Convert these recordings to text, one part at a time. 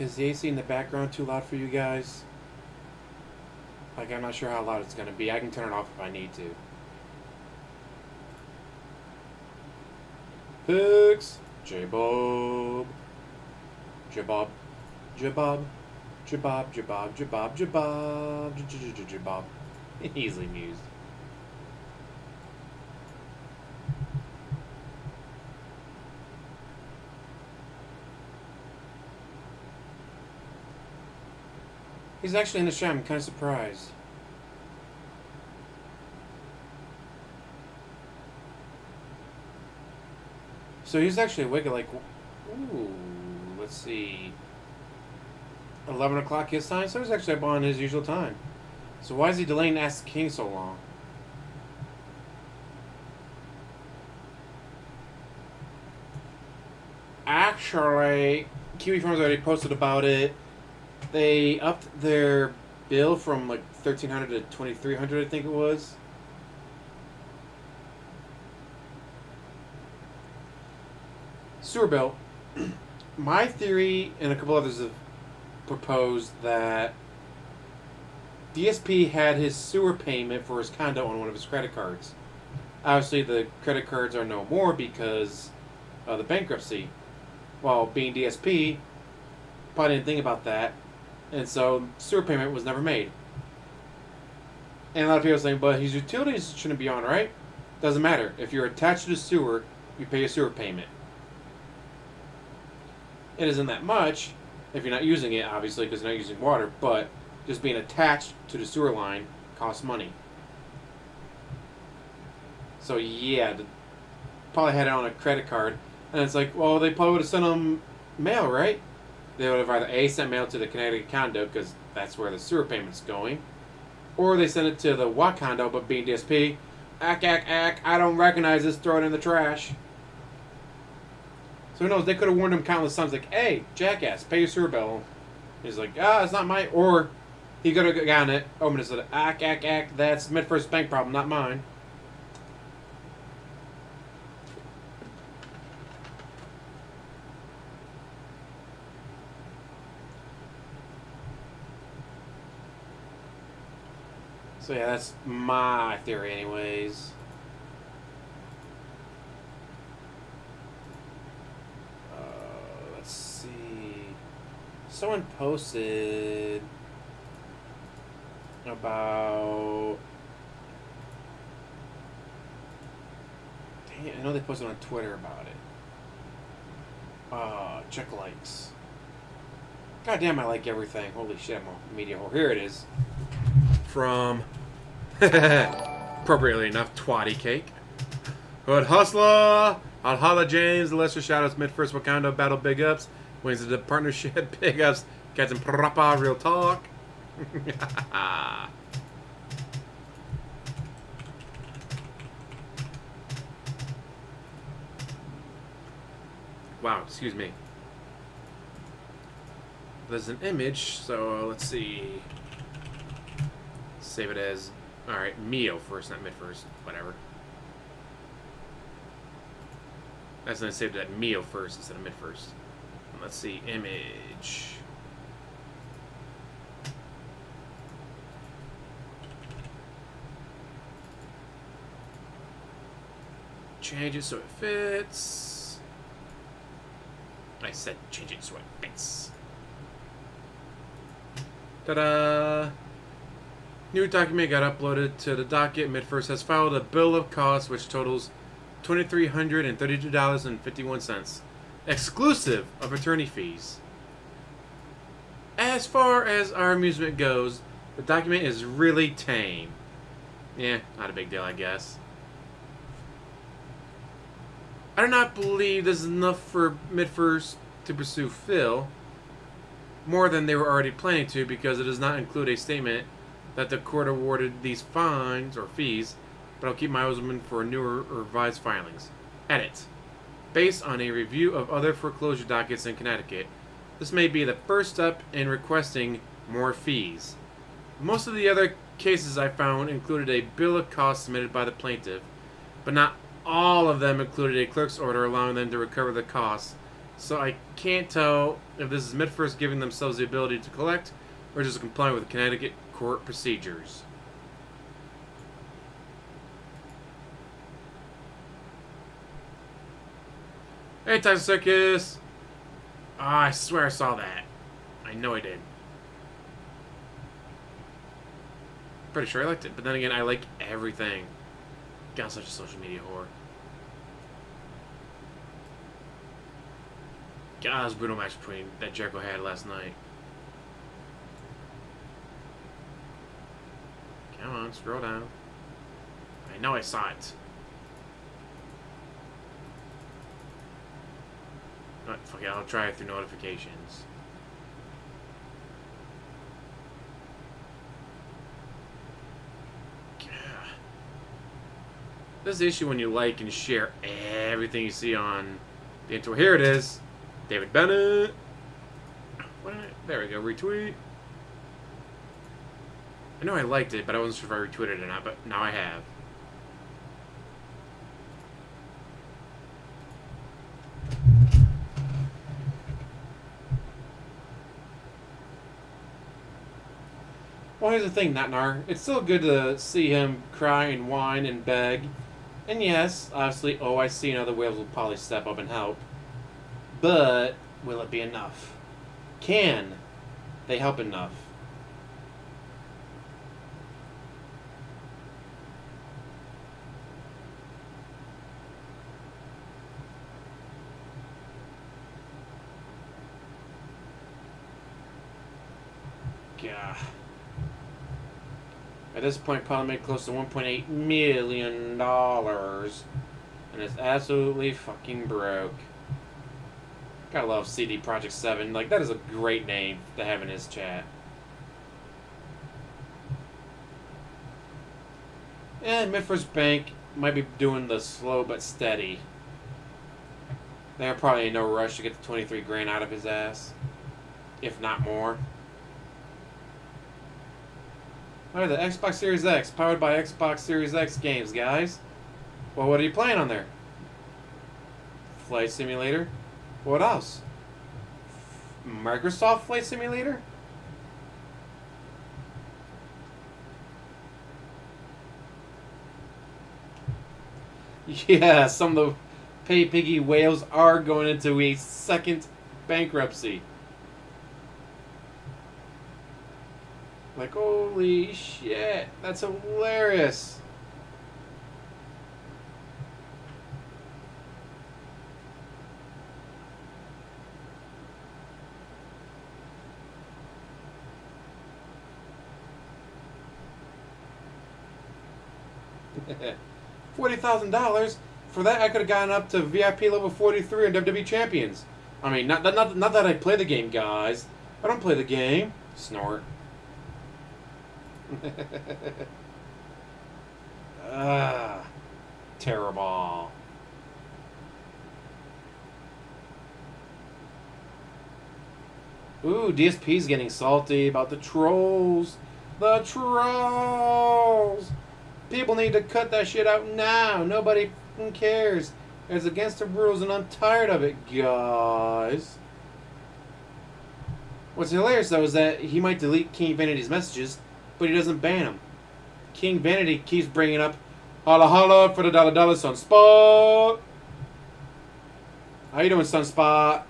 Is the AC in the background too loud for you guys? Like, I'm not sure how loud it's going to be. I can turn it off if I need to. Pix! J-Bob. J-Bob. J-Bob. J-Bob. J-Bob. J-Bob. J-Bob. J-Bob. Easily mused. He's actually in the shop. I'm kind of surprised. So he's actually awake at like, ooh, let's see, 11 o'clock his time. So he's actually up on his usual time. So why is he delaying Ask King so long? Actually, Kiwi Farms already posted about it. They upped their bill from like 1,300 to 2,300, I think it was. Sewer bill. My theory and a couple others have proposed that DSP had his sewer payment for his condo on one of his credit cards. Obviously, the credit cards are no more because of the bankruptcy. Well, being DSP, probably didn't think about that. And so, sewer payment was never made. And a lot of people are saying, but his utilities shouldn't be on, right? Doesn't matter. If you're attached to the sewer, you pay a sewer payment. It isn't that much if you're not using it, obviously, because you're not using water, but just being attached to the sewer line costs money. So, yeah, probably had it on a credit card. And it's like, well, they probably would have sent them mail, right? They would have either A, sent mail to the Connecticut condo, because that's where the sewer payment's going, or they sent it to the Watt condo, but being DSP, AckackASK, I don't recognize this, throw it in the trash. So who knows, they could have warned him countless times, like, hey, jackass, pay your sewer bill. He's like, it's not mine. Or he could have gotten it, opened it, and said, AckackASK, that's Mid-First Bank problem, not mine. So yeah, that's my theory anyways. Let's see. Someone posted about... Dang it, I know they posted on Twitter about it. Check likes. God damn, I like everything. Holy shit, I'm a media whore. Here it is. From, appropriately enough, Twatty Cake. Hood Hustler, Alhala James, the Lesser Shadows, Mid-First Wakanda, Battle Big Ups, Wings of the Partnership, Big Ups, Captain Prapa, Real Talk. Wow, excuse me. There's an image, so let's see. Save it as, alright, Mio first, not mid first, whatever. That's then saved it at Mio first instead of mid first. And let's see, image. Change it so it fits. I said change it so it fits. Ta-da! New document got uploaded to the docket. Mid-First has filed a bill of costs which totals $2,332.51, exclusive of attorney fees. As far as our amusement goes, the document is really tame. Yeah, not a big deal, I guess. I do not believe this is enough for Mid-First to pursue Phil, more than they were already planning to, because it does not include a statement that the court awarded these fines or fees, but I'll keep my eyes open for newer or revised filings. Edit. Based on a review of other foreclosure dockets in Connecticut, this may be the first step in requesting more fees. Most of the other cases I found included a bill of costs submitted by the plaintiff, but not all of them included a clerk's order allowing them to recover the costs, So I can't tell if this is mid-first giving themselves the ability to collect, or just complying with Connecticut court procedures. Hey, Tyson Circus! Ah, I swear I saw that. I know I did. Pretty sure I liked it, but then again, I like everything. God, I'm such a social media whore. God, it was a brutal match between that Jericho had last night. Come on, scroll down. I know I saw it. Oh, fuck it, I'll try it through notifications. This is the issue when you like and share everything you see on the internet. Here it is. David Bennett. There we go. Retweet. I know I liked it, but I wasn't sure if I retweeted it or not, but now I have. Well, here's the thing, Natnar. It's still good to see him cry and whine and beg. And yes, obviously, OIC and other whales will probably step up and help. But will it be enough? Can they help enough? God. At this point, probably made close to $1.8 million. And it's absolutely fucking broke. Gotta love CD Projekt 7. Like, that is a great name to have in his chat. And Midfirst Bank might be doing the slow but steady. They're probably in no rush to get the 23 grand out of his ass. If not more. Alright, the Xbox Series X, powered by Xbox Series X games, guys. Well, what are you playing on there? Flight Simulator? What else? Microsoft Flight Simulator? Yeah, some of the pay piggy whales are going into a second bankruptcy. Like, holy shit, that's hilarious. $40,000 for that. I could have gotten up to VIP level 43 on WWE Champions. I mean, not that I play the game, guys. I don't play the game. Snort. Terrible. Ooh, DSP's getting salty about the trolls. The trolls! People need to cut that shit out now. Nobody cares. It's against the rules and I'm tired of it, guys. What's hilarious, though, is that he might delete King Vanity's messages, but he doesn't ban him. King Vanity keeps bringing up, holla holla for the dollar dollar Sunspot. How you doing, Sunspot?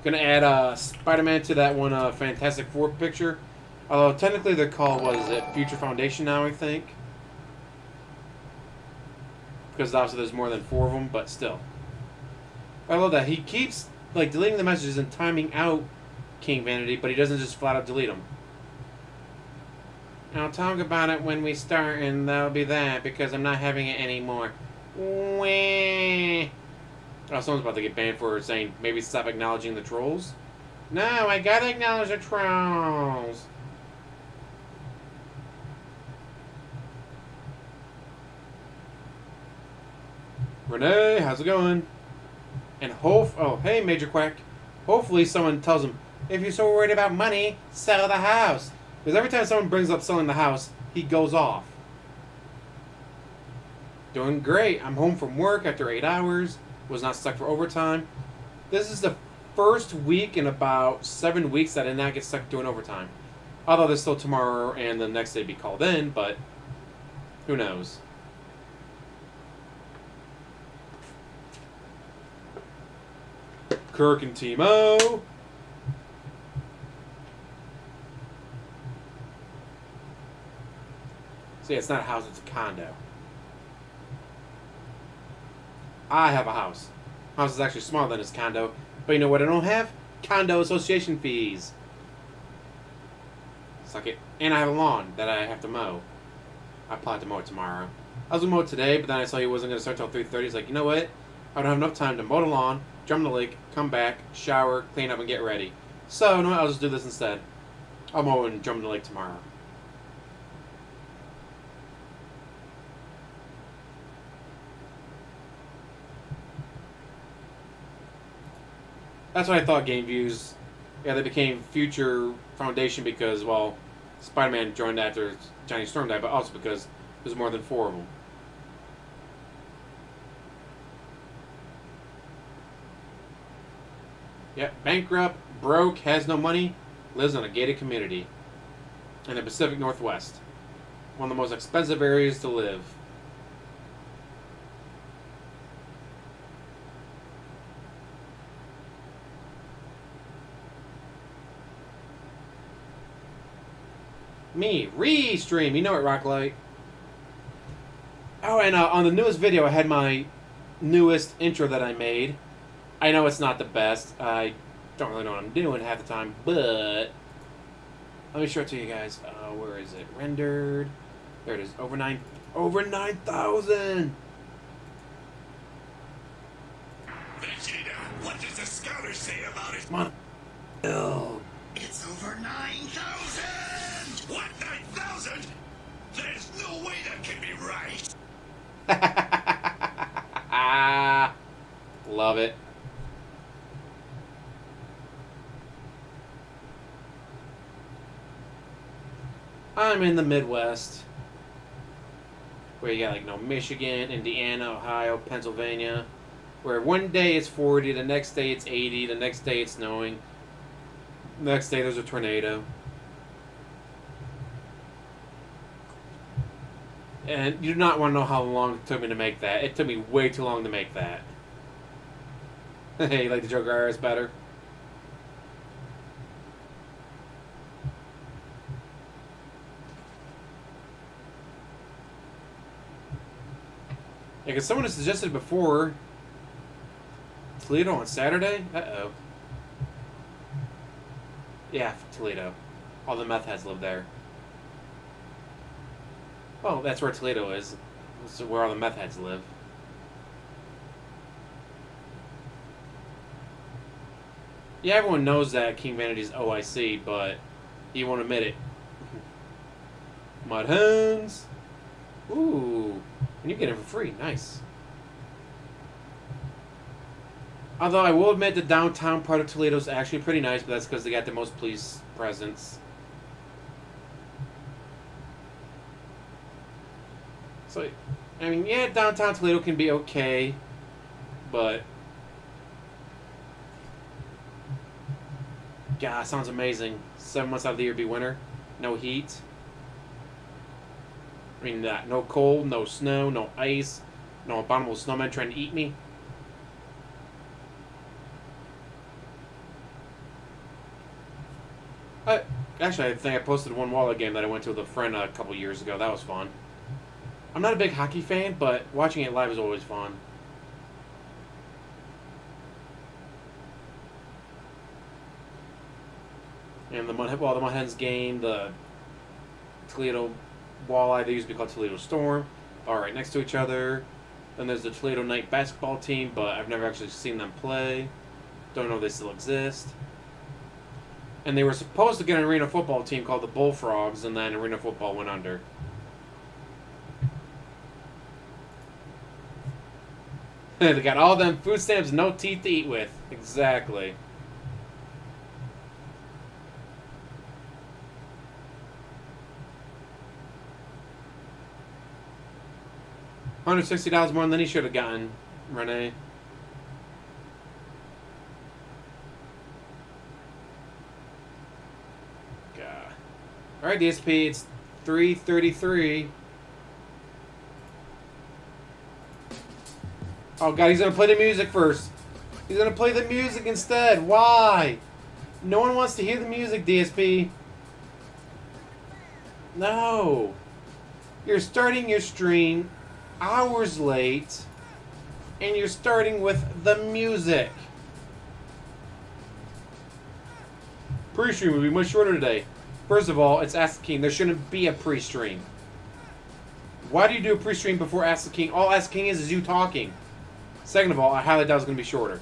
Gonna add Spider-Man to that one Fantastic Four picture. Although technically they're called, what is it, Future Foundation now, I think. Because obviously there's more than 4 of them, but still. I love that. He keeps like deleting the messages and timing out King Vanity, but he doesn't just flat out delete them. I'll talk about it when we start, and that'll be that, because I'm not having it anymore. Wah. Oh, someone's about to get banned for saying maybe stop acknowledging the trolls. No, I gotta acknowledge the trolls. Renee, how's it going? And oh, hey, Major Quack. Hopefully someone tells him, if you're so worried about money, sell the house. Because every time someone brings up selling the house, he goes off. Doing great. I'm home from work after 8 hours. was not stuck for overtime. This is the first week in about 7 weeks that I did not get stuck doing overtime. Although there's still tomorrow and the next day be called in, but who knows. Kirk and Timo. See, it's not a house, it's a condo. I have a house. House is actually smaller than his condo. But you know what I don't have? Condo association fees. Suck it. And I have a lawn that I have to mow. I plan to mow it tomorrow. I was going to mow it today, but then I saw he wasn't going to start till 3:30. It's like, you know what? I don't have enough time to mow the lawn, jump in the lake, come back, shower, clean up, and get ready. So, you know what? I'll just do this instead. I'll mow and jump in the lake tomorrow. That's what I thought game views. Yeah, they became Future Foundation because, well, Spider-Man joined after Johnny Storm died, but also because there's more than 4 of them. Yep, bankrupt, broke, has no money, lives in a gated community in the Pacific Northwest. One of the most expensive areas to live. Me, Reee stream. You know it, Rocklight. Oh, and on the newest video, I had my newest intro that I made. I know it's not the best. I don't really know what I'm doing half the time, but let me show it to you guys. Where is it? Rendered. There it is. Over 9,000. Vegeta, what does the scouter say about it? Come on. Bill. It's over 9,000! What, 9,000? There's no way that can be right. Love it. I'm in the Midwest, where you got like Michigan, Indiana, Ohio, Pennsylvania, where one day it's 40, the next day it's 80, the next day it's snowing, the next day there's a tornado. And you do not want to know how long it took me to make that. It took me way too long to make that. Hey, you like the Joker IRS better? Yeah, because someone has suggested before Toledo on Saturday? Uh-oh. Yeah, Toledo. All the meth heads live there. Well, that's where Toledo is. This is where all the meth heads live. Yeah, everyone knows that King Vanity's OIC, but he won't admit it. Mud Hens. Ooh. And you get it for free. Nice. Although I will admit the downtown part of Toledo is actually pretty nice, but that's because they got the most police presence. So, I mean, yeah, downtown Toledo can be okay, but God, sounds amazing. 7 months out of the year be winter, no heat. I mean, no cold, no snow, no ice, no abominable snowmen trying to eat me. Actually, I think I posted one Waller game that I went to with a friend a couple years ago. That was fun. I'm not a big hockey fan, but watching it live is always fun. And the Mud Hens game, the Toledo Walleye, they used to be called Toledo Storm, are right next to each other. Then there's the Toledo Knight basketball team, but I've never actually seen them play. Don't know if they still exist. And they were supposed to get an arena football team called the Bullfrogs, and then arena football went under. They got all them food stamps, no teeth to eat with. Exactly. $160 more than he should have gotten, Renee. Alright, DSP, it's 3:33. Oh god, he's gonna play the music first. He's gonna play the music instead. Why? No one wants to hear the music, DSP. No. You're starting your stream hours late, and you're starting with the music. Pre-stream will be much shorter today. First of all, it's Ask the King. There shouldn't be a pre-stream. Why do you do a pre-stream before Ask the King? All Ask the King is you talking. Second of all, I highly doubt it's going to be shorter.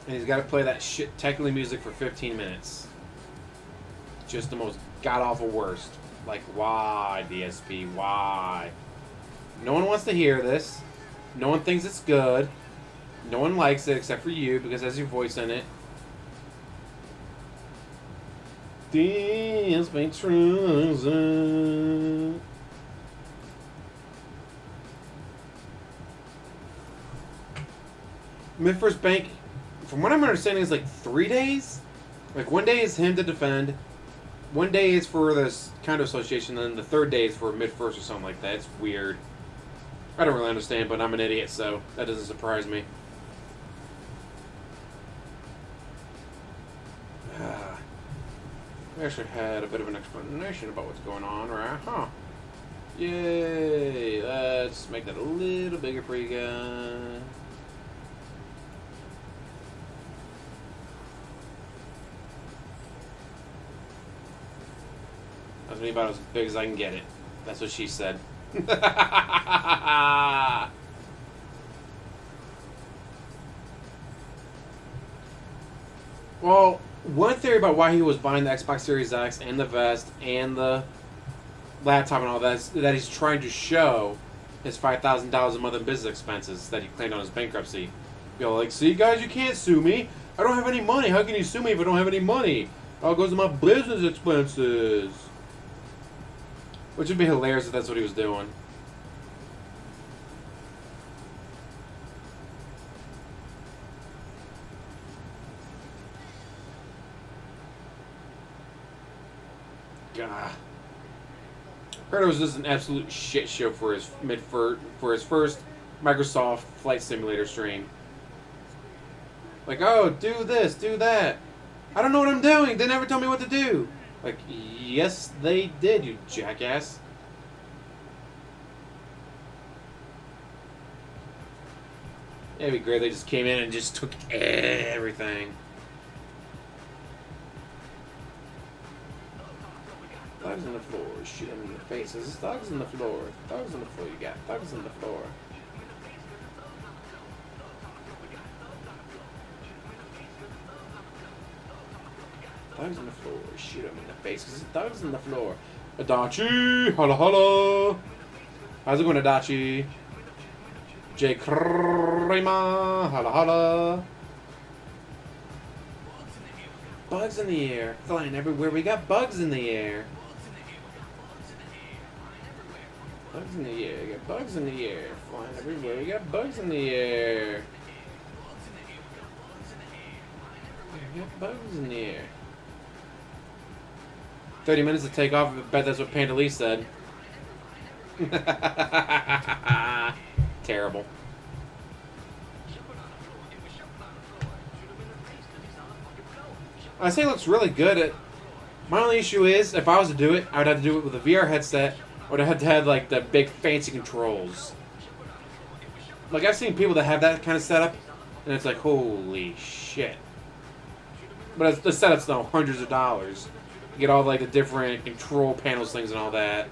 And he's got to play that shit technically music for 15 minutes. Just the most god-awful worst. Like, why, DSP? Why? No one wants to hear this. No one thinks it's good. No one likes it except for you because it has your voice in it. DSP Truth. Mid-first bank, from what I'm understanding, is like 3 days. Like, 1 day is him to defend. 1 day is for this condo association, and then the third day is for mid-first or something like that. It's weird. I don't really understand, but I'm an idiot, so that doesn't surprise me. We actually had a bit of an explanation about what's going on, right? Huh. Yay! Let's make that a little bigger for you guys. That's me about as big as I can get it. That's what she said. Well, one theory about why he was buying the Xbox Series X and the vest and the laptop and all that is that he's trying to show his $5,000 a month in business expenses that he claimed on his bankruptcy. You know, like, see guys, you can't sue me. I don't have any money. How can you sue me if I don't have any money? It all goes to my business expenses. Which would be hilarious if that's what he was doing. God. Heard it was just an absolute shit show for his first Microsoft Flight Simulator stream. Like, oh, do this, do that. I don't know what I'm doing. They never tell me what to do. Like, yes, they did, you jackass. It'd be great. They just came in and just took everything. Dogs on the floor. Shoot them in the faces. Dogs on the floor. Dogs on the floor. You got dogs on the floor. Dogs on the floor. Shoot them in the faces. Dogs on the floor. Adachi. Holla holla. How's it going, Adachi? J. Crema. Holla holla. Bugs in the air. Flying everywhere. We got bugs in the air. Bugs in the air. We got bugs in the air. Flying everywhere. We got bugs in the air. We got bugs in the air. 30 minutes to take off. I bet that's what Panda Lee said. Terrible. I say it looks really good. My only issue is, if I was to do it, I would have to do it with a VR headset. I would have to have like the big fancy controls. Like, I've seen people that have that kind of setup, and it's like, holy shit. But the setup's now hundreds of dollars. You get all like the different control panels, things, and all that.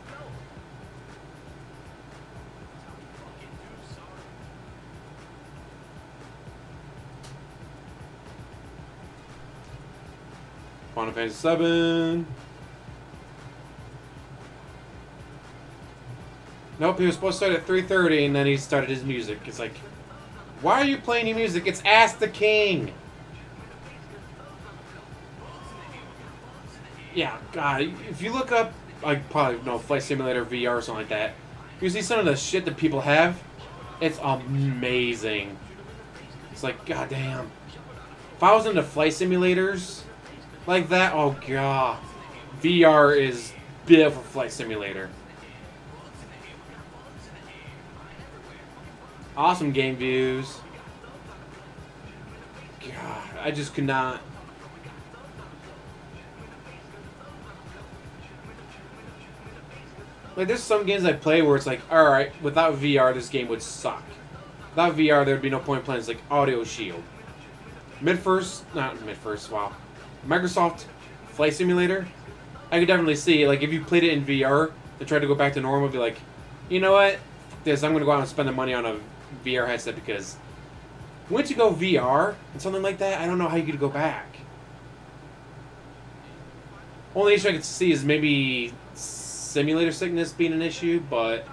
Final Fantasy VII. Nope, he was supposed to start at 3:30, and then he started his music. It's like, why are you playing your music? It's Ask the King. God, if you look up, like, probably, Flight Simulator VR or something like that, you see some of the shit that people have, it's amazing. It's like, goddamn. If I was into flight simulators like that, oh god. VR is big for Flight Simulator. Awesome game views. God, I just could not. Like, there's some games I play where it's like, alright, without VR, this game would suck. Without VR, there would be no point in playing. It's like Audio Shield. Wow. Microsoft Flight Simulator, I could definitely see, like, if you played it in VR and tried to go back to normal, be like, you know what? Fuck this, I'm going to go out and spend the money on a VR headset, because once you go VR and something like that, I don't know how you could go back. Only issue I could see is maybe simulator sickness being an issue, but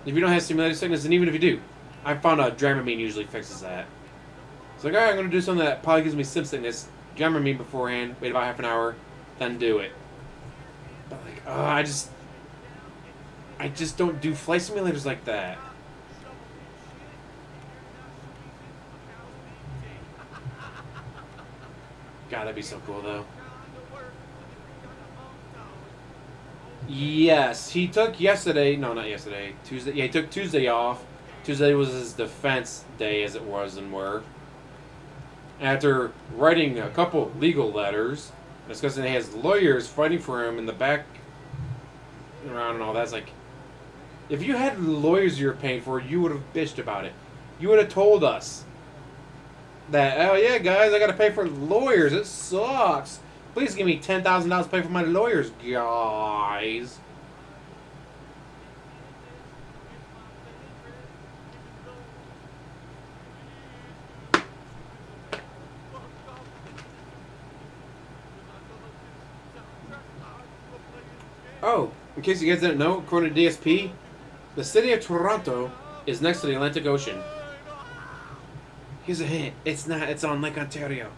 if you don't have simulator sickness, and even if you do, I found out Dramamine usually fixes that. It's like, alright, I'm going to do something that probably gives me sim sickness. Dramamine beforehand, wait about half an hour, then do it. But like, I just don't do flight simulators like that. God, that'd be so cool, though. Yes, he took yesterday. No, not yesterday. Tuesday. Yeah, he took Tuesday off. Tuesday was his defense day, as it was and were. After writing a couple legal letters, discussing he has lawyers fighting for him in the background and all that's like, if you had lawyers you were paying for, you would have bitched about it. You would have told us that, oh yeah, guys, I got to pay for lawyers. It sucks. Please give me $10,000 to pay for my lawyers, guys. Oh, in case you guys didn't know, according to DSP, the city of Toronto is next to the Atlantic Ocean. Here's a hint. It's not. It's on Lake Ontario.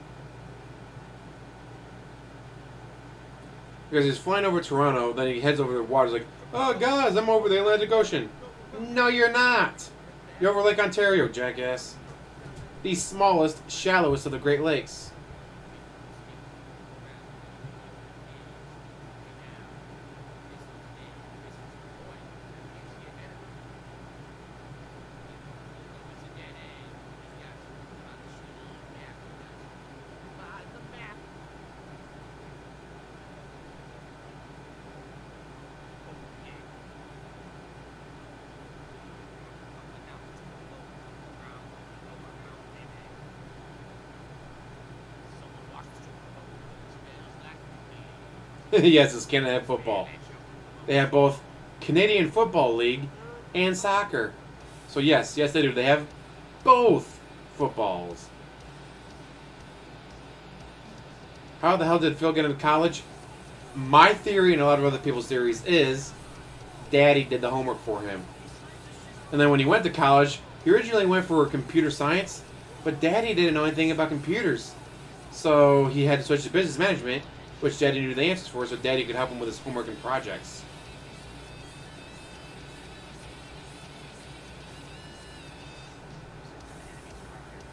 Because he's flying over Toronto, then he heads over the water. He's like, oh, guys, I'm over the Atlantic Ocean. No, you're not. You're over Lake Ontario, jackass. The smallest, shallowest of the Great Lakes. Yes, it's Canada football. They have both Canadian Football League and soccer. So yes, they do. They have both footballs. How the hell did Phil get into college? My theory and a lot of other people's theories is Daddy did the homework for him. And then when he went to college, he originally went for computer science, but Daddy didn't know anything about computers. So he had to switch to business management, which Daddy knew the answers for, so Daddy could help him with his homework and projects.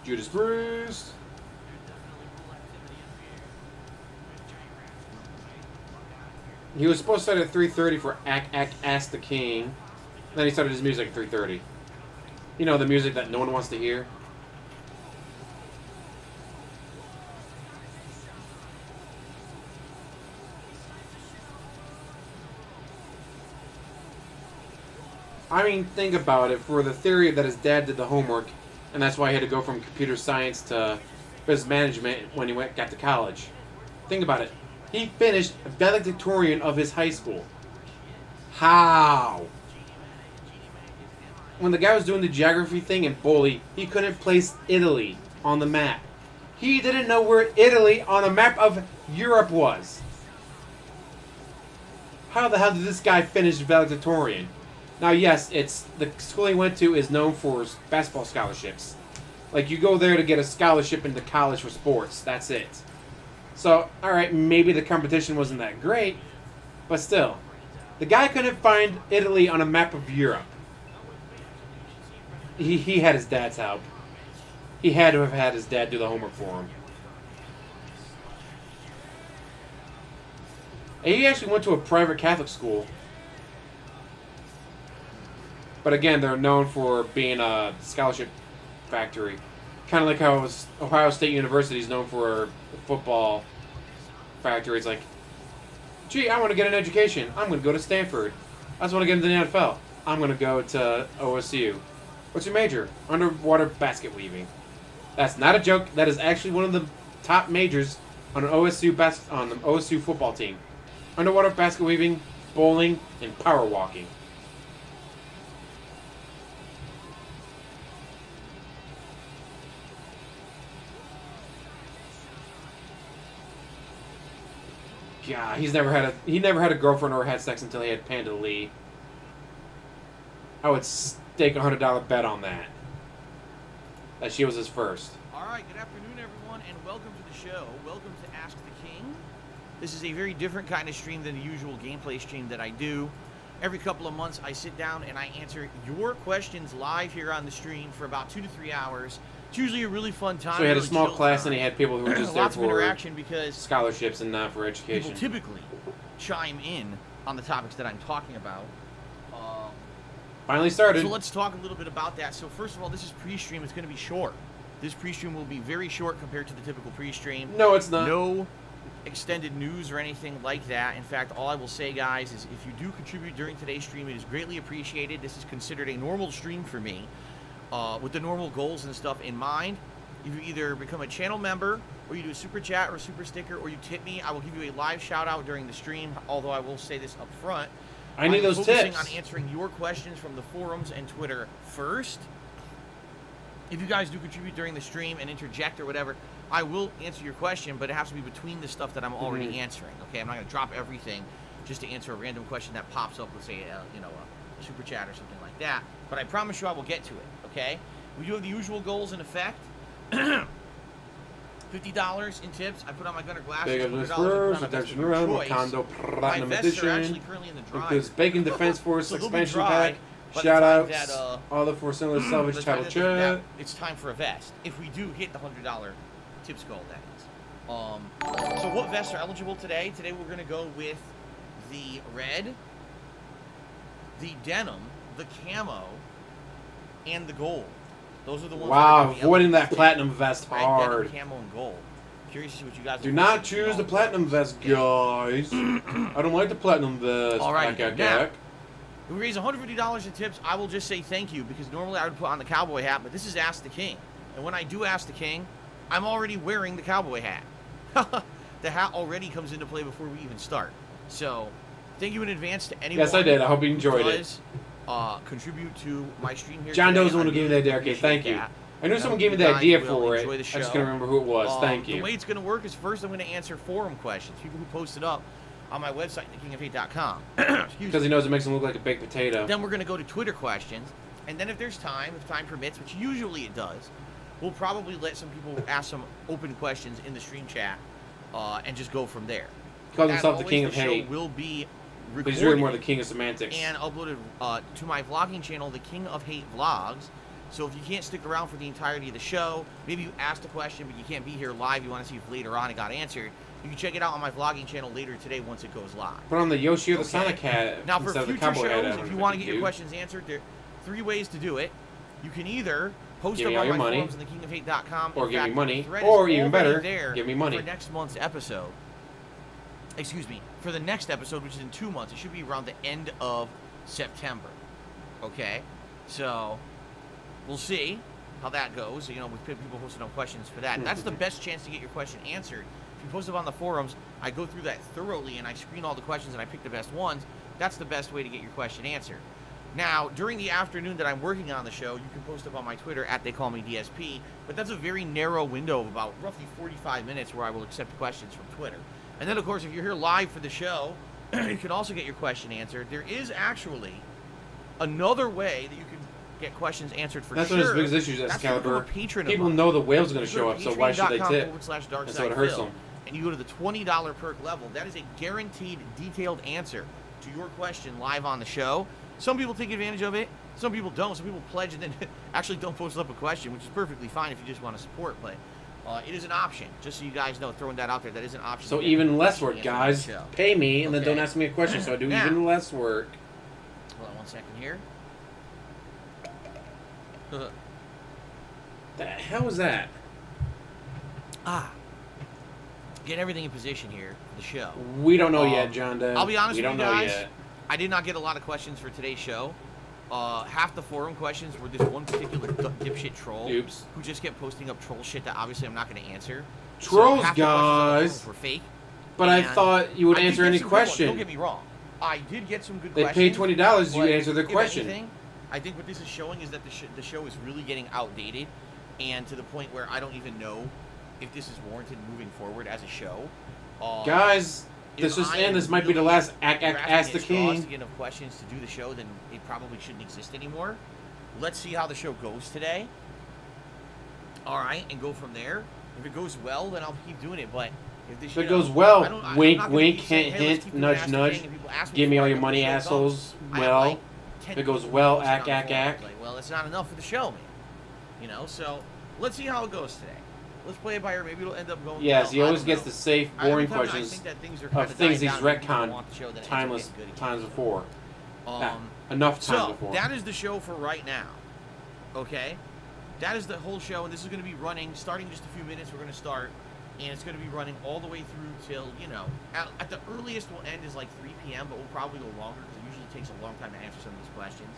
Judas Priest. He was supposed to start at 3:30 for AckackASK the King. Then he started his music at 3:30. You know, the music that no one wants to hear. I mean, think about it. For the theory that his dad did the homework, and that's why he had to go from computer science to business management when he got to college. Think about it. He finished valedictorian of his high school. How? When the guy was doing the geography thing in Foley, he couldn't place Italy on the map. He didn't know where Italy on a map of Europe was. How the hell did this guy finish valedictorian? Now, yes, it's the school he went to is known for basketball scholarships. Like, you go there to get a scholarship into college for sports. That's it. So, alright, maybe the competition wasn't that great, but still. The guy couldn't find Italy on a map of Europe. He had his dad's help. He had to have had his dad do the homework for him. And he actually went to a private Catholic school. But again, they're known for being a scholarship factory. Kind of like how Ohio State University is known for a football factory. It's like, gee, I want to get an education. I'm going to go to Stanford. I just want to get into the NFL. I'm going to go to OSU. What's your major? Underwater basket weaving. That's not a joke. That is actually one of the top majors on an on the OSU football team. Underwater basket weaving, bowling, and power walking. God, he never had a girlfriend or had sex until he had Panda Lee. I would stake $100 bet on that she was his first. All right, good afternoon, everyone, and welcome to the show. Welcome to Ask the King. This is a very different kind of stream than the usual gameplay stream that I do. Every couple of months, I sit down and I answer your questions live here on the stream for about 2 to 3 hours. It's usually a really fun time. So he had a small class and he had people who were just there lots for of interaction because scholarships and not for education. People typically chime in on the topics that I'm talking about. Finally started. So let's talk a little bit about that. So first of all, this is pre-stream. It's going to be short. This pre-stream will be very short compared to the typical pre-stream. No, it's not. No extended news or anything like that. In fact, all I will say, guys, is if you do contribute during today's stream, it is greatly appreciated. This is considered a normal stream for me, with the normal goals and stuff in mind. If you either become a channel member, or you do a super chat or a super sticker, or you tip me, I will give you a live shout out during the stream. Although I will say this up front, I need those focusing tips. on answering your questions from the forums and Twitter first. If you guys do contribute during the stream and interject or whatever, I will answer your question, but it has to be between the stuff that I'm already answering. Okay, I'm not going to drop everything just to answer a random question that pops up with, say, a super chat or something like that. But I promise you I will get to it. Okay, we do have the usual goals in effect. $50 in tips. I put on my Gunner glasses. Big of $100 Spurs, redemption around, Wakanda Platinum my vests Edition. are actually currently in the dry. Includes Bacon Defense Force So they'll be expansion dry pack. by the Shout time outs. that, all the for similar salvage Let's title find out chat. that it's time for a vest. If we do hit the $100 tips goal, that is. So what vests are eligible today? Today we're going to go with the red, the denim, the camo, and the gold. Those are the ones. Wow, that are avoiding that platinum vest red, hard. denim, camo, and gold. Curious to see what you guys. Do not choose the platinum vest, guys. I don't like the platinum vest. All right, now, If if we raise $150 in tips, I will just say thank you, because normally I would put on the cowboy hat, but this is Ask the King. And when I do Ask the King, I'm already wearing the cowboy hat. The hat already comes into play before we even start. So, thank you in advance to anyone. Yes, I did. I hope you enjoyed who it. does, contribute to my stream here. John today. Doe's the one who gave me the idea. Okay, thank you. I knew someone gave me the idea for it. I just can't remember who it was. Thank you. The way it's going to work is first I'm going to answer forum questions, people who posted up on my website, thekingofhate.com. Because he knows it makes him look like a baked potato. Then we're going to go to Twitter questions, and then if there's time, if time permits, which usually it does, we'll probably let some people ask some open questions in the stream chat, and just go from there. He calls himself the King of Hate. Will be But he's really more the King of Semantics. and uploaded to my vlogging channel, the King of Hate Vlogs. So if you can't stick around for the entirety of the show, maybe you asked a question but you can't be here live, you want to see if later on it got answered, you can check it out on my vlogging channel later today once it goes live. Put on the Yoshi or the Sonic hat Now for instead of the future cowboy hat. shows, if you want to get your questions answered, there are 3 ways to do it. You can either post up on my forums on thekingofhate.com, or give me money, or even better, give me money for next month's episode. Excuse me, for the next episode, which is in 2 months. It should be around the end of September. Okay, so we'll see how that goes. You know, with people posting on questions for that. That's the best chance to get your question answered. If you post it on the forums, I go through that thoroughly and I screen all the questions and I pick the best ones. That's the best way to get your question answered. Now, during the afternoon that I'm working on the show, you can post up on my Twitter at @TheyCallMeDSP, but that's a very narrow window of about roughly 45 minutes where I will accept questions from Twitter. And then, of course, if you're here live for the show, you can also get your question answered. There is actually another way that you can get questions answered for That's sure. one of his biggest issues, Excalibur. People know the whale's going to show up, so why should they tip? /dark That's what hurts them. and you go to the $20 perk level, that is a guaranteed detailed answer to your question live on the show. Some people take advantage of it. Some people don't. Some people pledge and then actually don't post up a question, which is perfectly fine if you just want to support. But it is an option. Just so you guys know, throwing that out there, that is an option. So even less work, guys. Pay me and then don't ask me a question. So I do now, even less work. Hold on 1 second here. The hell was that? Get everything in position here for the show. We don't know yet, John Doe. I'll be honest we with don't you know guys. yet. I did not get a lot of questions for today's show. Half the forum questions were this one particular dipshit troll who just kept posting up troll shit that obviously I'm not going to answer. Trolls, so half guys. The were fake. But I thought you would answer any question. Don't get me wrong. I did get some good they questions. They paid $20. You answer their question. Anything, I think what this is showing is that the show is really getting outdated, and to the point where I don't even know if this is warranted moving forward as a show. Guys, this just in. This might be the last Ask the King. To get enough questions to do the show, then it probably shouldn't exist anymore. Let's see how the show goes today. All right, and go from there. If it goes well, then I'll keep doing it. But if it goes well, wink, wink, hint, hint, nudge, nudge. Give me all your money, assholes. Well, if it goes well, ack. Well, it's not enough for the show, man. You know, so let's see how it goes today. Let's play it by ear. Maybe it'll end up going. Yes, well. he always gets the safe, boring questions of things he's retconned times before. Enough times before. So, that is the show for right now. Okay? That is the whole show, and this is going to be running, starting in just a few minutes, we're going to start, and it's going to be running all the way through till, you know, at the earliest we'll end is like 3 p.m., but we'll probably go longer, because it usually takes a long time to answer some of these questions.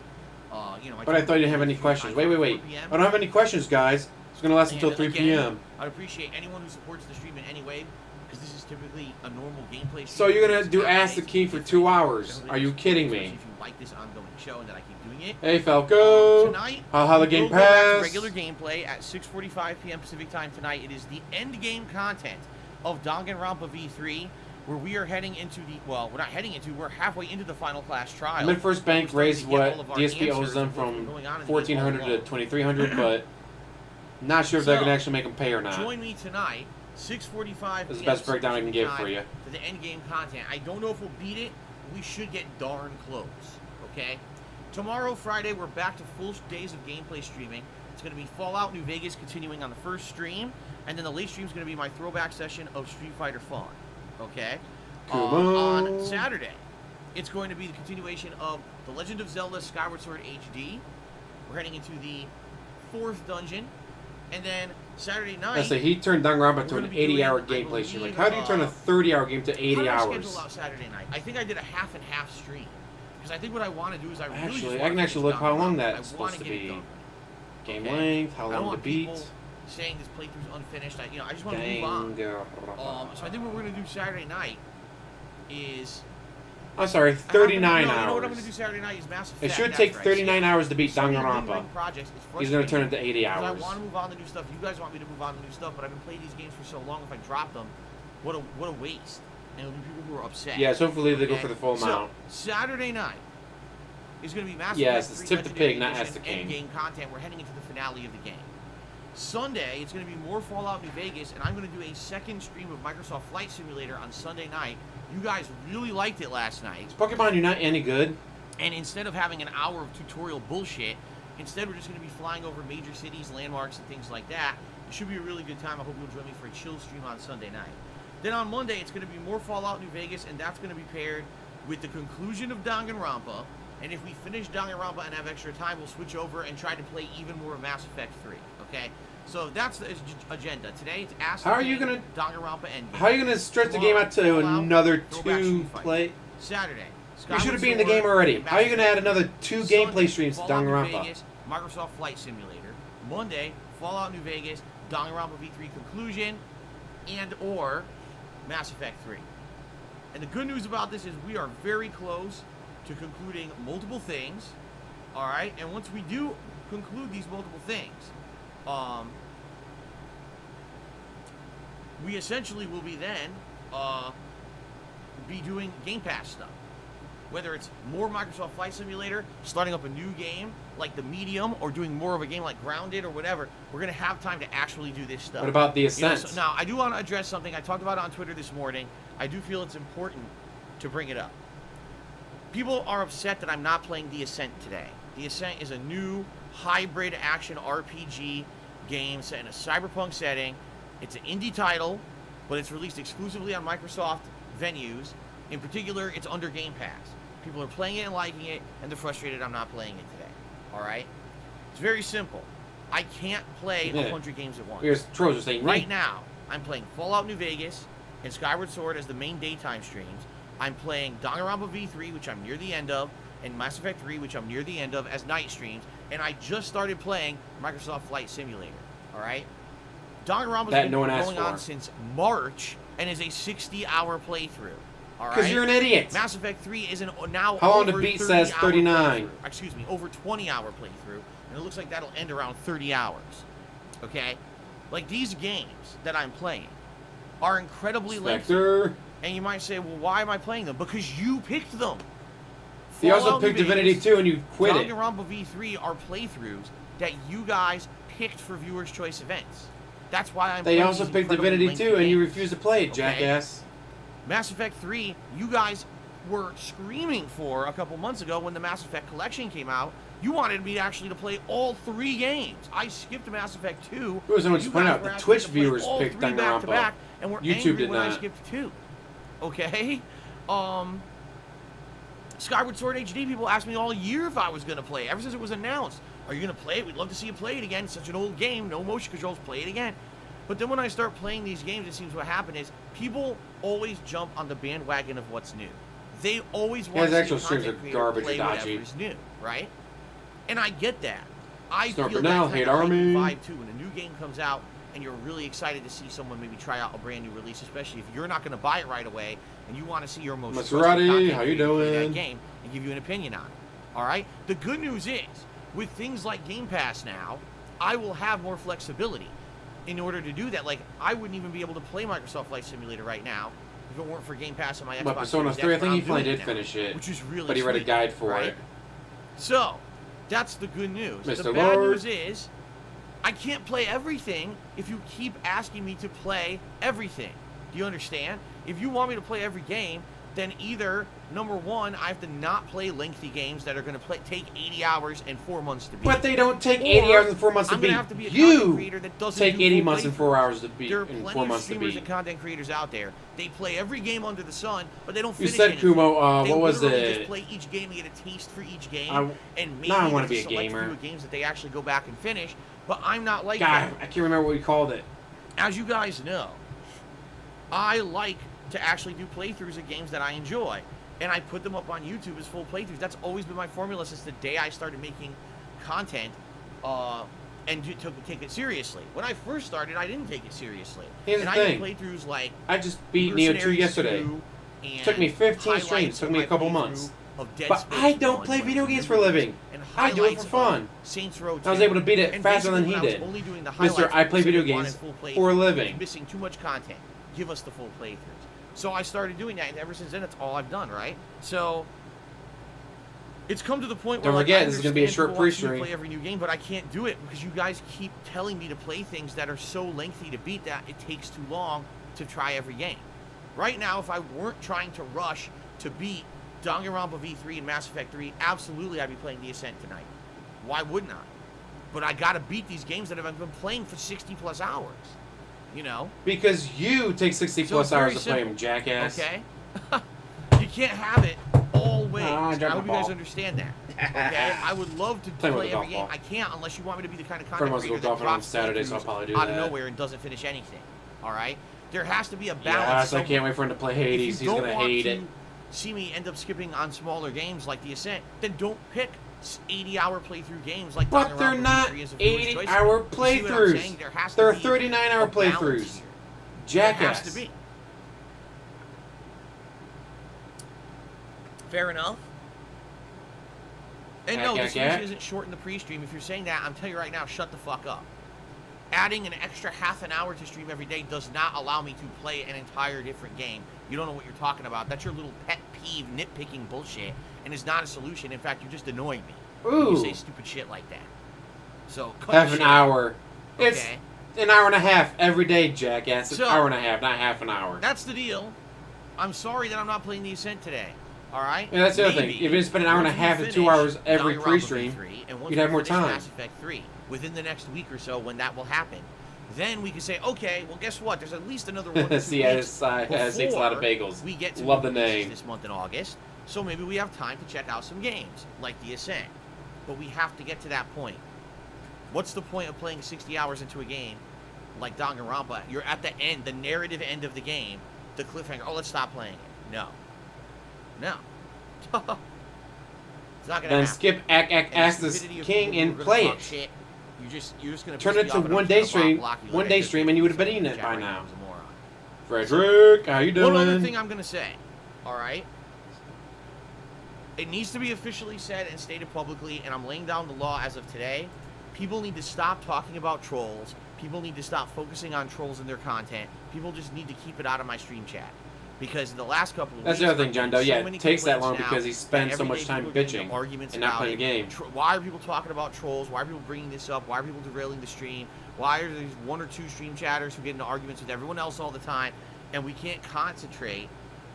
You know, but I thought you didn't have any questions. Wait. I don't have any questions, guys. It's going to last until 3 p.m. I'd appreciam anyone who supports the stream in any way, because this is typically a normal gameplay stream. So you're going to do Ask the King for 2 hours. Are you kidding me? If you like this ongoing show and that I keep doing it. Hey, Falco. Tonight, how the game pass. Regular gameplay at 6:45 p.m. Pacific time tonight. It is the end game content of Danganronpa V3, where we are heading into the, well, we're not heading into, we're halfway into the final class trial. Mid-First Bank raised what DSP owes them from $1,400 to $2,300, but not sure if they're going to actually make them pay or not. Join me tonight, 6:45 This is the best breakdown I can give for you. For the end game content. I don't know if we'll beat it. We should get darn close. Okay? Tomorrow, Friday, we're back to full days of gameplay streaming. It's going to be Fallout New Vegas continuing on the first stream, and then the late stream is going to be my throwback session of Street Fighter Fun. Okay? On Saturday, it's going to be the continuation of The Legend of Zelda Skyward Sword HD. We're heading into the 4th dungeon. And then Saturday night... I say he turned Danganronpa to an 80-hour gameplay stream. Like, how do you turn a 30-hour game to 80 hours? How do I schedule out Saturday night? I think I did a half and half stream. Because I think what I want to do is I really just I can actually look how long that's supposed to be. Game length, how long to beat. Saying this playthrough's unfinished. I just want to move on. So I think what we're going to do Saturday night is... I'm sorry, 39 hours. You know what I'm going to do Saturday night is Mass Effect. It should take 39 hours to beat Danganronpa. He's going to turn it to 80 hours. I want to move on to new stuff. You guys want me to move on to new stuff, but I've been playing these games for so long. If I drop them, what a waste. And it'll be people who are upset. Yes, hopefully they go for the full amount. So, Saturday night is going to be Mass Effect. Yes, it's Tip the Pig, not Ask the King. Endgame content. We're heading into the finale of the game. Sunday, it's going to be more Fallout New Vegas, and I'm going to do a second stream of Microsoft Flight Simulator on Sunday night. You guys really liked it last night. Is Pokemon Unite any good? And instead of having an hour of tutorial bullshit, instead we're just going to be flying over major cities, landmarks, and things like that. It should be a really good time. I hope you'll join me for a chill stream on Sunday night. Then on Monday, it's going to be more Fallout New Vegas, and that's going to be paired with the conclusion of Danganronpa. And if we finish Danganronpa and have extra time, we'll switch over and try to play even more Mass Effect 3. Okay? So that's the agenda. Today, it's Ask How are you gonna Danganronpa Endgame. How are you gonna stretch the game out to another 2 play? Saturday. You should have been in the game already. How are you gonna add another 2 gameplay streams to Danganronpa? Microsoft Flight Simulator. Monday, Fallout New Vegas, Danganronpa V3 conclusion, and or Mass Effect 3. And the good news about this is we are very close to concluding multiple things. All right, and once we do conclude these multiple things, we essentially will be then be doing Game Pass stuff. whether it's more Microsoft Flight Simulator, starting up a new game like the Medium, or doing more of a game like Grounded or whatever, we're going to have time to actually do this stuff. What about the Ascent? So now, I do want to address something. I talked about it on Twitter this morning. I do feel it's important to bring it up. People are upset that I'm not playing The Ascent today. The Ascent is a new hybrid action RPG game set in a cyberpunk setting. It's an indie title, but it's released exclusively on Microsoft venues. In particular, it's under Game Pass. People are playing it and liking it, and they're frustrated I'm not playing it today. All right? It's very simple. I can't play 100 games at once. Here's Trolls are saying right now, I'm playing Fallout New Vegas and Skyward Sword as the main daytime streams. I'm playing Danganronpa V3, which I'm near the end of, and Mass Effect 3, which I'm near the end of, as night streams. And I just started playing Microsoft Flight Simulator. All right? Danganronpa's been going on since March and is a 60-hour playthrough. All right? Because you're an idiot. Mass Effect 3 is now how long to beat says 39. Excuse me, over 20-hour playthrough. And it looks like that'll end around 30 hours. Okay? Like, these games that I'm playing are incredibly lengthy. And you might say, well, why am I playing them? Because you picked them. You also picked Divinity 2 and you quit it. Danganronpa V3 are playthroughs that you guys picked for Viewers' Choice events. That's why I'm playing. They also picked Divinity 2 and you refused to play it, jackass. Mass Effect 3, you guys were screaming for a couple months ago when the Mass Effect Collection came out. You wanted me actually to play all 3 games. I skipped Mass Effect 2. It was just point out the Twitch viewers picked Danganronpa. And we're YouTube angry did when not. I skipped 2. Okay? Skyward Sword HD, people asked me all year if I was going to play it, ever since it was announced. Are you going to play it? We'd love to see you play it again. It's such an old game. No motion controls. Play it again. But then when I start playing these games, it seems what happened is people always jump on the bandwagon of what's new. They always want to see content creator play whatever's new, right? And I get that. I feel that kind of vibe too. When a new game comes out and you're really excited to see someone maybe try out a brand new release, especially if you're not going to buy it right away and you want to see your most Maserati, how you doing? That game and give you an opinion on it. All right. The good news is, with things like Game Pass now, I will have more flexibility in order to do that. Like, I wouldn't even be able to play Microsoft Flight Simulator right now if it weren't for Game Pass on my Xbox. But Persona 3, I think he finally did finish it, which is really but he read a guide for it. So, that's the good news. Mr. The bad Lord. news is, I can't play everything if you keep asking me to play everything. Do you understand? If you want me to play every game, then either, number one, I have to not play lengthy games that are going to take 80 hours and 4 months to beat. But they don't take 80 hours and 4 months to beat. Have to be a you creator that doesn't take 80 months and 4 hours to beat. There are and 4 plenty of months to streamers beat. and content creators out there. They play every game under the sun, but they don't finish You said, anything. Kumo, what was They it? just play each game and get a taste for each game. And maybe now I want to be a there's select gamer. few games that they actually go back and finish, but I'm not like God, that. I can't remember what we called it. As you guys know, I like to actually do playthroughs of games that I enjoy, and I put them up on YouTube as full playthroughs. That's always been my formula since the day I started making content and take it seriously. When I first started, I didn't take it seriously. Here's and the I thing. did playthroughs like I just beat Neo 2 yesterday. Took me 15 streams. Took me a couple months. But I don't play video games for a living. I do it for fun. Saints Row 2. I was able to beat it faster than he did. Mister, I play video games for a living. Missing too much content. Give us the full playthroughs. So I started doing that, and ever since then, that's all I've done, right? So it's come to the point where don't forget, this is going to be a short pre-stream. Play every new game, but I can't do it because you guys keep telling me to play things that are so lengthy to beat that it takes too long to try every game. Right now, if I weren't trying to rush to beat Danganronpa V3 and Mass Effect 3, absolutely I'd be playing The Ascent tonight. Why wouldn't I? But I got to beat these games that I've been playing for 60 plus hours. You know? Because you take 60 plus hours to play them, jackass. Okay? You can't have it all ways. I hope you guys understand that. Okay? I would love to play every game. I can't unless you want me to be the kind of content creator that drops Saturday, so I'll probably do out that. of nowhere and doesn't finish anything. Alright? There has to be a balance. Yes, I can't wait for him to play Hades. He's going to hate it. See me end up skipping on smaller games like The Ascent, then don't pick 80-hour playthrough games like But they're not 80-hour playthroughs. They're 39-hour playthroughs. Jackass. There has to be. Fair enough. And no, this isn't short in the pre-stream. If you're saying that, I'm telling you right now, shut the fuck up. Adding an extra half an hour to stream every day does not allow me to play an entire different game. You don't know what you're talking about. That's your little pet peeve, nitpicking bullshit, and it's not a solution. In fact, you're just annoying me. Ooh. You say stupid shit like that. So cut Half the an shit hour. out. It's Okay. an hour and a half every day, jackass. It's So- an hour and a half, not half an hour. That's the deal. I'm sorry that I'm not playing the Ascent today. All right. Yeah, that's the other thing. Maybe If you spend an hour and a once we half to finish 2 hours every Danganronpa pre-stream, V3, and once you'd we have more finish time. Mass Effect 3 within the next week or so, when that will happen, then we can say, okay, well, guess what? There's at least another 1 to 2 See, weeks has eats a lot of before bagels. we get to Love the new releases name. this month in August. So maybe we have time to check out some games like the Ascent. But we have to get to that point. What's the point of playing 60 hours into a game like Danganronpa? You're at the end, the narrative end of the game, the cliffhanger. Oh, let's stop playing it. No. No. It's not gonna Then happen. skip And the AckackASK stupidity of King people who and are gonna play talk it. shit, you're just gonna Turn piss it me to off, and I'm one just day gonna stream, block you one later day because stream, and you would have been you're eating it by right now. as a moron. Frederick, how you doing? One other thing I'm gonna say, all right? It needs to be officially said and stated publicly, and I'm laying down the law as of today. People need to stop talking about trolls. People need to stop focusing on trolls in their content. People just need to keep it out of my stream chat. Because in the last couple of That's weeks, the other thing, I'm John getting Doe. so Yeah, many it takes that complaints long now because he that spends so every much day time people are getting bitching into arguments and not about playing the it. game. Why are people talking about trolls? Why are people bringing this up? Why are people derailing the stream? Why are there one or two stream chatters who get into arguments with everyone else all the time? And we can't concentrate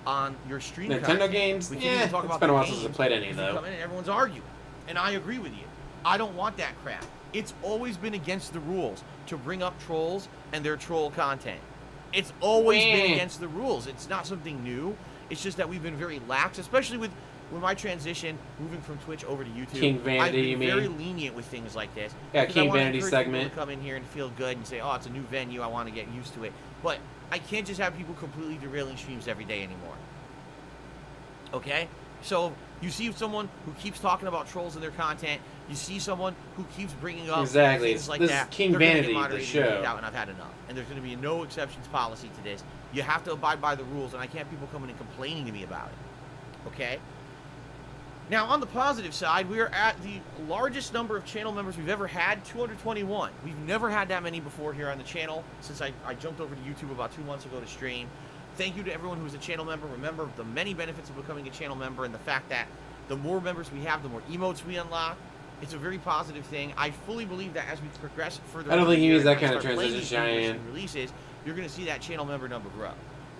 on your stream Nintendo content. games? We can't Yeah, even talk it's about been a the while since I games played any, because though. you come in and everyone's arguing. And I agree with you. I don't want that crap. It's always been against the rules to bring up trolls and their troll content. It's always been Meh. against the rules. It's not something new. It's just that we've been very lax, especially with my transition moving from Twitch over to YouTube. King Vanity, I've been you mean? very lenient with things like this. Yeah, because I King wanna Vanity encourage people segment. to come in here and feel good and say, oh, it's a new venue. I want to get used to it. But I can't just have people completely derailing streams every day anymore. Okay? So you see someone who keeps talking about trolls in their content. You see someone who keeps bringing up Exactly. things like This is that. King they're gonna get Vanity, the moderated and show. kicked out, and I've had enough. And there's going to be a no exceptions policy to this. You have to abide by the rules, and I can't have people coming and complaining to me about it. Okay? Now, on the positive side, we are at the largest number of channel members we've ever had, 221. We've never had that many before here on the channel since I jumped over to YouTube about 2 months ago to stream. Thank you to everyone who's a channel member. Remember the many benefits of becoming a channel member and the fact that the more members we have, the more emotes we unlock. It's a very positive thing. I fully believe that as we progress further, I don't into think the he year needs that and kind of start playing transition, these new Cheyenne. releases, you're going to see that channel member number grow.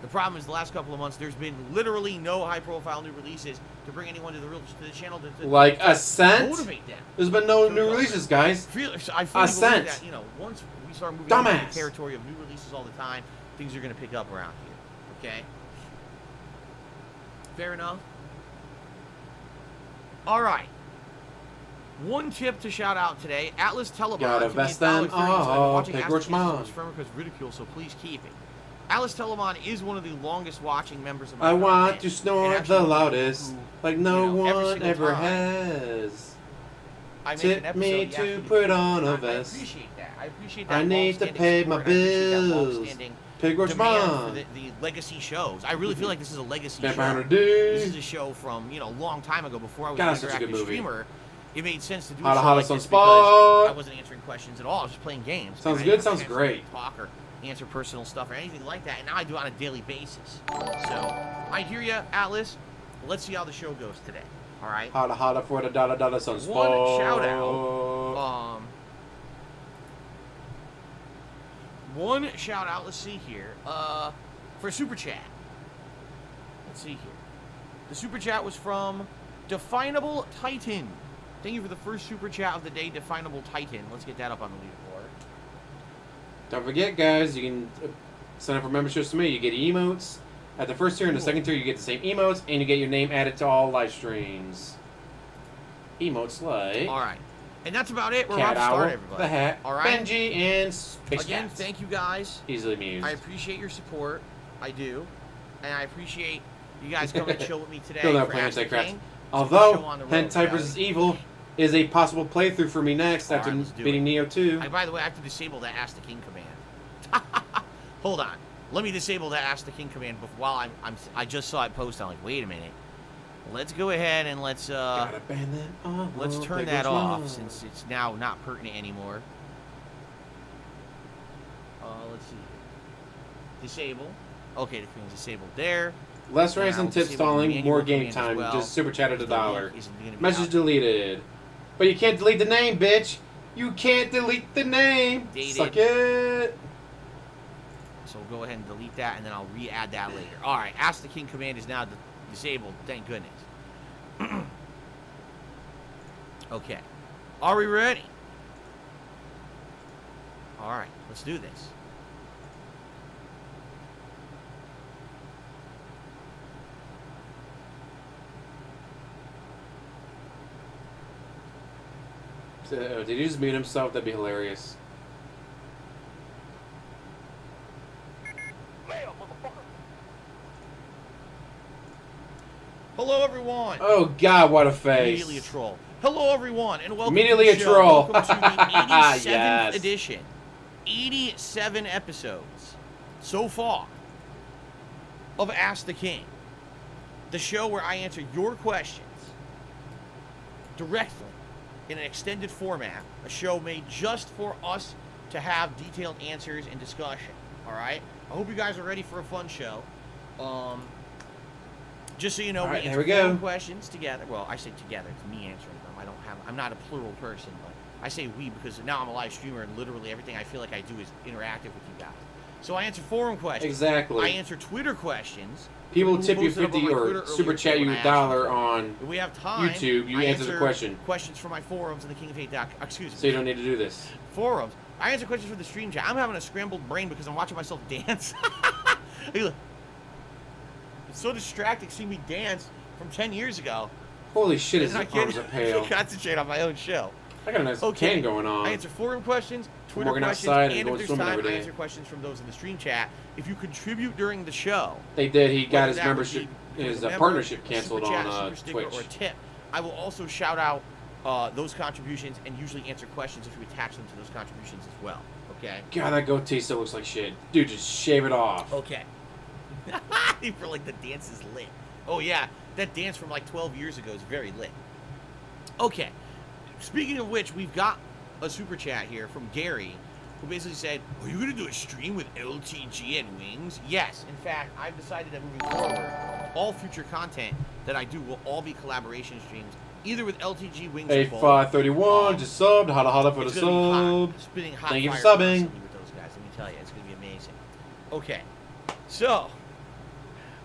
The problem is the last couple of months, there's been literally no high-profile new releases to bring anyone to the channel to Like Ascent? motivate them. There's been no new releases, guys. I fully Ascent. believe that, you know, once we start moving into Dumbass. the territory of new releases all the time, things are going to pick up around here. Okay? Fair enough? All right. One tip to shout out today, Atlas Telebond. Gotta Give me vest them $1.30, so I've been all, watching pick Ask which the Kids mom. was from because ridicule, so please keep it. Atlas Telebond is one of the longest watching members of my I want content, to and snort actually the one loudest, who, like no you know, every one single ever time has. I make Tip an me episode, he to asks me put keep on it. a I vest. appreciate that. I appreciate that. I need to long-standing pay my support. I appreciate that bills. long-standing Pick which demand for mom. the legacy shows. I really feel like this is a legacy Spent show. 500 This is dudes. a show from, you know, a long time ago before I was God, an it's such a good interactive movie. streamer. It made sense to do a Holla, show holla, like some this because spot. I wasn't answering questions at all. I was just playing games. Sounds And I good, didn't have sounds a chance to great. Talk or answer personal stuff or anything like that. And now I do it on a daily basis. So I hear you, Atlas. Let's see how the show goes today. All right. Holla, holla for the dollar, dollar, some One sport. shout out. One shout out. Let's see here. For super chat. Let's see here. The super chat was from Definable Titan. Thank you for the first super chat of the day, Definable Titan. Let's get that up on the leaderboard. Don't forget, guys, you can sign up for memberships to me. You get emotes. At the first tier and the second tier, you get the same emotes, and you get your name added to all live streams. Emotes like All right. And that's about it. We're Cat about to Owl, start, everybody. the Hat, All right. Benji, and Space Again, Cats. thank you guys. Easily amused. I appreciate your support. I do. And I appreciate you guys coming to chill with me today. Still not for playing Ask the Anticrats. King. Although, Show on the road, Hentypers Valley. is Evil is a possible playthrough for me next All after right, let's do beating it. Neo 2. By the way, I have to disable that Ask the King command. Hold on. Let me disable that Ask the King command while I just saw it post. I'm like, wait a minute. Let's go ahead and let's Gotta ban them all, let's turn pick that which off one. since it's now not pertinent anymore. Let's see. Disable. Okay, the command's disabled there. Less And I ransom will tip disable the stalling, manual more game command as time. well, Just super chatted because $1. the link isn't gonna be Message out. deleted. But you can't delete the name, bitch. You can't delete the name. Dated. Suck it. So we'll go ahead and delete that, and then I'll re-add that later. All right, Ask the King command is now disabled. Thank goodness. Okay. Are we ready? All right, let's do this. Did he just mute himself? That'd be hilarious. Hello, everyone. Oh God, what a face! Immediately a troll. Hello, everyone, and welcome Immediately to a the show. troll. Welcome to the 87th Yes. edition. 87 episodes so far of Ask the King, the show where I answer your questions directly in an extended format, a show made just for us to have detailed answers and discussion. All right? I hope you guys are ready for a fun show. Just so you know, All right, we here answer we go. 4 questions together. Well, I say together, it's me answering them. I'm not a plural person, but I say we because now I'm a live streamer and literally everything I feel like I do is interactive with you guys. So I answer forum questions. Exactly. I answer Twitter questions. People Who tip you posted up on 50 my or Twitter super earlier chat today you when I $1 asked you. on If we have time, YouTube. You I answer the question. Questions from my forums and the King of Hate excuse me. So you don't need to do this. Forums. I answer questions for the stream chat. I'm having a scrambled brain because I'm watching myself dance. It's so distracting seeing me dance from 10 years ago. Holy shit, his And I arms can't are pale. concentrate on my own show. I got a nice Okay. can going on. I answer forum questions, Twitter working questions, outside and and going if there's swimming time, every I day. answer questions from those in the stream chat. If you contribute during the show, They did. He got whether his that would membership, be his a member, partnership a canceled super chat, on super sticker, Twitch. or a tip, I will also shout out those contributions and usually answer questions if you attach them to those contributions as well. Okay? God, that goatee still looks like shit. Dude, just shave it off. Okay. For like the dance is lit. Oh yeah, that dance from like 12 years ago is very lit. Okay. Speaking of which, we've got a super chat here from Gary, who basically said, "Are you gonna do a stream with LTG and Wings?" Yes. In fact, I've decided that moving forward, all future content that I do will all be collaboration streams, either with LTG, Wings, or both. A531 just subbed. Holla holla for the It's gonna be hot. sub. Spitting hot Thank you for fire subbing. constantly with those guys. Let me tell you, it's gonna be amazing. Okay, so.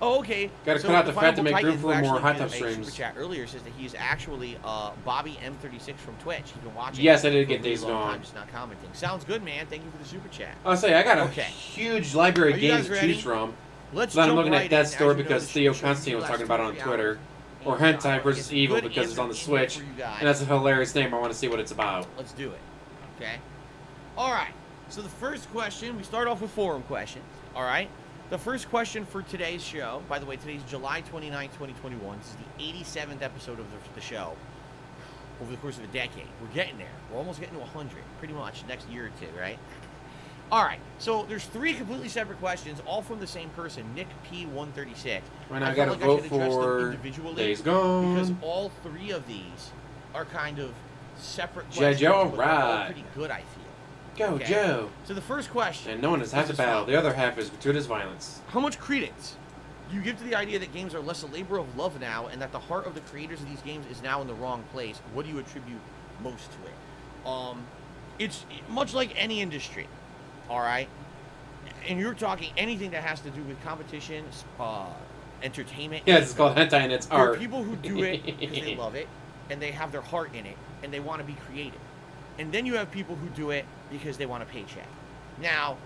Oh, okay. Gotta so cut out the Final fat to make Titan, room who for more actually hot did tub a streams. Super chat earlier says that he's actually Bobby M36 from Twitch. He's been watching. Yes, I did for get a really Days long Gone. time, just not commenting. Sounds good, man. Thank you for the super chat. I'll say, I got a Okay. huge library Are of you games guys to ready? choose from. Let's So I'm jump looking right at that in. store As you know, because this Theo show Constantine was lasts talking about it 2 on to 3 Twitter. hours. Or And Hentai versus it's a Evil good because it's on the answer Switch. for you guys. And that's a hilarious name. I want to see what it's about. Let's do it. Okay? Alright. So the first question, we start off with forum questions. Alright? The first question for today's show, by the way, today's July 29, 2021. This is the 87th episode of the show. Over the course of a decade. We're getting there. We're almost getting to 100. Pretty much next year or two, right? Alright. So there's 3 completely separate questions, all from the same person, Nick P136. Right now I felt gotta like vote should address them for individually Days because Gone. all 3 of these are kind of separate J. questions. Joe, but they're all right. pretty good, I feel. Go, Okay. Joe. So the first question. And no one is half This the is battle. fun. The other half is gratuitous violence. How much credence do you give to the idea that games are less a labor of love now and that the heart of the creators of these games is now in the wrong place? What do you attribute most to it? It's much like any industry, all right? And you're talking anything that has to do with competition, entertainment. Yeah, it's called hentai and it's There are art. people who do it because they love it and they have their heart in it and they want to be creative. And then you have people who do it because they want a paycheck. Now,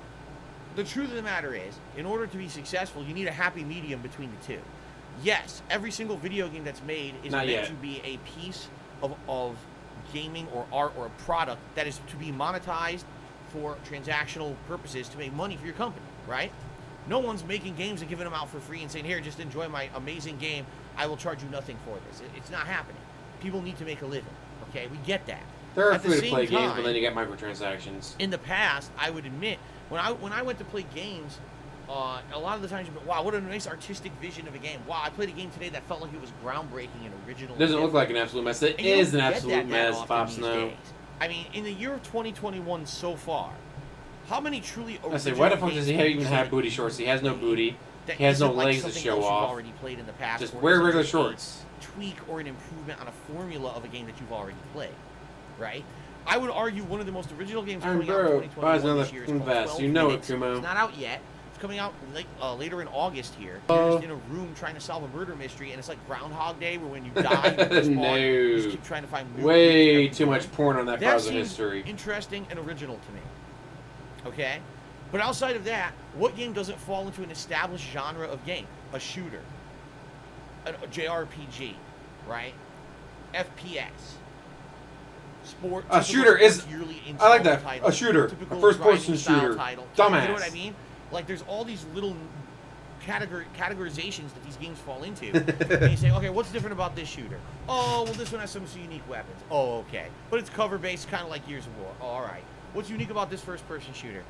the truth of the matter is, in order to be successful, you need a happy medium between the two. Yes, every single video game that's made is Not meant yet. to be a piece of gaming or art or a product that is to be monetized for transactional purposes to make money for your company, right? No one's making games and giving them out for free and saying, here, just enjoy my amazing game. I will charge you nothing for this. It's not happening. People need to make a living, okay? We get that. There are At the free-to-play same games, but time, then you get microtransactions. in the past, I would admit, when I went to play games, a lot of the times you'd be, wow, what a nice artistic vision of a game. Wow, I played a game today that felt like it was groundbreaking and original. It doesn't and look like different. an absolute mess. It And you is don't an get absolute that mess, often Pop these Snow. days. I mean, in the year of 2021 so far, how many truly original I say, why the fuck games does he can you even have say booty shorts? He has no booty. that He has no isn't like legs to something show else off. you've already played in the past. Just or wear isn't regular just a shorts. tweak or an improvement on a formula of a game that you've already played, right? I would argue one of the most original games I'm coming out in Brio. 2021 Buys another this year is fucking called vest. 12 You know it, Minutes. Kumo. It's not out yet. It's coming out later in August here. Oh. You're just in a room trying to solve a murder mystery, and it's like Groundhog Day, where when you die, you respawn, No. you just keep trying to find new Way clues too every much time. porn on that That browser seems history. interesting and original to me. Okay? But outside of that, what game doesn't fall into an established genre of game? A shooter. A JRPG, right? FPS. Sport. A shooter is- yearly I like that. installment title, A shooter. typical A first-person grinding style shooter. title. Dumbass. You know what I mean? Like, there's all these little categorizations that these games fall into. And you say, okay, what's different about this shooter? Oh, well, this one has some unique weapons. Oh, okay. But it's cover-based, kind of like Gears of War. Oh, all right. What's unique about this first-person shooter?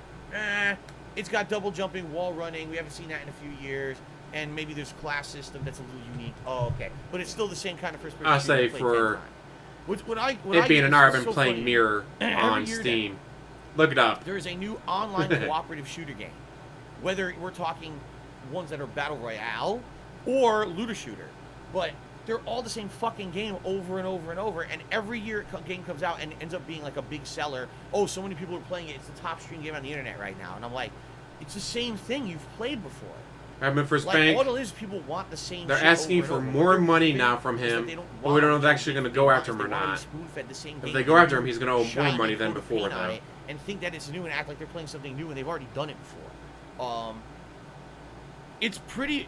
It's got double jumping, wall running. We haven't seen that in a few years. And maybe there's a class system that's a little unique. Oh, okay. But it's still the same kind of first-person I'll shooter. say you play for 10 times. When I It being an this hour, is I've been so playing funny. Mirror on Every year Steam. Look it up. There is a new online cooperative shooter game. Whether we're talking ones that are battle royale or looter shooter, but they're all the same fucking game over and over and over. And every year a game comes out and ends up being like a big seller. Oh, so many people are playing it. It's the top stream game on the internet right now. And I'm like, it's the same thing you've played before. I've been first Like, bank. all it is, people want the same. They're shit asking over for and over. more What money they're now thinking from is that him, they don't but we want don't know if to they're actually going to go after him or they want to be not. spoon-fed the same If game they go after him, with he's going to owe more shiny money than coat of before, paint on though. it, and think that it's new and act like they're playing something new and they've already done it before. It's pretty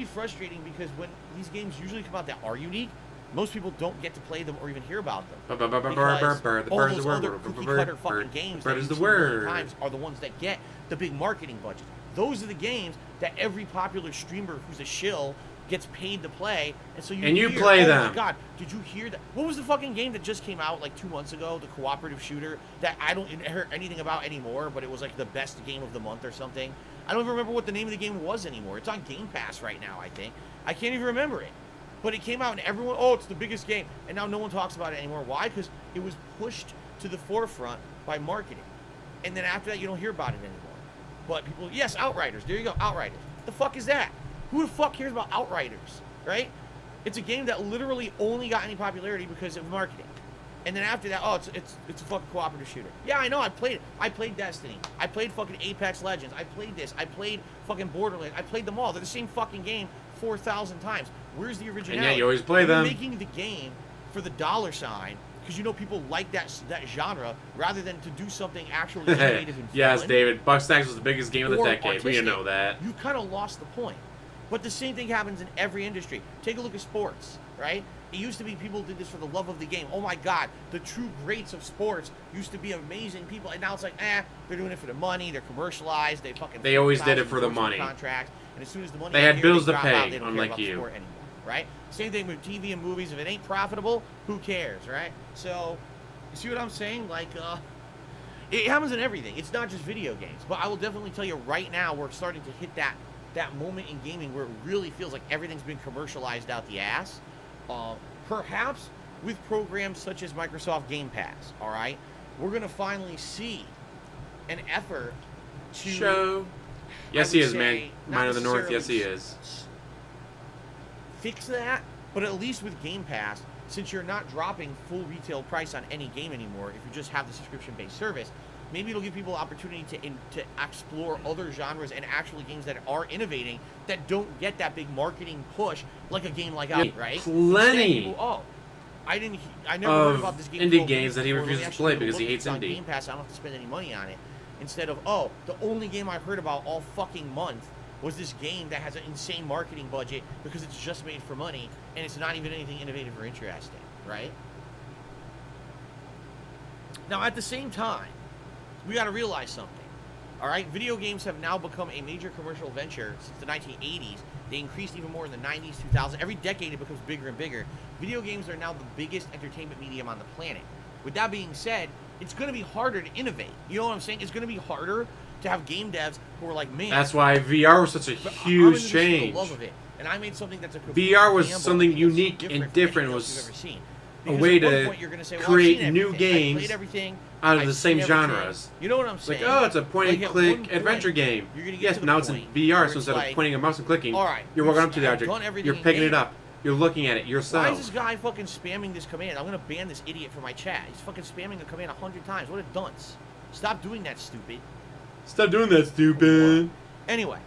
frustrating because when these games usually come out that are unique, most people don't get to play them or even hear about them. The Because bird all is those the other word. cookie cutter fucking games that Bird is you've the seen a million word. times are the ones that get the big marketing budget. Those are the games that every popular streamer who's a shill gets paid to play, and so you hear, play oh them. my god, did you hear that? What was the fucking game that just came out like 2 months ago? The cooperative shooter that I don't hear anything about anymore, but it was like the best game of the month or something. I don't even remember what the name of the game was anymore. It's on Game Pass right now, I think. I can't even remember it. But it came out and everyone, oh, it's the biggest game. And now no one talks about it anymore. Why? Because it was pushed to the forefront by marketing. And then after that, you don't hear about it anymore. But people, yes, Outriders. There you go, Outriders. The fuck is that? Who the fuck cares about Outriders, right? It's a game that literally only got any popularity because of marketing. And then after that, oh, it's a fucking cooperative shooter. Yeah, I know, I played it. I played Destiny. I played fucking Apex Legends. I played this. I played fucking Borderlands. I played them all. They're the same fucking game 4,000 times. Where's the originality? And yeah, you always play You're them. making the game for the dollar sign because you know people like that genre rather than to do something actually innovative and Yes, fun. David. Bugsnax was the biggest game of the Or decade. We artistic. know that. You kind of lost the point. But the same thing happens in every industry. Take a look at sports, right? It used to be people did this for the love of the game. Oh my God, the true greats of sports used to be amazing people, and now it's like, they're doing it for the money. They're commercialized. They always did it for the money. Contracts, and as soon as the money They had here, bills to drop pay, out, they don't care unlike about you. the sport anymore, right? Same thing with TV and movies. If it ain't profitable, who cares, right? So, you see what I'm saying? Like, it happens in everything. It's not just video games. But I will definitely tell you right now, we're starting to hit that moment in gaming where it really feels like everything's been commercialized out the ass. Perhaps with programs such as Microsoft Game Pass, all right? We're going to finally see an effort to... Show. Yes, I he would is, man. say, not Mine of the North. Yes, he necessarily is. fix that, but at least with Game Pass, since you're not dropping full retail price on any game anymore, if you just have the subscription-based service, maybe it'll give people opportunity to explore other genres and actually games that are innovating that don't get that big marketing push like a game like Out, right? Plenty Instead, people, I never heard of about this game. indie 12 games that he before. Let me refuses to actually play go because look. he hates It's on indie. Game Pass, I don't have to spend any money on it. Instead of, oh, the only game I've heard about all fucking month was this game that has an insane marketing budget because it's just made for money and it's not even anything innovative or interesting, right? Now, at the same time, we got to realize something. All right, video games have now become a major commercial venture since the 1980s. They increased even more in the 90s, 2000s. Every decade it becomes bigger and bigger. Video games are now the biggest entertainment medium on the planet. With that being said, it's going to be harder to innovate. You know what I'm saying? It's going to be harder to have game devs who are like, man. That's why VR was such a I'm into huge this for the change. love of it. And I made something that's a complete VR was gamble, something something that's unique and from different. anything Was else you've ever seen. Because way at one to point you're gonna say, well, create I've seen new everything. I've games played everything. out of I've the same seen everything. genres. You know what I'm It's like, saying? oh, it's a point and Like, at click one adventure point, game. you're gonna get Yes, to the now it's in point VR, where so it's instead like, of pointing a mouse and clicking, all right, you're walking up I've to the object, done everything you're in picking it game. up, you're looking at it yourself. Why is this guy fucking spamming this command? I'm gonna ban this idiot from my chat. He's fucking spamming a command 100 times. What a dunce. Stop doing that, stupid. Stop doing that, stupid. Anyway,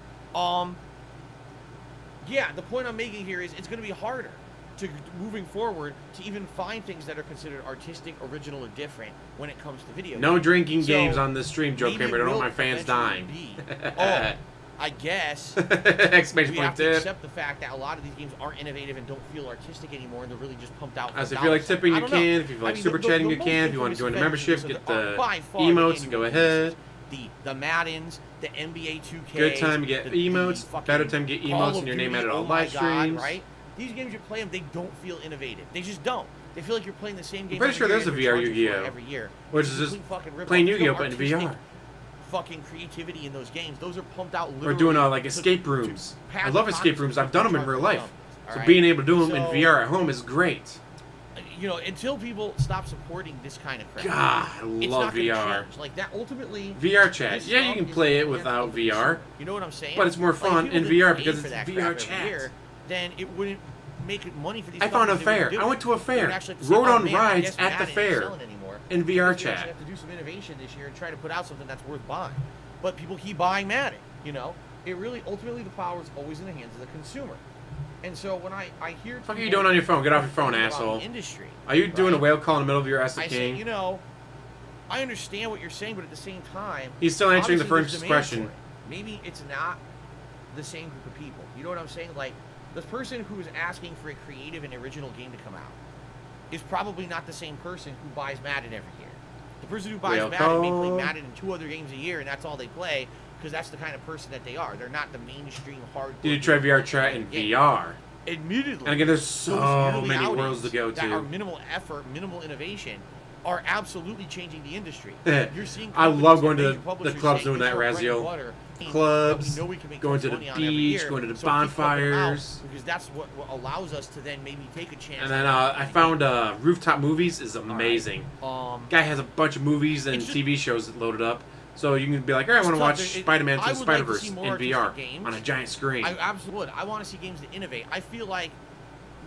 yeah, the point I'm making here is it's gonna be harder to moving forward to even find things that are considered artistic, original, or different when it comes to video No games. drinking So, games on this stream, Joe maybe Cameron. I it don't will want my fans dying. eventually be- Oh, I guess Exclamation we point have to tip. accept the fact that a lot of these games aren't innovative and don't feel artistic anymore, and they're really just pumped out. For As if you like tipping, I you don't know. can. If you like I mean, super chatting, you most can. If you want to infamous join a membership, adventures get are the by far emotes the and go annual ahead. releases. The Maddens, the NBA 2K. Good time to get the emotes. fucking Better time to get Call emotes of and your name Duty. added Oh on my live God, streams. right? These games you play them, they don't feel innovative. They just don't. They feel like you're playing the same game. pretty every sure year there's a and VR they're charging for it Yu-Gi-Oh! every year. Which It's is a just complete fucking rip-off. playing There's Yu-Gi-Oh! no but in artistic VR. Fucking creativity in those games. Those are pumped out. We're Literally doing like to- escape to rooms. pad I the love escape pockets rooms. of I've done them in charging real life. numbers, So alright? being able to do them in So, VR at home is great. You know, until people stop supporting this kind of crap, God, I it's love not gonna VR. change. Like that, ultimately. VR chat. this Yeah, you stuff can is play it oriented without to the VR. consumer. You know what I'm saying? But it's more Like, fun if people in didn't VR pay because for it's that VR crap every chat. year, then it wouldn't make it money for these. I found a companies that fair. would do I it. went to a They fair. would actually say, Rode "Oh, on man, I rides guess at the Madden ain't fair selling anymore. in VR We actually chat. have to do some innovation this year and try to put out something that's worth buying. But people keep buying Madden. You know, it really ultimately the power is always in the hands of the consumer. And so when I hear What the fuck are you people doing on your phone? Get off your phone, complaining about asshole. the industry, Are you doing a right? whale call in the middle of your Ask the I say, King? you know, I understand what you're saying, but at the same time, He's still answering the obviously first there's demand question. for it. Maybe it's not the same group of people. You know what I'm saying? Like, the person who is asking for a creative and original game to come out is probably not the same person who buys Madden every year. The person who buys Whale Madden may call. play Madden and 2 other games a year, and that's all they play, because that's the kind of person that they are. They're not the mainstream hardcore. Did you try VR chat in game. VR? Admittedly, And again, there's those so early many outings worlds to go that are to. minimal effort, minimal innovation, are absolutely changing the industry. You're seeing I companies love and going to major the publishers clubs saying, doing that, "It's our bread and Razio. butter, Clubs, that we know we can make going to money the on every beach, year, going to the so keep pumping them out, bonfires. because that's what allows us to then maybe take a chance. And then at I found Rooftop Movies is amazing. Guy has a bunch of movies and It's just- TV shows loaded up. So you can be like, all right, I want to watch Spider-Man I to the would like to Spider-Verse see in more VR artistic games. on a giant screen. I absolutely would. I want to see games that innovate. I feel like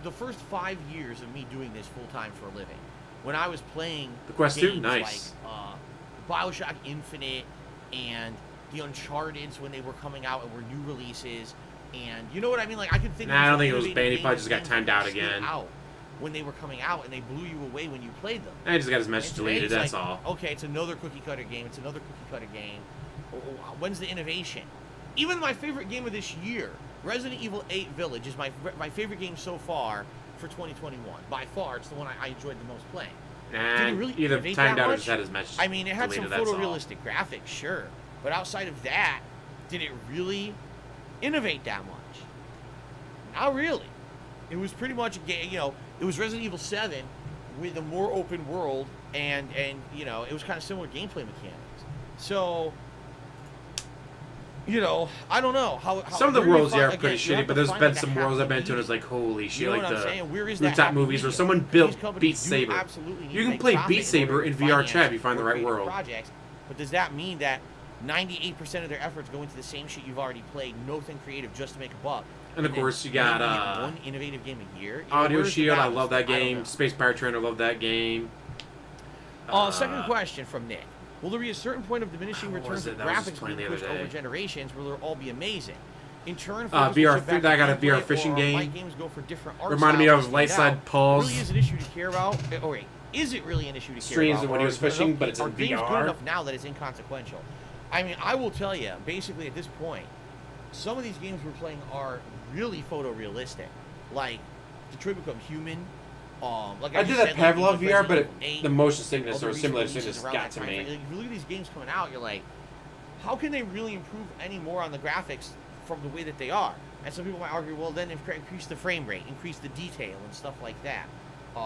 the first 5 years of me doing this full time for a living, when I was playing The Quest 2? games Nice. like BioShock Infinite and the Uncharted's when they were coming out and were new releases, and you know what I mean? Like I could think. Nah, of I don't some think it was innovative banned. He games probably just got games timed that out stood again. out when they were coming out, and they blew you away when you played them. I just got his And message today deleted, it's that's like, all. Okay, it's another cookie cutter game. It's another cookie cutter game. When's the innovation? Even my favorite game of this year, Resident Evil 8 Village, is my favorite game so far for 2021. By far, it's the one I enjoyed the most playing. Did it And really either innovate timed that out or much? just had his message I mean, it had deleted, some that's all. photorealistic graphics, sure, but outside of that, did it really innovate that much? Not really. It was pretty much a game. You know, it was Resident Evil 7 with a more open world, and you know, it was kind of similar gameplay mechanics. So, you know, I don't know how Some of the where do you worlds find- are again, pretty you shitty, have but to there's find, been like, a some worlds I've happy been to and it's medium. like, holy shit, You know like what I'm the saying? Where is that Rooftop happy movies where medium? someone Because built these companies Beat do Saber. absolutely need You to can make play profit Beat in Saber order in to VR finance chat if you find the more right creative world. projects, but does that mean that 98% of their efforts go into the same shit you've already played, nothing creative, just to make a buck? And of then course you got maybe one innovative game a year. You know, Audio where's the Shield, I balance? love that I don't game. know. Space Pirate Trainer, love that game. Second question from Nick. Will there be a certain point of diminishing what returns was of it that I was graphics just playing being the other pushed over day? generations? Will they all be amazing? In turn, VR I got a VR fishing game. Might games go for different art Reminded me styles of to stand Lightside out? Paul's Really is an issue to care about. Oh wait, is it really an issue to care streams about? when he or was is it fishing, enough- but it's in are games VR? good enough now that it's inconsequential? I mean, I will tell you, basically at this point, some of these games we're playing are really photorealistic, like Detroit Become Human. Like I just did that said, like, Pavlov Resident VR, but Evil 8, the motion sickness other or recent simulator releases sickness around got that to time frame. me. Like, if you look at these games coming out, you're like, how can they really improve any more on the graphics from the way that they are? And some people might argue, well, then increase the frame rate, increase the detail, and stuff like that,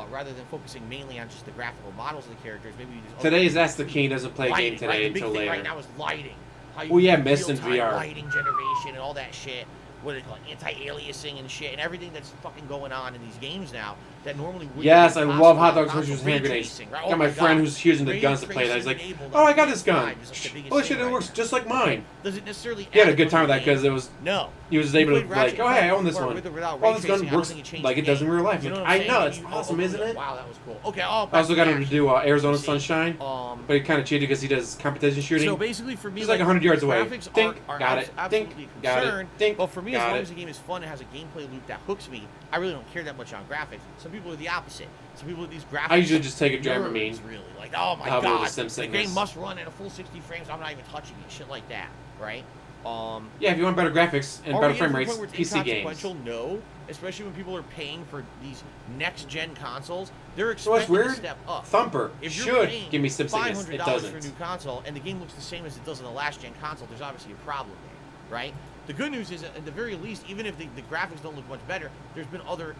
rather than focusing mainly on just the graphical models of the characters. Maybe you just Today's Ask the King doesn't play a lighting, game today right? The big until thing later. right now is lighting. How you Well, yeah, do Mist in real-time VR. lighting generation and all that shit. what do they call it, anti-aliasing and shit, and everything that's fucking going on in these games now that normally wouldn't Yes, be I possible love hot on dogs versus console. hand Ray grenades. tracing, right? Got Oh my my friend God. who's using the Ray guns to play that. He's tracing like, enabled oh, I on got this PS5 gun. is, like, the biggest Holy thing shit, it right works now. just like mine. Does it necessarily He had a add good time with to that the because game? it was. No. He was You able played to Ratchet like, oh hey, I own this or one. with or without Oh, ray this tracing, gun I don't works think it changed like the it does in game. real life. You know Like, what I'm I saying? know, Maybe it's you awesome, open isn't up. it? Wow, that was cool. Okay, all I also got him to back do Arizona See? Sunshine, but he kind of cheated because he does competition shooting. So basically, for me, He's like 100 yards away. graphics Think, are got it. absolutely Think, a got it. concern. Think, But for me, as got long it. as the game is fun and has a gameplay loop that hooks me, I really don't care that much on graphics. Some people are the opposite. Some people are these graphics. I usually just take a Dramamine. nerds, really, like, oh my I'll build a god, sim the sickness. game must run at a full 60 frames. I'm not even touching it. Shit like that, right? Yeah, if you want better graphics and Are better we frame at the rates, point where it's PC games. inconsequential? No, especially when people are paying for these next-gen consoles. They're So what's expecting weird? to step up. Thumper If you're should paying give me sim sickness. $500 It for a doesn't. new console and the game looks the same as it does on the last-gen console, there's obviously a problem there, right? The good news is, at the very least, even if the graphics don't look much better, there's been other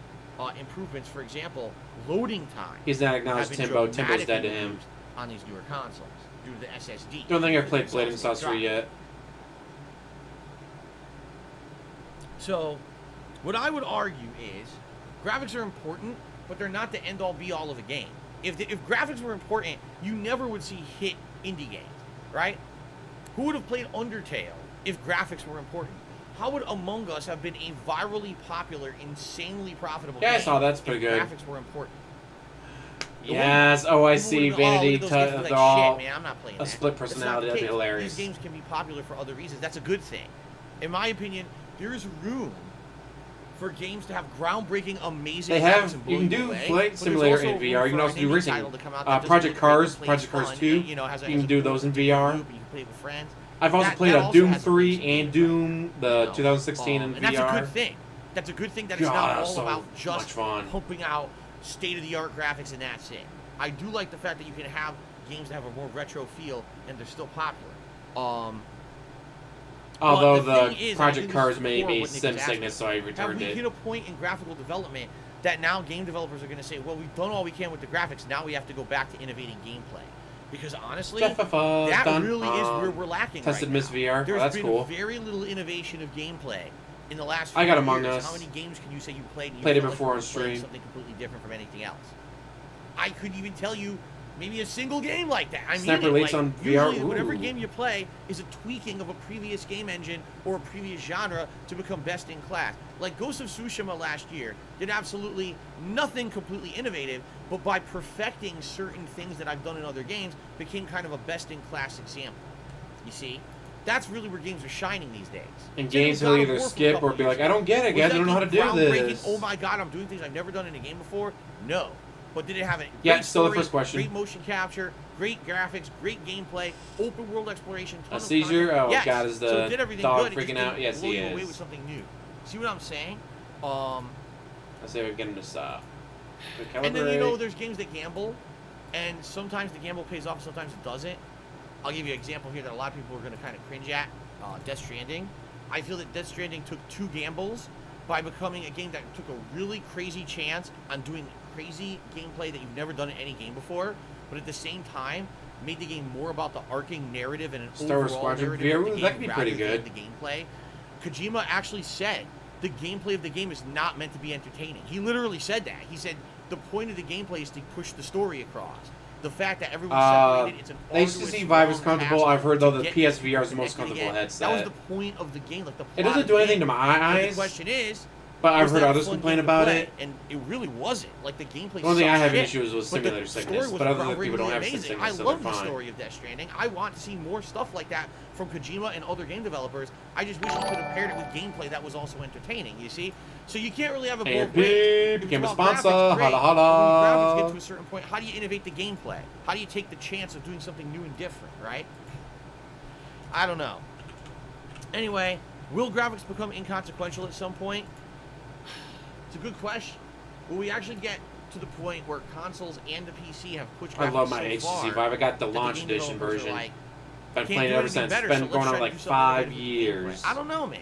improvements. For example, loading time. He's not acknowledged have been Timbo. Timbo's dead to dramatically him. reduced on these newer consoles due to the SSD. Don't think I've played It's Blade and also Sorcery dropped. yet. So, what I would argue is, graphics are important, but they're not the end-all be-all of a game. If graphics were important, you never would see hit indie games, right? Who would have played Undertale if graphics were important? How would Among Us have been a virally popular, insanely profitable Yeah, I game saw that's pretty if good. graphics were important? It Yes. Oh, I People see. would be, oh, Vanity. look at those games, They're like, all shit, man, I'm not playing a that. split That's not personality. the That'd be case. hilarious. These games can be popular for other reasons. That's a good thing. In my opinion, there is room for games to have groundbreaking, amazing. They graphics have. and blow You can you do away, Flight but there's Simulator also in room VR. You for can also an do indie racing. title to come out that doesn't Project look great, Cars, but plays Project Cars fun, 2. You know, has a You can do those in VR. You can play with friends. I've also That played also Doom has a 3 racing and game, Doom, the you know, 2016 in and that's a VR. good thing. That's a good thing that it's God, not all so about much just fun. pumping out state-of-the-art graphics and that's it. I do like the fact that you can have games that have a more retro feel and they're still popular. Although the thing the is, I Project think this Cars is made core a what Nick sim is asking. sickness, so I Have returned we it. hit a point in graphical development that now game developers are going to say, well, we've done all we can with the graphics, now we have to go back to innovating gameplay? Because honestly, that done. really is where we're lacking Tested right Miss now. VR. There's That's been cool. very little innovation of gameplay in the last I few got Among years. Us. How many games can you say you played and you Played it felt like before you on were playing stream. something completely different from anything else? I couldn't even tell you maybe a single game like that. I mean, Sniper Elite's on VR. Usually, whatever Ooh. game you play is a tweaking of a previous game engine or a previous genre to become best in class. Like Ghost of Tsushima last year did absolutely nothing completely innovative, but by perfecting certain things that I've done in other games, became kind of a best in class example. You see? That's really where games are shining these days. And Same games with will God of either War for a skip couple or be years like, I ago. don't get it, Was guys. I that don't know how to game do groundbreaking? this. Oh my god, I'm doing things I've never done in a game before? No. But did it have a Yeah, great still the story, first question. great motion capture, great graphics, great gameplay, open world exploration, ton A of seizure? content? Oh, Yes. God, is So it the did everything dog good, it just freaking out? didn't Yes, blow he you away is. with something new. See what I'm saying? Let's see if we can get him to stop. And then, you know, there's games that gamble, and sometimes the gamble pays off, sometimes it doesn't. I'll give you an example here that a lot of people are going to kind of cringe at. Death Stranding. I feel that Death Stranding took two gambles by becoming a game that took a really crazy chance on doing crazy gameplay that you've never done in any game before, but at the same time, made the game more about the arcing narrative and an Star Wars overall Squadron narrative of the VR, game that could be pretty rather than good. the gameplay. Kojima actually said the gameplay of the game is not meant to be entertaining. He literally said that. He said the point of the gameplay is to push the story across. The fact that everyone's separated, it's an the arduous, HTC Vive is long comfortable. task I've heard, though, to the get PSVR is the you most connected comfortable again. headset. That was the point of the game. Like the It plot doesn't of do the anything game. to my But eyes, the question is, but I've was heard that others fun complain game to about play? it. And it really wasn't. Like the gameplay. The only thing I sucked have shit. issues with But simulator the sickness, story but was other people don't have amazing. sim I sickness, so love they're the fine. story of Death Stranding. I want to see more stuff like that from Kojima and other game developers. I just wish you could have paired it with gameplay that was also entertaining. You see, so you can't really have a both AMP ways. became a It's about sponsor. graphics, great. Holla, But when graphics holla. get to a certain point, how do you innovate the gameplay? How do you take the chance of doing something new and different? Right? I don't know. Anyway, will graphics become inconsequential at some point? It's a good question. Will we actually get to the point where consoles and the PC have pushed graphics I love my so far HTC Vive. I got the that launch game edition developers are version. like, Been can't playing do it ever anything since. better, Been so let's going try on to like do something 5 innovative with gameplay. years. I don't know, man.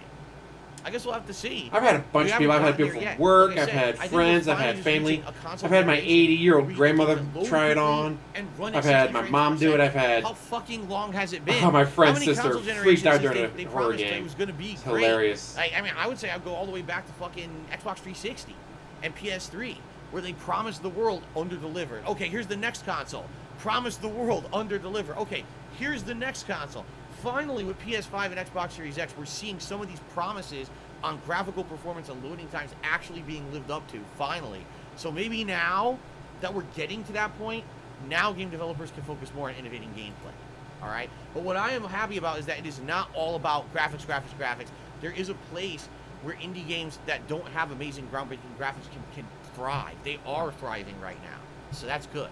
I guess we'll have to see. I've had a bunch of people. I've had people from work. Like I I've said, had I think friends. we're I've had finally family. reaching a console I've had my generation 80-year-old where you grandmother can load try it quickly on. and run I've at had 60 my frames mom per do it. second. I've had How fucking long has it been? my friend's How many sister console freaked out generations during they a horror promised game. it was going to be It's great? hilarious. I mean, I would say I'd go all the way back to fucking Xbox 360 and PS3, where they promised the world, under-delivered. Okay, here's the next console. Promised the world, under-delivered. Okay, here's the next console. Finally, with PS5 and Xbox Series X, we're seeing some of these promises on graphical performance and loading times actually being lived up to, finally. So maybe now that we're getting to that point, now game developers can focus more on innovating gameplay. All right? But what I am happy about is that it is not all about graphics. There is a place where indie games that don't have amazing groundbreaking graphics can thrive. They are thriving right now. So that's good.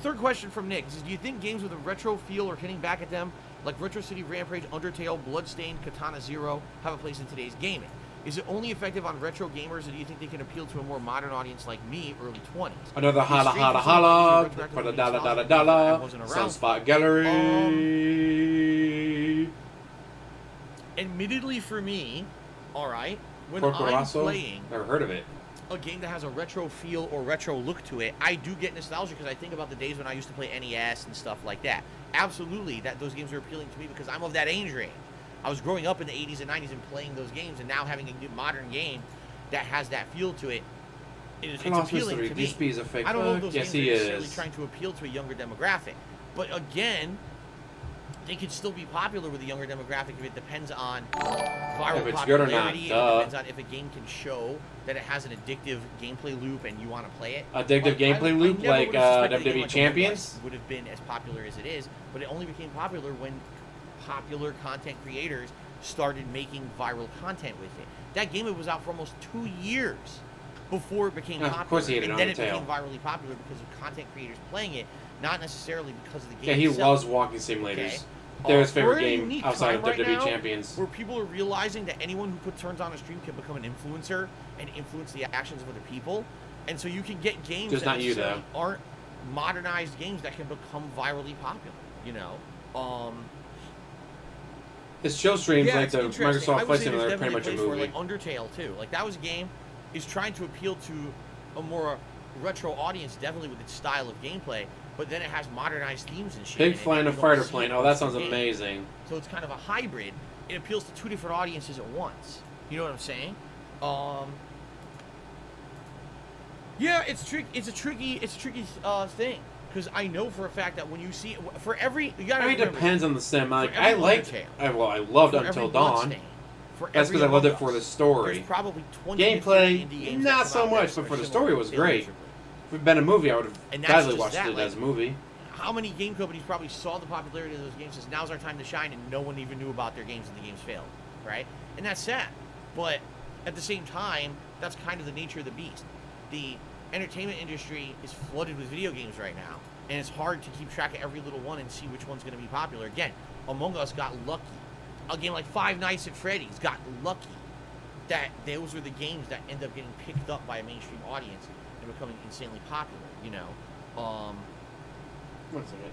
Third question from Nick is, do you think games with a retro feel or hitting back at them, like Retro City Rampage, Undertale, Bloodstained, Katana Zero, have a place in today's gaming? Is it only effective on retro gamers, or do you think they can appeal to a more modern audience like me, early 20s? Another holla holla holla for the dollar. Sunspot Gallery. Admittedly for me, all right, when Porco I'm Rosso? playing Never heard of it. a game that has a retro feel or retro look to it, I do get nostalgia because I think about the days when I used to play NES and stuff like that. Absolutely, those games are appealing to me because I'm of that age range. I was growing up in the 80s and 90s and playing those games, and now having a new modern game that has that feel to it, it's appealing to me. DSP is a fake I don't know if those yes, games he are necessarily is. trying to appeal to a younger demographic. But again, they could still be popular with a younger demographic if it depends on viral If it's good or popularity. not, It depends on if a game can show that it has an addictive gameplay loop and you want to play it. Addictive gameplay loop, never like would have suspected a game WWE like Champions? Among Us would have been as popular as it is, but it only became popular when popular content creators started making viral content with it. That game, it was out for almost 2 years before it became popular. Of course he hated and then it Undertale. became virally popular because of content creators playing it, not necessarily because of the game Yeah, he itself. loves walking simulators. Okay. They're his We're favorite in a game unique outside of time right WWE now Champions. where people are realizing that anyone who turns on a stream can become an influencer and influence the actions of other people. And so you can get games Just that not you, necessarily aren't modernized games that can become virally popular, you know? His show streams, Yeah, like it's the interesting. I Microsoft would Flight say there's Simulator, are pretty definitely much a place movie. where, like Undertale too. Like that was a game is trying to appeal to a more retro audience, definitely with its style of gameplay. But then it has modernized themes and shit. Pig in it flying that a you don't fighter see plane. in Oh, that most sounds games. amazing. So it's kind of a hybrid. It appeals to two different audiences at once. You know what I'm saying? Yeah, it's tricky. It's a tricky thing because I know for a fact that when you see for every you gotta I mean, it remember, depends on the sim. Like, for I every liked, Undertale, I loved for Until every Dawn. Bloodstained, for That's every because I loved it Among for the Us, story. There's probably 20 Gameplay, indie games not that so come out much, that but are for the similar story was great. miserably. If it'd been a movie, I would have And that's gladly just watched that, it like, as a movie. How many game companies probably saw the popularity of those games as now's our time to shine, and no one even knew about their games and the games failed, right? And that's sad. But at the same time, that's kind of the nature of the beast. The entertainment industry is flooded with video games right now, and it's hard to keep track of every little one and see which one's going to be popular. Again, Among Us got lucky. A game like Five Nights at Freddy's got lucky that those were the games that end up getting picked up by a mainstream audience and becoming insanely popular, you know? One second.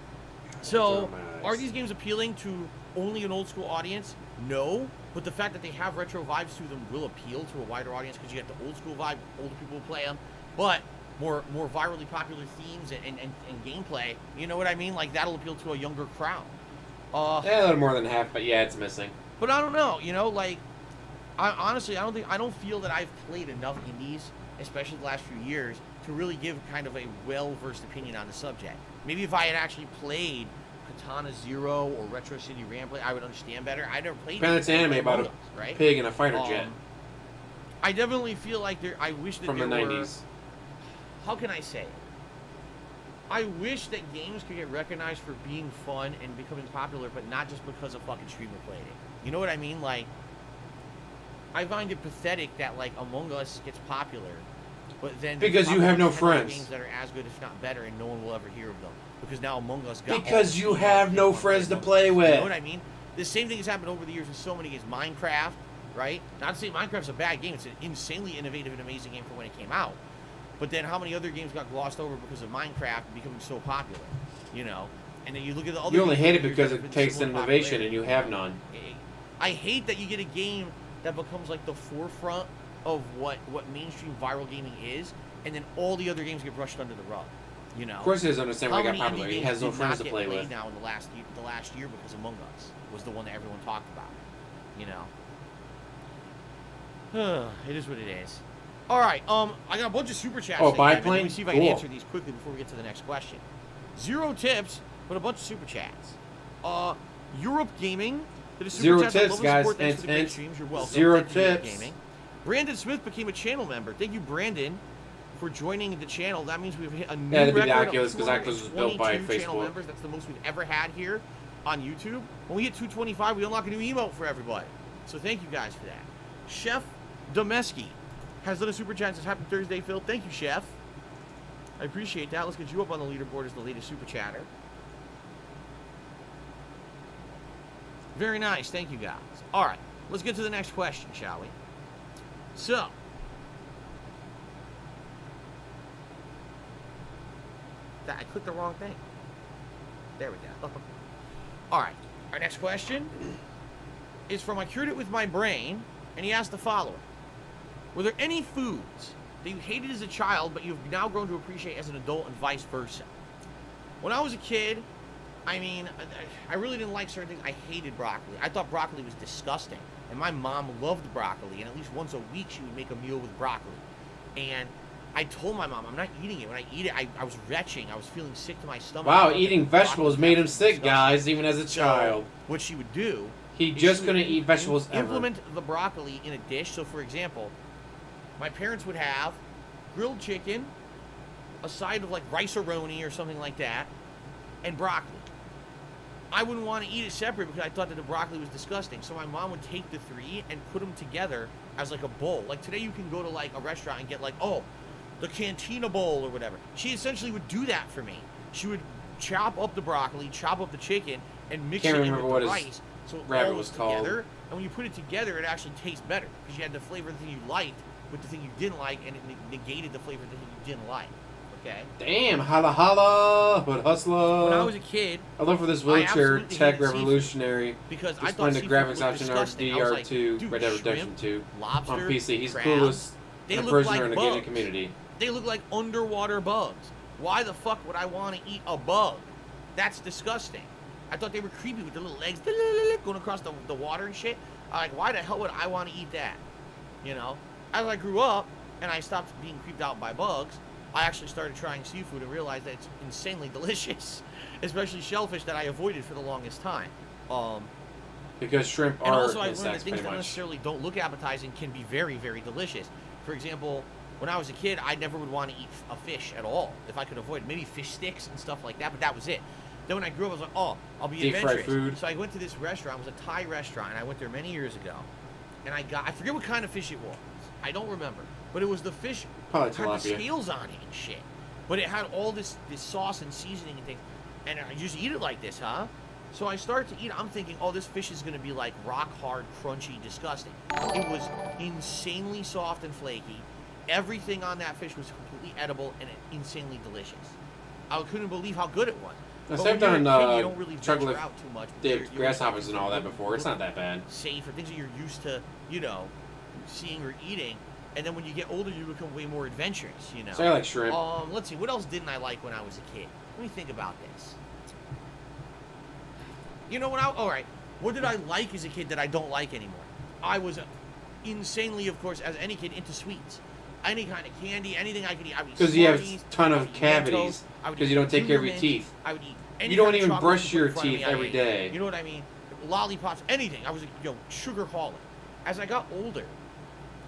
So, are these games appealing to only an old school audience? No, but the fact that they have retro vibes to them will appeal to a wider audience because you get the old school vibe, older people will play them, but more virally popular themes and gameplay, you know what I mean? Like, that'll appeal to a younger crowd. Yeah, a little more than half, but yeah, it's missing. But I don't know, you know, like, I don't feel that I've played enough indies, especially the last few years, to really give kind of a well-versed opinion on the subject. Maybe if I had actually played Katana Zero or Retro City Rampage, I would understand better. I never played. Apparently, it's an anime about a pig and a fighter jet I definitely feel like I wish that from the there 90s. How can I say it? I wish that games could get recognized for being fun and becoming popular, but not just because a fucking streamer played it. You know what I mean? Like, I find it pathetic that, like, Among Us gets popular, but then Because you have no 10 other friends. games that are as good, if not better, and no one will ever hear of them because now Among Us got Because all you the have people no that friends to Among play Us. with. You know what I mean? The same thing has happened over the years with so many games. Minecraft, right? Not to say Minecraft's a bad game. It's an insanely innovative and amazing game for when it came out. But then how many other games got glossed over because of Minecraft becoming so popular? You know? And then you look at the other You only games hate it over the years because that it have been takes similar innovation popularity. and you have none. I hate that you get a game that becomes like the forefront of what mainstream viral gaming is, and then all the other games get brushed under the rug. You know. Of course, he doesn't understand why he got How many popular. indie He has games no did friends not to get play played with. now in the last year because Among Us was the one that everyone talked about. You know. It is what it is. All right. I got a bunch of super chats. Oh, today, Kevin. biplane? Let me see if I can Cool. answer these quickly before we get to the next question. 0 tips, but a bunch of super chats. Europe Gaming. Did a super 0 chat. I tips, love the guys. support. Thanks for the great Hint, streams. You're welcome. 0 Thank you, Europe tips. Gaming. Brandon Smith became a channel member. Thank you, Brandon, for joining the channel. That means we've hit a new that'd be the record Oculus, of 'cause Oculus was built by 222 channel Facebook. members. That's the most we've ever had here on YouTube. When we hit 225, we unlock a new emote for everybody. So thank you guys for that. Chef Domeski has done a super chat. Says happy Thursday, Phil. Thank you, Chef. I appreciate that. Let's get you up on the leaderboard as the latest super chatter. Very nice. Thank you, guys. All right. Let's get to the next question, shall we? So, I clicked the wrong thing. There we go. All right. Our next question is from I Cured It With My Brain, and he asked the following. Were there any foods that you hated as a child, but you've now grown to appreciate as an adult, and vice versa? When I was a kid, I mean, I really didn't like certain things. I hated broccoli. I thought broccoli was disgusting. And my mom loved broccoli, and at least once a week she would make a meal with broccoli. And I told my mom, I'm not eating it. When I eat it, I was retching. I was feeling sick to my stomach. Wow, eating vegetables made him sick, guys, even as a child. What she would do... He is just she couldn't would eat vegetables ever. Implement the broccoli in a dish. So, for example, my parents would have grilled chicken, a side of like rice-a-roni or something like that, and broccoli. I wouldn't want to eat it separate because I thought that the broccoli was disgusting. So my mom would take the three and put them together as like a bowl. Like today you can go to like a restaurant and get like, oh, the Cantina bowl or whatever. She essentially would do that for me. She would chop up the broccoli, chop up the chicken, and mix it in with the rice. So it all was together. And when you put it together, it actually tastes better because you had the flavor of the thing you liked with the thing you didn't like, and it negated the flavor of the thing you didn't like. Okay. Damn, holla holla, but hustler. When I was a kid, I love for this wheelchair absolutely tech hated revolutionary. because I Explain thought the seafood graphics was option disgusting. I was like, RDR2, dude, Red Dead Redemption shrimp, 2 lobster, on PC. He's crabs, coolest they look prisoner like in the gaming bugs. community. They look like underwater bugs. Why the fuck would I want to eat a bug? That's disgusting. I thought they were creepy with their little legs going across the water and shit. I'm like, why the hell would I want to eat that? You know? As I grew up and I stopped being creeped out by bugs, I actually started trying seafood and realized that it's insanely delicious, especially shellfish that I avoided for the longest time. Because shrimp And are also I learned that insects, things pretty that much. necessarily don't look appetizing can be very, very delicious. For example, when I was a kid, I never would want to eat a fish at all if I could avoid it. Maybe fish sticks and stuff like that, but that was it. Then when I grew up, I was like, oh, I'll be Deep fried adventurous. food. So I went to this restaurant. It was a Thai restaurant, and I went there many years ago. And I forget what kind of fish it was. I don't remember. But it was the fish Probably had the tilapia. scales on it and shit. But it had all this sauce and seasoning and things. And I just eat it like this, huh? So I start to eat. I'm thinking, oh, this fish is going to be like rock hard, crunchy, disgusting. It was insanely soft and flaky. Everything on that fish was completely edible and insanely delicious. I couldn't believe how good it was. Now, But I've when you're a done kid, you don't really venture chocolate out too much. dipped You're grasshoppers and looking all that for before. It's not that bad. safe or things that you're used to, seeing or eating. And then when you get older, you become way more adventurous, So I like shrimp. Let's see. What else didn't I like when I was a kid? Let me think about this. All right. What did I like as a kid that I don't like anymore? I was insanely, of course, as any kid, into sweets. Any kind of candy, anything I could eat. Because you have a ton of cavities. Because you don't take care of your teeth. I would eat any You don't kind of even chocolate brush you put your in front of teeth me, I every ate. day. You know what I mean? Lollipops, anything. I was a sugarholic. As I got older,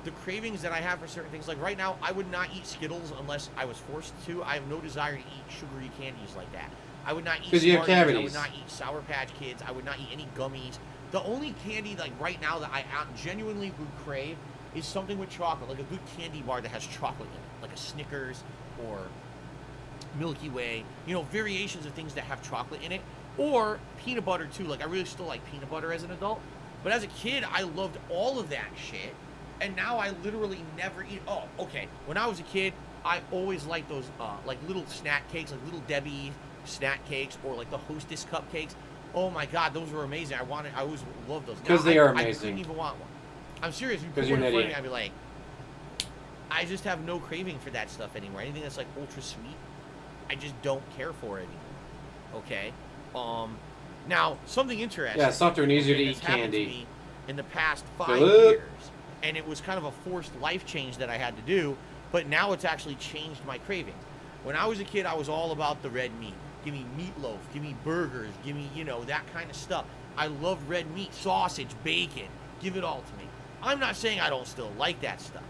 the cravings that I have for certain things, like right now, I would not eat Skittles unless I was forced to. I have no desire to eat sugary candies like that. I would not eat Because you have Smarties. I cavities. would not eat Sour Patch Kids. I would not eat any gummies. The only candy, like right now, that I genuinely would crave is something with chocolate, like a good candy bar that has chocolate in it, like a Snickers or Milky Way, variations of things that have chocolate in it, or peanut butter too. Like I really still like peanut butter as an adult, but as a kid, I loved all of that shit, and now I literally never eat. Oh, okay. When I was a kid, I always liked those like little snack cakes, like Little Debbie snack cakes, or like the Hostess cupcakes. Oh my God, those were amazing. I always loved those. Because Now, they are I amazing. couldn't even want one. I'm serious. You put 'Cause you're one an in front of me, idiot. I'd be like, I just have no craving for that stuff anymore. Anything that's like ultra sweet, I just don't care for it anymore. Okay. Now something interesting. Yeah, softer and easier to that's eat happened candy. to me in the past 5 Philip. years, and it was kind of a forced life change that I had to do. But now it's actually changed my craving. When I was a kid, I was all about the red meat. Give me meatloaf, give me burgers, give me, that kind of stuff. I loved red meat, sausage, bacon. Give it all to me. I'm not saying I don't still like that stuff,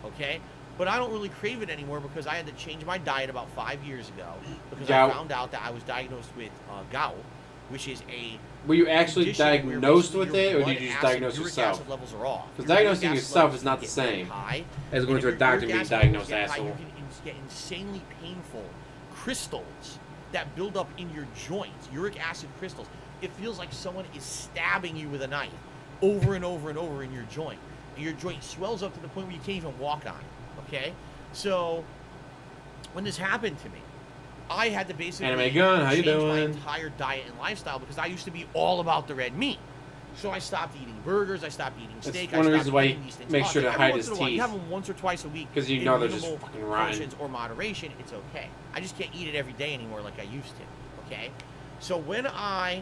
okay? But I don't really crave it anymore because I had to change my diet about 5 years ago because Gout. I found out that I was diagnosed with gout, which is a Were you actually condition where diagnosed basically with your it, or blood did you just acid, diagnose uric yourself? acid levels are off. Because Your uric diagnosing acid yourself levels is not the get very same high, as and going if to a your doctor uric and being acid levels diagnosed, get high, asshole. You can get insanely painful crystals that build up in your joints, uric acid crystals. It feels like someone is stabbing you with a knife over and over and over in your joint. And your joint swells up to the point where you can't even walk on it, okay? So, when this happened to me, I had to basically Anime Gun, how you change my doing? entire diet and lifestyle because I used to be all about the red meat. So I stopped eating burgers, I stopped eating steak, one of the I reasons stopped why eating he these things. makes sure to Every hide once his in a while, you teeth. have them once or twice a week 'Cause you in know they're just minimal fucking rotten. portions or moderation, it's okay. I just can't eat it every day anymore like I used to, okay? So when I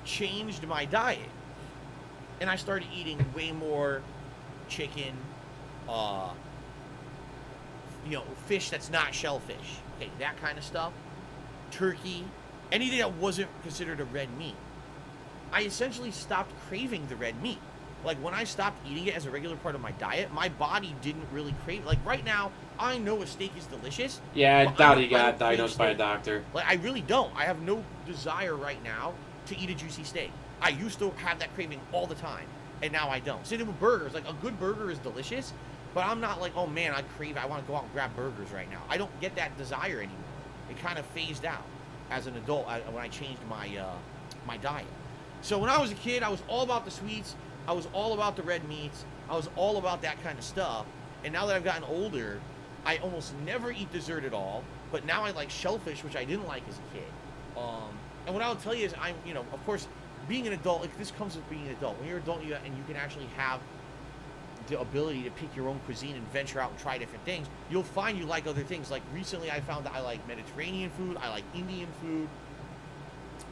changed my diet and I started eating way more chicken, fish that's not shellfish, okay, that kind of stuff, turkey, anything that wasn't considered a red meat, I essentially stopped craving the red meat. Like when I stopped eating it as a regular part of my diet, my body didn't really crave it. Like right now, I know a steak is delicious. Yeah, I but doubt don't- he I got don't crave diagnosed by a steak. doctor. Like I really don't. I have no desire right now to eat a juicy steak. I used to have that craving all the time, and now I don't. Same thing with burgers. Like a good burger is delicious, but I'm not like, oh man, I want to go out and grab burgers right now. I don't get that desire anymore. It kind of phased out as an adult when I changed my diet. So when I was a kid, I was all about the sweets. I was all about the red meats. I was all about that kind of stuff. And now that I've gotten older, I almost never eat dessert at all. But now I like shellfish, which I didn't like as a kid. And what I'll tell you is, of course, being an adult, like this comes with being an adult. When you're an adult, and you can actually have the ability to pick your own cuisine and venture out and try different things, you'll find you like other things. Like recently I found that I like Mediterranean food, I like Indian food,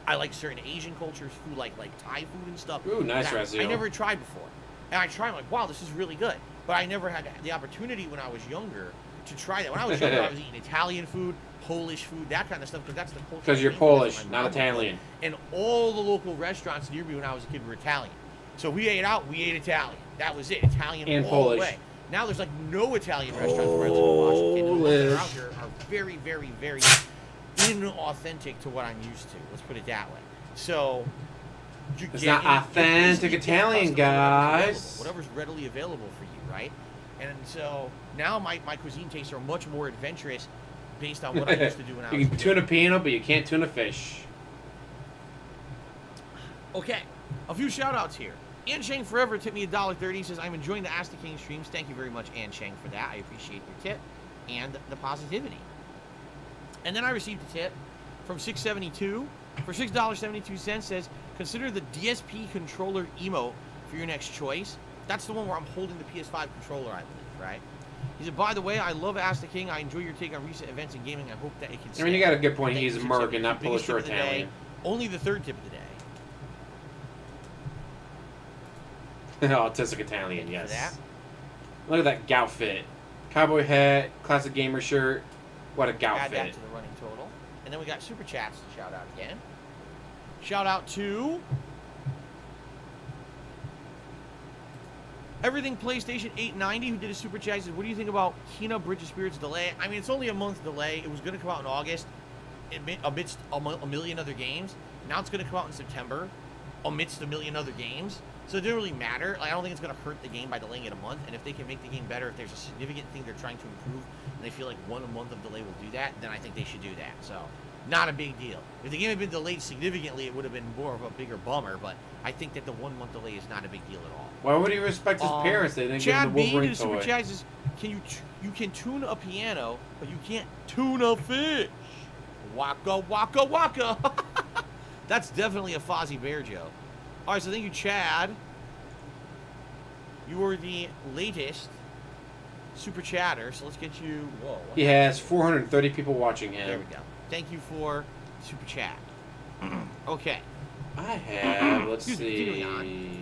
I like certain Asian cultures food, like Thai food and stuff. Ooh, nice that ratio. I never tried before. And I tried, I'm like, wow, this is really good. But I never had the opportunity when I was younger to try that. When I was younger, I was eating Italian food, Polish food, that kind of stuff, because that's the culture. Because you're I came from, Polish, that's what not my mom would Italian. cook. And all the local restaurants near me when I was a kid were Italian. So we ate out, we ate Italian. That was it, Italian And all Polish. the way. Now there's like no Italian restaurants where I live in Washington. And the ones that are out here are very, very, very inauthentic to what I'm used to. Let's put it that way. So It's not authentic Italian, guys. Whatever's readily available for you, right? And so now my cuisine tastes are much more adventurous based on what I used to do when I was You a can kid. tune a piano, but you can't tune a fish. Okay, a few shout outs here. Ann Shang Forever tipped me $1.30. He says, I'm enjoying the Ask the King streams. Thank you very much, Ann Shang, for that. I appreciate your tip and the positivity. And then I received a tip from 672 for $6.72. Says, consider the DSP controller emote for your next choice. That's the one where I'm holding the PS5 controller, I believe, right? He said, by the way, I love Ask the King. I enjoy your take on recent events in gaming. I hope that it can stay. I mean, you got a good point. Thank He's you, American, 672. not Polish Biggest or tip of the day, Italian. only the third tip of the day. Autistic Italian, Thank you for yes. that. Look at that gout fit. Cowboy hat, classic gamer shirt. What a gout Add that fit. to the running total. And then we got super chats to shout out again. Shout out to Everything PlayStation 890, who did a super chat. He said, what do you think about Kena Bridge of Spirits delay? I mean, it's only a month delay. It was going to come out in August amidst a million other games. Now it's going to come out in September amidst a million other games. So it didn't really matter. Like, I don't think it's going to hurt the game by delaying it a month. And if they can make the game better, if there's a significant thing they're trying to improve, and they feel like 1 month of delay will do that, then I think they should do that. So, not a big deal. If the game had been delayed significantly, it would have been more of a bigger bummer. But I think that the 1 month delay is not a big deal at all. Why would he respect his parents? They didn't give him Chad the B Wolverine did a super toy. chat. Says, you can tune a piano, but you can't tune a fish. Waka waka waka. That's definitely a Fozzie Bear joke. All right, so thank you, Chad. You are the latest super chatter, so let's get you. Whoa. He has 430 people watching him. There we go. Thank you for super chat. Okay. I have, let's Excuse me, see.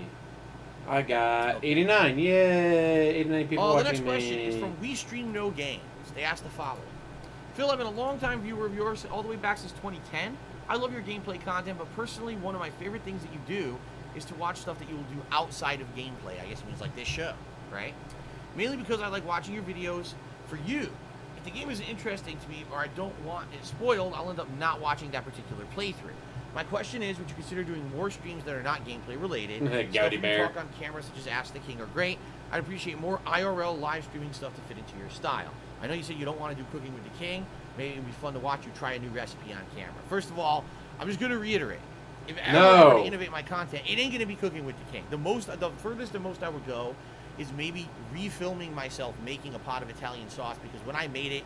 I got 89. Yay! 89 people The watching next me. question is from We Stream No Games. They asked the following. Phil, I've been a long-time viewer of yours all the way back since 2010. I love your gameplay content, but personally, one of my favorite things that you do is to watch stuff that you will do outside of gameplay. I guess it means like this show, right? Mainly because I like watching your videos for you. If the game isn't interesting to me or I don't want it spoiled, I'll end up not watching that particular playthrough. My question is, would you consider doing more streams that are not gameplay related? Gouty bear. Talk on camera such as Ask the King are great. I'd appreciate more IRL live streaming stuff to fit into your style. I know you said you don't want to do Cooking with the King. Maybe it'd be fun to watch you try a new recipe on camera. First of all, I'm just going to reiterate. If ever I want to innovate my content, it ain't going to be Cooking with the King. The furthest and most I would go is maybe refilming myself making a pot of Italian sauce, because when I made it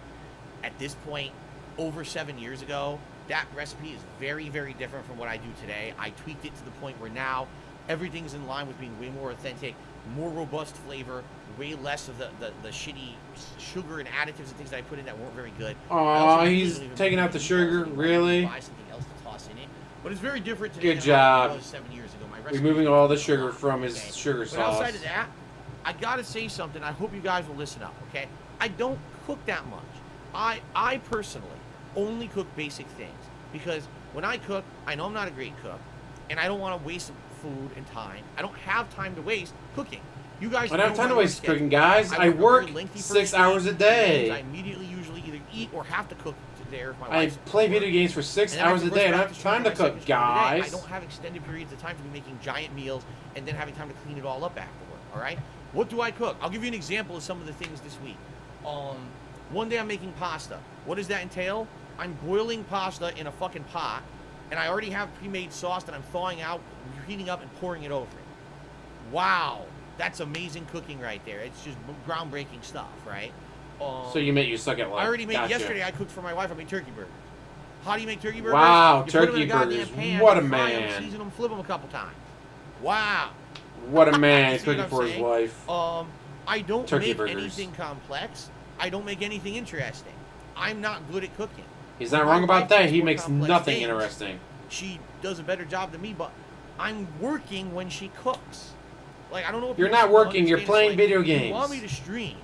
at this point over 7 years ago, that recipe is very, very different from what I do today. I tweaked it to the point where now everything's in line with being way more authentic, more robust flavor, way less of the shitty sugar and additives and things that I put in that weren't very good. Aw, he's taking out the sugar, really? Buy something else to toss in it. But it's very different today Good than how it job. was 7 years ago. My recipe Removing all the sugar from his sugar But sauce. outside of that, I gotta say something. I hope you guys will listen up, okay? I don't cook that much. I personally only cook basic things, because when I cook, I know I'm not a great cook, and I don't want to waste food and time. I don't have time to waste cooking. You guys I don't have know time to my waste schedule. cooking, guys. I a work very lengthy 6 first hours a week, day. I immediately usually either eat or have to cook there if my I wife's play at work. video games for 6 And then I hours have a to day. I rush don't back have stream time for to my cook, second stream of the day. guys. I don't have extended periods of time to be making giant meals and then having time to clean it all up afterward, all right? What do I cook? I'll give you an example of some of the things this week. One day I'm making pasta. What does that entail? I'm boiling pasta in a fucking pot, and I already have pre-made sauce that I'm thawing out, heating up, and pouring it over it. Wow, that's amazing cooking right there. It's just groundbreaking stuff, right? So you suck at life. I already made Gotcha. yesterday. I cooked for my wife. I made turkey burgers. How do you make turkey burgers? Wow, You put 'em in turkey a goddamn burgers. pan, What a you fry 'em, man. season them, flip them a couple times. Wow. What a man You see cooking what I'm for his saying? wife. I don't Turkey make burgers. anything complex. I don't make anything interesting. I'm not good at cooking. He's not My wrong about wife that. makes He more makes complex nothing things. interesting. She does a better job than me, but I'm working when she cooks. Like, I don't know if You're people not working, you're understand. It's playing like, video You want games. me to stream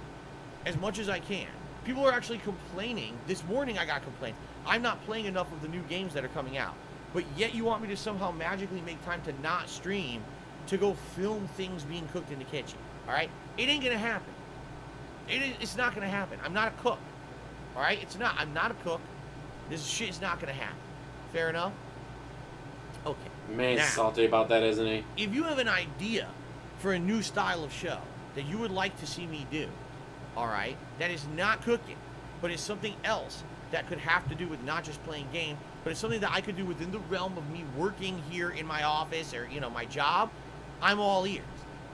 as much as I can. People are actually complaining. This morning I got complaints. I'm not playing enough of the new games that are coming out. But yet you want me to somehow magically make time to not stream to go film things being cooked in the kitchen. All right? It ain't going to happen. It's not going to happen. I'm not a cook. All right? It's not. I'm not a cook. This shit is not going to happen. Fair enough? Okay. Man, Now, he's salty about that, isn't he? if you have an idea for a new style of show that you would like to see me do, all right, that is not cooking, but is something else that could have to do with not just playing games, but it's something that I could do within the realm of me working here in my office or, my job, I'm all ears.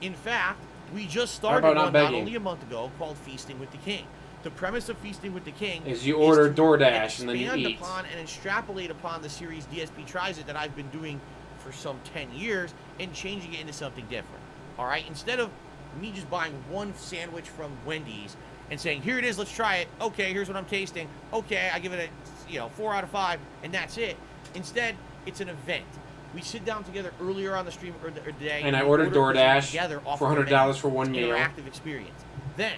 In fact, we just started about not one not begging? only a month ago called Feasting with the King. The premise of Feasting with the King Is you order to DoorDash and then you expand eat. upon and extrapolate upon the series DSP Tries It that I've been doing for some 10 years and changing it into something different. All right? Instead of me just buying one sandwich from Wendy's and saying, here it is, let's try it. Okay, here's what I'm tasting. Okay, I give it a 4 out of 5, and that's it. Instead, it's an event. We sit down together earlier on the stream or the day. And I we ordered order DoorDash together off for of the $100 menu. for one meal. Interactive experience. Then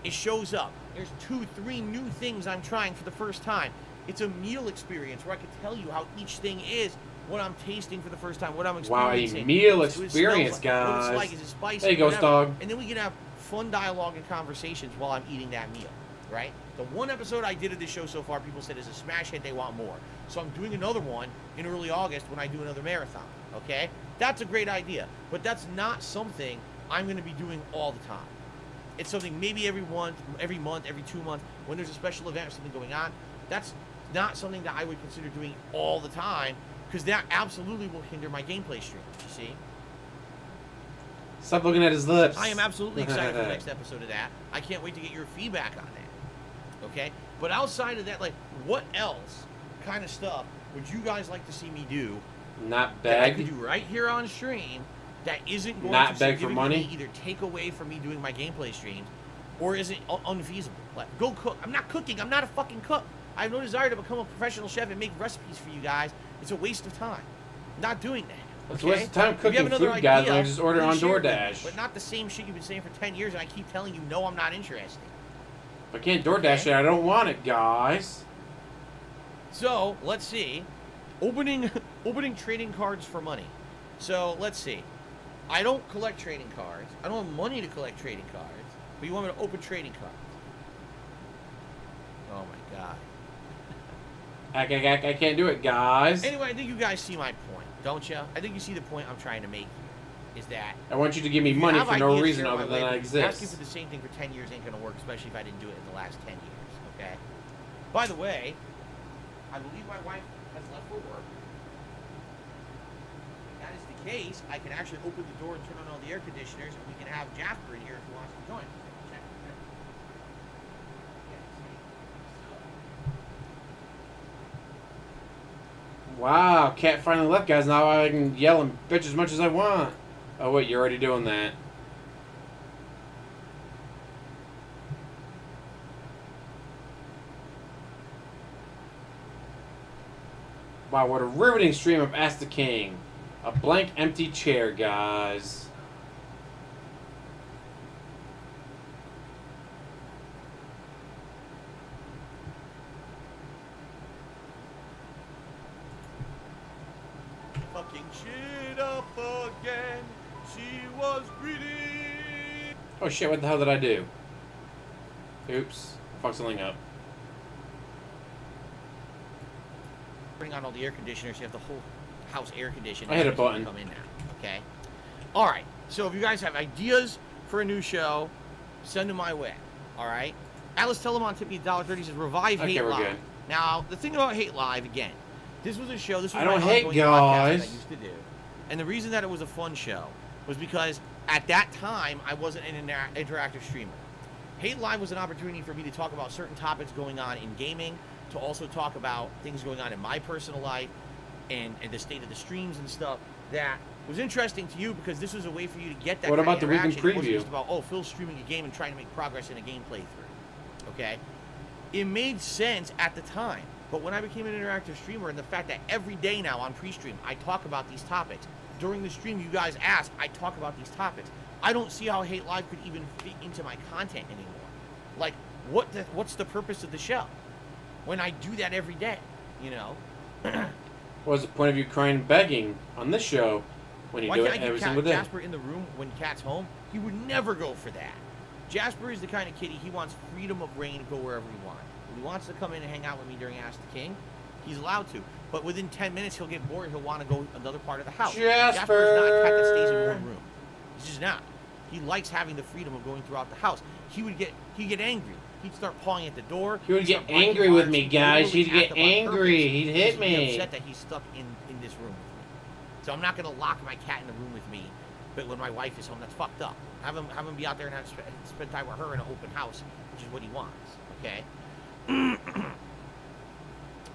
it shows up. There's 2-3 new things I'm trying for the first time. It's a meal experience where I can tell you how each thing is, what I'm tasting for the first time, what I'm Wow, a experiencing. meal what it smells experience, like, guys. What it's like, is it spicy? There you go, whatever. dog. And then we can have fun dialogue and conversations while I'm eating that meal, right? The one episode I did of this show so far, people said is a smash hit, they want more. So I'm doing another one in early August when I do another marathon, okay? That's a great idea, but that's not something I'm going to be doing all the time. It's something maybe every month, every 2 months, when there's a special event or something going on. That's not something that I would consider doing all the time, because that absolutely will hinder my gameplay stream, you see? Stop looking at his lips. I am absolutely excited for the next episode of that. I can't wait to get your feedback on that, okay? But outside of that, like, what else kind of stuff would you guys like to see me do Not that I beg. could do right here on stream that isn't going Not to beg for money? significantly either take away from me doing my gameplay streams or isn't unfeasible. Like, go cook. I'm not cooking. I'm not a fucking cook. I have no desire to become a professional chef and make recipes for you guys. It's a waste of time. Not doing that. It's Okay? a waste of time If you cooking have another food, guys. idea, I just order please on share it with me, DoorDash. but not the same shit you've been saying for 10 years, and I keep telling you, no, I'm not interested. If I can't DoorDash Okay. it, I don't want it, guys. So, let's see. Opening trading cards for money. So, let's see. I don't collect trading cards. I don't have money to collect trading cards. But you want me to open trading cards? Oh my god. I can't do it, guys. Anyway, I think you guys see my point, don't you? I think you see the point I'm trying to make here, is that I want you to give me if you money have for no ideas, reason share other my than I way, but asking exist. for the same thing for 10 years ain't going to work, especially if I didn't do it in the last 10 years, okay? By the way, I believe my wife has left for work. If that is the case, I can actually open the door and turn on all the air conditioners, and we can have Jasper in here if he wants to join us. Check. Wow, cat finally left, guys. Now I can yell and bitch as much as I want. Oh, wait, you're already doing that. Wow, what a riveting stream of Ask the King. A blank, empty chair, guys. Fucking shit up again. She was greedy. Oh shit, what the hell did I do? Oops. Fuck something up. Turning on all the air conditioners, you have the whole house air conditioned. I hit a Everything's button. Come in now, okay? All right. So if you guys have ideas for a new show, send them my way. All right. Alice Telemon tipped me $1.30. Says revive Okay, Hate we're Live. good. Now the thing about Hate Live again, this was a show. This was I my don't hate ongoing podcast that guys. I used to do, and the reason that it was a fun show was because at that time I wasn't an interactive streamer. Hate Live was an opportunity for me to talk about certain topics going on in gaming, to also talk about things going on in my personal life and the state of the streams and stuff that was interesting to you, because this was a way for you to get that What kind about of the weekend interaction. It wasn't preview? just about, oh, Phil's streaming a game and trying to make progress in a game playthrough. Okay? It made sense at the time, but when I became an interactive streamer, and the fact that every day now on pre-stream I talk about these topics, during the stream you guys ask, I talk about these topics, I don't see how Hate Live could even fit into my content anymore. Like, what's the purpose of the show when I do that every day, you know? What's the point of you crying and begging on this show when you Why do can't it I every get single day? Jasper in the room when Cat's home? He would never go for that. Jasper is the kind of kitty, he wants freedom of reign to go wherever he wants. If he wants to come in and hang out with me during Ask the King, he's allowed to. But within 10 minutes, he'll get bored. He'll want to go another part of the house. Jasper is not a cat that stays in one room. He's just not. He likes having the freedom of going throughout the house. He'd get angry. He'd start pawing at the door. He would He'd get start biting angry with wires. me, He'd guys. literally He'd get act up on angry. purpose. He'd hit He'd me. be upset that he's stuck in this room with me. So I'm not going to lock my cat in the room with me. But when my wife is home, that's fucked up. Have him be out there and spend time with her in an open house, which is what he wants. Okay?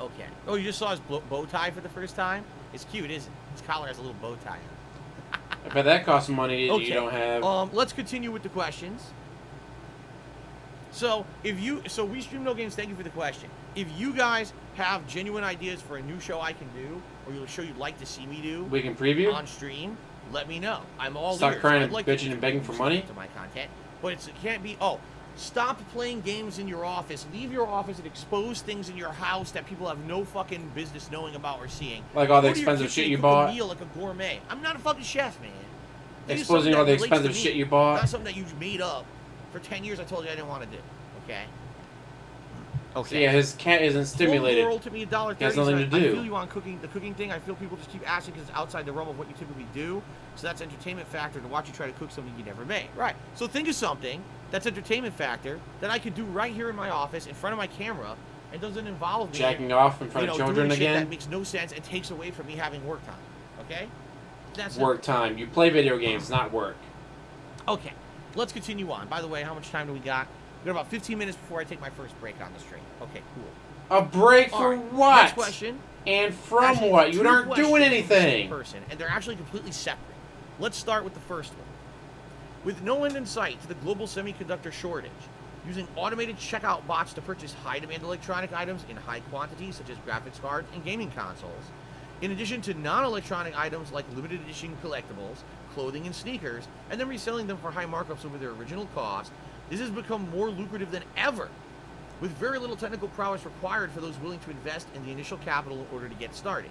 Okay. Oh, you just saw his bow tie for the first time? It's cute, isn't it? His collar has a little bow tie on it. I bet that costs money that Okay. you don't have. Let's continue with the questions. So we stream no games. Thank you for the question. If you guys have genuine ideas for a new show I can do, or a show you'd like to see me do We can preview? on stream, let me know. I'm all Stop ears. crying I'd and like to bitching and begging for contribute money? stuff to my content, but it can't be. Oh, stop playing games in your office. Leave your office and expose things in your house that people have no fucking business knowing about or seeing. Like all the Go to your expensive kitchen shit and you cook bought? A meal like a gourmet. I'm not a fucking chef, man. This is Exposing something all that the relates to expensive me, shit you bought? Not something that you made up. For 10 years, I told you I didn't want to do. Okay. So yeah, his cat isn't stimulated. Roll to me $1.30. He has nothing to I do. feel you on the cooking thing. I feel people just keep asking because it's outside the realm of what you typically do. So that's entertainment factor to watch you try to cook something you never made. Right. So think of something that's entertainment factor that I could do right here in my office in front of my camera and doesn't involve me Jacking off in front of children doing shit again? that makes no sense and takes away from me having work time. Okay. That's it. Work time. You play video games, not work. Okay. Let's continue on. By the way, how much time do we got? We got about 15 minutes before I take my first break on the stream. Okay, cool. A break All for right, what? Next question. And from Actually, what? You two aren't questions doing from the same anything. person, and they're actually completely separate. Let's start with the first one. With no end in sight to the global semiconductor shortage, using automated checkout bots to purchase high-demand electronic items in high quantities, such as graphics cards and gaming consoles, in addition to non-electronic items like limited edition collectibles, clothing, and sneakers, and then reselling them for high markups over their original cost, this has become more lucrative than ever, with very little technical prowess required for those willing to invest in the initial capital in order to get started.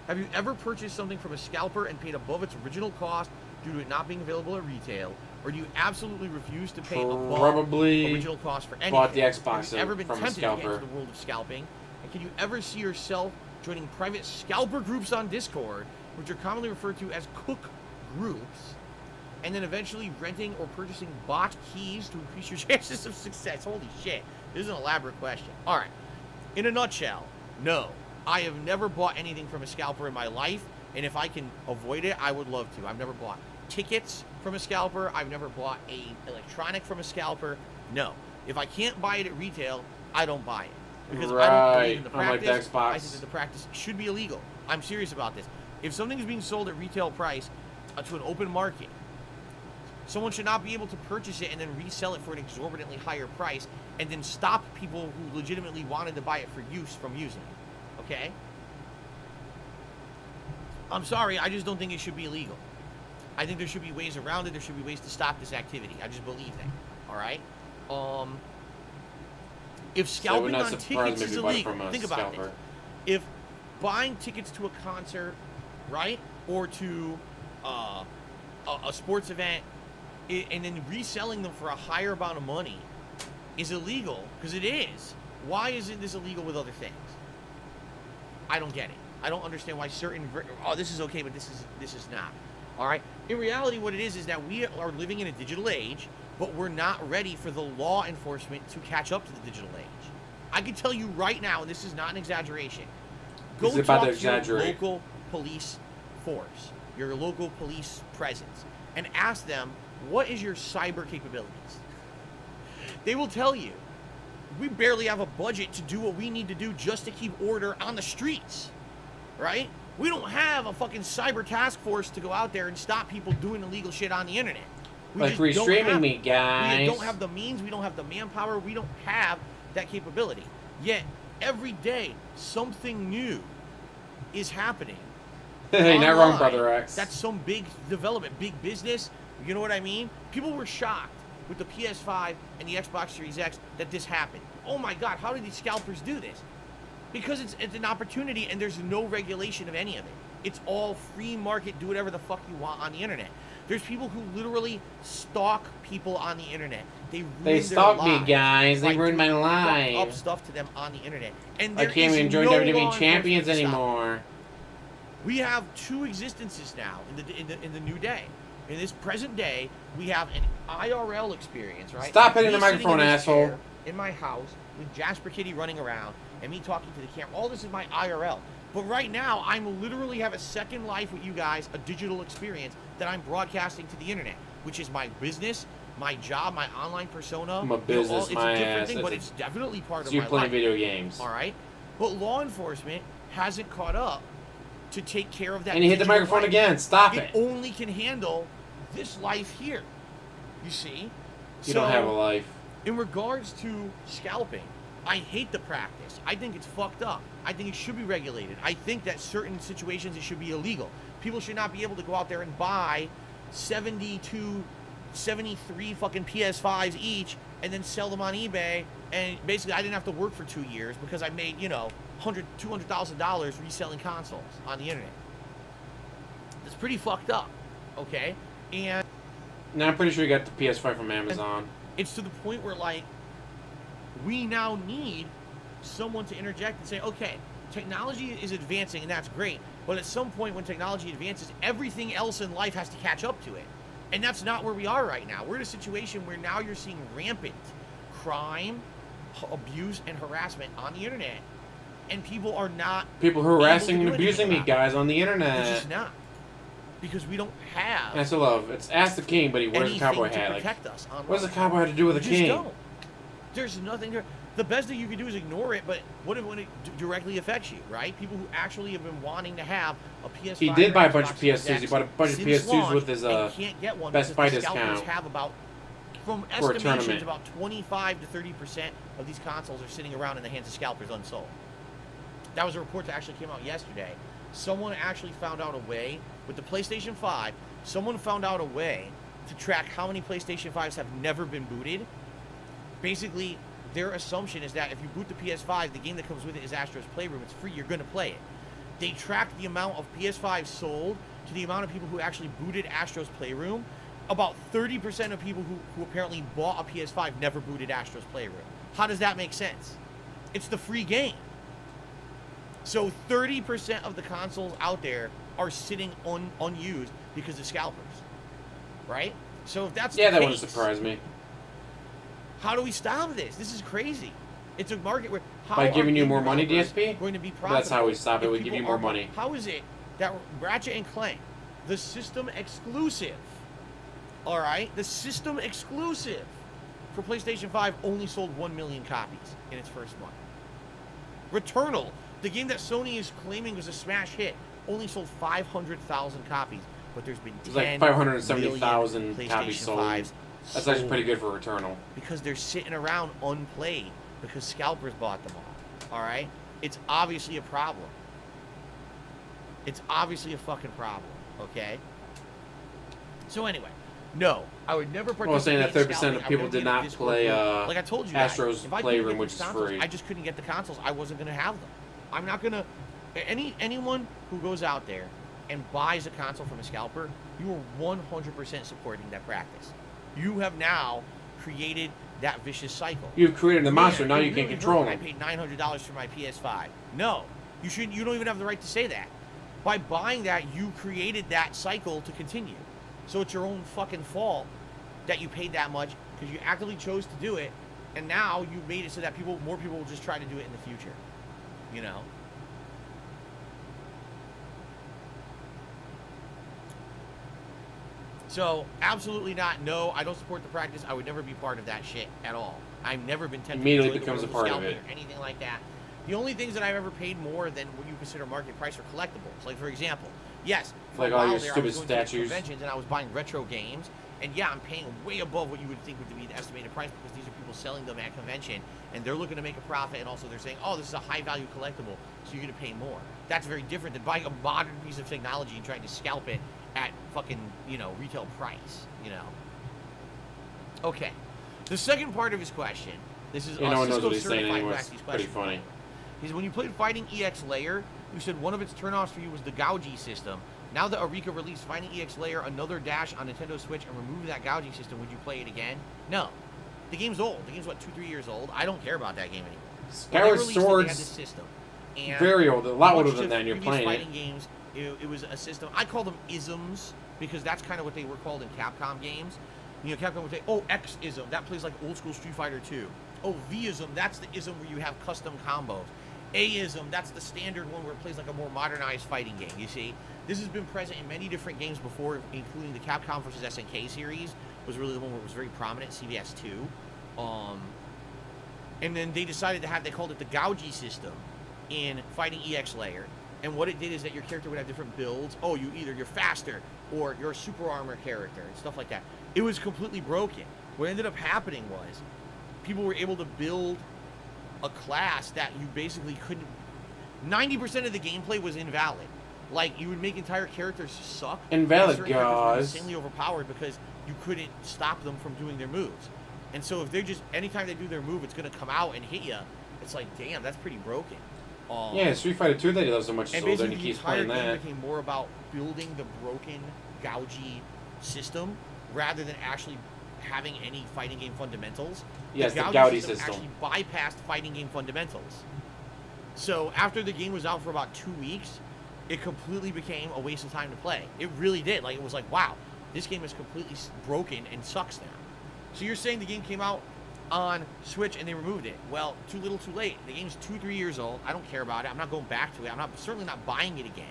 Have you ever purchased something from a scalper and paid above its original cost due to it not being available at retail, or do you absolutely refuse to pay above original cost for anything? Bought the Xbox Have you ever been from a tempted to get scalper. into the world of scalping? And can you ever see yourself joining private scalper groups on Discord, which are commonly referred to as cook groups, and then eventually renting or purchasing bot keys to increase your chances of success? Holy shit. This is an elaborate question. All right. In a nutshell, no. I have never bought anything from a scalper in my life, and if I can avoid it, I would love to. I've never bought tickets from a scalper. I've never bought a electronic from a scalper. No. If I can't buy it at retail, I don't buy it. Because I don't believe in the Unlike the practice. Xbox. I think that the practice should be illegal. I'm serious about this. If something is being sold at retail price to an open market, someone should not be able to purchase it and then resell it for an exorbitantly higher price and then stop people who legitimately wanted to buy it for use from using it. Okay? I'm sorry, I just don't think it should be illegal. I think there should be ways around it. There should be ways to stop this activity. I just believe that. All right? If scalping on tickets is illegal, think about this. If buying tickets to a concert, right, or to a sports event, and then reselling them for a higher amount of money is illegal, because it is, why isn't this illegal with other things? I don't get it. I don't understand why certain, this is okay, but this is not. All right? In reality, what it is that we are living in a digital age, but we're not ready for the law enforcement to catch up to the digital age. I can tell you right now, and this is not an exaggeration, go talk to your local police force, your local police presence, and ask them, what is your cyber capabilities? They will tell you, we barely have a budget to do what we need to do just to keep order on the streets, right? We don't have a fucking cyber task force to go out there and stop people doing illegal shit on the internet. Like restreaming me, guys. We don't have the means, we don't have the manpower, we don't have that capability. Yet, every day, something new is happening. Hey, not wrong, Brother X. That's some big development, big business. You know what I mean? People were shocked with the PS5 and the Xbox Series X that this happened. Oh my God, how did these scalpers do this? Because it's an opportunity and there's no regulation of any of it. It's all free market, do whatever the fuck you want on the internet. There's people who literally stalk people on the internet. They stalk me, guys. They ruined my life. Up stuff to them on the internet. And I can't even join WWE Champions anymore. We have two existences now in the new day. In this present day, we have an IRL experience, right? Stop hitting the microphone, asshole. In my house, with Jasper Kitty running around, and me talking to the camera. All this is my IRL. But right now, I'm literally have a second life with you guys, a digital experience that I'm broadcasting to the internet, which is my business, my job, my online persona. I'm a business, it's a different thing, but it's definitely part of my life. So you're playing video games. All right? But law enforcement hasn't caught up to take care of that. And you hit the microphone life. again. Stop it. It only can handle this life here. You see? You don't have a life. In regards to scalping, I hate the practice. I think it's fucked up. I think it should be regulated. I think that certain situations it should be illegal. People should not be able to go out there and buy 72, 73 fucking PS5s each and then sell them on eBay. And basically, I didn't have to work for 2 years because I made, $100,000, $200,000 reselling consoles on the internet. It's pretty fucked up, okay? And now I'm pretty sure you got the PS5 from Amazon. It's to the point where, we now need someone to interject and say, okay, technology is advancing and that's great, but at some point when technology advances, everything else in life has to catch up to it. And that's not where we are right now. We're in a situation where now you're seeing rampant crime, abuse, and harassment on the internet. And people are not... People harassing and abusing me, guys, on the internet. It's just not. Because we don't have... That's a love. It's Ask the King, but he wears a cowboy hat. Protect us online. What does a cowboy have to do with a king? Just don't. There's nothing there. the best thing you can do is ignore it, but what if when it directly affects you, right? People who actually have been wanting to have a PS5. He did buy a bunch of Xbox PS2s. He bought a bunch of since PS2s launch with his and can't get one Best because Buy the scalpers discount have about, from for a estimations, tournament. about 25 to 30% of these consoles are sitting around in the hands of scalpers unsold. That was a report that actually came out yesterday. Someone actually found out a way, with the PlayStation 5, someone found out a way to track how many PlayStation 5s have never been booted. Basically, their assumption is that if you boot the PS5, the game that comes with it is Astro's Playroom. It's free. You're going to play it. They tracked the amount of PS5s sold to the amount of people who actually booted Astro's Playroom. About 30% of people who apparently bought a PS5 never booted Astro's Playroom. How does that make sense? It's the free game. So 30% of the consoles out there are sitting unused because of scalpers. Right? So if that's the Yeah, that case, wouldn't surprise me. how do we stop this? This is crazy. It's a market where By giving you more money, developers DSP? going to be profitable. That's how we stop it. if We give people you more are- money. How is it that Ratchet and Clank, the system exclusive, all right, the system exclusive for PlayStation 5 only sold 1 million copies in its first month? Returnal, the game that Sony is claiming was a smash hit, only sold 500,000 copies, but there's been 10 It's like 570,000 million copies PlayStation sold. 5s That's actually sold pretty good for Returnal. because they're sitting around unplayed because scalpers bought them all. All right? It's obviously a problem. It's obviously a fucking problem. Okay? So anyway, no, I would never participate. Well, saying that in 30% scalping. of I would people never did be in a not Discord play group. Like I told you guys, Astro's if I couldn't Playroom, get which the is consoles, free. I just couldn't get the consoles. I wasn't going to have them. I'm not going to. Anyone who goes out there and buys a console from a scalper, you are 100% supporting that practice. You have now created that vicious cycle. You've created the monster, now it you can really control hurt him. when I paid $900 for my PS5. No, you shouldn't. You don't even have the right to say that. By buying that, you created that cycle to continue. So it's your own fucking fault that you paid that much because you actively chose to do it, and now you made it so that more people will just try to do it in the future. You know. So, absolutely not. No, I don't support the practice. I would never be part of that shit at all. I've never been tempted Immediately to join the becomes a world part of scalping it. or anything like that. The only things that I've ever paid more than what you consider market price are collectibles. Like, for example, yes, for Like a all while your there, I stupid was going to statues. conventions and I was buying retro games. And yeah, I'm paying way above what you would think would be the estimated price because these are people selling them at convention and they're looking to make a profit, and also they're saying, oh, this is a high value collectible, so you're going to pay more. That's very different than buying a modern piece of technology and trying to scalp it at fucking, retail price, Okay. The second part of his question, this is No one knows Cisco what he's saying certified anyway. who It's asked these pretty questions. funny. He said, when you played Fighting EX Layer, you said one of its turnoffs for you was the gouging system. Now that Arika released Fighting EX Layer, another dash on Nintendo Switch, and removed that gouging system, would you play it again? No. The game's old. The game's, 2-3 years old. I don't care about that game anymore. Skyward When they released it, they had this Swords, system. And very old, a lot older much than to that, and you're previous playing it. fighting games, it was a system. I call them isms because that's kind of what they were called in Capcom games. Capcom would say, oh, X-ism, that plays like old school Street Fighter 2. Oh, V-ism, that's the ism where you have custom combos. A-ism, that's the standard one where it plays like a more modernized fighting game, you see? This has been present in many different games before, including the Capcom vs. SNK series, was really the one where it was very prominent, CVS 2. And then they decided to they called it the Gouji system in Fighting EX Layer. And what it did is that your character would have different builds. Oh, you're faster, or you're a super armor character, and stuff like that. It was completely broken. What ended up happening was people were able to build a class that you basically couldn't. 90% of the gameplay was invalid. Like, you would make entire characters suck. Invalid, and certain characters were guys. insanely overpowered because you couldn't stop them from doing their moves. And so if anytime they do their move, it's going to come out and hit you. It's like, damn, that's pretty broken. Yeah, Street Fighter 2 they love so much, And so then basically he the keeps entire playing game that. became more about building the broken, gougy system rather than actually having any fighting game fundamentals. Yes, the gougy gouty system. actually bypassed fighting game fundamentals. So after the game was out for about 2 weeks, it completely became a waste of time to play. It really did. Like, it was like, wow, this game is completely broken and sucks now. So you're saying the game came out on Switch and they removed it. Well, too little too late. The game's 2-3 years old. I don't care about it. I'm not going back to it. I'm certainly not buying it again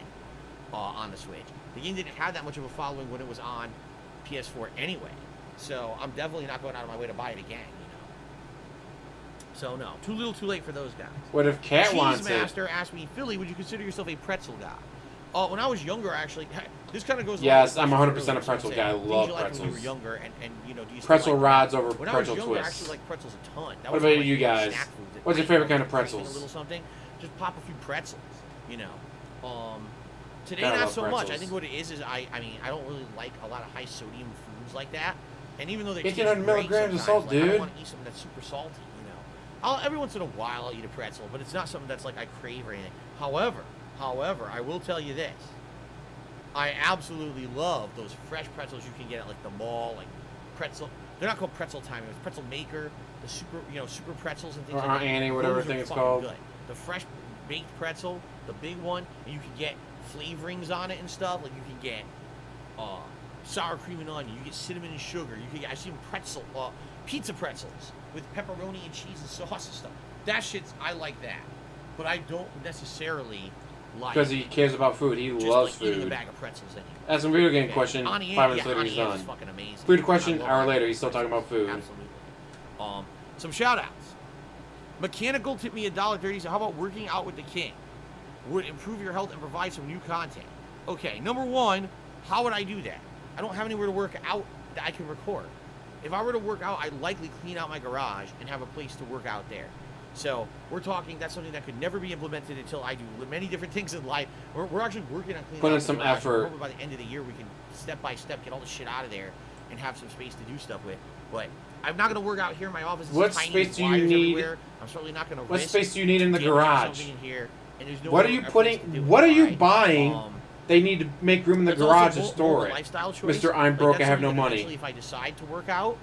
on the Switch. The game didn't have that much of a following when it was on PS4 anyway. So I'm definitely not going out of my way to buy it again, So no, too little, too late for those guys. What if Cat Cheese wants it? Master asked me, Philly, would you consider yourself a pretzel guy? When I was younger, actually, this kind of goes. Yes, along I'm with 100% a pretzel guy. I love When pretzels. you were younger, and you know, do you still Pretzel like rods that? over When pretzel I was younger, I twists. actually liked pretzels a ton. That What was about one of my you favorite guys? snack foods at What's your night. favorite kind of Like, pretzels? A little something, just pop a few pretzels. You know. Today Gotta not love so much. I pretzels. think what it is I mean I don't really like a lot of high sodium foods like that. And even though they 1,500 taste great milligrams of sometimes, salt, like, I don't dude. want to eat something that's super salty. You know, every once in a while I'll eat a pretzel, but it's not something that's like I crave or anything. However, I will tell you this. I absolutely love those fresh pretzels you can get at like the mall, like pretzel. They're not called Pretzel Time. It's Pretzel Maker, the super pretzels and things Or like that. Annie, whatever Those thing are it's fucking called. Good. The fresh baked pretzel, the big one, and you can get flavorings on it and stuff. Like you can get sour cream and onion. You get cinnamon and sugar. You can get, I've seen pizza pretzels with pepperoni and cheese and sauce and stuff. That shit's, I like that, but I don't necessarily like. Because he cares about food. He just loves like eating a food. bag of pretzels anyway. That's a video game Okay. question. Ani- 5 minutes yeah, later, he's Ani is done. fucking amazing. Food question, I love hour it. later, he's still talking about food. Absolutely. Some shout outs. Mechanical tipped me $1.30. So how about working out with the king? Would improve your health and provide some new content. Okay, number one, how would I do that? I don't have anywhere to work out that I can record. If I were to work out, I'd likely clean out my garage and have a place to work out there. So we're talking, that's something that could never be implemented until I do many different things in life. We're actually working on cleaning Put out in the some garage. effort. Hopefully by the end of the year, we can step by step get all the shit out of there and have some space to do stuff with. But I'm not going to work out here in my office. It's What tiny space do you wires need? everywhere. I'm certainly not going to What risk space do you need in the damaging garage? something in here, and there's no What are other you place putting? to do it. What are you Alright? buying? They need to make room in the That's garage also to store more it. lifestyle choice. Mr. I'm broke, that's I have no something that money. eventually, if I decide to work out,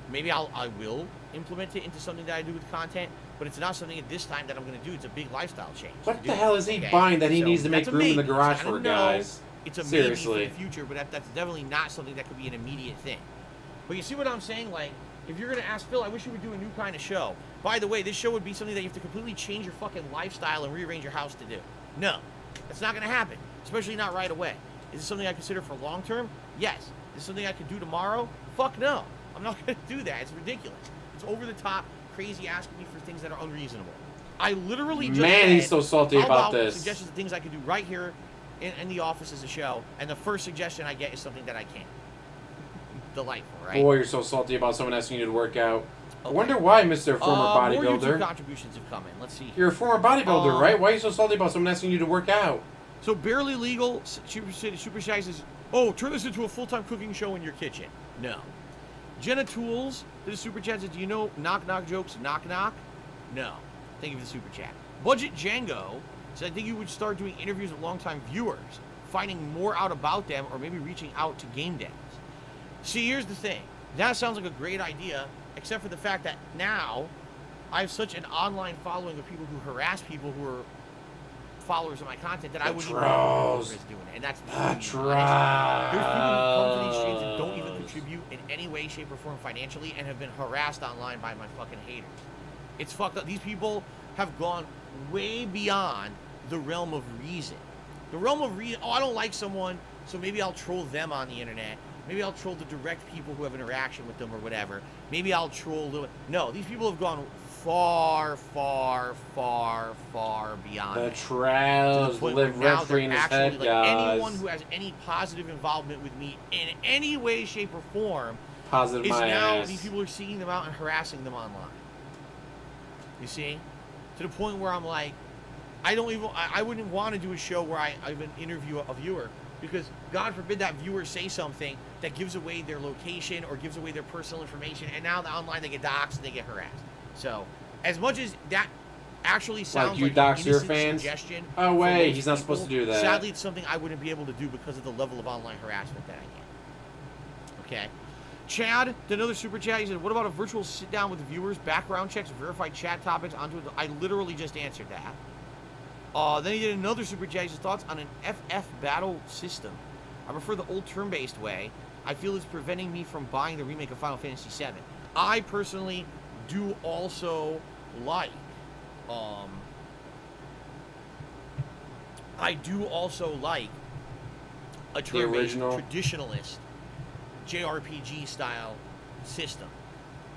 maybe I will implement it into something that I do with content, but it's not something at this time that I'm going to do. It's a big lifestyle change. What to the do. hell is he Okay? buying that he So needs to make that's a room in the maybe. garage I for, don't know. guys? It's a Seriously. maybe for the future, but that's definitely not something that could be an immediate thing. But you see what I'm saying? Like, if you're going to ask Phil, I wish you would do a new kind of show. By the way, this show would be something that you have to completely change your fucking lifestyle and rearrange your house to do. No, that's not going to happen, especially not right away. Is this something I consider for long term? Yes. Is this something I could do tomorrow? Fuck no. I'm not going to do that. It's ridiculous. It's over the top, crazy asking me for things that are unreasonable. I literally just Man, he's said, so salty how about this. Suggestions of things I could do right here in the office as a show, and the first suggestion I get is something that I can't. Delightful, right? Boy, you're so salty about someone asking you to work out. I Okay. wonder why, Mr. Former More YouTube bodybuilder. contributions have come in. Let's see. You're a former bodybuilder, right? Why are you so salty about someone asking you to work out? So barely legal. Super Shy says, "Oh, turn this into a full-time cooking show in your kitchen." No. Jenna Tools did a super chat. Says, "Do you know knock knock jokes? Knock knock." No. Thank you for the super chat. Budget Django said, "I think you would start doing interviews with longtime viewers, finding more out about them, or maybe reaching out to game devs." See, here's the thing. That sounds like a great idea, except for the fact that now I have such an online following of people who harass people who are followers of my content that I wouldn't even know who's doing it. And that's The There's people who come to these streams and don't even contribute in any way, shape, or form financially and have been harassed online by my fucking haters. It's fucked up. These people have gone way beyond the realm of reason. The realm of reason, oh, I don't like someone, so maybe I'll troll them on the internet. Maybe I'll troll the direct people who have interaction with them or whatever. Maybe I'll troll the... No, these people have gone far, far, far, far beyond The that. trials live rent free in his head, like, guys. anyone who has any positive involvement with me in any way, shape, or form Positive is my now ass. these people are seeking them out and harassing them online. You see, to the point where I'm like, I wouldn't want to do a show where I even interview a viewer, because God forbid that viewer say something that gives away their location or gives away their personal information, and now online they get doxxed and they get harassed. So, as much as that actually sounds you like dox an your innocent fans? suggestion Oh, for wait, most he's not supposed to do that. Sadly, it's something I wouldn't be able to do because of the level of online harassment that I get. Okay. Chad did another super chat. He said, "What about a virtual sit down with the viewers, background checks, verified chat topics onto it?" I literally just answered that. Then he did another super chat. He said, "Thoughts on an FF battle system? I prefer the old turn-based way. I feel it's preventing me from buying the remake of Final Fantasy VII." I personally do also like, a turn-based original? traditionalist JRPG style system.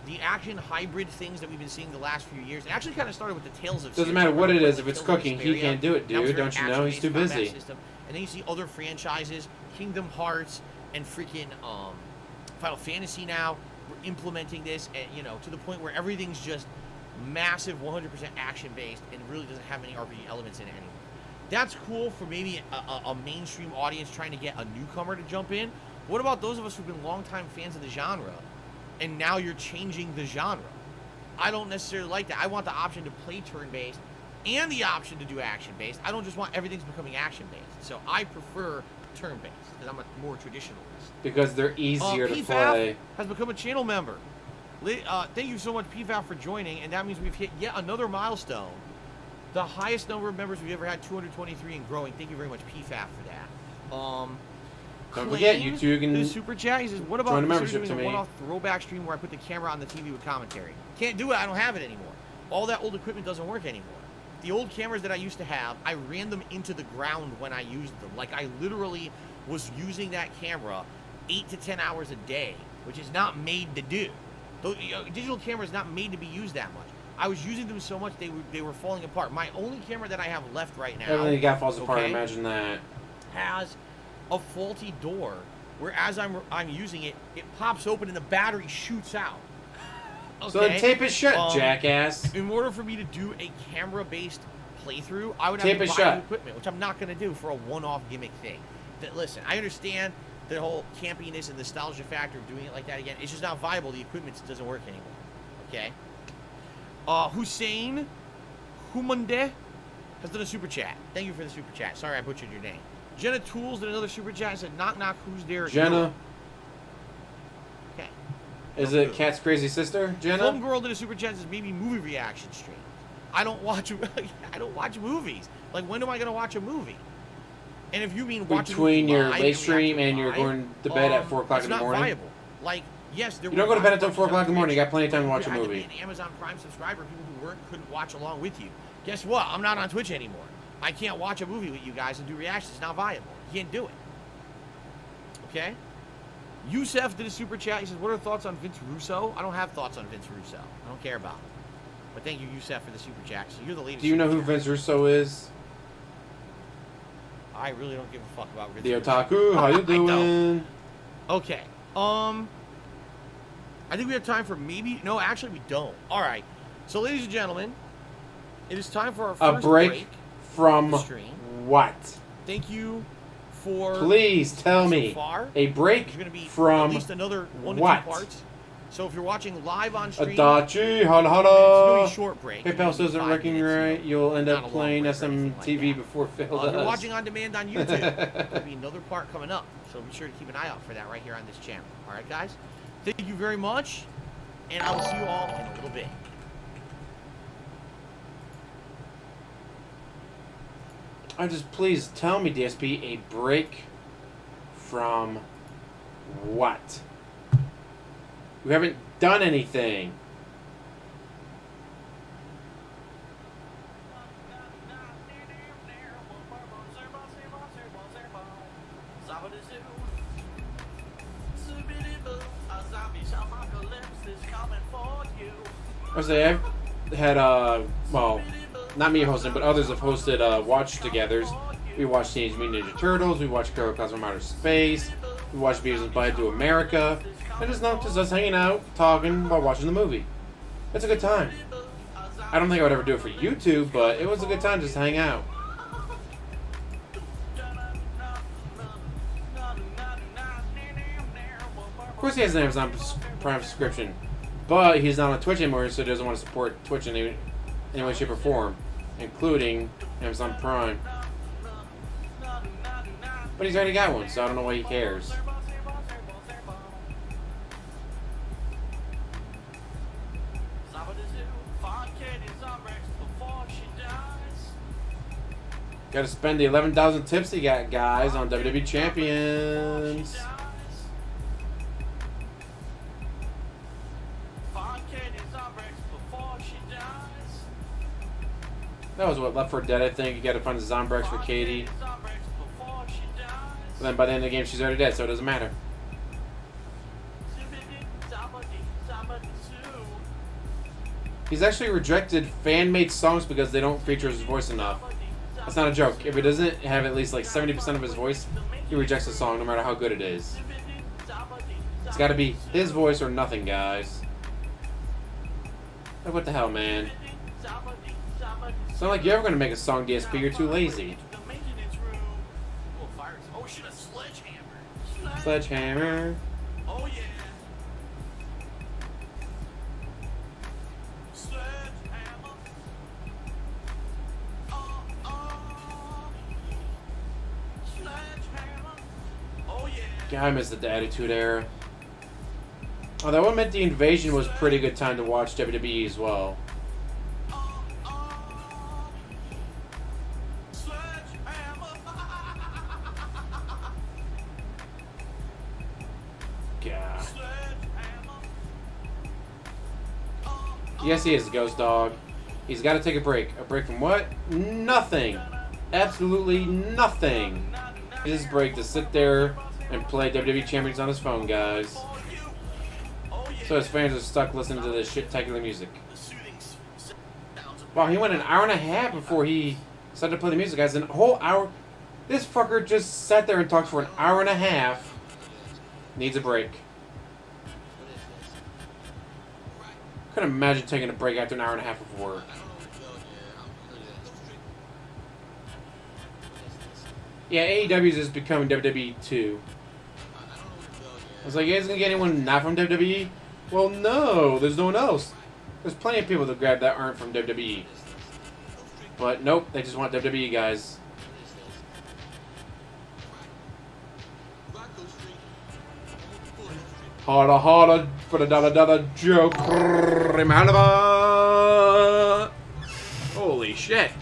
the action hybrid things that we've been seeing the last few years. It actually kind of started with the Tales of Doesn't Series. matter what it is. Like If it's Tales of cooking, he Vesperia. can't do it, That was dude. very Don't you know? He's too action-based combat busy. system. And then you see other franchises, Kingdom Hearts and freaking Final Fantasy now. We're implementing this, and you know, to the point where everything's just massive 100% action based and really doesn't have any RPG elements in it anymore. That's cool for maybe a mainstream audience trying to get a newcomer to jump in. What about those of us who've been longtime fans of the genre, and now you're changing the genre? I don't necessarily like that. I want the option to play turn-based and the option to do action-based. I don't just want everything's becoming action-based. So I prefer turn-based because I'm a more traditionalist. Because they're easier to PFAF play. has become a channel member. Thank you so much, PFAF, for joining, and that means we've hit yet another milestone. The highest number of members we've ever had, 223 and growing. Thank you very much, PFAF, for that. Don't forget, you two can the super chat. He says, "What about join a consider membership doing to a me." one-off throwback stream where I put the camera on the TV with commentary?" Can't do it. I don't have it anymore. All that old equipment doesn't work anymore. The old cameras that I used to have, I ran them into the ground when I used them. Like I literally was using that camera 8 to 10 hours a day, which is not made to do. Digital camera is not made to be used that much. I was using them so much they were falling apart. My only camera that I have left right now, Everything you got falls apart. okay, Imagine that. has a faulty door where as I'm using it, it pops open and the battery shoots out. Okay? So then tape it shut, jackass. In order for me to do a camera-based playthrough, I would Tape have it to buy shut. new equipment, which I'm not going to do for a one-off gimmick thing. Listen, I understand the whole campiness and nostalgia factor of doing it like that again. It's just not viable. The equipment doesn't work anymore. Okay? Hussein Humunde has done a super chat. Thank you for the super chat. Sorry I butchered your name. Jenna Tools did another super chat and said, knock knock, who's there? Jenna. Okay. Is it Cat's crazy sister, Jenna? Homegirl did a super chat and says, maybe movie reaction stream. I don't watch movies. Like, when am I going to watch a movie? And if you mean watch Between your live late and stream react and you're live, going to bed at 4 o'clock in the morning. It's not viable. Like, yes, there You don't go to bed until 4 o'clock in the morning. You got plenty of time to watch a I had to movie. be an Amazon Prime subscriber. People who couldn't watch along with you. Guess what? I'm not on Twitch anymore. I can't watch a movie with you guys and do reactions. It's not viable. You can't do it. Okay? Yusef did a super chat. He says, what are thoughts on Vince Russo? I don't have thoughts on Vince Russo. I don't care about him. But thank you, Yusef, for the super chat. So you're the latest. Do you know who super chat. Vince Russo is? I really don't give a fuck about Vince The Russo. otaku, how you I don't. doing? Okay. I think we have time for maybe... No, actually, we don't. All right. So, ladies and gentlemen, it is time for our A first break from the stream. what? Thank you for... Please tell so me. far. A break There's going to be from at least another 1 to what? 2 parts. So, if you're watching live on stream... Adachi, hala it's going to be a hala. short break. PayPal It's gonna be isn't 5 working minutes, you right. know. You'll end Not up a long playing break or anything like SMTV that. before Phil If you're does. watching on demand on YouTube, there'll be another part coming up. So be sure to keep an eye out for that right here on this channel. All right, guys? Thank you very much, and I will see you all in a little bit. Please tell me, DSP, a break from what? We haven't done anything. I say I've had well, not me hosting, but others have hosted watch-togethers. We watched Teenage Mutant Ninja Turtles. We watched Cosmo Outer Space. We watched Beavis and Butthead to America. And it's not just us hanging out, talking about watching the movie. It's a good time. I don't think I would ever do it for YouTube, but it was a good time just to hang out. Of course he has an Amazon Prime subscription, but he's not on Twitch anymore, so he doesn't want to support Twitch in any way, shape, or form, including Amazon Prime. But he's already got one, so I don't know why he cares. Gotta spend the 11,000 tips he got, guys, on WWE Champions. That was what, Left 4 Dead, I think. You gotta find the Zombrex for Katie. But then by the end of the game, she's already dead, so it doesn't matter. He's actually rejected fan-made songs because they don't feature his voice enough. That's not a joke. If it doesn't have at least like 70% of his voice, he rejects the song no matter how good it is. It's gotta be his voice or nothing, guys. Like, what the hell, man? It's not like you're ever gonna make a song, DSP. You're too lazy. Sledgehammer. Oh yeah. Sledgehammer. Sledgehammer. Oh yeah. God, I miss the Attitude Era. Oh, that one meant the Invasion was pretty good time to watch WWE as well. God. Yes, he is, Ghost Dog. He's got to take a break. A break from what? Nothing. Absolutely nothing. His break to sit there and play WWE Champions on his phone, guys. So his fans are stuck listening to this shit-tacular music. Wow, he went an hour and a half before he started to play the music, guys. A whole hour. This fucker just sat there and talked for an hour and a half. Needs a break. Couldn't imagine taking a break after an hour and a half of work. Yeah, AEW is just becoming WWE 2. I was like, you guys gonna get anyone not from WWE? Well, no, there's no one else. There's plenty of people to grab that aren't from WWE. But nope, they just want WWE guys. Harder for the dollar joke. Holy shit.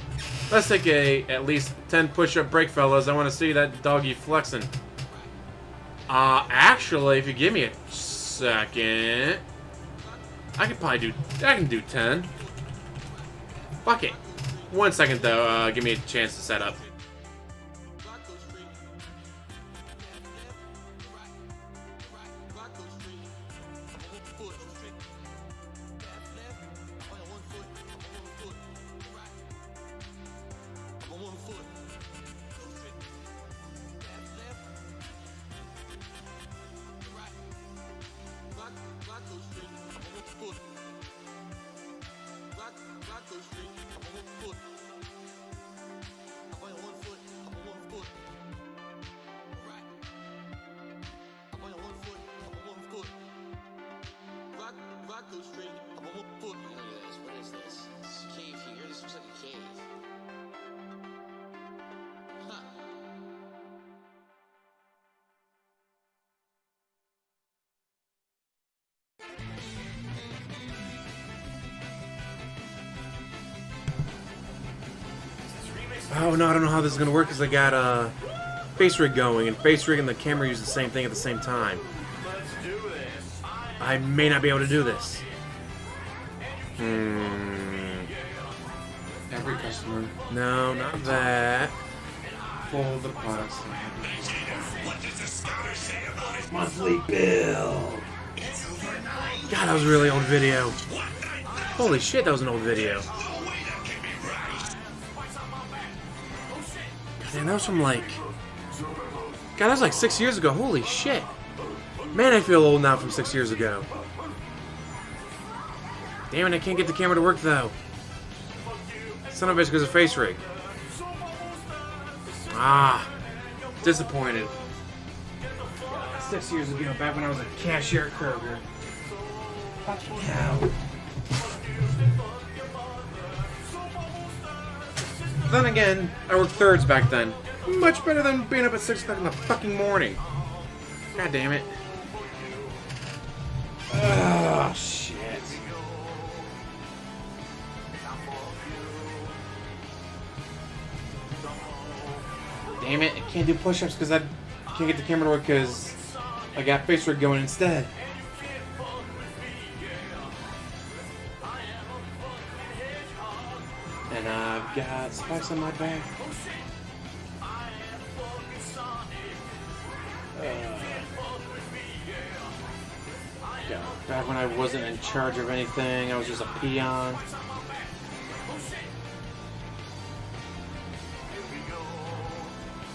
Let's take a at least 10 push-up break, fellas. I want to see that doggy flexing. Actually, if you give me a second, I can do 10. Fuck it. 1 second though, give me a chance to set up. Oh no, I don't know how this is gonna work because I got face rig going, and face rig and the camera use the same thing at the same time. I may not be able to do this. Every customer. No, not that. Full the products. What does the scouter say about his Monthly bill. It's over 9. God, that was a really old video. What 9,000? Holy shit, that was an old video. No way that can be right. Man, that was from like... God, that was like 6 years ago. Holy shit. Man, I feel old now from 6 years ago. Damn it, I can't get the camera to work though. Son of a bitch because of face rig. Ah, disappointed. 6 years ago, back when I was a cashier at Kroger. Fucking hell. Then again, I worked thirds back then. Much better than being up at 6 o'clock in the fucking morning. God damn it. Oh, shit. Damn it, I can't do push-ups because I can't get the camera to work because I got face rig going instead. And I've got spikes on my back. God, Back when I wasn't in charge of anything, I was just a peon.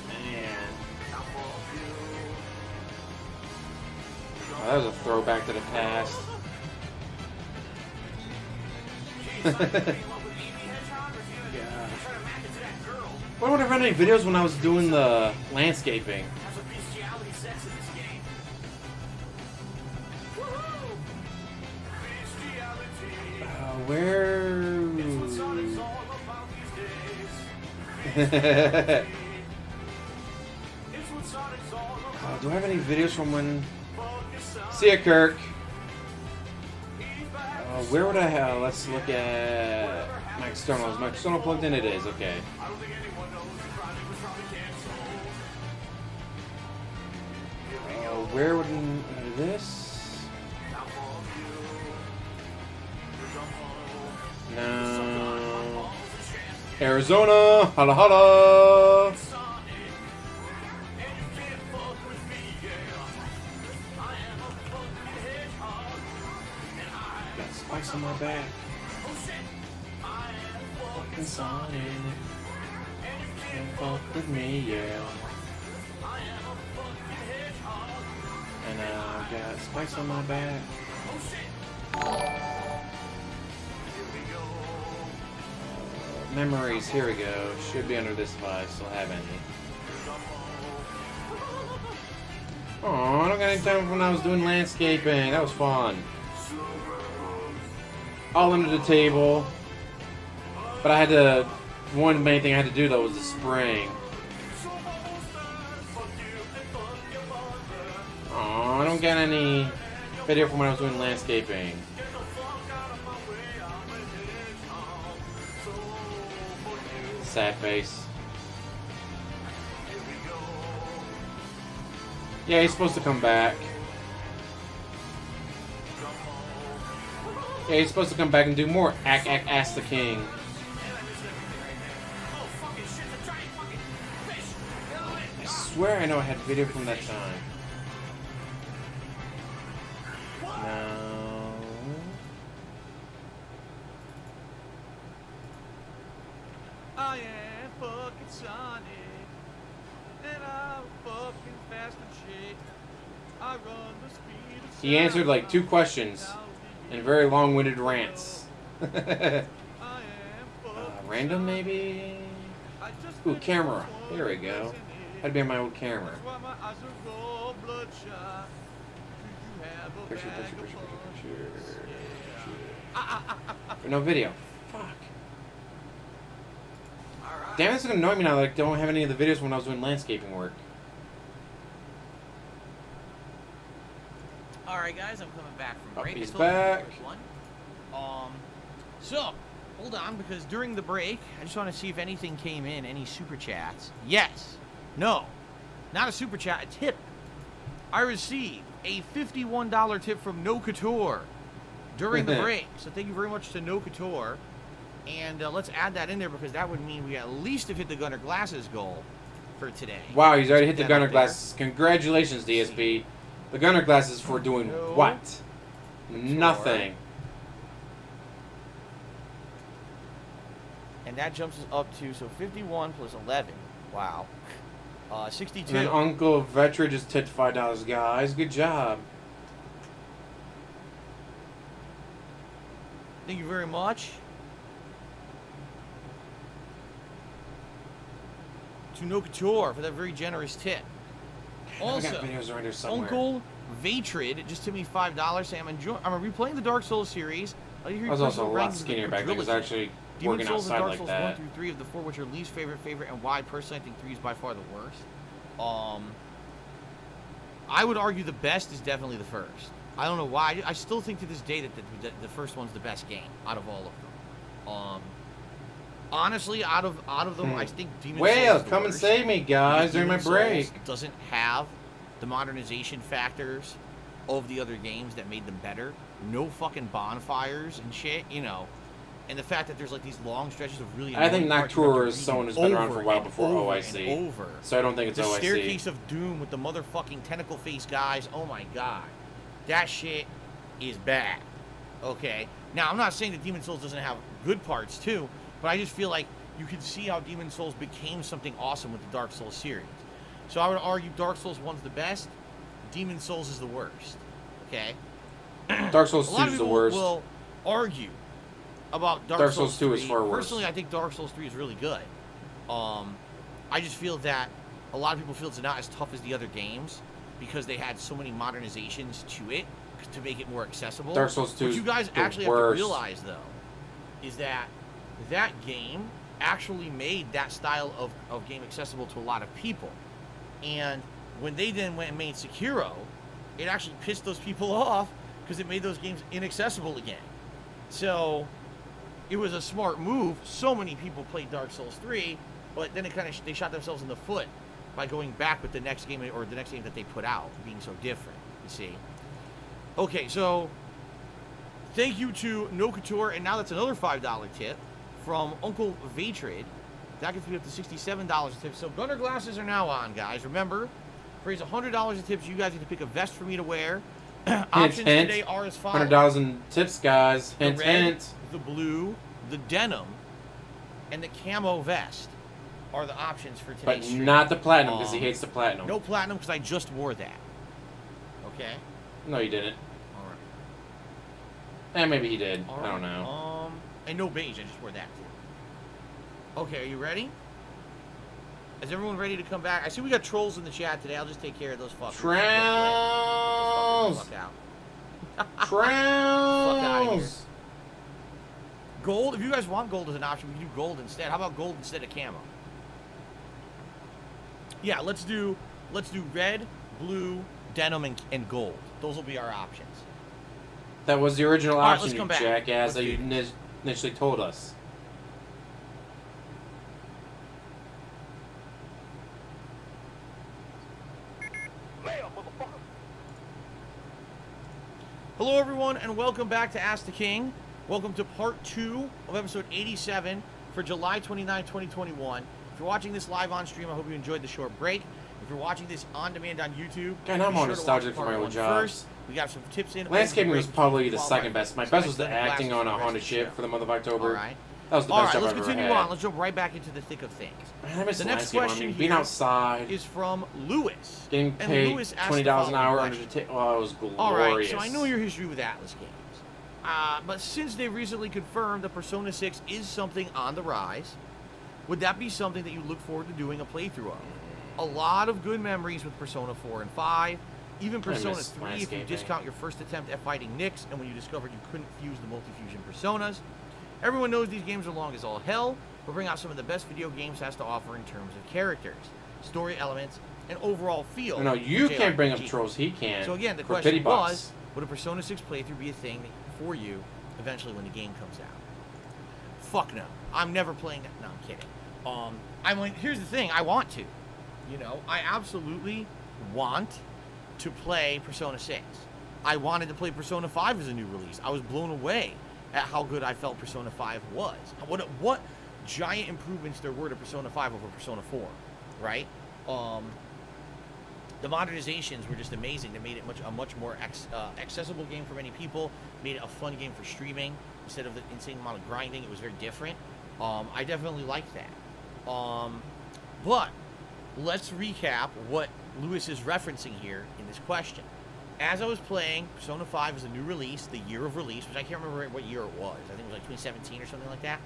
Man. Oh, that was a throwback to the past. I wonder if I had any videos when I was doing the landscaping. Where? Do I have any videos from when? See ya, Kirk. Where would I have? Let's look at my external. Is my external plugged in? It is. Okay. Where would this? No. Arizona, holla holla. Got spice on my back. Fucking Sonic. Can't fuck with me, yeah. And I got spice on my back. Memories, here we go. Should be under this if I still have any. Oh, I don't got any time when I was doing landscaping. That was fun. All under the table. But I had to... One main thing I had to do though was the spraying. Oh, I don't got any video from when I was doing landscaping. Sad face. Yeah, he's supposed to come back. Yeah, he's supposed to come back and do more AckackASK the King. I swear I know I had video from that time. No. I am fucking Sonic, and I'm fucking fast and shit. I run the speed of He answered like 2 questions in very long-winded rants. Random maybe? Ooh, camera. Here we go. I'd be on my old camera. Picture. No video. Fuck. Damn, this is gonna annoy me now that I don't have any of the videos when I was doing landscaping work. Alright guys, I'm coming back from break. He's back. So, hold on, because during the break, I just want to see if anything came in, any super chats. Yes. No. Not a super chat, a tip. I received a $51 tip from No Couture during the break. So thank you very much to No Couture. And let's add that in there because that would mean we at least have hit the Gunner Glasses goal for today. Wow, he's already hit the Gunner Glasses. Congratulations, DSP. The Gunner Glasses for doing what? Nothing. And that jumps us up to, so 51 plus 11. Wow. 62. And then Uncle Vetra just tipped $5, guys. Good job. Thank you very much. To No Couture for that very generous tip. Also, got videos around here somewhere. Uncle Vatrid just tipped me $5 saying I'm replaying the Dark Souls series. I was also a lot skinnier back then because I actually working Souls outside and Dark like Souls that. 1 through 3 of the 4, which are least favorite, and why personally I think 3 is by far the worst. I would argue the best is definitely the first. I don't know why. I still think to this day that the first one's the best game out of all of them. Honestly, out of them, I think Demon Souls is the come and worst. save me, guys, during my Demon break. Souls doesn't have the modernization factors of the other games that made them better. No fucking bonfires and shit, you know. And the fact that there's like these long stretches of really I think annoying parts you have to Nocturne is read someone who's been around for a while and before over OIC. and over. So I don't think it's The OIC. Staircase of Doom with the motherfucking tentacle face guys. Oh my god. That shit is bad. Okay? Now, I'm not saying that Demon's Souls doesn't have good parts, too, but I just feel like you can see how Demon's Souls became something awesome with the Dark Souls series. So I would argue Dark Souls 1's the best, Demon's Souls is the worst. Okay? Dark Souls A 2 lot of is the people worst. will argue about Dark Souls Souls 2 is 3. far worse. Personally, I think Dark Souls 3 is really good. I just feel that a lot of people feel it's not as tough as the other games because they had so many modernizations to it to make it more accessible. Dark Souls 2 What is you guys the actually worst. have to realize, though, is that that game actually made that style of game accessible to a lot of people. And when they then went and made Sekiro, it actually pissed those people off because it made those games inaccessible again. So it was a smart move. So many people played Dark Souls 3, but then they shot themselves in the foot by going back with the next game or the next game that they put out being so different, you see. Okay, so thank you to No Couture, and now that's another $5 tip from Uncle Vatrid. That gets me up to $67 a tip. So Gunner glasses are now on, guys. Remember, for his $100 in tips, you guys get to pick a vest for me to wear. Options hint. today are as follows. $100 in tips, guys. Hint, the red, hint. the blue, the denim, and the camo vest are the options for But today's stream. not the platinum, because he hates the platinum. No platinum, because I just wore that. Okay? No, you didn't. Alright. Maybe he did. I don't know. And no beige, I just wore that too. Okay, are you ready? Is everyone ready to come back? I see we got trolls in the chat today. I'll just take care of those fuckers. Trolls! Fuck out. Trolls! Fuck out of here. Gold, if you guys want gold as an option, we can do gold instead. How about gold instead of camo? Yeah, let's do red, blue, denim, and gold. Those will be our options. That was the original All right, option, let's you come back. jackass, Let's that you do- initially told us. Hello, everyone, and welcome back to Ask the King. Welcome to part 2 of episode 87 for July 29, 2021. If you're watching this live on stream, I hope you enjoyed the short break. If you're watching this on demand on YouTube, God, I'm be more sure to nostalgic watch for part my old 1 jobs. first. We got some tips in. Landscaping over was break, probably the followed second by best. My some best nice was the leather acting glasses on a for the Haunted rest of the Ship show. for the month of October. All right. That was the All best right, job let's I've ever continue had. on. Let's jump right back into the thick of things. Man, I miss The the next landscape. I question mean, being here outside, is from Lewis. getting And paid Lewis asked $20 the an following hour question. under the oh, it was glorious. All right, so I know your history with Atlas games. But since they recently confirmed that Persona 6 is something on the rise, would that be something that you look forward to doing a playthrough of? A lot of good memories with Persona 4 and 5, even Persona miss 3 if you landscaping. discount your first attempt at fighting Nyx and when you discovered you couldn't fuse the multi-fusion Personas. Everyone knows these games are long as all hell, but bring out some of the best video games has to offer in terms of characters, story elements, and overall feel. No, you for can't bring up JRPG. trolls. He can. So again, the for question pity bucks. was, would a Persona 6 playthrough be a thing for you eventually when the game comes out? Fuck no. I'm never playing that. No, I'm kidding. I mean, here's the thing. I want to. You know, I absolutely want to play Persona 6. I wanted to play Persona 5 as a new release. I was blown away at how good I felt Persona 5 was. What giant improvements there were to Persona 5 over Persona 4, right? The modernizations were just amazing. They made it a much more accessible game for many people. Made it a fun game for streaming instead of the insane amount of grinding. It was very different. I definitely liked that. But let's recap what Lewis is referencing here in this question. As I was playing, Persona 5 was a new release, the year of release, which I can't remember what year it was. I think it was like 2017 or something like that.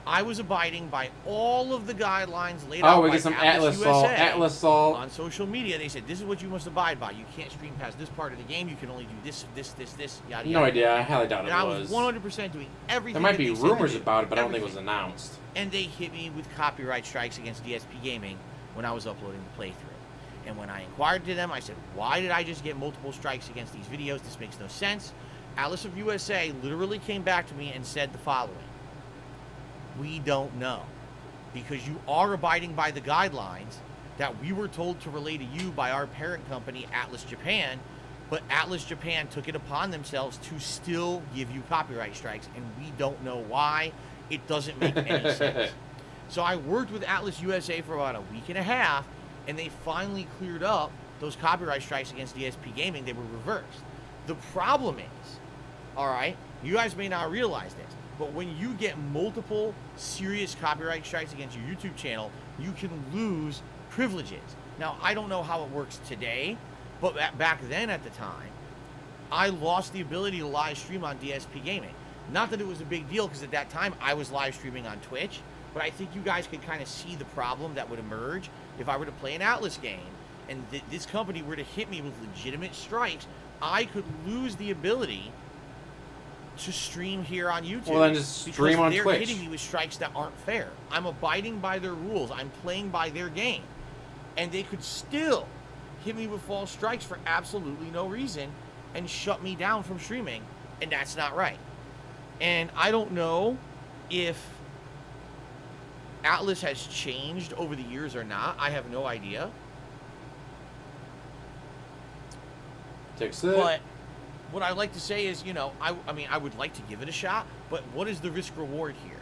I was abiding by all of the guidelines laid out Oh, we by get some Atlas Atlas Salt. USA. Atlas Salt. On social media, they said, this is what you must abide by. You can't stream past this part of the game. You can only do this, yada, yada. No idea. I highly doubt And it I was. was 100% doing everything. There might that be they said to rumors do. about it, but I don't think it was Everything. announced. And they hit me with copyright strikes against DSP Gaming when I was uploading the playthrough. And when I inquired to them, I said, why did I just get multiple strikes against these videos? This makes no sense. Atlas of USA literally came back to me and said the following. We don't know. Because you are abiding by the guidelines that we were told to relay to you by our parent company, Atlas Japan, but Atlas Japan took it upon themselves to still give you copyright strikes, and we don't know why. It doesn't make any sense. So I worked with Atlas USA for about a week and a half, and they finally cleared up those copyright strikes against DSP Gaming. They were reversed. The problem is, all right, you guys may not realize this, but when you get multiple serious copyright strikes against your YouTube channel, you can lose privileges. Now, I don't know how it works today, but back then at the time, I lost the ability to live stream on DSP Gaming. Not that it was a big deal, because at that time I was live streaming on Twitch, but I think you guys can kind of see the problem that would emerge if I were to play an Atlas game and this company were to hit me with legitimate strikes. I could lose the ability to stream here on YouTube. Well, then just stream on Twitch. Twitch. They're hitting me with strikes that aren't fair. I'm abiding by their rules. I'm playing by their game. And they could still hit me with false strikes for absolutely no reason and shut me down from streaming, and that's not right. And I don't know if Atlas has changed over the years or not. I have no idea. Takes it. But what I like to say is, you know, I mean, I would like to give it a shot, but what is the risk reward here?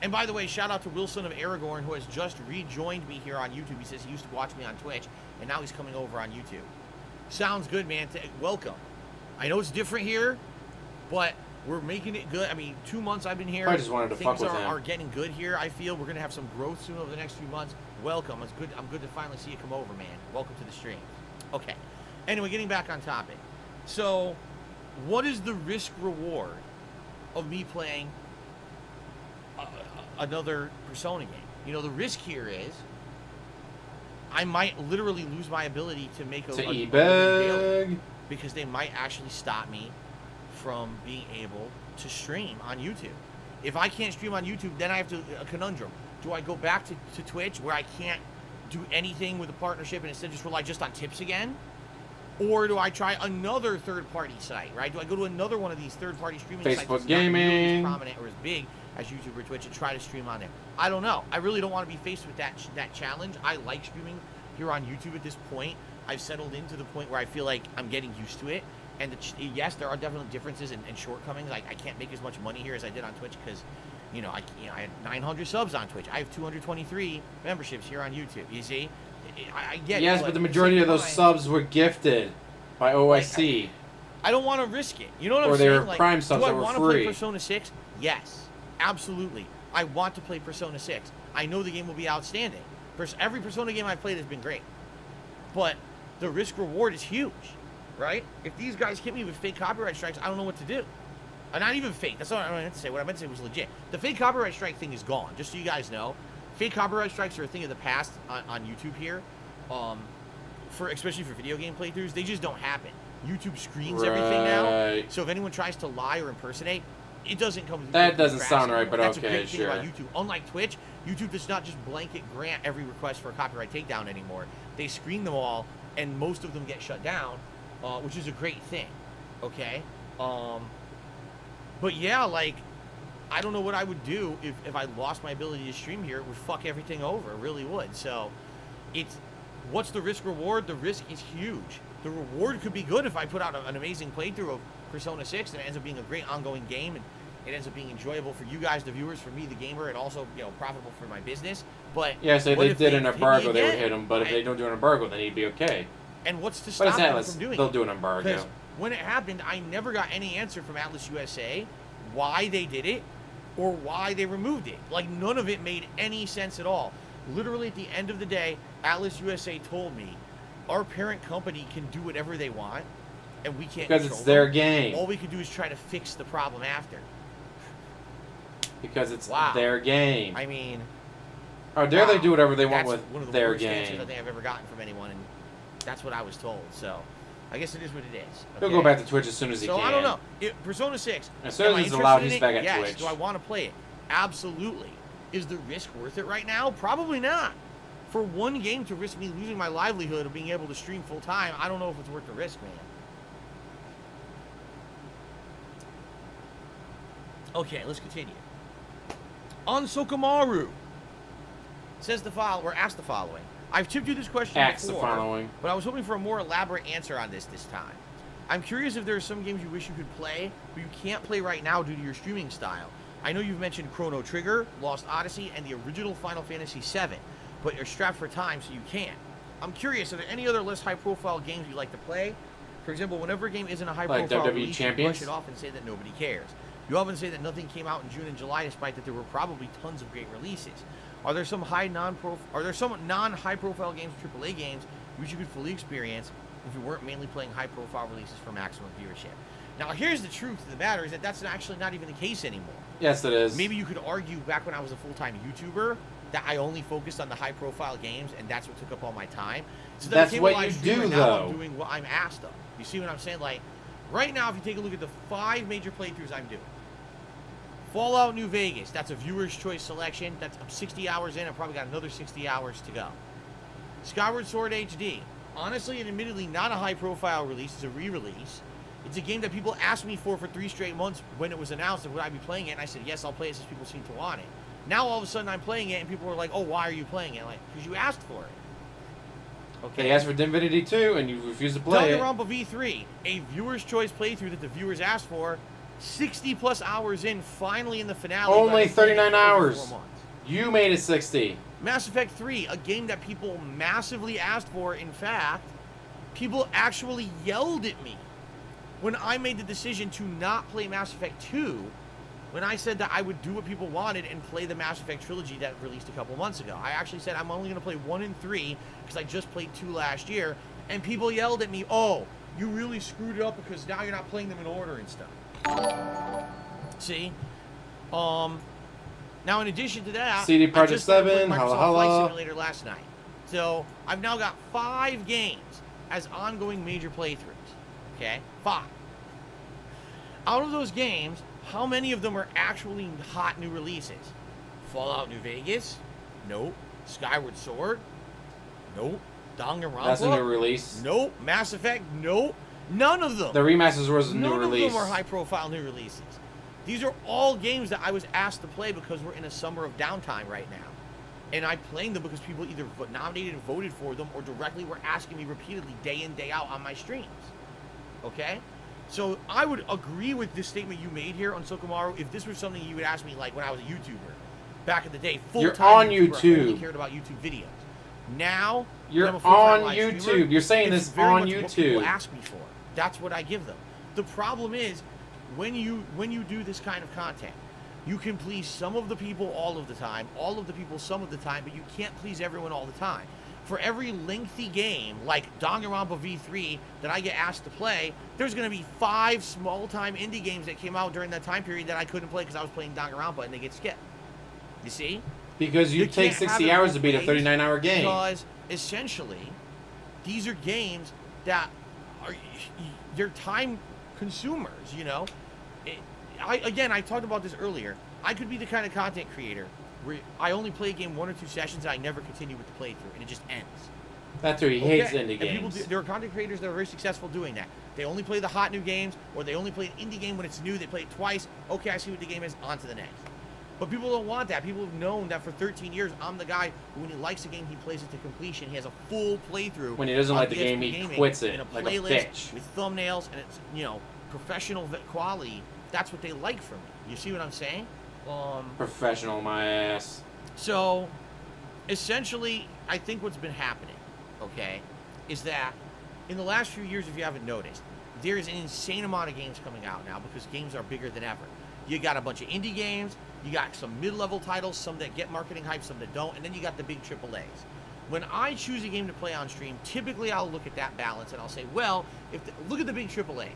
And by the way, shout out to Wilson of Aragorn, who has just rejoined me here on YouTube. He says he used to watch me on Twitch, and now he's coming over on YouTube. Sounds good, man. Welcome. I know it's different here, but we're making it good. I mean, 2 months I've been here. I just wanted to fuck with him. Things are getting good here, I feel. We're going to have some growth soon over the next few months. Welcome. It's good. I'm good to finally see you come over, man. Welcome to the stream. Okay. Anyway, getting back on topic. So, what is the risk reward of me playing another Persona game? You know, the risk here is I might literally lose my ability to make a daily, because they might actually stop me from being able to stream on YouTube. If I can't stream on YouTube, then I have to a conundrum. Do I go back to Twitch, where I can't do anything with a partnership and instead just rely just on tips again? Or do I try another third-party site, right? Do I go to another one of these third-party streaming sites Facebook that's Gaming, not nearly as prominent or as big as YouTube or Twitch, and try to stream on there? I don't know. I really don't want to be faced with that challenge. I like streaming here on YouTube at this point. I've settled into the point where I feel like I'm getting used to it. And yes, there are definitely differences and shortcomings. I can't make as much money here as I did on Twitch because, I had 900 subs on Twitch. I have 223 memberships here on YouTube. You see, I get it. Yes, but the majority of those subs were gifted by OIC. I don't want to risk it. You know what I'm or saying? Or they were Prime subs that were free. Do I want to play Persona 6? Yes, absolutely. I want to play Persona 6. I know the game will be outstanding. Every Persona game I've played has been great. But the risk reward is huge, right? If these guys hit me with fake copyright strikes, I don't know what to do. Not even fake. That's not what I meant to say. What I meant to say was legit. The fake copyright strike thing is gone, just so you guys know. Fake copyright strikes are a thing of the past on YouTube here. Especially for video game playthroughs, they just don't happen. YouTube screens everything now. So if anyone tries to lie or impersonate, it doesn't come with that doesn't sound right, but that's okay, a great thing sure. about YouTube. Unlike Twitch, YouTube does not just blanket grant every request for a copyright takedown anymore. They screen them all, and most of them get shut down, which is a great thing. Okay? But yeah, like, I don't know what I would do if I lost my ability to stream here. It would fuck everything over. It really would. So, what's the risk reward? The risk is huge. The reward could be good if I put out an amazing playthrough of Persona 6 and it ends up being a great ongoing game and it ends up being enjoyable for you guys, the viewers, for me, the gamer, and also, profitable for my business. But yeah, so if they did an embargo, they would hit them. But if they don't do an embargo, then he'd be okay. And what's to stop them from doing it? They'll do an embargo. Because when it happened, I never got any answer from Atlas USA why they did it or why they removed it. Like, none of it made any sense at all. Literally, at the end of the day, Atlas USA told me, our parent company can do whatever they want, and we can't because it's their them. game. All we can do is try to fix the problem after. Because it's their game. I mean, how dare they do whatever they want with one of the their worst game? answers I think I've ever gotten from anyone, and that's what I was told. So, I guess it is what it is. Okay? He'll go back to Twitch as soon as he can. So I don't know. Persona 6. As soon as he's allowed, he's back at yes. Twitch. Do I want to play it? Absolutely. Is the risk worth it right now? Probably not. For one game to risk me losing my livelihood of being able to stream full time, I don't know if it's worth the risk, man. Okay, let's continue. On Sokamaru says asked the following. I've tipped you this question before, but I was hoping for a more elaborate answer on this time. I'm curious if there are some games you wish you could play, but you can't play right now due to your streaming style. I know you've mentioned Chrono Trigger, Lost Odyssey, and the original Final Fantasy VII, but you're strapped for time, so you can't. I'm curious, are there any other less high-profile games you'd like to play? For example, whenever a game isn't a Like high-profile WWE release, you Champions? brush it off and say that nobody cares. You often say that nothing came out in June and July, despite that there were probably tons of great releases. Are there some non-high-profile games, AAA games, which you could fully experience if you weren't mainly playing high-profile releases for maximum viewership? Now, here's the truth of the matter: is that that's actually not even the case anymore. Yes, it is. Maybe you could argue back when I was a full-time YouTuber that I only focused on the high-profile games, and that's what took up all my time. So That's became a what live you streamer, do, now though. I'm doing what I'm asked of. You see what I'm saying? Like, right now, if you take a look at the 5 major playthroughs I'm doing. Fallout New Vegas, that's a viewer's choice selection. I'm 60 hours in. I've probably got another 60 hours to go. Skyward Sword HD. Honestly and admittedly not a high-profile release. It's a re-release. It's a game that people asked me for 3 straight months when it was announced that would I be playing it, and I said, yes, I'll play it since people seem to want it. Now, all of a sudden, I'm playing it, and people are like, oh, why are you playing it? I'm like, because you asked for it. Okay. They asked for Divinity 2, and you refused to play it. Danganronpa V3, a viewer's choice playthrough that the viewers asked for, 60-plus hours in, finally in the finale. Only 39 hours. 4 months. You made it 60. Mass Effect 3, a game that people massively asked for. In fact, people actually yelled at me when I made the decision to not play Mass Effect 2, when I said that I would do what people wanted and play the Mass Effect trilogy that released a couple months ago. I actually said I'm only going to play 1 and 3 because I just played 2 last year, and people yelled at me, oh, you really screwed it up because now you're not playing them in order and stuff. See? Now, in addition to that, CD I Projekt just started 7, playing holla Microsoft Flight holla. Simulator last night. So, I've now got 5 games as ongoing major playthroughs. Okay? 5. Out of those games, how many of them are actually hot new releases? Fallout New Vegas? Nope. Skyward Sword? Nope. Danganronpa? That's a new release. Nope. Mass Effect? Nope. None of them. The remasters was a new None release. of them are high-profile new releases. These are all games that I was asked to play because we're in a summer of downtime right now. And I'm playing them because people either nominated and voted for them or directly were asking me repeatedly day in, day out on my streams. Okay? So I would agree with this statement you made here on Sokomaru if this was something you would ask me like when I was a YouTuber. Back in the day, full-time You're on YouTuber, I YouTube. only cared about YouTube videos. Now, You're I'm a full-time on live YouTube. streamer. You're saying It's this very on much what people YouTube. ask me for. That's what I give them. The problem is, when you do this kind of content, you can please some of the people all of the time, all of the people some of the time, but you can't please everyone all the time. For every lengthy game, like Danganronpa V3, that I get asked to play, there's going to be 5 small-time indie games that came out during that time period that I couldn't play because I was playing Danganronpa, and they get skipped. You see? Because you take can't have 60 it hours both to beat a ways 39-hour game. Because, essentially, these are games that are they're time consumers, you know? I talked about this earlier. I could be the kind of content creator where I only play a game 1 or 2 sessions and I never continue with the playthrough, and it just ends. That's who he hates Okay? indie And people games. there are content creators that are very successful doing that. They only play the hot new games, or they only play an indie game when it's new. They play it twice. Okay, I see what the game is. On to the next. But people don't want that. People have known that for 13 years, I'm the guy who, when he likes a game, he plays it to completion. He has a full playthrough. When he doesn't on like the DSP game, he Gaming quits it in a like a playlist bitch. with thumbnails, and it's, you know, professional quality. That's what they like from me. You see what I'm saying? Professional, my ass. So, essentially, I think what's been happening, okay, is that in the last few years, if you haven't noticed, there is an insane amount of games coming out now because games are bigger than ever. You got a bunch of indie games, you got some mid-level titles, some that get marketing hype, some that don't, and then you got the big AAAs. When I choose a game to play on stream, typically I'll look at that balance and I'll say, well, look at the big AAAs.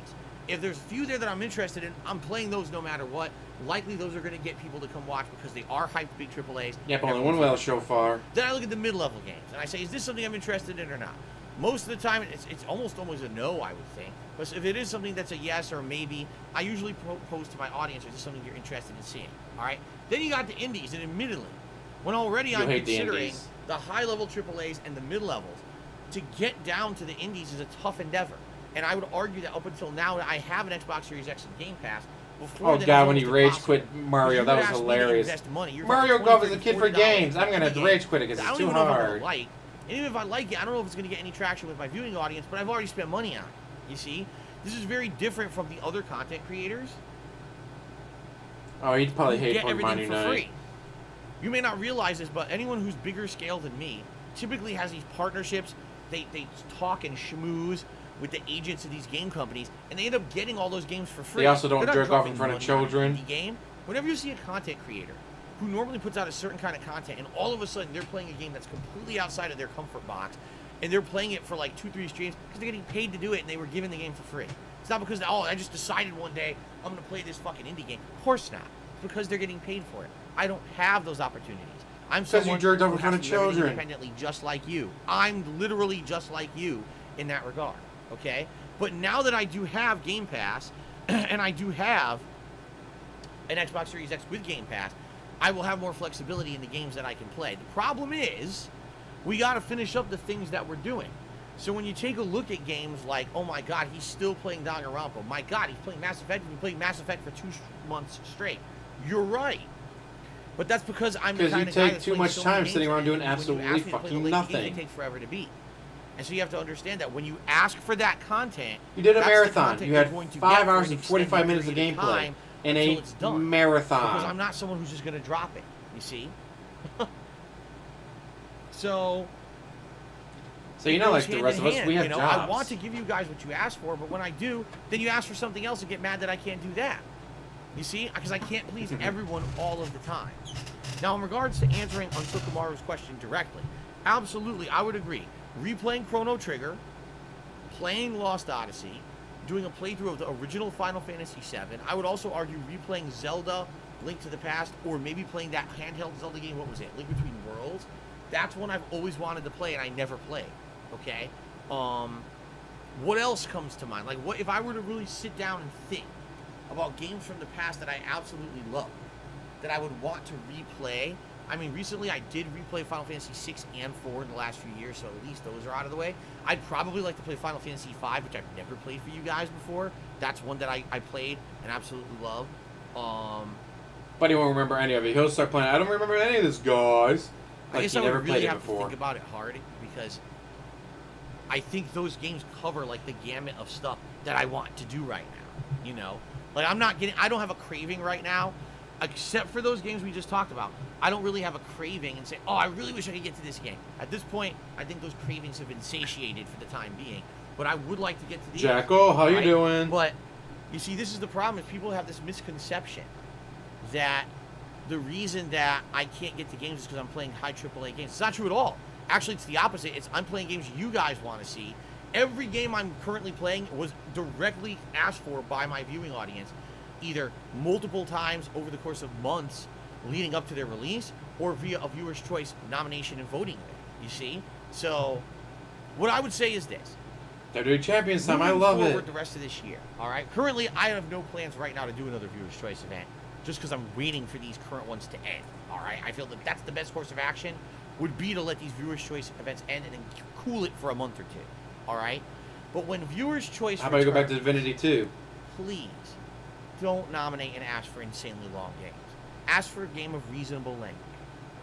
If there's a few there that I'm interested in, I'm playing those no matter what. Likely those are going to get people to come watch because they are hyped big AAAs. Yep, only one whale so far. Then I look at the mid-level games and I say, is this something I'm interested in or not? Most of the time, it's almost always a no, I would think. But if it is something that's a yes or a maybe, I usually pose to my audience, is this something you're interested in seeing? All right? Then you got the indies, and admittedly, when already I'm hate the considering indies. the high-level AAAs and the mid-levels, to get down to the indies is a tough endeavor. And I would argue that up until now, I have an Xbox Series X and Game Pass. Before Oh then, god, it when was you almost rage impossible. quit Mario, You that would was ask me to hilarious. invest money. You're Mario about Golf is a $20, kid for $40 games. I'm in gonna a game rage quit it because that I it's don't too even know if I'm gonna hard. like. And even if I like it, I don't know if it's going to get any traction with my viewing audience, but I've already spent money on it. You see? This is very different from the other content creators. Oh, he'd probably who hate get Pokemon everything for Unite. free. You may not realize this, but anyone who's bigger scale than me typically has these partnerships. They talk and schmooze with the agents of these game companies, and they end up getting all those games for free. They also don't They're not jerk off in dropping front of money on an children. indie game. Whenever you see a content creator who normally puts out a certain kind of content, and all of a sudden they're playing a game that's completely outside of their comfort box, and they're playing it for like 2-3 streams because they're getting paid to do it, and they were given the game for free. It's not because, oh, I just decided one day I'm going to play this fucking indie game. Of course not. It's because they're getting paid for it. I don't have those opportunities. I'm Because someone you jerked off who in front has of to do everything children. independently, just like you. I'm literally just like you in that regard, okay? But now that I do have Game Pass, and I do have an Xbox Series X with Game Pass, I will have more flexibility in the games that I can play. The problem is, we got to finish up the things that we're doing. So when you take a look at games like, oh my god, he's still playing Danganronpa. My god, he's playing Mass Effect. He's been playing Mass Effect for 2 months straight. You're right. But that's because I'm the kind of guy that's too playing much so time many games, sitting around and doing when you absolutely ask me to play the fucking late nothing. games, they take forever to beat. And so you have to understand that when you ask for that content, You did a that's the marathon. content You you're had going to 5 get hours for an and 45 extended minutes of period gameplay time in until a it's done. Because I'm marathon. not someone who's just going to drop it, you see? So So you're it not goes like the hand rest in of us. hand, We have you know? jobs. I want to give you guys what you asked for, but when I do, then you ask for something else and get mad that I can't do that. You see? Because I can't please everyone all of the time. Now, in regards to answering Unsukamaru's question directly, absolutely, I would agree. Replaying Chrono Trigger, playing Lost Odyssey, doing a playthrough of the original Final Fantasy VII. I would also argue replaying Zelda, Link to the Past, or maybe playing that handheld Zelda game, what was it? Link Between Worlds? That's one I've always wanted to play and I never played. Okay? What else comes to mind? Like, what if I were to really sit down and think about games from the past that I absolutely love, that I would want to replay? I mean, recently I did replay Final Fantasy 6 and 4 in the last few years, so at least those are out of the way. I'd probably like to play Final Fantasy 5, which I've never played for you guys before. That's one that I played and absolutely love. But he won't remember any of it. He'll start playing. I don't remember any of this, guys. I Like guess he I never would played really it have to before. think about it hard, because I think those games cover like the gamut of stuff that I want to do right now. You know, like I don't have a craving right now, except for those games we just talked about. I don't really have a craving and say, oh, I really wish I could get to this game. At this point, I think those cravings have been satiated for the time being. But I would like to get to the Jackal, how you right? doing? But you see, this is the problem: is people have this misconception that the reason that I can't get to games is because I'm playing high AAA games. It's not true at all. Actually, it's the opposite. I'm playing games you guys want to see. Every game I'm currently playing was directly asked for by my viewing audience, either multiple times over the course of months leading up to their release, or via a viewer's choice nomination and voting. You see? So, what I would say is this. WWE Champions time. I Moving love forward it. the rest of this year, all right? Currently, I have no plans right now to do another viewer's choice event, just because I'm waiting for these current ones to end, all right? I feel that that's the best course of action, would be to let these viewers' choice events end and then cool it for a month or two, all right? But when viewers' choice How about you go back to returns, Divinity 2? please don't nominate and ask for insanely long games. Ask for a game of reasonable length,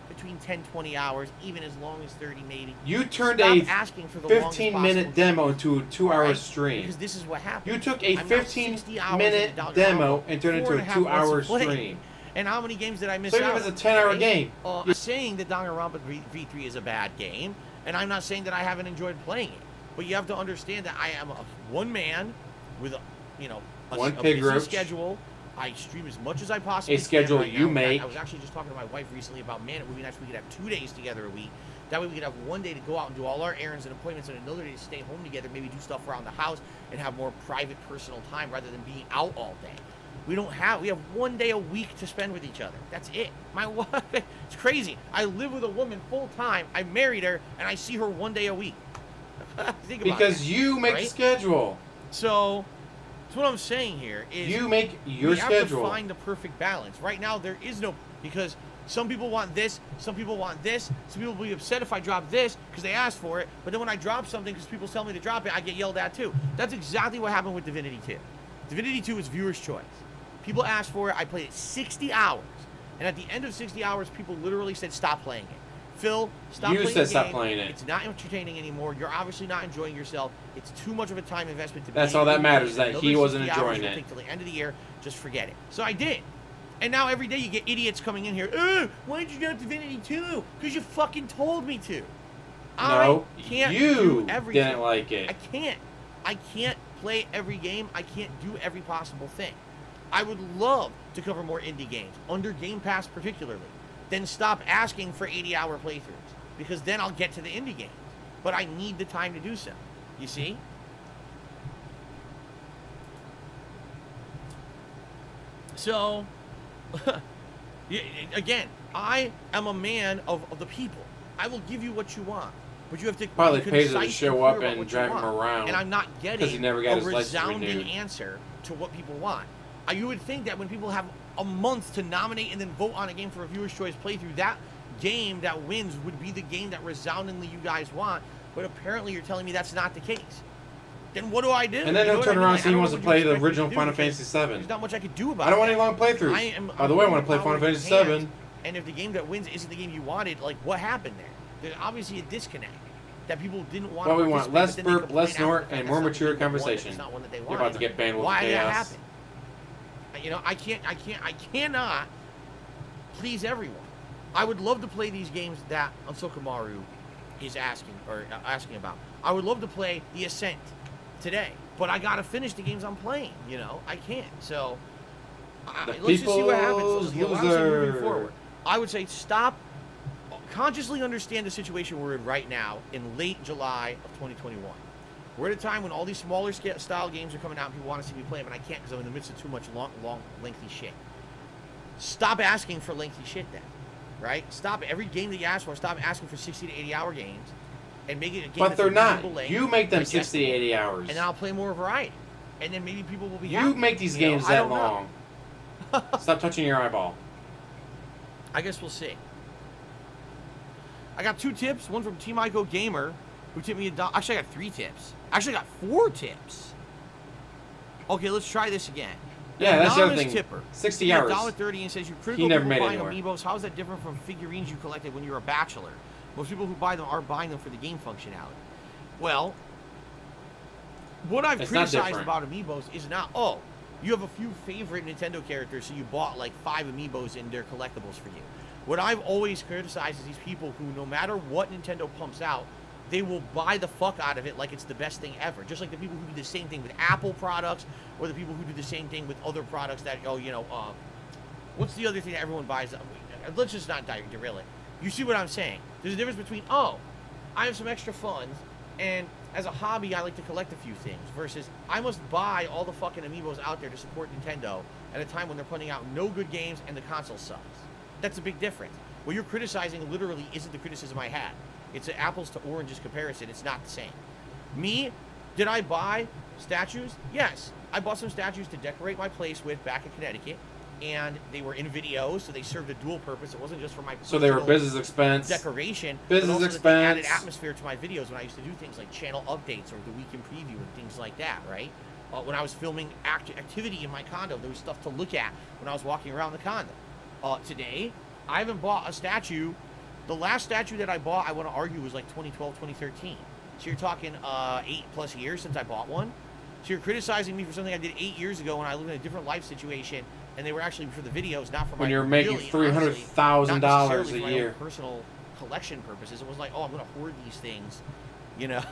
between 10, 20 hours, even as long as 30 maybe. You turned Stop a asking for the longest 15-minute possible demo game, into a 2-hour alright? stream. Because this is what happens. You took a I'm now 60 hours 15-minute into Danganronpa, demo and turned it into a 4.5 months 2-hour of play. stream. And how many games did I miss So even out? if it's a 10-hour right? game, I'm saying that Danganronpa V3 is a bad game, and I'm not saying that I haven't enjoyed playing it. But you have to understand that I am one man with a One a pig busy roach. schedule. I stream as much as I possibly can. schedule right you now. In fact, make. I was actually just talking to my wife recently about, man, it would be nice if we could have 2 days together a week. That way we could have one day to go out and do all our errands and appointments, and another day to stay home together, maybe do stuff around the house and have more private, personal time rather than being out all day. We have 1 day a week to spend with each other. That's it. My wife, it's crazy. I live with a woman full time. I married her, and I see her 1 day a week. Think about because that, you make right? the schedule. So what I'm saying here is You make your we have schedule. to find the perfect balance. Right now, there is no, because some people want this, some people want this, some people will be upset if I drop this because they asked for it, but then when I drop something because people tell me to drop it, I get yelled at too. That's exactly what happened with Divinity 2. Divinity 2 is viewer's choice. People asked for it, I played it 60 hours, and at the end of 60 hours, people literally said, stop playing it. Phil, stop You playing said the stop game. playing it. It's not entertaining anymore. You're obviously not enjoying yourself. It's too much of a time investment to be That's all that able to matters, play that another he wasn't 60 hours enjoying you'll it. take till the end of the year. Just forget it. So I did. And now every day you get idiots coming in here. Why did you drop Divinity 2? Because you fucking told me to. No, I can't you do everything. didn't like it. I can't. I can't play every game. I can't do every possible thing. I would love to cover more indie games, under Game Pass particularly. Then stop asking for 80-hour playthroughs, because then I'll get to the indie games. But I need the time to do so. You see? So, again, I am a man of the people. I will give you what you want. But you have to Probably be pays her to concise show clear up about and what you drive him want. around. And I'm not getting he never got a his license resounding renewed. answer to what people want. You would think that when people have a month to nominate and then vote on a game for a viewer's choice playthrough, that game that wins would be the game that resoundingly you guys want. But apparently you're telling me that's not the case. Then what do I do? And then You know he'll what turn I mean? around and Like, say I he don't wants know to what you play the expect me to original do Final because Fantasy VII. There's not much I could do about it. I don't want any long playthroughs. By the way, I want to play Final Fantasy VII. And if the game that wins isn't the game you wanted, like, what happened there? There's obviously a disconnect that people didn't want. Well, to we want less burp, less snort, and more mature conversation. It's not one that they You're wanted. about to get banned with Why did that chaos. happen? You know, I cannot please everyone. I would love to play these games that Ansokumaru is asking about. I would love to play The Ascent today, but I gotta finish the games I'm playing. You know, I can't. So let's just see what happens. You know, obviously moving forward, I would say stop. Consciously understand the situation we're in right now in late July of 2021. We're at a time when all these smaller style games are coming out and people want to see me play them, and I can't because I'm in the midst of too much long, lengthy shit. Stop asking for lengthy shit then, right? Stop every game that you ask for. Stop asking for 60 to 80 hour games and make it a game But that's they're not. reasonable length, You make them digestible, 60, 80 hours. and then I'll play more variety. And then maybe people will be happy. You make these You know, games I that don't know. long. Stop touching your eyeball. I guess we'll see. I got 2 tips. One from Team Ico Gamer, who tipped me $1. Actually, I got 3 tips. Actually, I got 4 tips. Okay, let's try this again. Yeah, that's the other Anonymous thing. Tipper. 60 hours. $1.30 and says you're critical He never people made it buying anywhere. amiibos. How is that different from figurines you collected when you were a bachelor? Most people who buy them are buying them for the game functionality. Well, what I've It's not criticized different. about amiibos is not, oh, you have a few favorite Nintendo characters, so you bought like 5 amiibos and they're collectibles for you. What I've always criticized is these people who, no matter what Nintendo pumps out, they will buy the fuck out of it like it's the best thing ever. Just like the people who do the same thing with Apple products, or the people who do the same thing with other products that, oh, you know, what's the other thing that everyone buys? Let's just not derail it. You see what I'm saying? There's a difference between, oh, I have some extra funds, and as a hobby, I like to collect a few things, versus I must buy all the fucking amiibos out there to support Nintendo at a time when they're putting out no good games and the console sucks. That's a big difference. What you're criticizing literally isn't the criticism I had. It's an apples to oranges comparison. It's not the same. Me, did I buy statues? Yes. I bought some statues to decorate my place with back in Connecticut, and they were in videos, so they served a dual purpose. It wasn't just for my So they were personal business expense. decoration, Business but also expense. that they added atmosphere to my videos when I used to do things like channel updates or the week in preview and things like that, right? When I was filming activity in my condo, there was stuff to look at when I was walking around the condo. Today, I haven't bought a statue. The last statue that I bought, I want to argue, was like 2012, 2013. So you're talking 8+ years since I bought one. So you're criticizing me for something I did 8 years ago when I lived in a different life situation, and they were actually for the videos, not for my When you're making really, honestly, not $300,000 necessarily a for my own year. personal collection purposes. It was like, oh, I'm going to hoard these things, you know.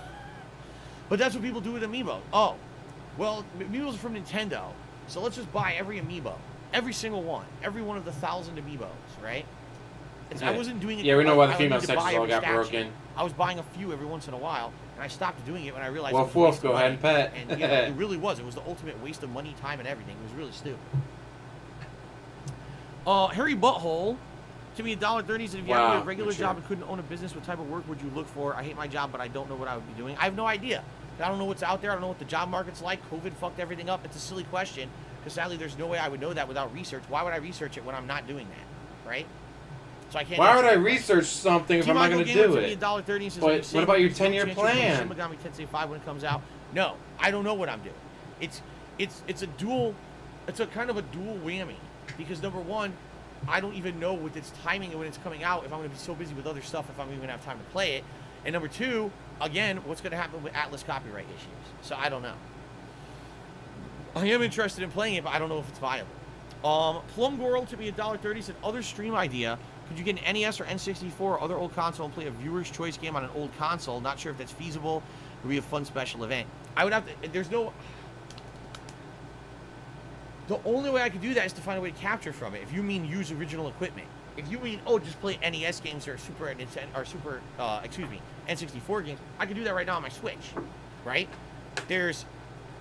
But that's what people do with amiibo. Oh, well, amiibos are from Nintendo, so let's just buy every amiibo, every single one, every one of the 1,000 amiibos, right? And I wasn't doing it. Yeah, we know why the I female need to sections buy all every got statue. broken. I was buying a few every once in a while, and I stopped doing it when I realized. Well, it was a waste Wolf, go of ahead money. and pet. And you know, it really was. It was the ultimate waste of money, time, and everything. It was really stupid. Harry Butthole, to me, $1.30 said, if you Wow, had a regular mature. job and couldn't own a business, what type of work would you look for? I hate my job, but I don't know what I would be doing. I have no idea. I don't know what's out there. I don't know what the job market's like. COVID fucked everything up. It's a silly question, because sadly, there's no way I would know that without research. Why would I research it when I'm not doing that, right? So I can't. Why answer would I that question. research something if Team I'm not Michael going to Gamer do took me it? $1.30 and says, But what about your 10-year chance you'll play plan? Shin Megami Tensei 5 when it comes out? No, I don't know what I'm doing. It's a dual. It's a kind of a dual whammy, because number one, I don't even know with its timing and when it's coming out if I'm going to be so busy with other stuff if I'm even going to have time to play it. And number two, again, what's going to happen with Atlas copyright issues? So I don't know. I am interested in playing it, but I don't know if it's viable. Plum Girl to be $1.30 said, other stream idea. Could you get an NES or N64 or other old console and play a viewer's choice game on an old console? Not sure if that's feasible. It would be a fun special event. I would have to... There's no... The only way I could do that is to find a way to capture from it. If you mean use original equipment. If you mean, oh, just play NES games or N64 games, I could do that right now on my Switch, right? There's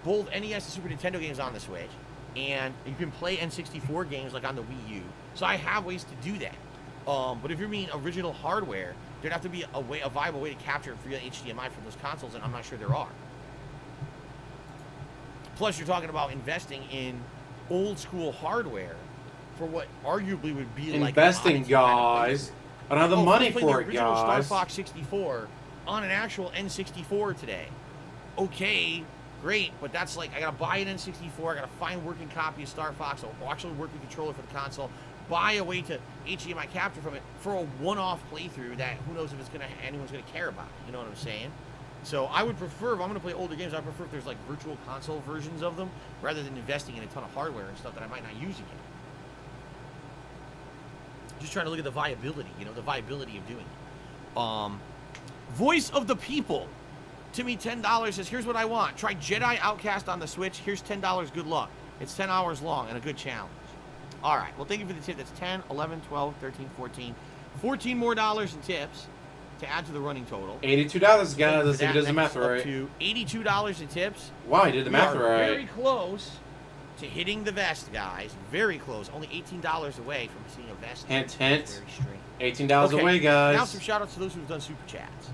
both NES and Super Nintendo games on the Switch, and you can play N64 games like on the Wii U. So I have ways to do that. But if you mean original hardware, there'd have to be a viable way to capture it via HDMI from those consoles, and I'm not sure there are. Plus, you're talking about investing in old school hardware for what arguably would be investing, like guys. I don't have the money for it, original guys. Star Fox 64 on an actual N64 today. Okay, great, but that's like I gotta buy an N64, I gotta find a working copy of Star Fox, or actually working controller for the console, buy a way to HDMI capture from it for a one-off playthrough that who knows if it's anyone's gonna care about. You know what I'm saying? So I would prefer, if I'm gonna play older games, I prefer if there's like virtual console versions of them rather than investing in a ton of hardware and stuff that I might not use again. Just trying to look at the viability, the viability of doing it. Voice of the People. Timmy, $10 says, here's what I want. Try Jedi Outcast on the Switch. Here's $10. Good luck. It's 10 hours long and a good challenge. All right. Well, thank you for the tip. That's 10, 11, 12, 13, 14. 14 more dollars in tips to add to the running total. $82, guys. Let's see if he does the math right. Up to $82 in tips. Wow, he did the math right. Very close to hitting the vest, guys. Very close. Only $18 away from seeing a vest. Hint, hint. Very straight. $18 away, guys. Now some shout outs to those who've done super chats.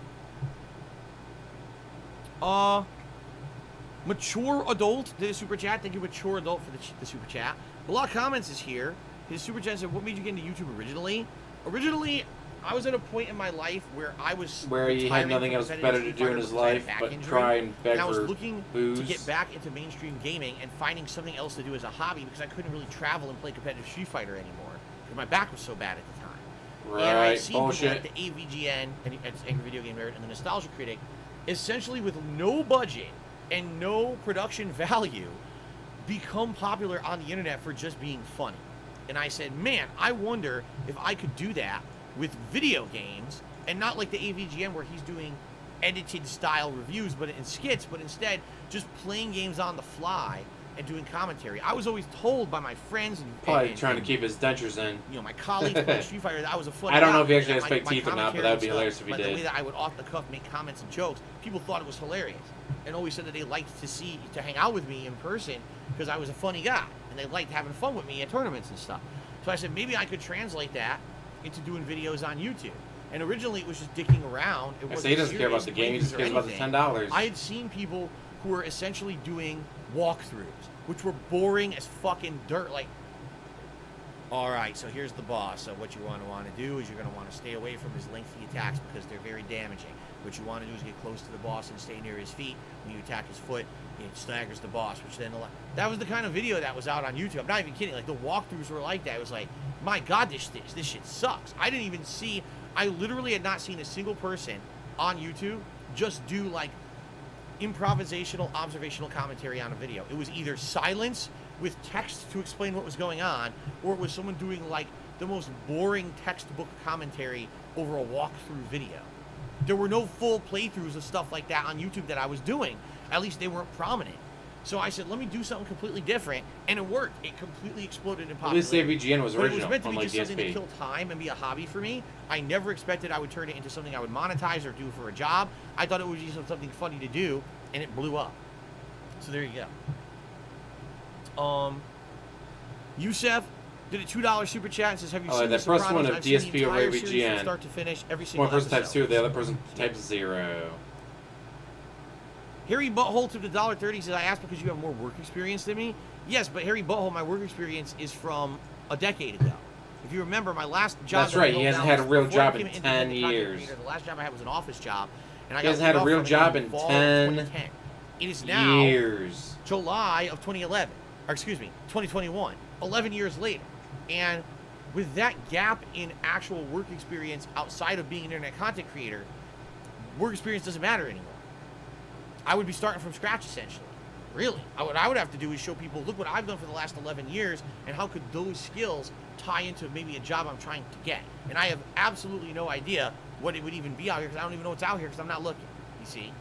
Mature Adult did a super chat. Thank you, Mature Adult, for the super chat. A lot of comments is here. His super chat said, what made you get into YouTube originally? Originally, I was at a point in my life where I was where he had nothing else better to do in his life but try and beg for booze. And I was looking to get back into mainstream gaming and finding something else to do as a hobby because I couldn't really travel and play competitive Street Fighter anymore because my back was so bad at the time. Right, and I see bullshit. Like the AVGN, and Angry Video Game Nerd, and the Nostalgia Critic, essentially with no budget and no production value, become popular on the internet for just being funny. And I said, man, I wonder if I could do that with video games, and not like the AVGN where he's doing edited style reviews, but in skits, but instead just playing games on the fly and doing commentary. I was always told by my friends and trying to keep his dentures in. My colleagues playing Street Fighter that I was a funny I don't know guy, if he actually has my fake teeth or not, but that would be hilarious if he did. The way that I would off the cuff make comments and jokes, people thought it was hilarious, and always said that they liked to hang out with me in person because I was a funny guy, and they liked having fun with me at tournaments and stuff. So I said maybe I could translate that into doing videos on YouTube. And originally it was just dicking around. It wasn't he doesn't care about the game, he just cares about the $10. I had seen people who were essentially doing walkthroughs, which were boring as fucking dirt. Like, all right, so here's the boss. So what you want to do is you're going to want to stay away from his lengthy attacks because they're very damaging. What you want to do is get close to the boss and stay near his feet. When you attack his foot, it staggers the boss, which then... That was the kind of video that was out on YouTube. I'm not even kidding. Like, the walkthroughs were like that. It was like, my God, this shit sucks. I didn't even see... I literally had not seen a single person on YouTube just do, like, improvisational, observational commentary on a video. It was either silence with text to explain what was going on, or it was someone doing, like, the most boring textbook commentary over a walkthrough video. There were no full playthroughs of stuff like that on YouTube that I was doing. At least they weren't prominent. So I said, let me do something completely different, and it worked. It completely exploded in popularity. At least AVGN was original, but it was meant to be unlike just something DSP. to kill time and be a hobby for me. I never expected I would turn it into something I would monetize or do for a job. I thought it would be something funny to do, and it blew up. So there you go. Yusef did a $2 super chat and says, have you seen the The first Sopranos? one of I've seen the DSP over entire series from AVGN. start to finish, every single One person types episode. 2, the other person types 0. Harry Butthole to the $1.30 says, I asked because you have more work experience than me. Yes, but Harry Butthole, my work experience is from a decade ago. If you remember, my last job... That's right, he hasn't had a real job in 10 independent content years. creator, the last job I had was an office job. And He hasn't had a real job in 10 It is now years. July of 2011. Or excuse me, 2021. 11 years later. And with that gap in actual work experience outside of being an internet content creator, work experience doesn't matter anymore. I would be starting from scratch, essentially. Really. What I would have to do is show people, look what I've done for the last 11 years, and how could those skills tie into maybe a job I'm trying to get. And I have absolutely no idea what it would even be out here, because I don't even know what's out here, because I'm not looking. You see?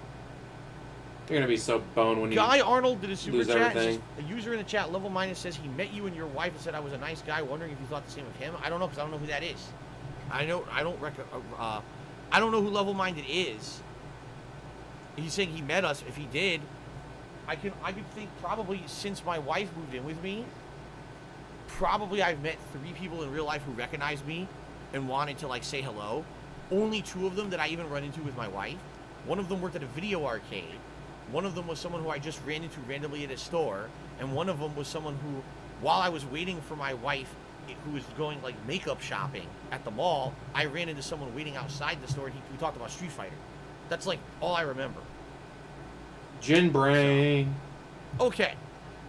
You're gonna be so boned when you Guy Arnold did a super lose chat. everything. A user in the chat, Level Minus, says he met you and your wife and said I was a nice guy, wondering if you thought the same of him. I don't know, because I don't know who that is. I don't know who Level Minded is. He's saying he met us. If he did, I could think probably since my wife moved in with me, probably I've met 3 people in real life who recognized me and wanted to like say hello. Only 2 of them that I even run into with my wife. One of them worked at a video arcade. One of them was someone who I just ran into randomly at a store. And one of them was someone who, while I was waiting for my wife, who was going like makeup shopping at the mall, I ran into someone waiting outside the store and we talked about Street Fighter. That's like all I remember. Gin brain. So, okay,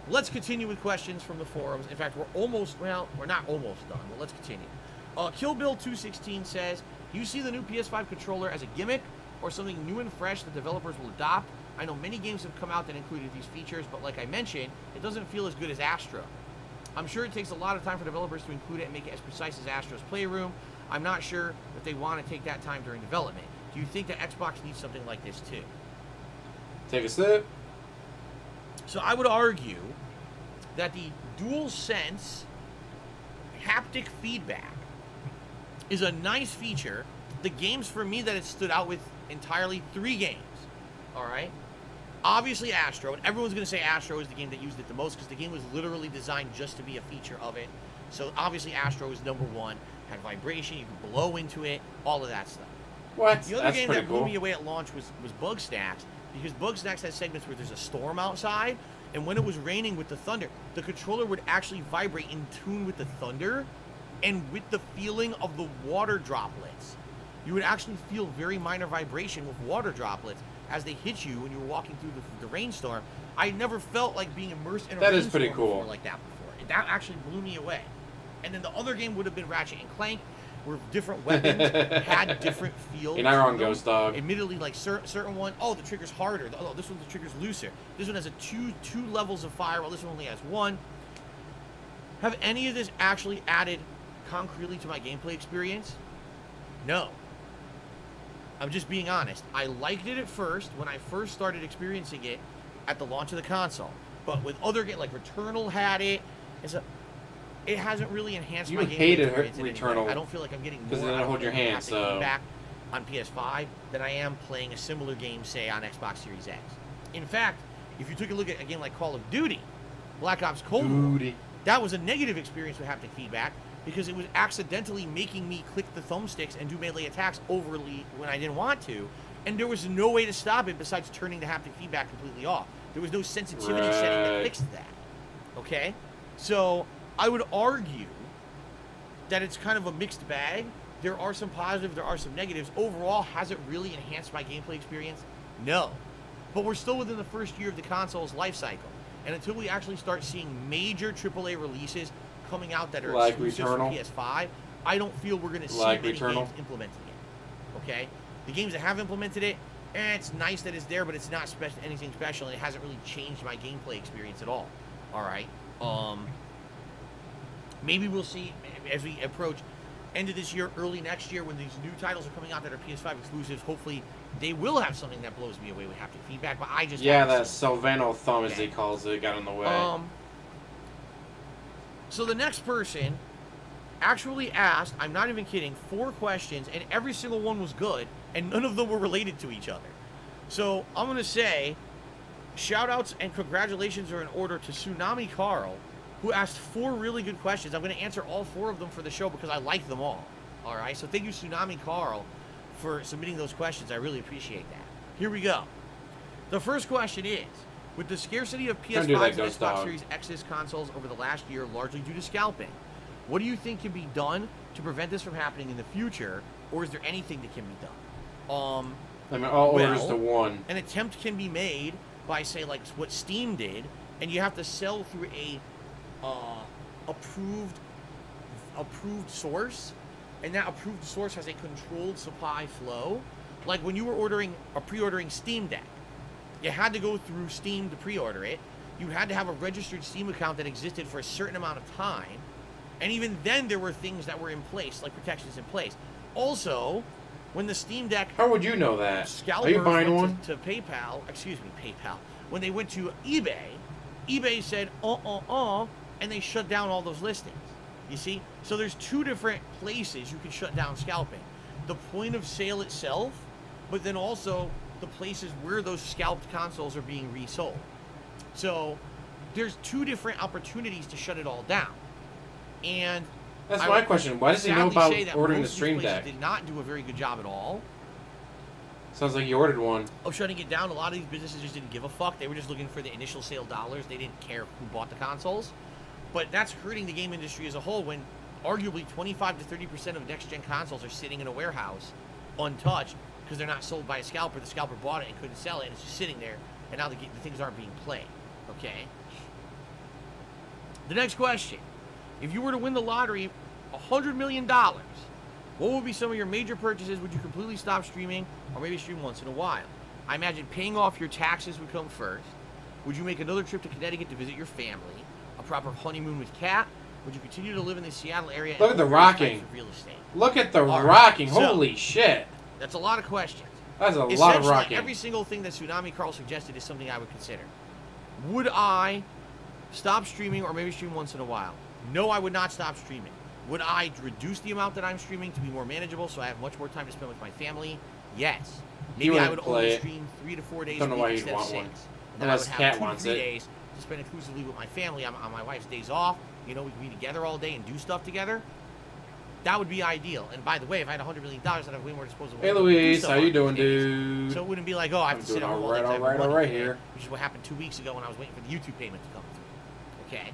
let's continue with questions from the forums. In fact, we're not almost done, but let's continue. Kill Bill 216 says, you see the new PS5 controller as a gimmick or something new and fresh that developers will adopt? I know many games have come out that included these features, but like I mentioned, it doesn't feel as good as Astro. I'm sure it takes a lot of time for developers to include it and make it as precise as Astro's Playroom. I'm not sure if they want to take that time during development. Do you think that Xbox needs something like this too? Take a sip. So I would argue that the DualSense haptic feedback is a nice feature. The games for me that it stood out with entirely 3 games. All right. Obviously Astro, and everyone's going to say Astro is the game that used it the most because the game was literally designed just to be a feature of it. So obviously Astro is number 1. Had vibration, you could blow into it, all of that stuff. What? The other That's game pretty that blew cool. me away at launch was Bugsnax, because Bugsnax has segments where there's a storm outside, and when it was raining with the thunder, the controller would actually vibrate in tune with the thunder and with the feeling of the water droplets. You would actually feel very minor vibration with water droplets as they hit you when you were walking through the rainstorm. I never felt like being immersed in a That rainstorm is pretty cool. before like that before. That actually blew me away. And then the other game would have been Ratchet and Clank, where different weapons had different feels. You're not wrong, to them. Ghost Dog. Admittedly, like certain one, oh, the trigger's harder. Oh, this one, the trigger's looser. This one has two levels of fire, while this one only has 1. Have any of this actually added concretely to my gameplay experience? No. I'm just being honest. I liked it at first when I first started experiencing it at the launch of the console. But with other games, like Returnal had it, it hasn't really enhanced You my gameplay hated experience in any way. Returnal I don't feel like I'm getting more 'cause it didn't out of hold your the hand, haptic so- feedback on PS5 than I am playing a similar game, say, on Xbox Series X. In fact, if you took a look at a game like Call of Duty, Black Ops Cold War, that was a negative experience with haptic feedback because it was accidentally making me click the thumbsticks and do melee attacks overly when I didn't want to, and there was no way to stop it besides turning the haptic feedback completely off. There was no sensitivity setting that fixed that. Okay? So, I would argue that it's kind of a mixed bag. There are some positives, there are some negatives. Overall, has it really enhanced my gameplay experience? No. But we're still within the first year of the console's life cycle. And until we actually start seeing major AAA releases coming out that are Like exclusive Returnal? for PS5, I don't feel we're going to see Like many Returnal? games implementing it. Okay? The games that have implemented it, it's nice that it's there, but it's not anything special, and it hasn't really changed my gameplay experience at all. All right? Maybe we'll see as we approach end of this year, early next year, when these new titles are coming out that are PS5 exclusives. Hopefully, they will have something that blows me away with haptic feedback. But I just Yeah, haven't that seen it. Sylvano thumb, as Okay. he calls it, got in the way. So the next person actually asked, I'm not even kidding, 4 questions, and every single one was good, and none of them were related to each other. So I'm going to say shout outs and congratulations are in order to Tsunami Carl, who asked 4 really good questions. I'm going to answer all 4 of them for the show because I like them all. All right, so thank you, Tsunami Carl, for submitting those questions. I really appreciate that. Here we go. The first question is, with the scarcity of Don't do that, PS5s and Ghost Xbox Dog. Series X's consoles over the last year, largely due to scalping, what do you think can be done to prevent this from happening in the future, or is there anything that can be done? I mean, all orders well, to one. An attempt can be made by, say, like what Steam did, and you have to sell through a approved source, and that approved source has a controlled supply flow. Like when you were pre-ordering Steam Deck, You had to go through Steam to pre-order it. You had to have a registered Steam account that existed for a certain amount of time. And even then, there were things that were in place, like protections in place. Also, when the Steam Deck... How would you know that? Scalpers Are you buying one? went to PayPal, when they went to eBay said, and they shut down all those listings. You see? So there's two different places you can shut down scalping. The point of sale itself, but then also the places where those scalped consoles are being resold. So there's two different opportunities to shut it all down. And that's my question. Why does he know about ordering the Stream Deck? Did not do a very good job at all. Sounds like you ordered one. Of shutting it down. A lot of these businesses just didn't give a fuck. They were just looking for the initial sale dollars. They didn't care who bought the consoles. But that's hurting the game industry as a whole when arguably 25 to 30% of next-gen consoles are sitting in a warehouse untouched because they're not sold by a scalper. The scalper bought it and couldn't sell it, and it's just sitting there, and now the things aren't being played. Okay? The next question. If you were to win the lottery $100 million, what would be some of your major purchases? Would you completely stop streaming or maybe stream once in a while? I imagine paying off your taxes would come first. Would you make another trip to Connecticut to visit your family? A proper honeymoon with Kat? Would you continue to live in the Seattle area? Look at the rocking. Real estate? Look at the All rocking. right, so, holy shit. That's a lot of questions. That's a lot of rocking. Every single thing that Tsunami Carl suggested is something I would consider. Would I stop streaming or maybe stream once in a while? No, I would not stop streaming. Would I reduce the amount that I'm streaming to be more manageable so I have much more time to spend with my family? Yes. Maybe I would only stream 3 to 4 days a week instead of 6. And then I would have 2 to 3 days to spend exclusively with my family on my wife's days off. You know, we could be together all day and do stuff together. That would be ideal. And by the way, if I had $100 million, I'd have way more disposable. Hey, Luis, how you doing, dude? So it wouldn't be like, oh, I have to sit at home all right here. Which is what happened 2 weeks ago when I was waiting for the YouTube payment to come through. Okay?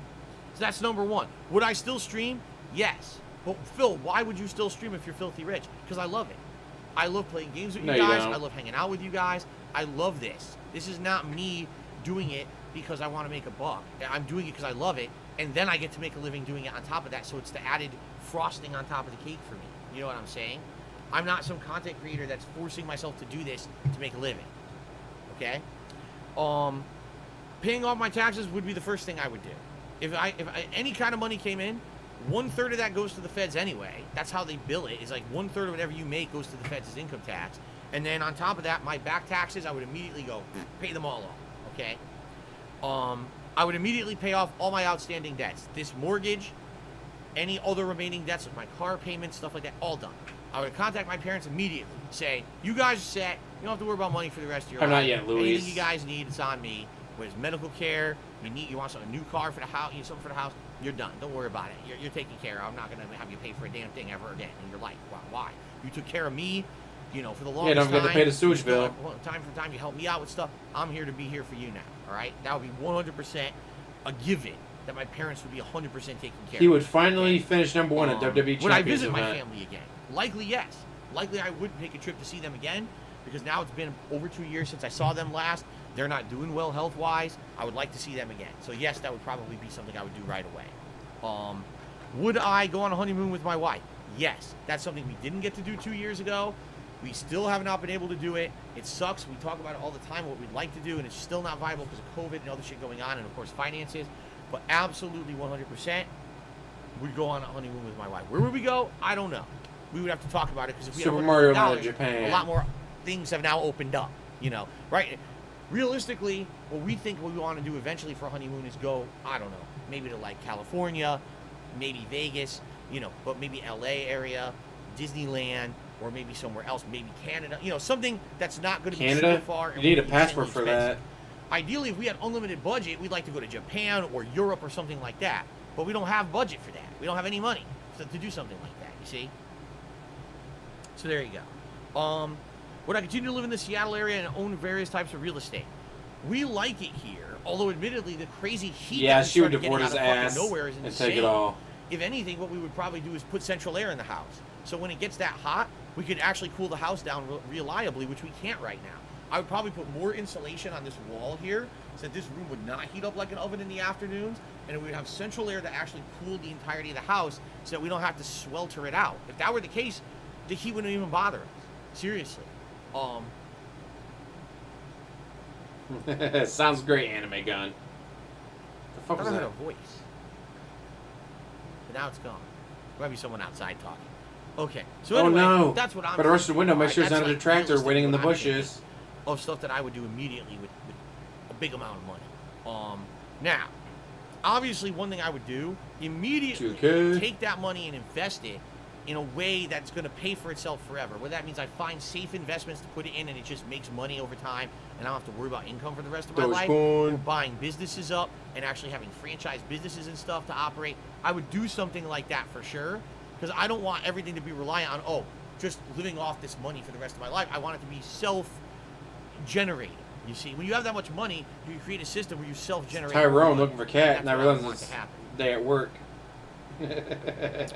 So that's number one. Would I still stream? Yes. But Phil, why would you still stream if you're filthy rich? Because I love it. I love playing games with you guys. I love hanging out with you guys. I love this. This is not me doing it because I want to make a buck. I'm doing it because I love it, and then I get to make a living doing it on top of that, so it's the added frosting on top of the cake for me. You know what I'm saying? I'm not some content creator that's forcing myself to do this to make a living. Okay? Paying off my taxes would be the first thing I would do. If any kind of money came in, 1/3 of that goes to the feds anyway. That's how they bill it. It's like 1/3 of whatever you make goes to the feds as income tax. And then on top of that, my back taxes, I would immediately go pay them all off. Okay? I would immediately pay off all my outstanding debts. This mortgage, any other remaining debts like my car payments, stuff like that, all done. I would contact my parents immediately. Say, you guys are set. You don't have to worry about money for the rest of your life. I'm not yet, Luis. Anything you guys need, it's on me. Whereas medical care, you want a new car for the house, you need something for the house, you're done. Don't worry about it. You're taken care of. I'm not going to have you pay for a damn thing ever again in your life. Why? You took care of me, for the longest time. Yeah, don't forget to pay the sewage bill. Time from time, you help me out with stuff. I'm here to be here for you now, all right? That would be 100% a given that my parents would be 100% taking care of. He would finally finish number one at WWE Champions Would I visit my event. family again? Likely, yes. Likely, I would take a trip to see them again because now it's been over 2 years since I saw them last. They're not doing well health-wise. I would like to see them again. So, yes, that would probably be something I would do right away. Would I go on a honeymoon with my wife? Yes. That's something we didn't get to do 2 years ago. We still have not been able to do it. It sucks. We talk about it all the time, what we'd like to do, and it's still not viable because of COVID and other shit going on, and, of course, finances. But absolutely 100% would go on a honeymoon with my wife. Where would we go? I don't know. We would have to talk about it because if we Super had Mario Land, $100, Japan. a lot more things have now opened up, right? Realistically, what we think we want to do eventually for a honeymoon is go, I don't know, maybe to like California, maybe Vegas, but maybe LA area, Disneyland, or maybe somewhere else, maybe Canada, something that's not going to be super far. You need a passport for that. Ideally, if we had unlimited budget, we'd like to go to Japan or Europe or something like that. But we don't have budget for that. We don't have any money to do something like that, you see? So there you go. Would I continue to live in the Seattle area and own various types of real estate? We like it here, although admittedly the crazy heat Yeah, that she would started divorce getting his out of ass fucking nowhere is and insane. take it all. If anything, what we would probably do is put central air in the house. So when it gets that hot, we could actually cool the house down reliably, which we can't right now. I would probably put more insulation on this wall here so that this room would not heat up like an oven in the afternoons, and we would have central air that actually cooled the entirety of the house so that we don't have to swelter it out. If that were the case, the heat wouldn't even bother us. Seriously. Sounds great, Anime Gun. The fuck I was thought I that? heard a voice. But now it's gone. There might be someone outside talking. Okay. So Oh anyway, no! that's what I'm Better rush the window. Make Alright, sure it's that's not a like detractor realistically waiting in the what I'm thinking bushes. of stuff that I would do immediately with a big amount of money. Now, obviously, one thing I would do immediately 2K. take that money and invest it in a way that's going to pay for itself forever. Where that means I find safe investments to put it in, and it just makes money over time, and I don't have to worry about income for the rest of my life. Dogecoin. Or buying businesses up and actually having franchise businesses and stuff to operate. I would do something like that for sure, because I don't want everything to be reliant on just living off this money for the rest of my life. I want it to be self-generated. You see, when you have that much money, you can create a system where you self-generate. Tyrone looking for cat, and I that's what realize want it's to happen. day at work.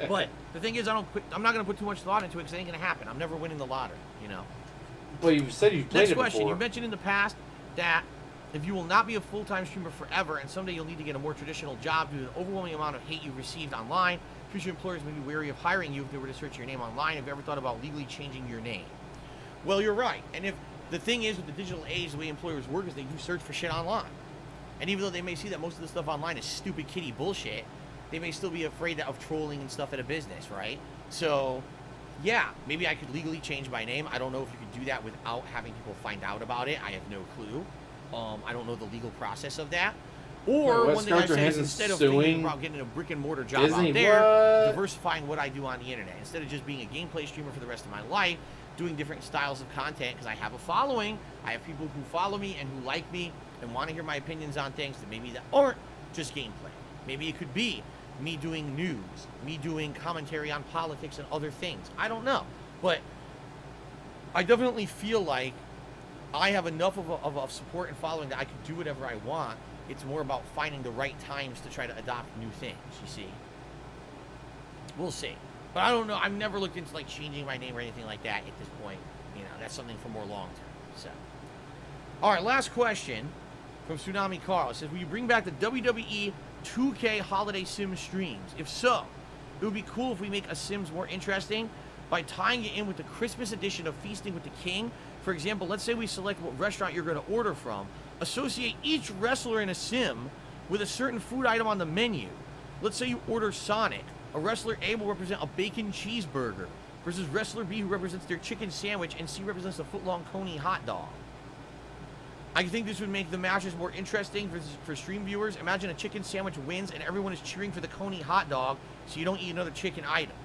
But the thing is, I'm not going to put too much thought into it because it ain't going to happen. I'm never winning the lottery, you know. Well, you said you played Next it question. before. You mentioned in the past that if you will not be a full-time streamer forever and someday you'll need to get a more traditional job due to the overwhelming amount of hate you've received online, future employers may be wary of hiring you if they were to search your name online. Have you ever thought about legally changing your name? Well, you're right. And if the thing is with the digital age, the way employers work is they do search for shit online. And even though they may see that most of the stuff online is stupid kitty bullshit, they may still be afraid of trolling and stuff at a business, right? So, yeah, maybe I could legally change my name. I don't know if you could do that without having people find out about it. I have no clue. I don't know the legal process of that. Or Wes one thing I Scarter said is hasn't instead of suing thinking about getting a brick and mortar job Disney, out there, what? diversifying what I do on the internet. Instead of just being a gameplay streamer for the rest of my life, doing different styles of content, because I have a following. I have people who follow me and who like me and want to hear my opinions on things that maybe that aren't just gameplay. Maybe it could be me doing news, me doing commentary on politics and other things. I don't know. But I definitely feel like I have enough of a support and following that I can do whatever I want. It's more about finding the right times to try to adopt new things, you see. We'll see. But I don't know. I've never looked into like changing my name or anything like that at this point. You know, that's something for more long term. So, all right, last question from Tsunami Carl. It says, will you bring back the WWE 2K Holiday Sim streams? If so, it would be cool if we make a Sims more interesting by tying it in with the Christmas edition of Feasting with the King. For example, let's say we select what restaurant you're going to order from. Associate each wrestler in a sim with a certain food item on the menu. Let's say you order Sonic. A wrestler A will represent a bacon cheeseburger versus wrestler B who represents their chicken sandwich and C represents a foot-long coney hot dog. I think this would make the matches more interesting for stream viewers. Imagine a chicken sandwich wins and everyone is cheering for the coney hot dog so you don't eat another chicken item.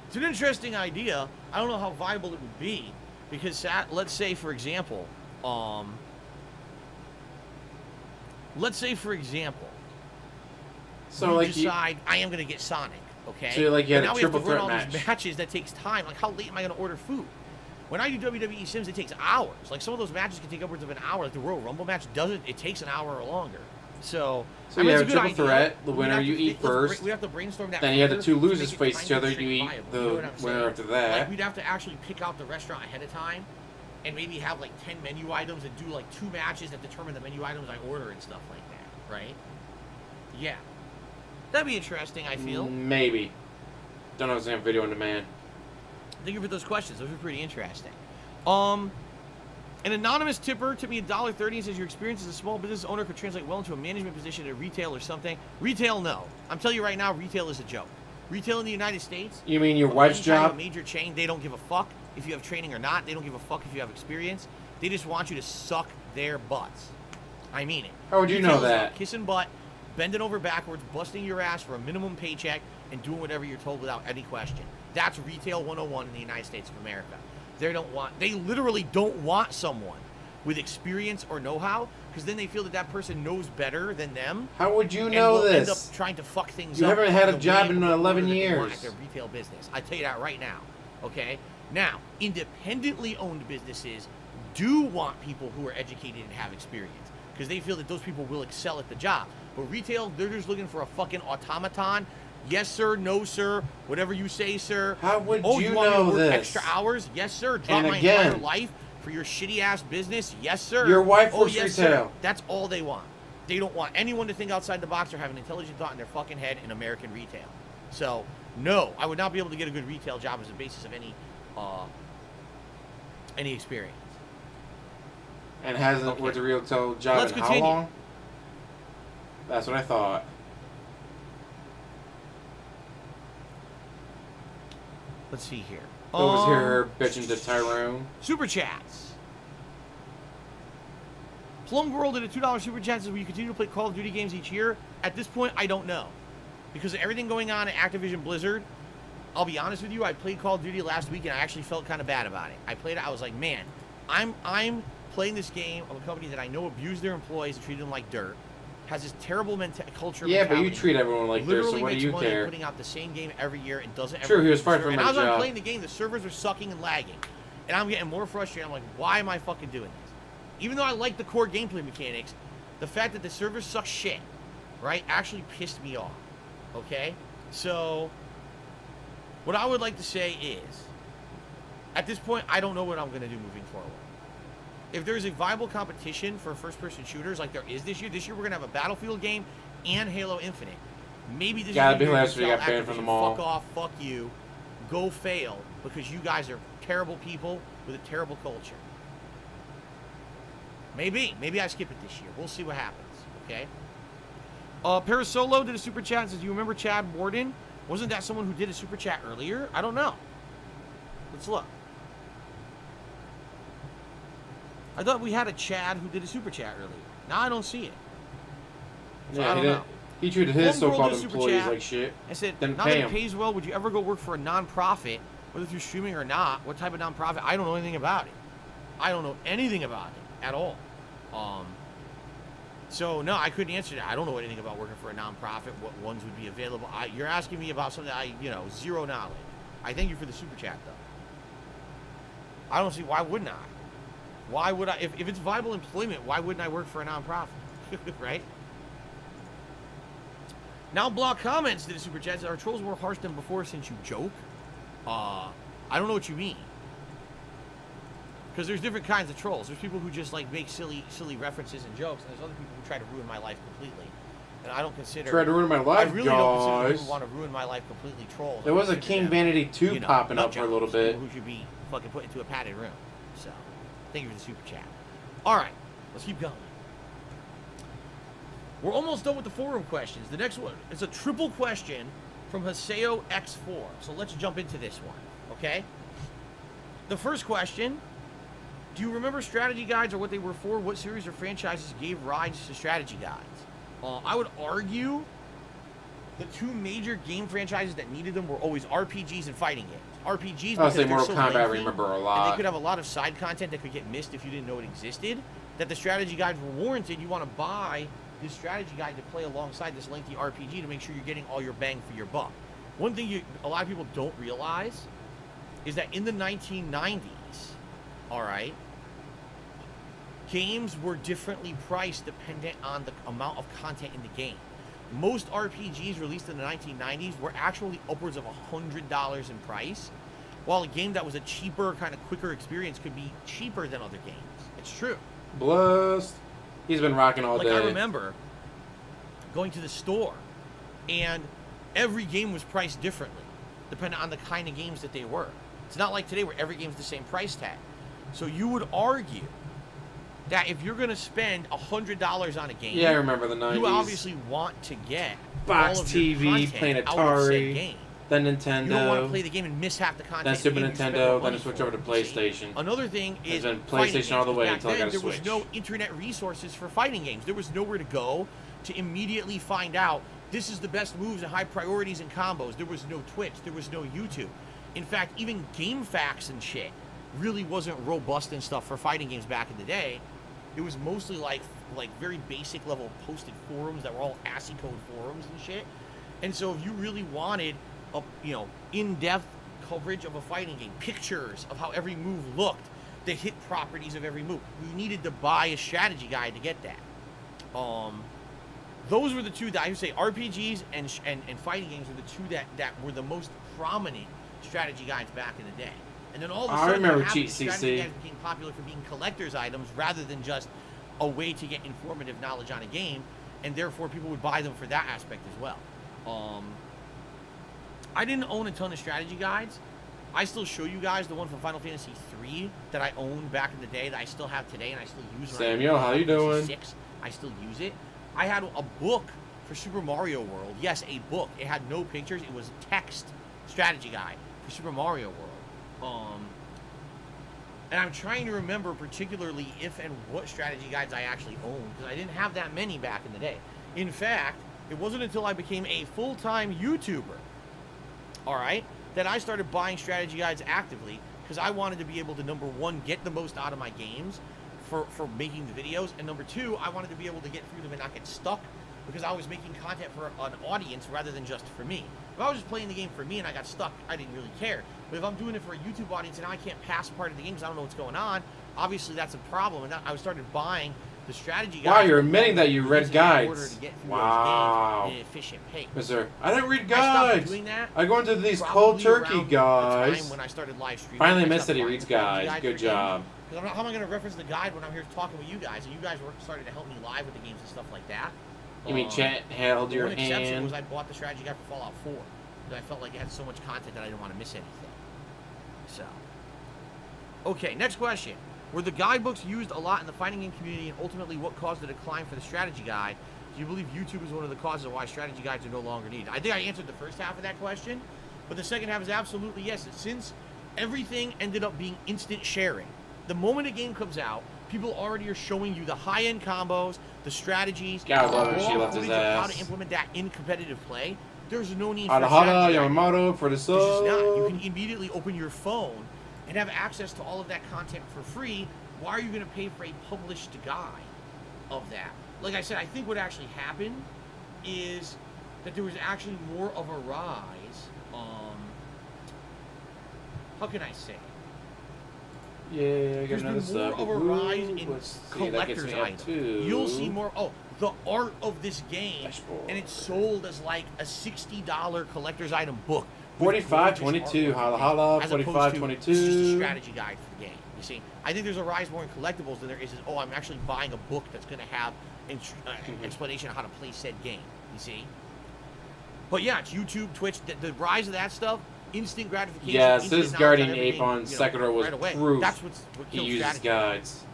It's an interesting idea. I don't know how viable it would be because let's say for example, So you like decide I am going to get Sonic, okay? So like you had But a now we have to triple threat run all match. these matches that takes time. Like how late am I going to order food? When I do WWE Sims, it takes hours. Like some of those matches can take upwards of an hour. Like the Royal Rumble match doesn't. It takes an hour or longer. So So I mean, you it's have a a good triple idea. threat. The We winner have to you eat let's first. We have to brainstorm that. Then you have the further two to losers make it face kind each of other. straight You eat viable. the You know what I'm winner saying? after that. Like we'd have to actually pick out the restaurant ahead of time, and maybe have like 10 menu items and do like 2 matches that determine the menu items I order and stuff like that, right? Yeah, that'd be interesting. I feel. Maybe. Don't know if it's on video on demand. Thank you for those questions. Those are pretty interesting. An anonymous tipper tipped me $1.30 and says your experience as a small business owner could translate well into a management position at retail or something. Retail, no. I'm telling you right now, retail is a joke. Retail in the United States. You mean your wife's anytime job? A major chain, they don't give a fuck if you have training or not. They don't give a fuck if you have experience. They just want you to suck their butts. I mean it. How would you Retail know is that? about kissing butt, bending over backwards, busting your ass for a minimum paycheck, and doing whatever you're told without any question. That's retail 101 in the United States of America. They literally don't want someone with experience or know-how, because then they feel that that person knows better than them. How would you and know will end up this? trying to fuck things You up. haven't had a the job way in or the 11 order that they want years. at their retail business. I tell you that right now. Okay. Now, independently owned businesses do want people who are educated and have experience, because they feel that those people will excel at the job. But retail, they're just looking for a fucking automaton. Yes, sir. No, sir. Whatever you say, sir. How would Oh, you want me to know work this? extra hours? Yes, sir. Drop And my again- entire life for your shitty ass business? Yes, sir. Your wife oh, works yes, retail. Sir. That's all they want. They don't want anyone to think outside the box or have an intelligent thought in their fucking head in American retail. So, no, I would not be able to get a good retail job as a basis of any experience. And hasn't Okay. worked a real job Let's in continue. how long? That's what I thought. Let's see here. Bill was here bitching to Tyrone. Super chats. Plum Girl did a $2 super chat. Says, will you continue to play Call of Duty games each year? At this point, I don't know. Because of everything going on at Activision Blizzard, I'll be honest with you, I played Call of Duty last week and I actually felt kind of bad about it. I played it, I was like, man, I'm playing this game of a company that I know abused their employees and treated them like dirt. Has this terrible culture. Yeah, but you mentality, treat everyone like dirt, so literally what do makes you money care? putting out the same game every year and doesn't ever. True, he was fired from and his as I'm job. playing the game, the servers are sucking and lagging, and I'm getting more frustrated. I'm like, why am I fucking doing this? Even though I like the core gameplay mechanics, the fact that the servers suck shit, right, actually pissed me off. Okay, so what I would like to say is, at this point, I don't know what I'm going to do moving forward. If there's a viable competition for first-person shooters like there is this year we're going to have a Battlefield game and Halo Infinite. Maybe this Gotta is be the year hilarious to if we tell got banned from Activision, them all. fuck off, fuck you, go fail, because you guys are terrible people with a terrible culture. Maybe I skip it this year. We'll see what happens, okay? Parasolo did a super chat and says, do you remember Chad Warden? Wasn't that someone who did a super chat earlier? I don't know. Let's look. I thought we had a Chad who did a super chat earlier. Now I don't see it. So I don't know. He treated his One girl so-called did a super employees chat. like shit. I said, Then now pay that it 'em. pays well, would you ever go work for a non-profit, whether through streaming or not? What type of non-profit? I don't know anything about it. I don't know anything about it at all. So no, I couldn't answer that. I don't know anything about working for a non-profit. What ones would be available? You're asking me about something zero knowledge. I thank you for the super chat though. I don't see why wouldn't I? Why would I? If it's viable employment, why wouldn't I work for a non-profit? Right? Now block comments did a super chat. Are trolls more harsh than before since you joke? I don't know what you mean. Because there's different kinds of trolls. There's people who just like make silly references and jokes, and there's other people who try to ruin my life completely. And I don't consider. Try to ruin my I life, really don't consider people guys. who want to ruin my life completely trolls. There was a Consider King them, Vanity 2 popping nut up for a little jobs, bit. people who should be fucking put into a padded room. So, thank you for the super chat. All right, let's keep going. We're almost done with the forum questions. The next one is a triple question from Haseo X4. So let's jump into this one, okay? The first question: do you remember strategy guides or what they were for? What series or franchises gave rise to strategy guides? I would argue the two major game franchises that needed them were always RPGs and fighting games. RPGs I'll because say they're Mortal so Kombat, I lengthy, remember a and lot. they could have a lot of side content that could get missed if you didn't know it existed. That the strategy guides were warranted. You want to buy this strategy guide to play alongside this lengthy RPG to make sure you're getting all your bang for your buck. One thing a lot of people don't realize is that in the 1990s, all right, games were differently priced dependent on the amount of content in the game. Most RPGs released in the 1990s were actually upwards of $100 in price, while a game that was a cheaper, kind of quicker experience could be cheaper than other games. It's true. Blessed. He's been rocking all Like, day. I remember going to the store, and every game was priced differently, depending on the kind of games that they were. It's not like today where every game's the same price tag. So you would argue that if you're going to spend $100 on a game, Yeah, I remember the 90s. you obviously want to get Box all of your TV, content playing out of said Atari, game. then You don't want to Nintendo, play the game and miss half the content. then in the Super game you spent Nintendo, more then money to switch for, over to you see. PlayStation. Another thing It's is been fighting PlayStation all the games. way Back until I then, got a there was Switch. no internet resources for fighting games. There was nowhere to go to immediately find out this is the best moves and high priorities and combos. There was no Twitch. There was no YouTube. In fact, even GameFAQs and shit really wasn't robust and stuff for fighting games back in the day. It was mostly like very basic level posted forums that were all ASCII code forums and shit. And so if you really wanted a in-depth coverage of a fighting game, pictures of how every move looked, the hit properties of every move, you needed to buy a strategy guide to get that. Those were the two that I would say RPGs and fighting games were the two that were the most prominent strategy guides back in the day. And then all of a I sudden, remember what happened, Cheat strategy CC. guides became popular for being collector's items rather than just a way to get informative knowledge on a game, and therefore people would buy them for that aspect as well. I didn't own a ton of strategy guides, I still show you guys the one from Final Fantasy 3 that I owned back in the day that I still have today and I still use. Samuel, how you doing? 6, I still use it. I had a book for Super Mario World. Yes, a book. It had no pictures. It was a text strategy guide for Super Mario World. And I'm trying to remember particularly if and what strategy guides I actually owned, because I didn't have that many back in the day. In fact, it wasn't until I became a full-time YouTuber, all right, that I started buying strategy guides actively, because I wanted to be able to, number one, get the most out of my games for making the videos, and number two, I wanted to be able to get through them and not get stuck, because I was making content for an audience rather than just for me. If I was just playing the game for me and I got stuck, I didn't really care. But if I'm doing it for a YouTube audience and I can't pass part of the game because I don't know what's going on, obviously that's a problem. And I started buying the strategy guides. Wow, you're admitting that you read in order guides. to get through Wow. those games in an efficient pace. Mister, I didn't read I stopped guides. doing that. I go into these Probably cold turkey around the guys. time when I started live streaming. Finally I admits stopped that he buying reads strategy guides. for Good job. Because how am I going to reference the guide when I'm here talking with you guys? And you guys were starting to help me live with the games and stuff like that. You mean chat held The your one exception hand? was I bought the strategy guide for Fallout 4 because I felt like it had so much content that I didn't want to miss anything. So, okay, next question. Were the guidebooks used a lot in the fighting game community, and ultimately what caused the decline for the strategy guide? Do you believe YouTube is one of the causes of why strategy guides are no longer needed? I think I answered the first half of that question, but the second half is absolutely yes. Since everything ended up being instant sharing, the moment a game comes out, people already are showing you the high-end combos, the strategies, God love it, she raw left his footage of how ass. to implement that in competitive play. There's no need Hada for a Hada, strategy guide. Yamamoto for the There's just not. You sub. can immediately open your phone and have access to all of that content for free. Why are you going to pay for a published guide of that? Like I said, I think what actually happened is that there was actually more of a rise. How can I say? Yeah, I got There's another been more sub. of a rise in Let's see, that gets collector's me up items. to You'll see more. Oh, the art of this game, Dashboard. and it's sold as like a $60 collector's item book. with 45.22, gorgeous holla artwork, holla, as opposed to, 45.22. This is just a strategy guide for the game. You see, I think there's a rise more in collectibles than there is. Oh, I'm actually buying a book that's going to have explanation of how to play said game. You see. But yeah, it's YouTube, Twitch, the rise of that stuff. Instant gratification. Yes, instant this knowledge Guardian on Ape everything, on you know, Sekiro was right away. proof. That's what He kills uses strategy. guides.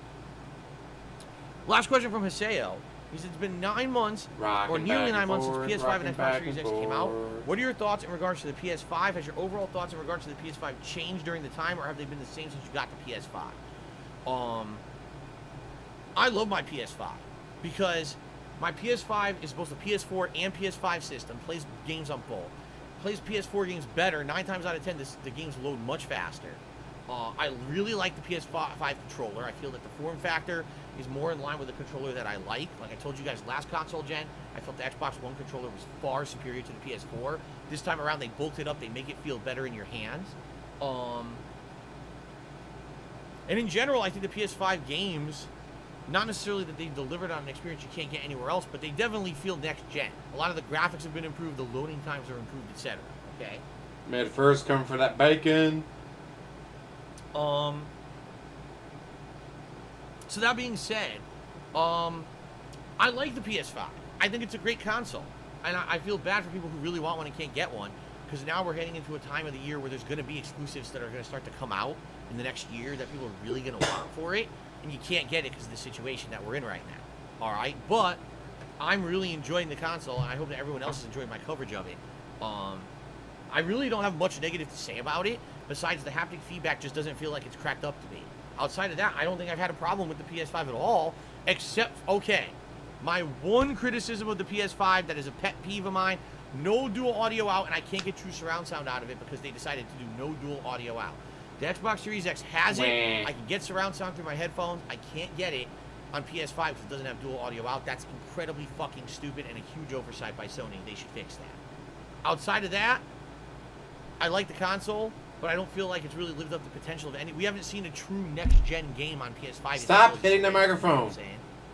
Last question from Haseo. He says, it's been 9 months, Rocking or nearly back 9 months and since forth, PS5 and rocking Xbox back Series and X came out. forth. What are your thoughts in regards to the PS5? Has your overall thoughts in regards to the PS5 changed during the time, or have they been the same since you got the PS5? I love my PS5 because my PS5 is both a PS4 and PS5 system, plays games on both. Plays PS4 games better. 9 times out of 10, the games load much faster. I really like the PS5 controller. I feel that the form factor is more in line with the controller that I like. Like I told you guys last console gen, I felt the Xbox One controller was far superior to the PS4. This time around, they bulked it up. They make it feel better in your hands. And in general, I think the PS5 games, not necessarily that they delivered on an experience you can't get anywhere else, but they definitely feel next gen. A lot of the graphics have been improved, the loading times are improved, etc. Okay. Mid first, coming for that bacon. So that being said, I like the PS5. I think it's a great console. And I feel bad for people who really want one and can't get one, because now we're heading into a time of the year where there's going to be exclusives that are going to start to come out in the next year that people are really going to want for it, and you can't get it because of the situation that we're in right now. All right? But I'm really enjoying the console, and I hope that everyone else is enjoying my coverage of it. I really don't have much negative to say about it, besides the haptic feedback just doesn't feel like it's cracked up to me. Outside of that, I don't think I've had a problem with the PS5 at all, except, okay, my one criticism of the PS5 that is a pet peeve of mine, no dual audio out, and I can't get true surround sound out of it because they decided to do no dual audio out. The Xbox Series X has it. I can get surround sound through my headphones. I can't get it on PS5 because it doesn't have dual audio out. That's incredibly fucking stupid and a huge oversight by Sony. They should fix that. Outside of that, I like the console, but I don't feel like it's really lived up to the potential of any. We haven't seen a true next-gen game on PS5. Stop hitting the microphone.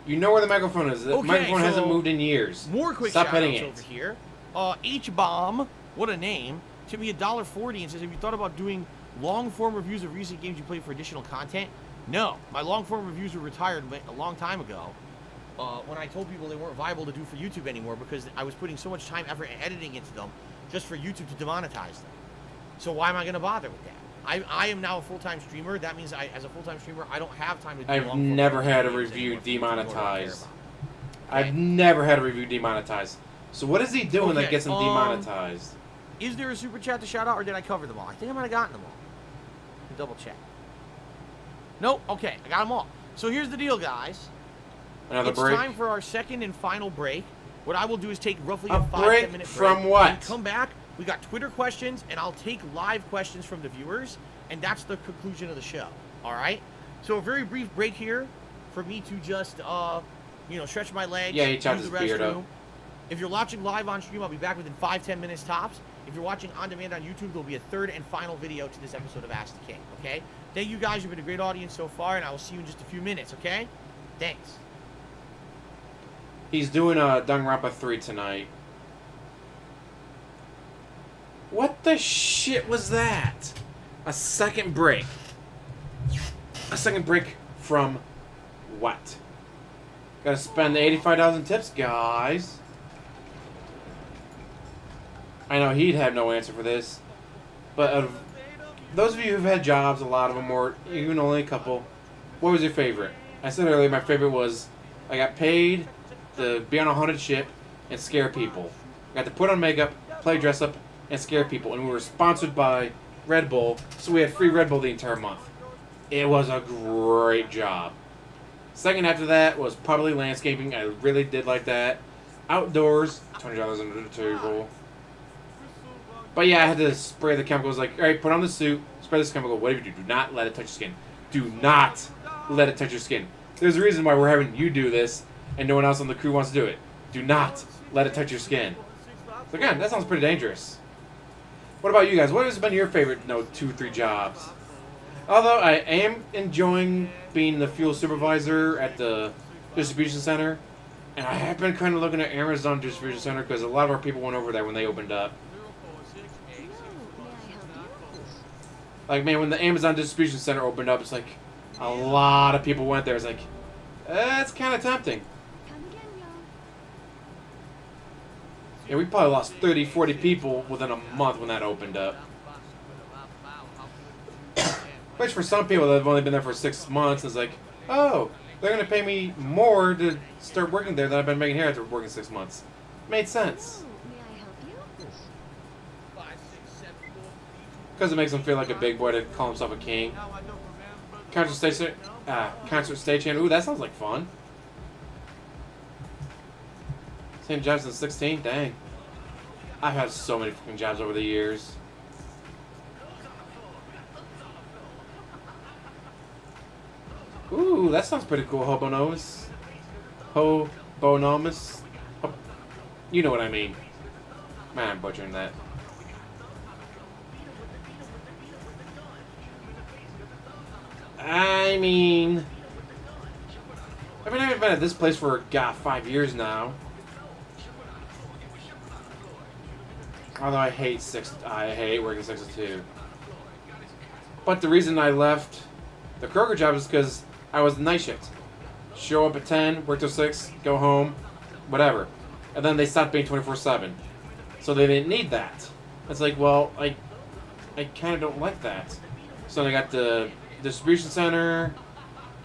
You know where the microphone is. The Okay, microphone so hasn't moved in years. More quick Stop shout-outs hitting it. over here. H-Bomb, what a name, tipped me $1.40 and says, have you thought about doing long-form reviews of recent games you played for additional content? No. My long-form reviews were retired a long time ago when I told people they weren't viable to do for YouTube anymore because I was putting so much time, effort, and editing into them just for YouTube to demonetize them. So why am I going to bother with that? I am now a full-time streamer. That means as a full-time streamer, I don't have time to do I've long-form never had a games review anymore for people who I don't care demonetized. about. I've never had a review demonetized. So what is he doing that Okay, gets him demonetized? Is there a super chat to shout out, or did I cover them all? I think I might have gotten them all. Double check. Nope. Okay, I got them all. So here's the deal, guys. Another It's break? time for our second and final break. What I will do is take roughly A a break 5-10 minute break. from what? And come back. We got Twitter questions, and I'll take live questions from the viewers, and that's the conclusion of the show. All right. So a very brief break here for me to just, stretch my legs. Yeah, he chopped use his the beard up. restroom. If you're watching live on stream, I'll be back within 5-10 minutes tops. If you're watching on demand on YouTube, there'll be a third and final video to this episode of Ask the King. Okay. Thank you guys. You've been a great audience so far, and I will see you in just a few minutes. Okay. Thanks. He's doing a Danganronpa 3 tonight. What the shit was that? A second break. A second break from what? Gotta spend the 85,000 tips, guys. I know he'd have no answer for this. But of those of you who've had jobs, a lot of them, or even only a couple, what was your favorite? I said earlier my favorite was I got paid to be on a haunted ship and scare people. I got to put on makeup, play dress up, and scare people. And we were sponsored by Red Bull, so we had free Red Bull the entire month. It was a great job. Second after that was probably landscaping. I really did like that. Outdoors, $20 under the table. But yeah, I had to spray the chemicals. Like, all right, put on the suit, spray this chemical. Whatever you do, do not let it touch your skin. Do not let it touch your skin. There's a reason why we're having you do this, and no one else on the crew wants to do it. Do not let it touch your skin. So again, that sounds pretty dangerous. What about you guys? What has been your favorite, 2-3 jobs? Although I am enjoying being the fuel supervisor at the distribution center, and I have been kind of looking at Amazon distribution center because a lot of our people went over there when they opened up. Like, man, when the Amazon distribution center opened up, it's like a lot of people went there. It's like, it's kind of tempting. Yeah, we probably lost 30, 40 people within a month when that opened up. Which for some people that have only been there for 6 months is like, oh, they're going to pay me more to start working there than I've been making here after working 6 months. Made sense. Because it makes him feel like a big boy to call himself a king. Concert stagehand. Ooh, that sounds like fun. Same job since 16? Dang. I've had so many fucking jobs over the years. Ooh, that sounds pretty cool, Hobonomus. Hobonomus. You know what I mean. Man, I'm butchering that. I mean, I've been at this place for, 5 years now. Although I hate working 6 to 2. But the reason I left the Kroger job is because I was the night shift. Show up at 10, work till 6, go home, whatever. And then they stopped being 24/7. So they didn't need that. It's like, well, I kind of don't like that. So I got the distribution center,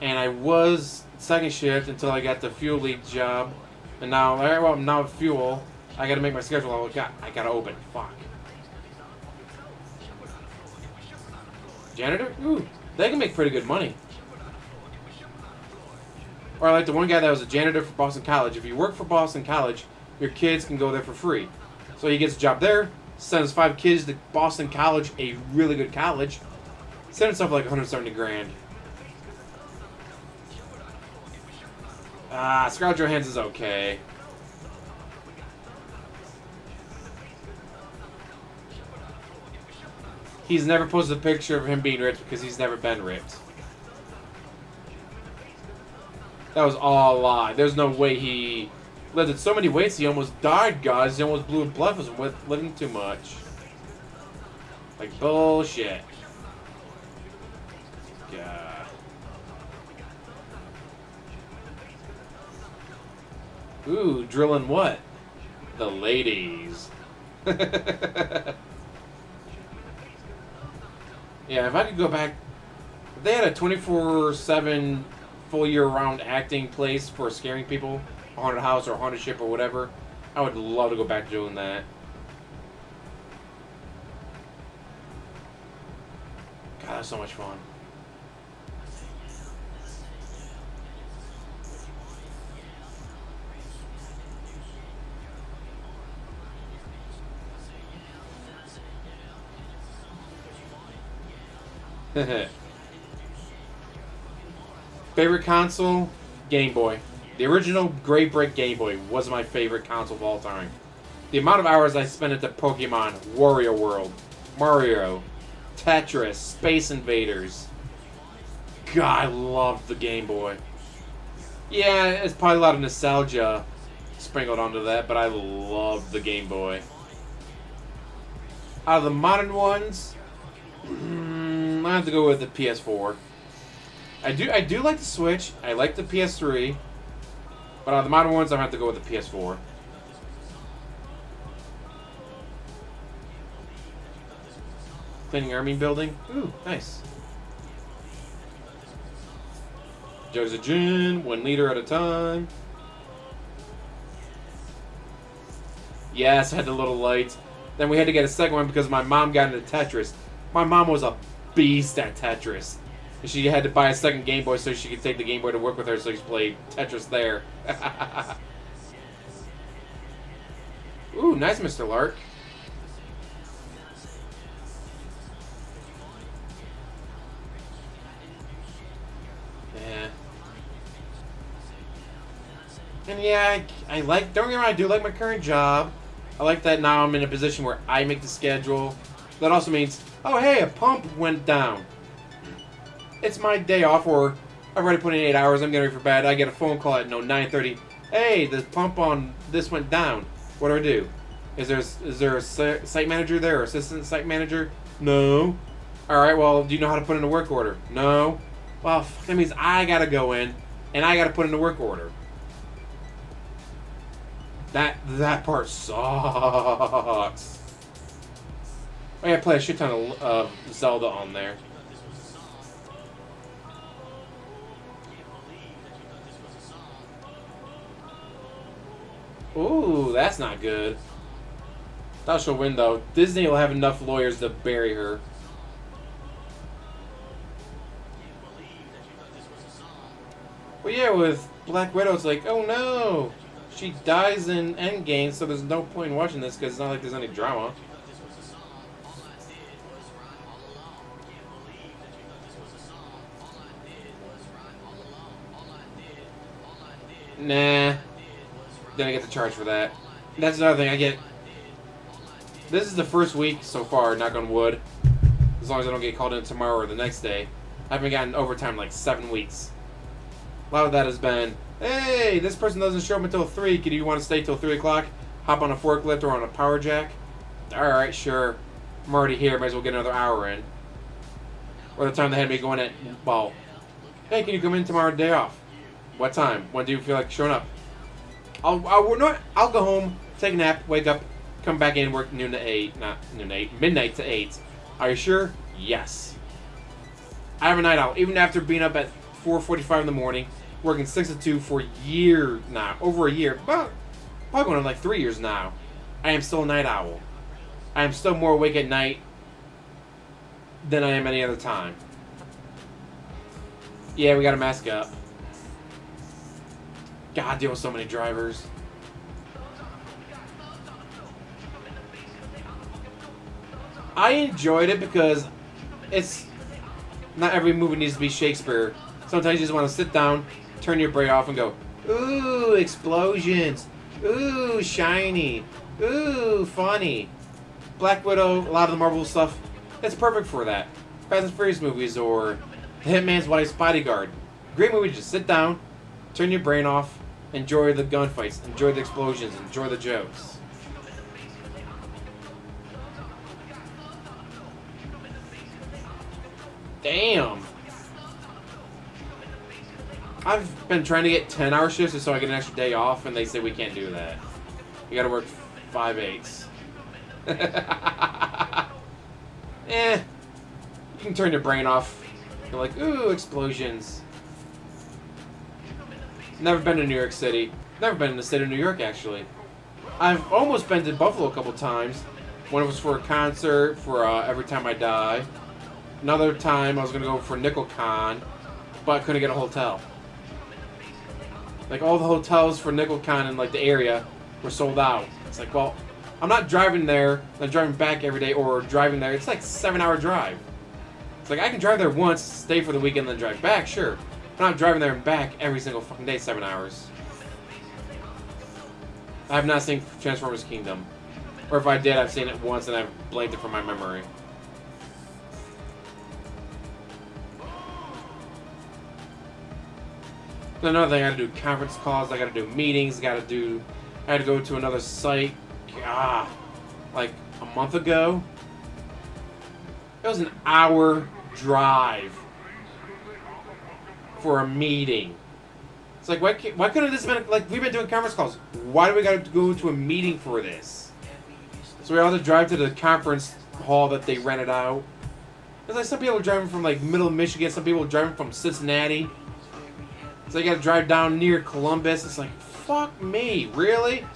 and I was second shift until I got the fuel lead job. And now, well, now fuel, I got to make my schedule. I got to open. Fuck. Janitor? Ooh, they can make pretty good money. Or like the one guy that was a janitor for Boston College. If you work for Boston College, your kids can go there for free. So he gets a job there, sends 5 kids to Boston College, a really good college, send himself like 170 grand. Scarlett Johansson's okay. He's never posted a picture of him being ripped because he's never been ripped. That was all a lie. There's no way he lifted so many weights he almost died, guys. He almost blew a bluff with lifting too much. Like bullshit. Yeah. Ooh, drilling what? The ladies. Yeah, if I could go back, if they had a 24/7 full year-round acting place for scaring people, a haunted house or a haunted ship or whatever, I would love to go back to doing that. God, that's so much fun. Favorite console? Game Boy. The original gray brick Game Boy was my favorite console of all time. The amount of hours I spent into Pokemon, Wario World, Mario, Tetris, Space Invaders. God, I loved the Game Boy. Yeah, it's probably a lot of nostalgia sprinkled onto that, but I loved the Game Boy. Out of the modern ones, I have to go with the PS4. I do like the Switch. I like the PS3. But out of the modern ones, I have to go with the PS4. Cleaning army building. Ooh, nice. Jugs of gin, 1 liter at a time. Yes, I had the little lights. Then we had to get a second one because my mom got into Tetris. My mom was a beast at Tetris. And she had to buy a second Game Boy so she could take the Game Boy to work with her so she played Tetris there. Ooh, nice, Mr. Lark. Yeah. And yeah, I like, don't get me wrong, I do like my current job. I like that now I'm in a position where I make the schedule. That also means, oh hey, a pump went down. It's my day off, or I've already put in 8 hours, I'm getting ready for bed. I get a phone call at 9:30. Hey, the pump on this went down. What do I do? Is there a site manager there, or assistant site manager? No. Alright, well, do you know how to put in a work order? No. Well, that means I gotta go in, and I gotta put in a work order. That part sucks. I gotta play a shit ton of Zelda on there. Ooh, that's not good. Thou shall win, though. Disney will have enough lawyers to bury her. Well, yeah, with Black Widow, it's like, oh no! She dies in Endgame, so there's no point in watching this because it's not like there's any drama. Nah. Then I get the charge for that. That's another thing, I get... This is the first week so far, knock on wood. As long as I don't get called in tomorrow or the next day. I haven't gotten overtime in like 7 weeks. A lot of that has been, hey, this person doesn't show up until 3. Do you want to stay till 3 o'clock? Hop on a forklift or on a power jack? Alright, sure. I'm already here, might as well get another hour in. Or the time they had me going at, well, hey, can you come in tomorrow, day off? What time? When do you feel like showing up? I'll go home, take a nap, wake up, come back in, work noon to 8, not noon to 8, midnight to 8. Are you sure? Yes. I have a night owl, even after being up at 4:45 in the morning, working 6 to 2 for years now, over a year, probably going on like 3 years now. I am still a night owl. I am still more awake at night than I am any other time. Yeah, we gotta mask up. God, deal with so many drivers. I enjoyed it because it's not every movie needs to be Shakespeare. Sometimes you just want to sit down, turn your brain off and go, ooh, explosions. Ooh, shiny. Ooh, funny. Black Widow, a lot of the Marvel stuff, it's perfect for that. Fast and Furious movies or The Hitman's Wife's Bodyguard. Great movie to just sit down, turn your brain off, enjoy the gunfights, enjoy the explosions, enjoy the jokes. Damn. I've been trying to get 10-hour shifts just so I get an extra day off, and they say we can't do that. You gotta work 5/8. can turn your brain off. You're like, ooh, explosions. Never been to New York City. Never been in the state of New York, actually. I've almost been to Buffalo a couple times. One was for a concert for Every Time I Die. Another time I was going to go for NickelCon, but I couldn't get a hotel. Like, all the hotels for NickelCon in, like, the area were sold out. It's like, well, I'm not driving there, then driving back every day, or driving there. It's like a 7-hour drive. It's like, I can drive there once, stay for the weekend, then drive back, sure. I'm not driving there and back every single fucking day, 7 hours. I have not seen Transformers Kingdom. Or if I did, I've seen it once and I've blanked it from my memory. Another thing, I gotta do conference calls, I gotta do meetings, I had to go to another site, like a month ago. It was an hour drive for a meeting. It's like, why couldn't this have been, like, we've been doing conference calls. Why do we gotta go to a meeting for this? So we all had to drive to the conference hall that they rented out. There's like some people driving from like middle of Michigan, some people driving from Cincinnati. So you gotta drive down near Columbus. It's like, fuck me, really?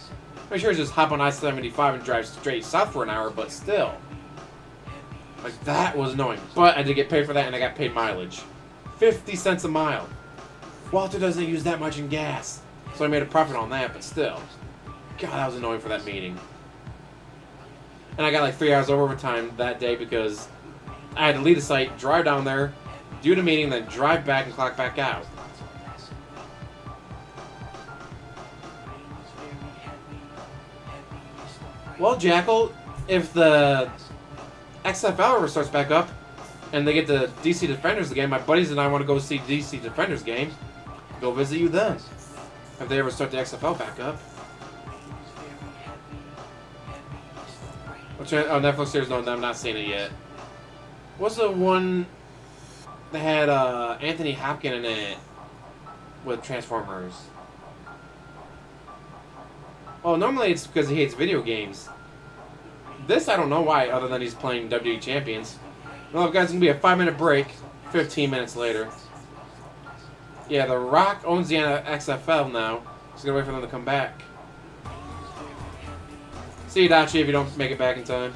I'm sure just hop on I-75 and drive straight south for an hour, but still. Like, that was annoying. But I did get paid for that, and I got paid mileage. 50 cents a mile. Walter doesn't use that much in gas. So I made a profit on that, but still. God, that was annoying for that meeting. And I got like 3 hours of overtime that day because I had to leave the site, drive down there, do the meeting, then drive back and clock back out. Well, Jackal, if the XFL ever starts back up and they get the DC Defenders game, my buddies and I want to go see DC Defenders game. Go visit you then. If they ever start the XFL back up. Oh, Netflix series? No, I'm not seeing it yet. What's the one that had Anthony Hopkins in it with Transformers? Oh, normally it's because he hates video games. This, I don't know why, other than he's playing WWE Champions. Well, guys, it's going to be a 5-minute break. 15 minutes later. Yeah, The Rock owns the XFL now. Just going to wait for them to come back. See you, Dachi, if you don't make it back in time.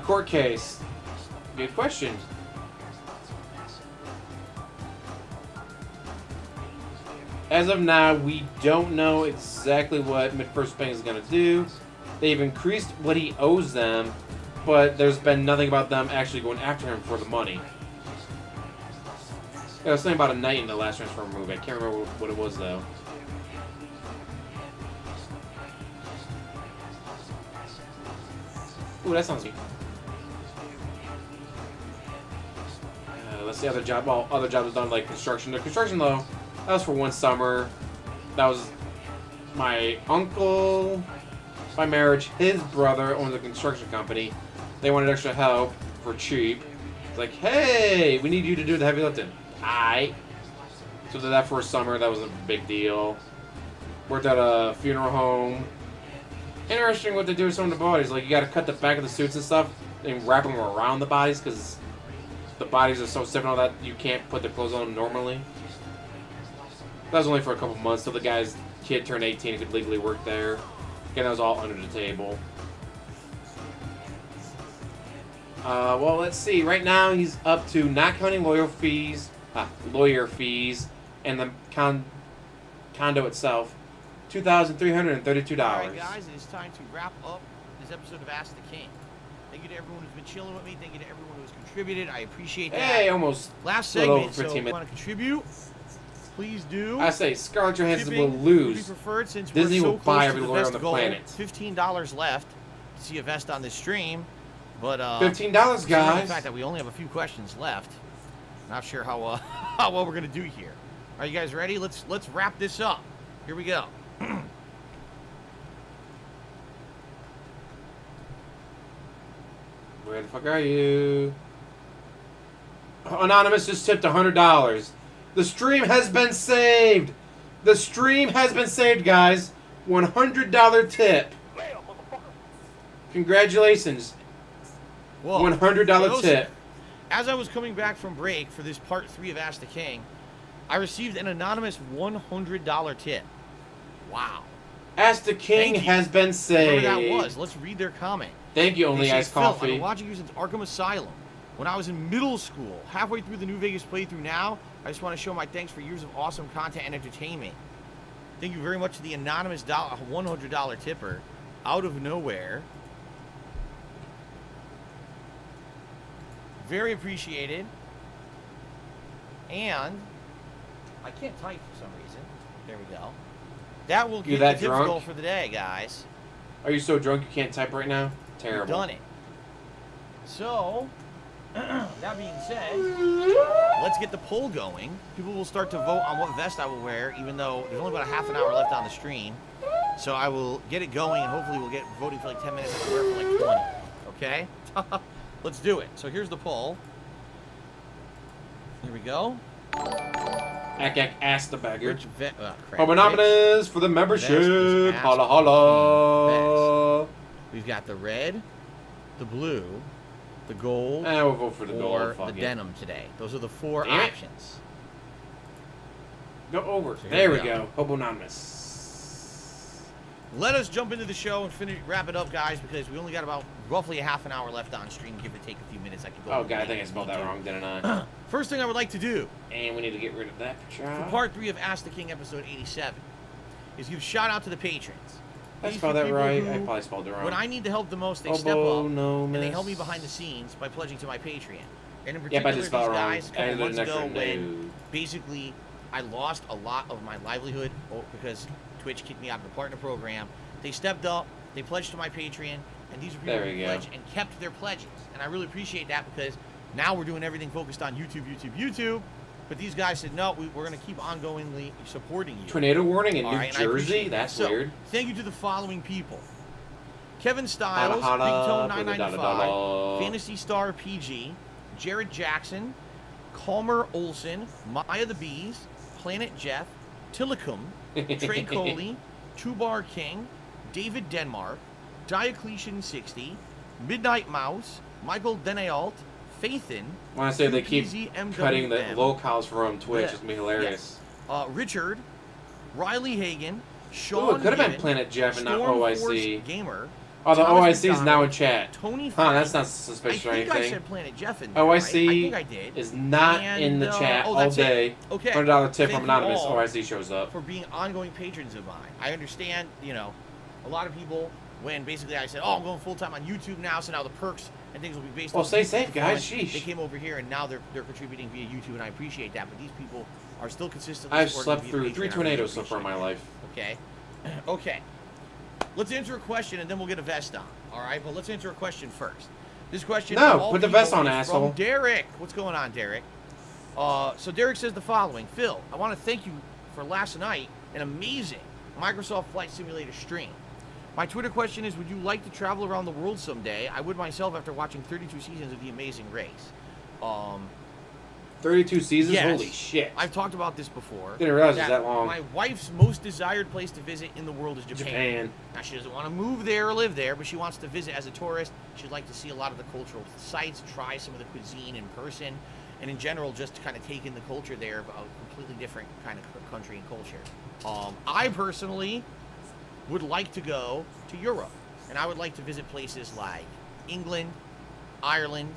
Court case. Good question. As of now, we don't know exactly what McFirst Bank is going to do. They've increased what he owes them, but there's been nothing about them actually going after him for the money. I was saying about a night in the last Transformer movie. I can't remember what it was, though. Ooh, that sounds good. Let's see other job. Well, other jobs done like construction. The construction, though, that was for one summer. That was my uncle, by marriage. His brother owns a construction company. They wanted extra help for cheap. It's like, hey, we need you to do the heavy lifting. Aight. So did that for a summer. That was a big deal. Worked at a funeral home. Interesting what they do with some of the bodies. Like, you got to cut the back of the suits and stuff and wrap them around the bodies because the bodies are so stiff and all that you can't put the clothes on them normally. That was only for a couple months till the guy's kid turned 18 and could legally work there. Again, that was all under the table. Well, let's see. Right now, he's up to, not counting lawyer fees, and the condo itself, $2,332. Alright, guys, it is time to wrap up this episode of Ask the King. Thank you to everyone who's been chilling with me. Thank you to everyone who's contributed. I appreciate that. Hey, almost. Last a little segment, over so 15 if you want to contribute, please do. I say Scarlett Johansson will Shipping lose. would be preferred since Disney we're so will buy close every to the lawyer vest on the goal. planet. $15 left to see a vest on this stream, but $15, considering guys. the fact that we only have a few questions left, not sure how how well we're gonna do here. Are you guys ready? Let's wrap this up. Here we go. Where the fuck are you? Anonymous just tipped $100. The stream has been saved. The stream has been saved, guys. $100 tip. Congratulations. Whoa. $100 tip. As I was coming back from break for this part 3 of Ask the King, I received an anonymous $100 tip. Wow. Ask the King Thank you. has been saved. Whoever that was, let's read their comment. Thank you, Only They say, Iced Phil, I've Coffee. been watching you since Arkham Asylum. When I was in middle school, halfway through the New Vegas playthrough now, I just want to show my thanks for years of awesome content and entertainment. Thank you very much to the anonymous $100 tipper out of nowhere. Very appreciated. And I can't type for some reason. There we go. That will get that the tips drunk? goal for the day, guys. Are you so drunk you can't type right now? We've Terrible. done it. So, that being said, let's get the poll going. People will start to vote on what vest I will wear, even though there's only about a half an hour left on the stream. So I will get it going, and hopefully we'll get voting for like 10 minutes. I can wear it for like 20. Okay? Let's do it. So here's the poll. Here we go. AckackASK the beggar. Which crap. Homonominas for the membership. Vest is Holla holla. We've got the red, the blue, the gold, We'll vote for the or gold. Fuck the it. denim today. Those are the 4 Damn it. options. Go over. So there here we we go. Homonomimus. Let us jump into the show and wrap it up, guys, because we only got about roughly a half an hour left on stream. Give or take a few minutes. I could go. Oh god, I think I spelled that wrong, didn't I? First thing I would like to do And we need to get rid of that for picture. part 3 of Ask the King episode 87 is give shout out to the patrons. I These spelled are that people right. who, I probably spelled it wrong. When I need the help the most, they Oh, step up no, and they miss. help me behind the scenes by pledging to my Patreon. And in Yep, I particular, just these spelled it wrong. guys a couple Added months an ago extra when no. basically I lost a lot of my livelihood because Twitch kicked me out of the partner program. They stepped up, they pledged to my Patreon, and these are people There who we go. pledged and kept their pledges. And I really appreciate that because now we're doing everything focused on YouTube. But these guys said, no, we're going to keep ongoingly supporting you. Tornado warning in All New right, and I appreciate Jersey? that. That's So, weird. Thank you to the following people. Kevin Styles, Holla, holla, Big Tone for the 995, da-da-da-da. Fantasy Star PG, Jared Jackson, Calmer Olson, Maya the Bees, Planet Jeff, Tillicum, Trey Coley, Two Bar King, David Denmark, Diocletian 60, Midnight Mouse, Michael Denault, Faithin, When I say they keep QPZMWM, cutting the locales from Twitch, Yeah. it's gonna be hilarious. Richard, Riley Hagen, Sean Ooh, it could have been Gibbon, Planet Jeff and not Storm OIC. Force Gamer, Oh, the Thomas OIC is now in McDonald, chat. Tony Huh, that's Frank. not suspicious or I think I anything. said Planet Jeff in there, right? I OIC think I did. is not And, in the chat oh, all that's it. day. Okay. $100 tip Thank from you Anonymous. all OIC shows up. for being ongoing patrons of mine. I understand, a lot of people, when basically I said, I'm going full-time on YouTube now, so now the perks and things will be based on... Well, stay YouTube safe, guys. performance. Sheesh. They came over here, and now they're contributing via YouTube, and I appreciate that, but these people are still consistently I've supporting slept via through Patreon. 3 I really tornadoes so far in appreciate my life. Okay. Okay. Let's answer a question and then we'll get a vest on. All right, but let's answer a question first. This question. No, of all put the people vest on, is asshole. From Derek. What's going on, Derek? So Derek says the following: Phil, I want to thank you for last night, an amazing Microsoft Flight Simulator stream. My Twitter question is: would you like to travel around the world someday? I would myself after watching 32 seasons of The Amazing Race. 32 seasons? Yes. Holy shit. I've talked about this before. Didn't realize it was that long. My wife's most desired place to visit in the world is Japan. Now, she doesn't want to move there or live there, but she wants to visit as a tourist. She'd like to see a lot of the cultural sites, try some of the cuisine in person, and in general, just to kind of take in the culture there of a completely different kind of country and culture. I personally would like to go to Europe, and I would like to visit places like England, Ireland,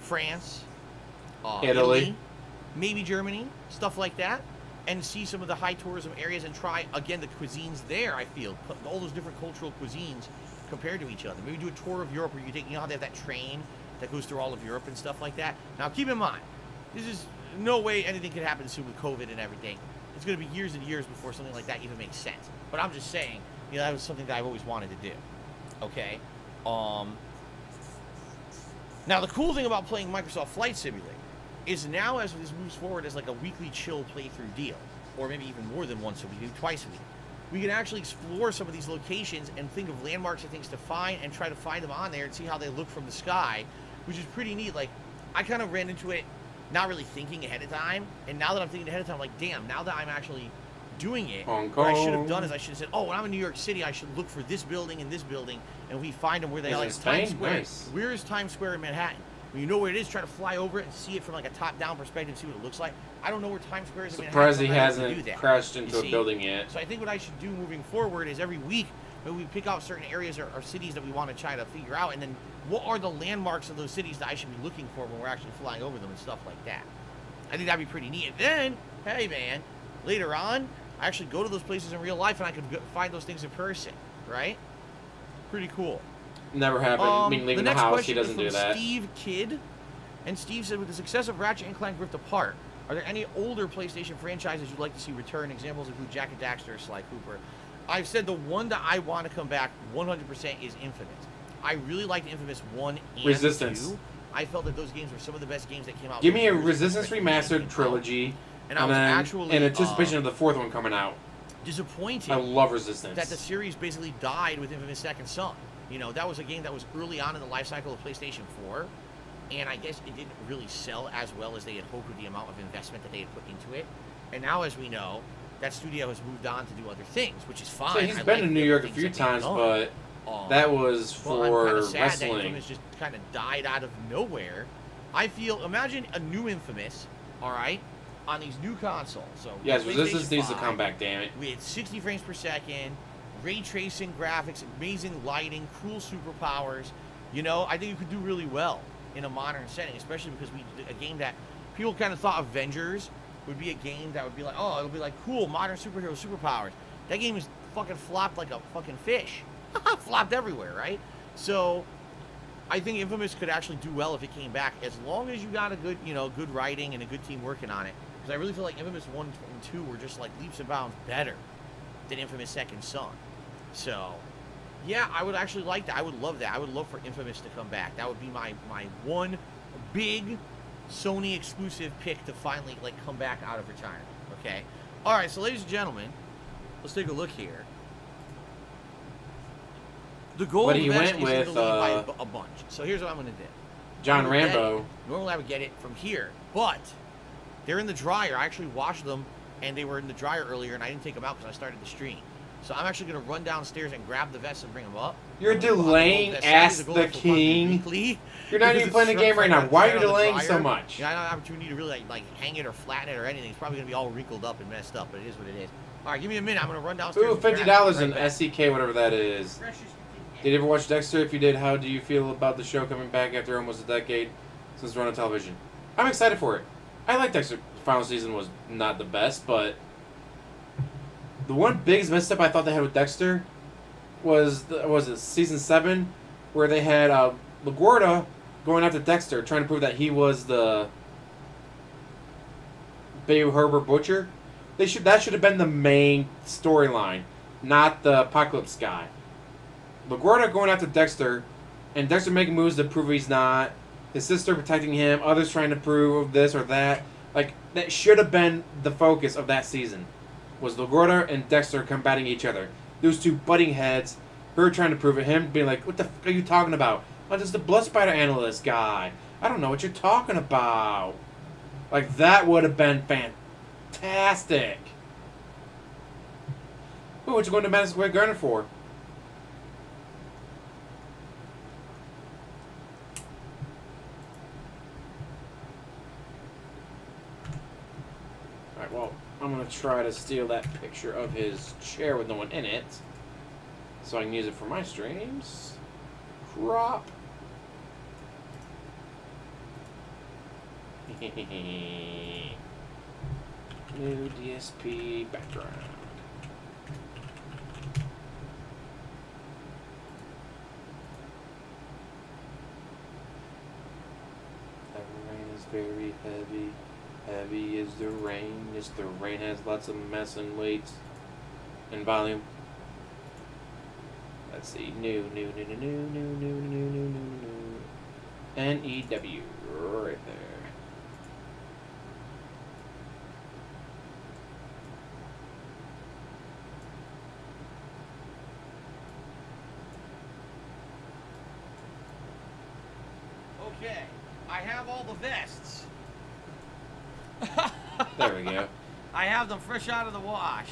France, Italy, maybe Germany, stuff like that, and see some of the high tourism areas and try, again, the cuisines there, I feel. All those different cultural cuisines compared to each other. Maybe do a tour of Europe where you take, how they have that train that goes through all of Europe and stuff like that. Now, keep in mind, this is no way anything could happen soon with COVID and everything. It's going to be years and years before something like that even makes sense. But I'm just saying, that was something that I've always wanted to do. Okay? Now, the cool thing about playing Microsoft Flight Simulator is now as this moves forward as like a weekly chill playthrough deal, or maybe even more than once a week, maybe twice a week, we can actually explore some of these locations and think of landmarks and things to find and try to find them on there and see how they look from the sky, which is pretty neat. Like, I kind of ran into it not really thinking ahead of time, and now that I'm thinking ahead of time, I'm like, damn, now that I'm actually doing it, Hong what I should have Kong. done is I should have said, oh, when I'm in New York City, I should look for this building and this building, and we find them where they Is are. it Like Spain? Times Square. Nice. Where is Times Square in Manhattan? When you know where it is, try to fly over it and see it from like a top-down perspective, see what it looks like. I don't know where Times Square is in Manhattan. Surprised so he I'm not able to do hasn't that, crashed you into a see? building yet. So I think what I should do moving forward is every week, maybe we pick out certain areas or cities that we want to try to figure out, and then what are the landmarks of those cities that I should be looking for when we're actually flying over them and stuff like that. I think that'd be pretty neat. And then, hey man, later on, I actually go to those places in real life and I could find those things in person, right? Pretty cool. Never happened. I mean, leaving the next house, question he doesn't is do from that. Steve Kidd, and Steve said, with the success of Ratchet and Clank Rift Apart, are there any older PlayStation franchises you'd like to see return? Examples include Jack and Daxter or Sly Cooper. I've said the one that I want to come back 100% is Infamous. I really liked Infamous 1 and Resistance. 2. I felt that those games were some of the best games that came out. Give me a those years Resistance when they came Remastered out. trilogy, And I was then actually in anticipation of the fourth one coming out. disappointed I love Resistance. that the series basically died with Infamous Second Son. You know, that was a game that was early on in the life cycle of PlayStation 4, and I guess it didn't really sell as well as they had hoped with the amount of investment that they had put into it. And now, as we know, that studio has moved on to do other things, which is fine. So he's I been like to the New other York a things few that they've times, done. but that was Well, I'm for kinda sad that wrestling. Infamous just kind of died out of nowhere. I feel, imagine a new Infamous, all right, on these new consoles. So Yes, PlayStation Resistance needs to 5, come back, damn it. with 60 frames per second, ray tracing graphics, amazing lighting, cool superpowers. You know, I think you could do really well in a modern setting, especially because a game that people kind of thought Avengers would be a game that would be like, oh, it'll be like cool, modern superhero superpowers. That game is fucking flopped like a fucking fish. Flopped everywhere, right? So I think Infamous could actually do well if it came back, as long as you got a good, good writing and a good team working on it. Because I really feel like Infamous 1 and 2 were just like leaps and bounds better than Infamous Second Son. So, yeah, I would actually like that. I would love that. I would love for Infamous to come back. That would be my one big Sony exclusive pick to finally come back out of retirement. Okay. All right. So, ladies and gentlemen, let's take a look here. The goal But of he the match went is to with, lead by a bunch. So here's what I'm going to do. John I'm gonna get Rambo. it. Normally I would get it from here, but they're in the dryer. I actually washed them, and they were in the dryer earlier, and I didn't take them out because I started the stream. So I'm actually going to run downstairs and grab the vests and bring them up. You're I'm gonna go delaying out Ask the the King. You're not even playing the game right now. Why are you delaying so much? Yeah, I don't have an opportunity to really like hang it or flatten it or anything. It's probably going to be all wrinkled up and messed up, but it is what it is. All right, give me a minute. I'm going to run downstairs. Ooh, and grab it. $50 in Right back. SEK, whatever that is. Did you ever watch Dexter? If you did, how do you feel about the show coming back after almost a decade since run on television? I'm excited for it. I like Dexter. The final season was not the best, but the one biggest misstep I thought they had with Dexter was season 7, where they had LaGuardia going after Dexter, trying to prove that he was the Bayou Herbert Butcher. That should have been the main storyline, not the Apocalypse guy. LaGuardia going after Dexter, and Dexter making moves to prove he's not. His sister protecting him, others trying to prove this or that. Like, that should have been the focus of that season. Was LaGuardia and Dexter combating each other. Those two butting heads, her trying to prove it, him being like, what the fuck are you talking about? I'm just a blood spider analyst guy. I don't know what you're talking about. Like, that would have been fantastic. Ooh, what you going to Madison Square Garden for? Alright, well, I'm going to try to steal that picture of his chair with no one in it, so I can use it for my streams. Crop. New DSP background. The rain is very heavy. Heavy is the rain. Yes, the rain has lots of mass and weight and volume. Let's see. New. NEW. Right there. Okay, I have all the vests. There we go. I have them fresh out of the wash.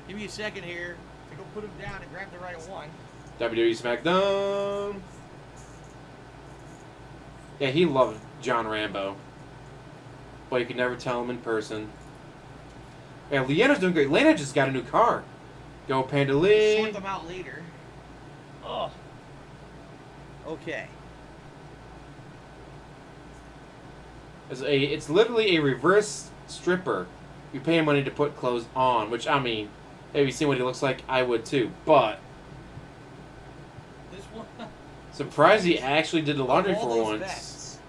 Give me a second here to go put them down and grab the right one. WWE SmackDown. Yeah, he loved John Rambo. But you could never tell him in person. Yeah, Leanna's doing great. Leanna just got a new car. Go Panda Sort Lee. them out later. Oh. Okay. It's literally a reverse stripper. You pay him money to put clothes on, which, I mean, have you seen what he looks like? I would too. But, This one. surprised he actually did the laundry All for those once. vests,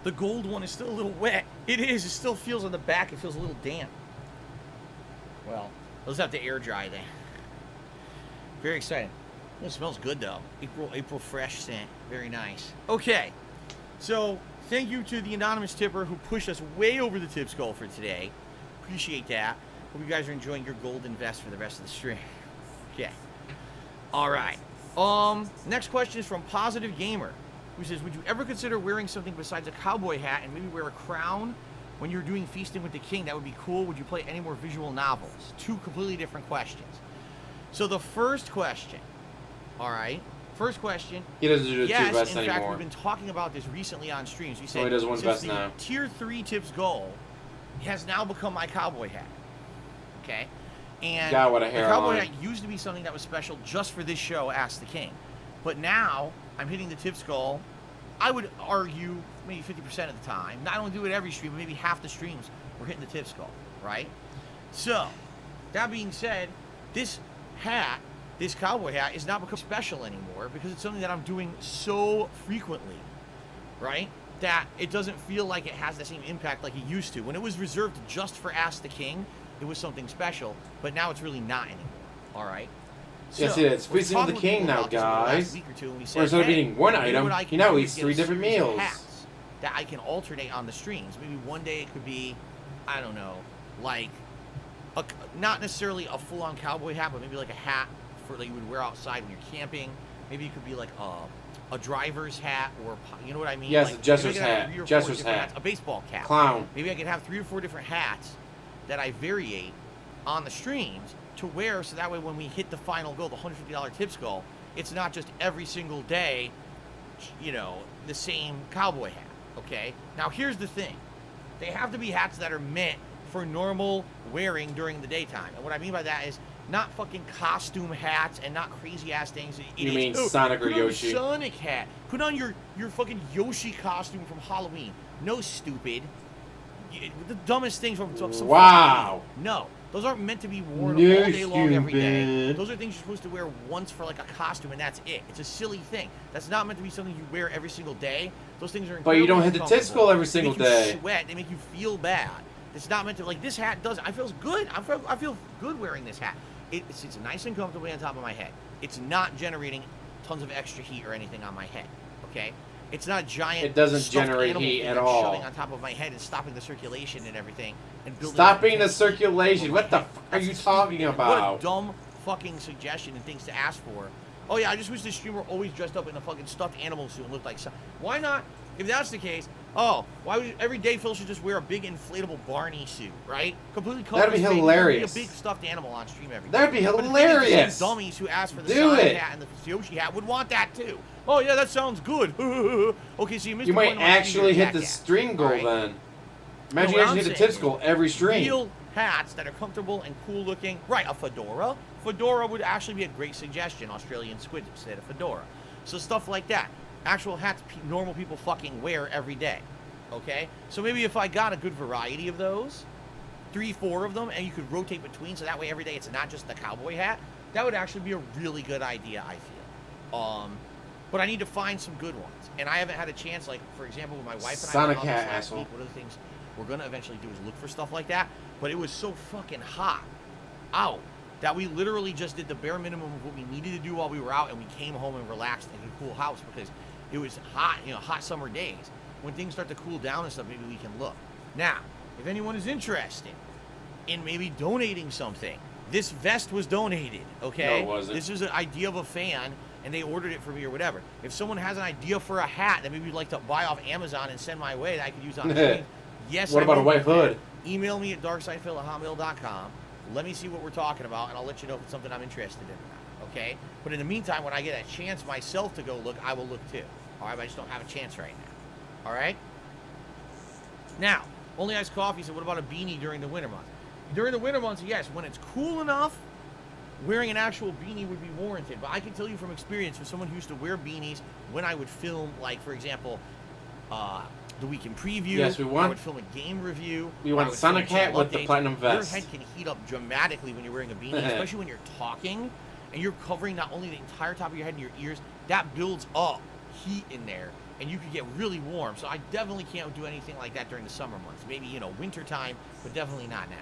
the gold one is still a little wet. It is. It still feels on the back. It feels a little damp. Well, let's have to air dry then. Very exciting. It smells good though. April fresh scent. Very nice. Okay. So thank you to the anonymous tipper who pushed us way over the tips goal for today. Appreciate that. Hope you guys are enjoying your golden vest for the rest of the stream. Okay. All right. Next question is from Positive Gamer, who says, would you ever consider wearing something besides a cowboy hat and maybe wear a crown when you're doing Feasting with the King? That would be cool. Would you play any more visual novels? Two completely different questions. So the first question, all right, He doesn't do the yes, two vests in fact, anymore. we've been talking about this recently on streams. We said, Only does one since vest the now. Tier 3 tips goal has now become my cowboy hat. Okay? And God, what a the hairline. cowboy hat used to be something that was special just for this show, Ask the King. But now, I'm hitting the tips goal, I would argue, maybe 50% of the time. I don't do it every stream, but maybe half the streams we're hitting the tips goal, right? So, that being said, this hat, this cowboy hat, is not become special anymore because it's something that I'm doing so frequently, right? That it doesn't feel like it has the same impact like it used to. When it was reserved just for Ask the King, it was something special, but now it's really not anymore, all right? Yes, it is. we're Feasting with the talking King people now, about this over the last guys. week or two, and we Where said, instead of hey, eating one maybe item, what I he can now do eats is get 3 a different series of meals. hats that I can alternate on the streams. Maybe one day it could be, I don't know, like, not necessarily a full-on cowboy hat, but maybe like a hat for like you would wear outside when you're camping. Maybe it could be like a driver's hat, or you know what I mean? Yes, like, a jester's maybe I could have hat. 3 or 4 Jester's different hat. hats, a baseball cap. Clown. Maybe I could have 3 or 4 different hats that I variate on the streams to wear, so that way when we hit the final goal, the $150 tips goal, it's not just every single day, you know, the same cowboy hat, okay? Now here's the thing. They have to be hats that are meant for normal wearing during the daytime. And what I mean by that is not fucking costume hats and not crazy ass things. You mean Oh, Sonic or put on a Yoshi? Sonic hat. Put on your fucking Yoshi costume from Halloween. No, stupid. The dumbest things from some Wow. No, those aren't meant to be worn No, all day long every day. stupid. Those are things you're supposed to wear once for like a costume, and that's it. It's a silly thing. That's not meant to be something you wear every single day. Those things are. But you don't hit incredibly the tips goal every single They make day. you sweat. They make you feel bad. It's not meant to. Like this hat does. I feel good. I feel good wearing this hat. It sits nice and comfortably on top of my head. It's not generating tons of extra heat or anything on my head. Okay. It's not a giant. It doesn't stuffed generate animal heat thing at that's all. Shoving on top of my head and stopping the circulation and everything. And building Stopping the up circulation. What the f are you talking What about? a dumb fucking suggestion and things to ask for. Oh yeah, I just wish this streamer always dressed up in a fucking stuffed animal suit and looked like some. Why not? If that's the case, why would every day Phil should just wear a big inflatable Barney suit, right? Completely covered. That'd be his face. hilarious. Be a big stuffed animal on stream every day. That'd be But the thing is, the hilarious. same dummies who ask for the Do Sonic it. hat and the Yoshi hat would want that too. Oh yeah, that sounds good. Okay, so you missed You the might point of my actually video, hit the jackass. string goal All right? then. Imagine what you I'm actually hit the saying tips goal every stream. Real hats that are comfortable and cool looking. Right, a fedora. Fedora would actually be a great suggestion. Australian squid said a fedora. So stuff like that. Actual hats normal people fucking wear every day. Okay? So maybe if I got a good variety of those, 3, 4 of them, and you could rotate between, so that way every day it's not just the cowboy hat, that would actually be a really good idea, I feel. But I need to find some good ones. And I haven't had a chance, like, for example, with my wife and Sonic I went out hat, this last asshole. week. One of the things we're going to eventually do is look for stuff like that. But it was so fucking hot out that we literally just did the bare minimum of what we needed to do while we were out, and we came home and relaxed in a cool house because it was hot, hot summer days. When things start to cool down and stuff, maybe we can look. Now, if anyone is interested in maybe donating something, this vest was donated, okay? No, it wasn't. This is an idea of a fan, and they ordered it for me or whatever. If someone has an idea for a hat that maybe you'd like to buy off Amazon and send my way that I could use on stream, yes, What I about a will white do that. hood? email me at darksidephil@hotmail.com. Let me see what we're talking about, and I'll let you know if it's something I'm interested in or not, okay? But in the meantime, when I get a chance myself to go look, I will look too. All right, but I just don't have a chance right now. All right? Now, Only Iced Coffee said, what about a beanie during the winter months? During the winter months, yes. When it's cool enough, wearing an actual beanie would be warranted. But I can tell you from experience, for someone who used to wear beanies when I would film, like, for example, the weekend preview. Yes, we I want. would film a game review. We want Sonic Hat with the platinum vest. Your head can heat up dramatically when you're wearing a beanie, especially when you're talking and you're covering not only the entire top of your head and your ears. That builds up heat in there, and you can get really warm. So I definitely can't do anything like that during the summer months. Maybe, you know, winter time, but definitely not now.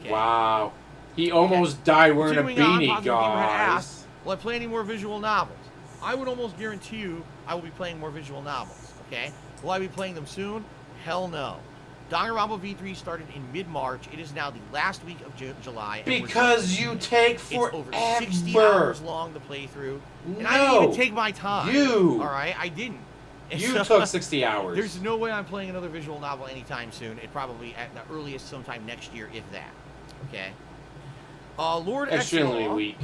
Okay? Wow. He almost died wearing a Continuing beanie, on, Positive Gamer had guys. asked, will I play any more visual novels? I would almost guarantee you I will be playing more visual novels, okay? Will I be playing them soon? Hell no. Danganronpa V3 started in mid-March. It is now the last week of July. And Because you take it's over 60 forever. hours long to play through. And No. I didn't even take my time. You. All right? I didn't. And You so, took 60 hours. There's no way I'm playing another visual novel anytime soon. It probably, at the earliest, sometime next year, if that. Okay? Lord Extremely Exlaw weak.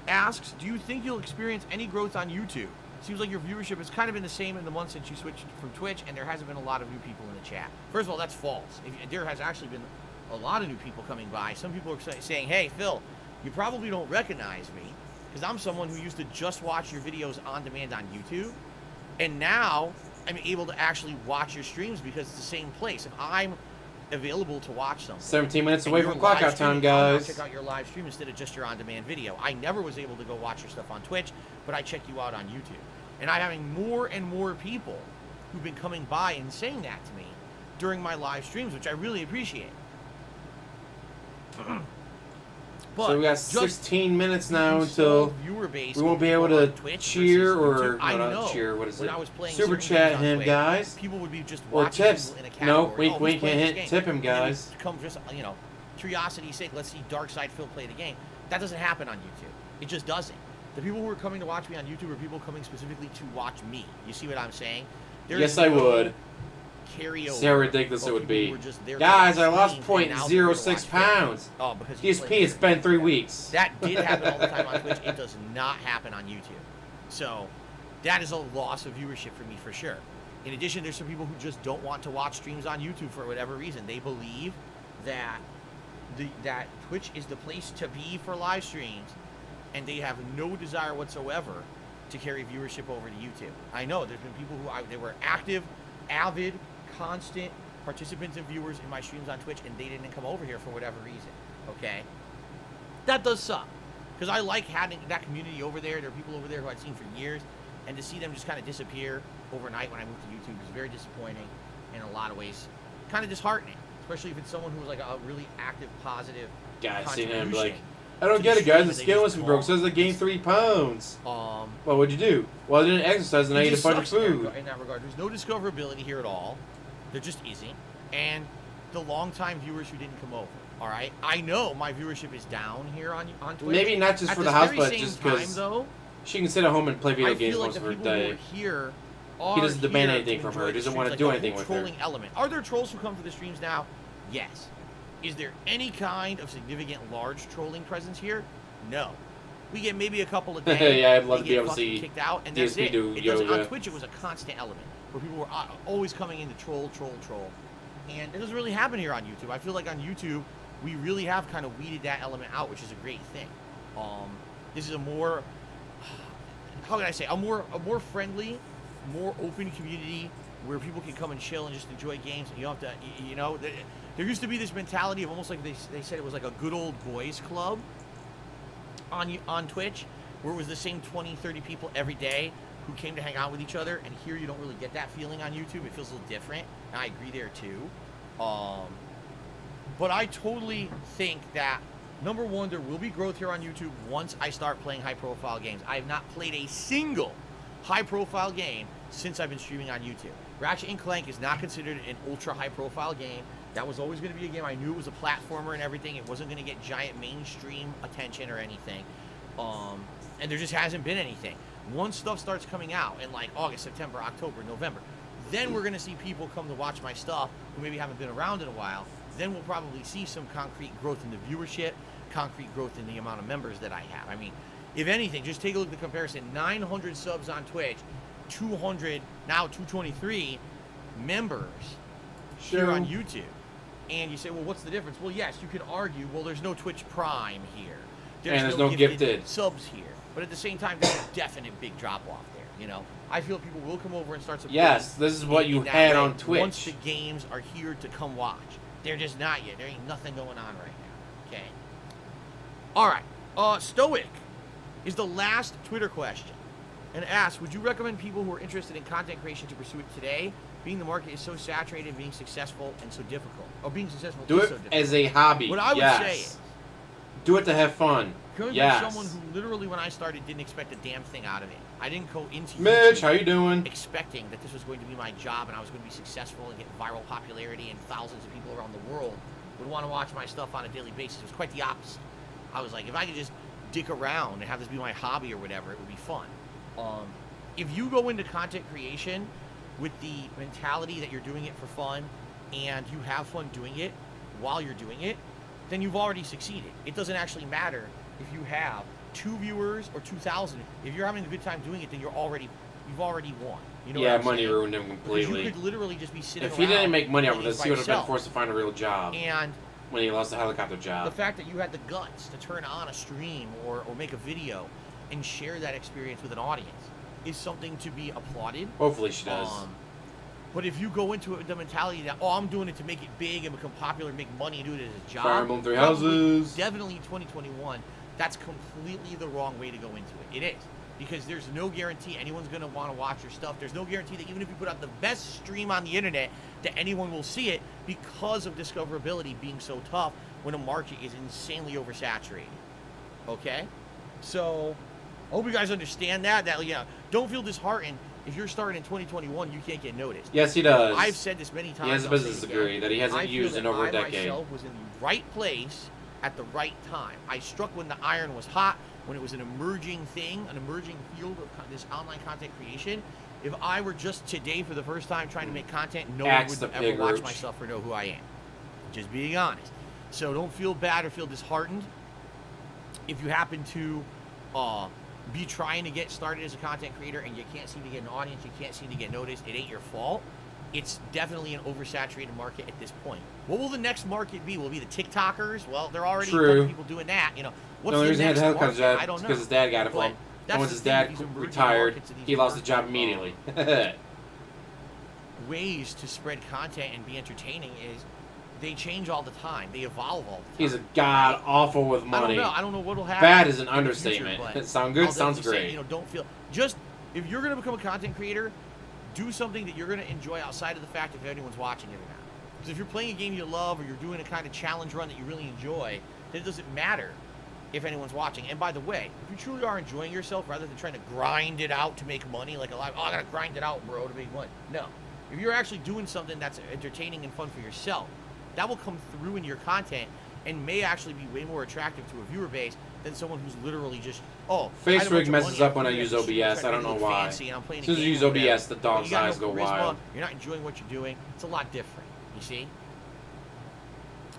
asks, do you think you'll experience any growth on YouTube? Seems like your viewership has kind of been the same in the months since you switched from Twitch, and there hasn't been a lot of new people in the chat. First of all, that's false. There has actually been a lot of new people coming by. Some people are saying, hey, Phil, you probably don't recognize me, because I'm someone who used to just watch your videos on demand on YouTube, and now I'm able to actually watch your streams because it's the same place. If I'm available to watch something, 17 minutes away and from you're live clockout time, streaming, I'll now guys. check out your live stream instead of just your on-demand video. I never was able to go watch your stuff on Twitch, but I check you out on YouTube. And I'm having more and more people who've been coming by and saying that to me during my live streams, which I really appreciate. But So we got just 16 minutes now the until viewer base we won't be able on to Twitch cheer versus or YouTube. I no, know not cheer. What is when it? I was playing Super certain chat games on him, Twitch, guys. people would be just Or watching tips. people in a No, category. wink, Oh, wink, who's playing hint, this game? tip him, And then we guys. come just, you know, curiosity's sake, let's see Dark Side Phil play the game. That doesn't happen on YouTube. It just doesn't. The people who are coming to watch me on YouTube are people coming specifically to watch me. You see what I'm saying? There's Yes, I no would. Carryover. See how ridiculous of it would people be. who were just there to Guys, I watch lost streams and now they're here to 0.06 watch Phil. pounds. Oh, because you DSP, played it's been 3 weeks. that did happen all the time on Twitch. It does not happen on YouTube. So that is a loss of viewership for me for sure. In addition, there's some people who just don't want to watch streams on YouTube for whatever reason. They believe that that Twitch is the place to be for live streams, and they have no desire whatsoever to carry viewership over to YouTube. I know there's been people who they were active, avid, constant participants and viewers in my streams on Twitch, and they didn't come over here for whatever reason. Okay, that does suck, because I like having that community over there. There are people over there who I've seen for years, and to see them just kind of disappear overnight when I moved to YouTube is very disappointing in a lot of ways, kind of disheartening, especially if it's someone who's like a really active, positive Guys, see him contribution. like, I don't to get the it, guys. stream The that they scale just must be broke. call. Says I gained 3 pounds. Um, Well, what'd you do? Well, I didn't exercise and I it ate a just bunch of sucks in food. in that regard. There's no discoverability here at all. There just isn't. And the longtime viewers who didn't come over. All right, I know my viewership is down here on Twitch. Maybe not just At for this the house, very but same just time, because though, she can sit at home and play video I games feel like most the of her people who day. are here are He doesn't demand here anything to from her. enjoy He the doesn't streams, want to like do the anything whole with her. trolling element. Are there trolls who come to the streams now? Yes. Is there any kind of significant large trolling presence here? No. We get maybe a couple a day. Yeah, I'd love They to be get able to fucking see kicked out, and that's DSP it. do It doesn't, on yoga. Twitch, it was a constant element where people were always coming in to troll. And it doesn't really happen here on YouTube. I feel like on YouTube, we really have kind of weeded that element out, which is a great thing. This is a more, how can I say, a more friendly, more open community where people can come and chill and just enjoy games. And you don't have to, you know, there used to be this mentality of almost like they said it was like a good old boys club on Twitch, where it was the same 20, 30 people every day who came to hang out with each other. And here you don't really get that feeling on YouTube. It feels a little different. And I agree there too. But I totally think that, number one, there will be growth here on YouTube once I start playing high-profile games. I have not played a single high-profile game since I've been streaming on YouTube. Ratchet & Clank is not considered an ultra-high-profile game. That was always going to be a game. I knew it was a platformer and everything. It wasn't going to get giant mainstream attention or anything. And there just hasn't been anything. Once stuff starts coming out in like August, September, October, November, Then we're going to see people come to watch my stuff who maybe haven't been around in a while. Then we'll probably see some concrete growth in the viewership, concrete growth in the amount of members that I have. I mean, if anything, just take a look at the comparison. 900 subs on Twitch, 200, now 223 members here on YouTube. And you say, well, what's the difference? Well, yes, you can argue, well, there's no Twitch Prime here. There's no gifted subs here. But at the same time, there's a definite big drop-off there, you know? I feel people will come over and start supporting. Yes, this is what you had on Twitch. Once the games are here to come watch. They're just not yet. There ain't nothing going on right now, okay? All right. Stoic is the last Twitter question. And asks, would you recommend people who are interested in content creation to pursue it today, being the market is so saturated, being successful and so difficult? Or being successful Do is it so difficult. as a hobby. What I would say is, do it to have fun. coming Yes. from someone who literally, when I started, didn't expect a damn thing out of it. I didn't go into Mitch, YouTube how you doing? expecting that this was going to be my job and I was going to be successful and get viral popularity and thousands of people around the world would want to watch my stuff on a daily basis. It was quite the opposite. I was like, if I could just dick around and have this be my hobby or whatever, it would be fun. If you go into content creation with the mentality that you're doing it for fun and you have fun doing it while you're doing it, then you've already succeeded. It doesn't actually matter if you have 2 viewers or 2,000. If you're having a good time doing it, then you've already won. You know Yeah, what I'm money saying? ruined him Because completely. you could literally just be sitting If he around didn't make money off of playing this, by he would have been yourself. forced to find a real job And when he lost the helicopter the job. fact that you had the guts to turn on a stream or make a video and share that experience with an audience is something to be applauded. Hopefully she does. But if you go into it with the mentality that, oh, I'm doing it to make it big and become popular and make money and do it as a job. Fire Emblem Three probably, Houses. Definitely in 2021, that's completely the wrong way to go into it. It is. Because there's no guarantee anyone's going to want to watch your stuff. There's no guarantee that even if you put out the best stream on the internet, that anyone will see it because of discoverability being so tough when a market is insanely oversaturated. Okay? So, I hope you guys understand that. That, yeah, don't feel disheartened. If you're starting in 2021, you can't get noticed. Yes, he does. I've said this many times. He has a I'll say business it degree again. that he hasn't I feel used in that over a I decade. myself was in the right place at the right time. I struck when the iron was hot, when it was an emerging thing, an emerging field of this online content creation. If I were just today for the first time trying to make content, no one Axe would the ever pig watch roach. my stuff or know who I am. Just being honest. So don't feel bad or feel disheartened. If you happen to be trying to get started as a content creator and you can't seem to get an audience, you can't seem to get noticed, it ain't your fault. It's definitely an oversaturated market at this point. What will the next market be? Will it be the TikTokers? Well, there are already a True. couple people doing that. You know, what's No, the reason he had next the helicopter market? job I don't know. because his dad got it for But him. that's And once the his thing dad with these emerging retired, markets and these he lost his job emerging, immediately. ways to spread content and be entertaining is they change all the time. They evolve all the time. He's a god awful with I money. don't know what'll happen. Bad is an in the understatement. future, but Sound good? I'll Sounds definitely say, great. you know, don't feel just if you're gonna become a content creator, do something that you're gonna enjoy outside of the fact if anyone's watching it or not. Because if you're playing a game you love or you're doing a kind of challenge run that you really enjoy, then it doesn't matter if anyone's watching. And by the way, if you truly are enjoying yourself rather than trying to grind it out to make money, like a lot, oh, I gotta grind it out, bro, to make money. No. If you're actually doing something that's entertaining and fun for yourself, that will come through in your content and may actually be way more attractive to a viewer base than someone who's literally just, oh, Face I had a bunch rig of messes money, up when I I'm use doing that OBS. shit, I trying don't to know look why. fancy, and I'm playing As soon as a you game use or whatever. OBS, the But dog's you got no eyes go charisma, wild. You're not enjoying what you're doing. It's a lot different, you see?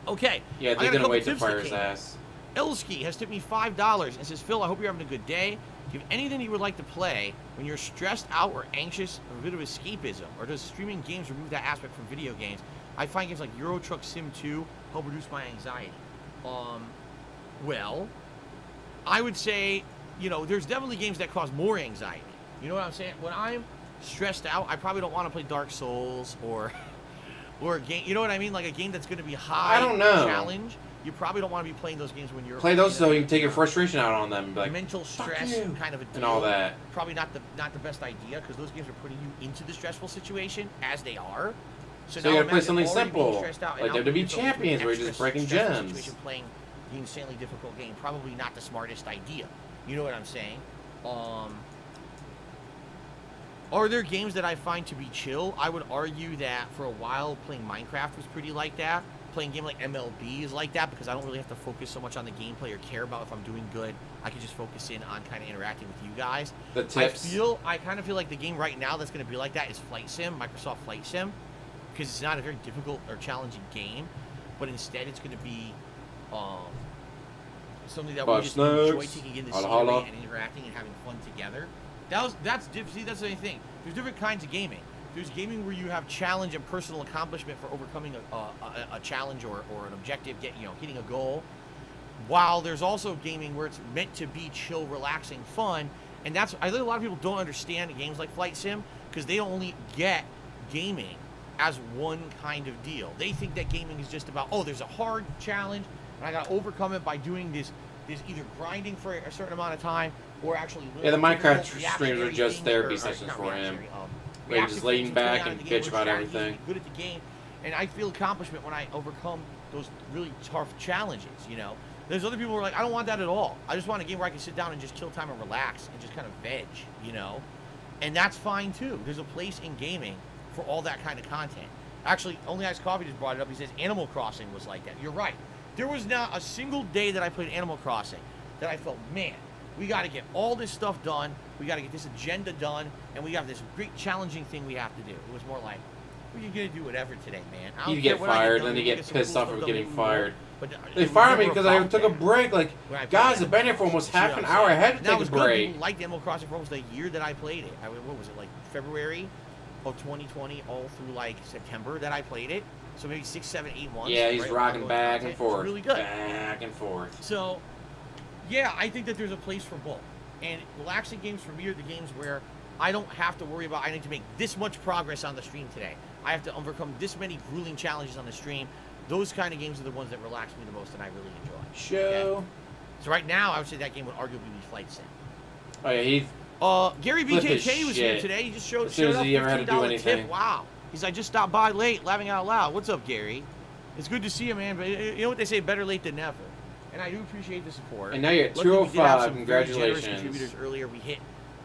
Okay. Yeah, I they got a didn't couple wait to tips that fire his came in. ass. Elski has tipped me $5 and says, Phil, I hope you're having a good day. Do you have anything you would like to play when you're stressed out or anxious of a bit of escapism? Or does streaming games remove that aspect from video games? I find games like Euro Truck Sim 2 help reduce my anxiety. Well, I would say, you know, there's definitely games that cause more anxiety. You know what I'm saying? When I'm stressed out, I probably don't want to play Dark Souls or a game, you know what I mean? Like a game that's going to be high I don't know. challenge. You probably don't want to be playing those games when you're Play those you know, so you can take your frustration out on them. And be like, mental "Fuck stress you," kind of a deal. and all that. Probably not the best idea because those games are putting you into the stressful situation as they are. So now you gotta play imagine something already being simple, stressed out and like now WWE putting yourself into an Champions, where you're just extra breaking stressful gems. situation, playing the insanely difficult game. Probably not the smartest idea. You know what I'm saying? Are there games that I find to be chill? I would argue that for a while playing Minecraft was pretty like that. Playing a game like MLB is like that because I don't really have to focus so much on the gameplay or care about if I'm doing good. I can just focus in on kind of interacting with you guys. The tips. I kind of feel like the game right now that's going to be like that is Flight Sim, Microsoft Flight Sim, because it's not a very difficult or challenging game, but instead it's going to be something that we just enjoy taking in the scenery and interacting and having fun together. That's the same thing. There's different kinds of gaming. There's gaming where you have challenge and personal accomplishment for overcoming a challenge or an objective, hitting a goal. While there's also gaming where it's meant to be chill, relaxing, fun, and I think a lot of people don't understand games like Flight Sim because they only get gaming as one kind of deal. They think that gaming is just about, there's a hard challenge and I got to overcome it by doing this either grinding for a certain amount of time or actually. Yeah, the Minecraft streams are just therapy sessions for him. Where he's just laying back and bitch about everything. Good at the game, and I feel accomplishment when I overcome those really tough challenges. There's other people who are like, I don't want that at all. I just want a game where I can sit down and just kill time and relax and just kind of veg. And that's fine too. There's a place in gaming for all that kind of content. Actually, Only Ice Coffee just brought it up. He says Animal Crossing was like that. You're right. There was not a single day that I played Animal Crossing that I felt, man, we got to get all this stuff done. We got to get this agenda done, and we have this great challenging thing we have to do. It was more like, we're gonna do whatever today, man. You get fired, and then you get pissed off of getting fired. They fired me because I took a break. Like, guys, I've been here for almost half an hour. I had to take a break. People liked Animal Crossing for almost a year that I played it. What was it, like February of 2020 all through like September that I played it? So maybe 6, 7, 8 months. Yeah, he's rocking back and forth. Really good. Back and forth. So, yeah, I think that there's a place for both. And relaxing games for me are the games where I don't have to worry about I need to make this much progress on the stream today. I have to overcome this many grueling challenges on the stream. Those kind of games are the ones that relax me the most and I really enjoy. Show. Okay? So right now, I would say that game would arguably be Flight Sim. Oh yeah, he. Gary BKK was here today. He just showed up. He ever had to do anything. Tip. Wow. He's like, just stopped by late, laughing out loud. What's up, Gary? It's good to see you, man. But you know what they say, better late than never. And I do appreciate the support. And now you're at 205. Congratulations. Contributors earlier. We hit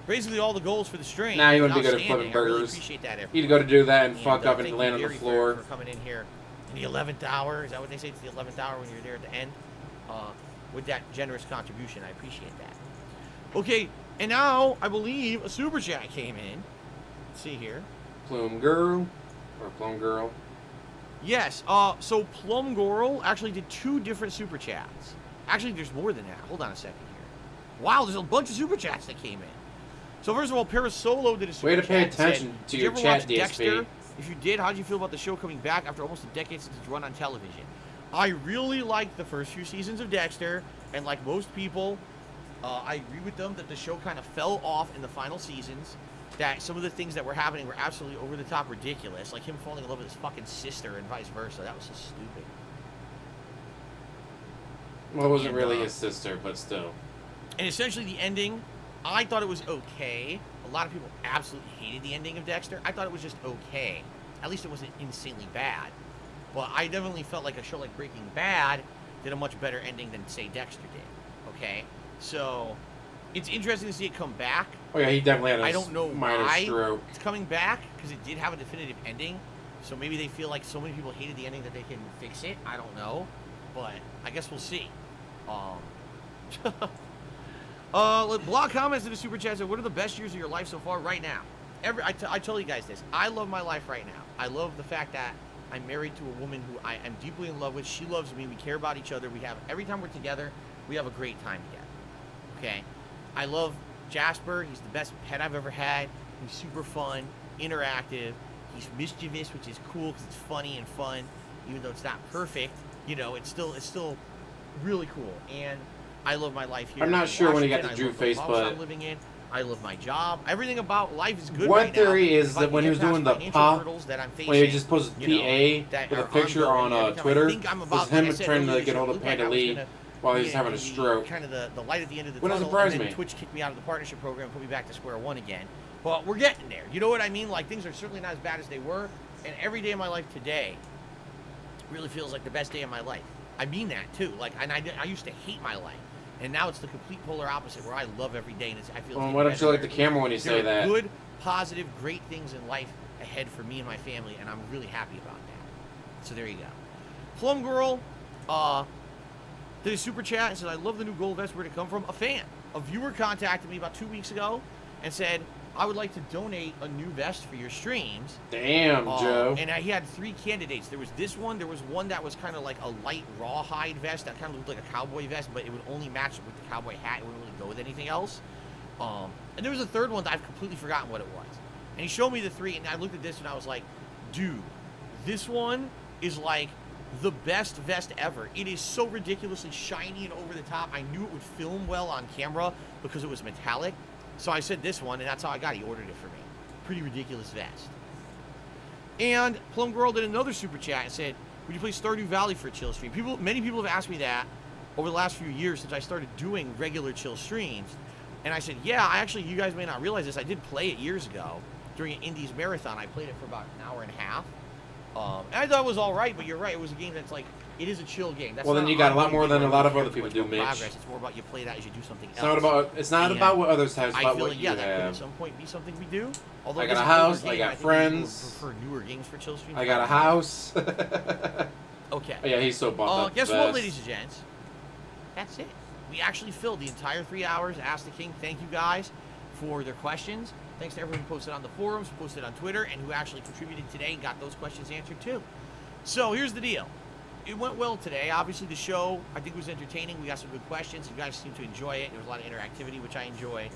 basically all the goals for the stream. Now you want to be good at flipping burgers. I really appreciate that effort. You'd go to do that and fuck up and land on the Gary floor. For coming in here in the 11th hour. Is that what they say? It's the 11th hour when you're there at the end. With that generous contribution, I appreciate that. Okay, and now I believe a super chat came in. Let's see here. Plum Girl or Plum Girl. Yes, so Plum Girl actually did 2 different super chats. Actually, there's more than that. Hold on a second here. Wow, there's a bunch of super chats that came in. So first of all, Parasolo did a super chat. Way to pay attention to your chat, DSP. Dexter? If you did, how did you feel about the show coming back after almost a decade since it's run on television? I really liked the first few seasons of Dexter, and like most people, I agree with them that the show kind of fell off in the final seasons. That some of the things that were happening were absolutely over the top ridiculous, like him falling in love with his fucking sister and vice versa. That was so stupid. Well, it wasn't really his sister, but still. And essentially the ending, I thought it was okay. A lot of people absolutely hated the ending of Dexter. I thought it was just okay. At least it wasn't insanely bad. But I definitely felt like a show like Breaking Bad did a much better ending than, say, Dexter did. Okay? So, it's interesting to see it come back. Oh yeah, he definitely had a I don't know minor why stroke. It's coming back, because it did have a definitive ending. So maybe they feel like so many people hated the ending that they can fix it. I don't know. But I guess we'll see. Blog comments in the super chat said, what are the best years of your life so far right now? I tell you guys this. I love my life right now. I love the fact that I'm married to a woman who I am deeply in love with. She loves me. We care about each other. Every time we're together, we have a great time together. Okay? I love Jasper. He's the best pet I've ever had. He's super fun, interactive. He's mischievous, which is cool because it's funny and fun. Even though it's not perfect, it's still really cool. And I love my life here. I'm not sure when he got the I Drew love face, the house but I'm living in. I love my job. Everything about life is good one right theory now. is that when he was doing the pop, when he just posted PA with a picture on Twitter, was him trying to get hold of Panda Lee while he's having a stroke. Kind of the light at the end of the Wouldn't tunnel. surprise And then me. Twitch kicked me out of the partnership program, put me back to square one again. But we're getting there. You know what I mean? Like, things are certainly not as bad as they were. And every day of my life today really feels like the best day of my life. I mean that too. Like, and I used to hate my life. And now it's the complete polar opposite, where I love every day, and I feel. Well, why don't you like the camera when you say that? Good positive, great things in life ahead for me and my family, and I'm really happy about that. So there you go. Plum Girl did a super chat and said, I love the new gold vest. Where'd it come from? A fan. A viewer contacted me about 2 weeks ago and said, I would like to donate a new vest for your streams. Damn, Joe. And he had 3 candidates. There was this one. There was one that was kind of like a light rawhide vest that kind of looked like a cowboy vest, but it would only match with the cowboy hat. It wouldn't really go with anything else. And there was a third one that I've completely forgotten what it was. And he showed me the 3, and I looked at this, and I was like, dude, this one is like the best vest ever. It is so ridiculously shiny and over the top. I knew it would film well on camera because it was metallic. So I said this one, and that's how I got it. He ordered it for me. Pretty ridiculous vest. And Plum Girl did another super chat and said, would you play Stardew Valley for a chill stream? Many people have asked me that over the last few years since I started doing regular chill streams. And I said, yeah, you guys may not realize this. I did play it years ago during an Indies marathon. I played it for about an hour and a half. And I thought it was all right, but you're right. It was a game that's like, it is a chill game. That's well, then you got a lot more than a lot of other people do, Mitch. Progress. It's more about you play that as you do something else. It's not about what others have. It's about what you have. That could at some point be something we do. Although I got a house. I got friends. Prefer newer games for chill streams. I got a house. Okay. Oh, yeah, he's so bummed up. Guess what, ladies and gents? That's it. We actually filled the entire 3 hours. Ask the King. Thank you guys for their questions. Thanks to everyone who posted on the forums, who posted on Twitter, and who actually contributed today and got those questions answered too. So here's the deal. It went well today. Obviously, the show, I think, was entertaining. We got some good questions. You guys seemed to enjoy it. There was a lot of interactivity, which I enjoy.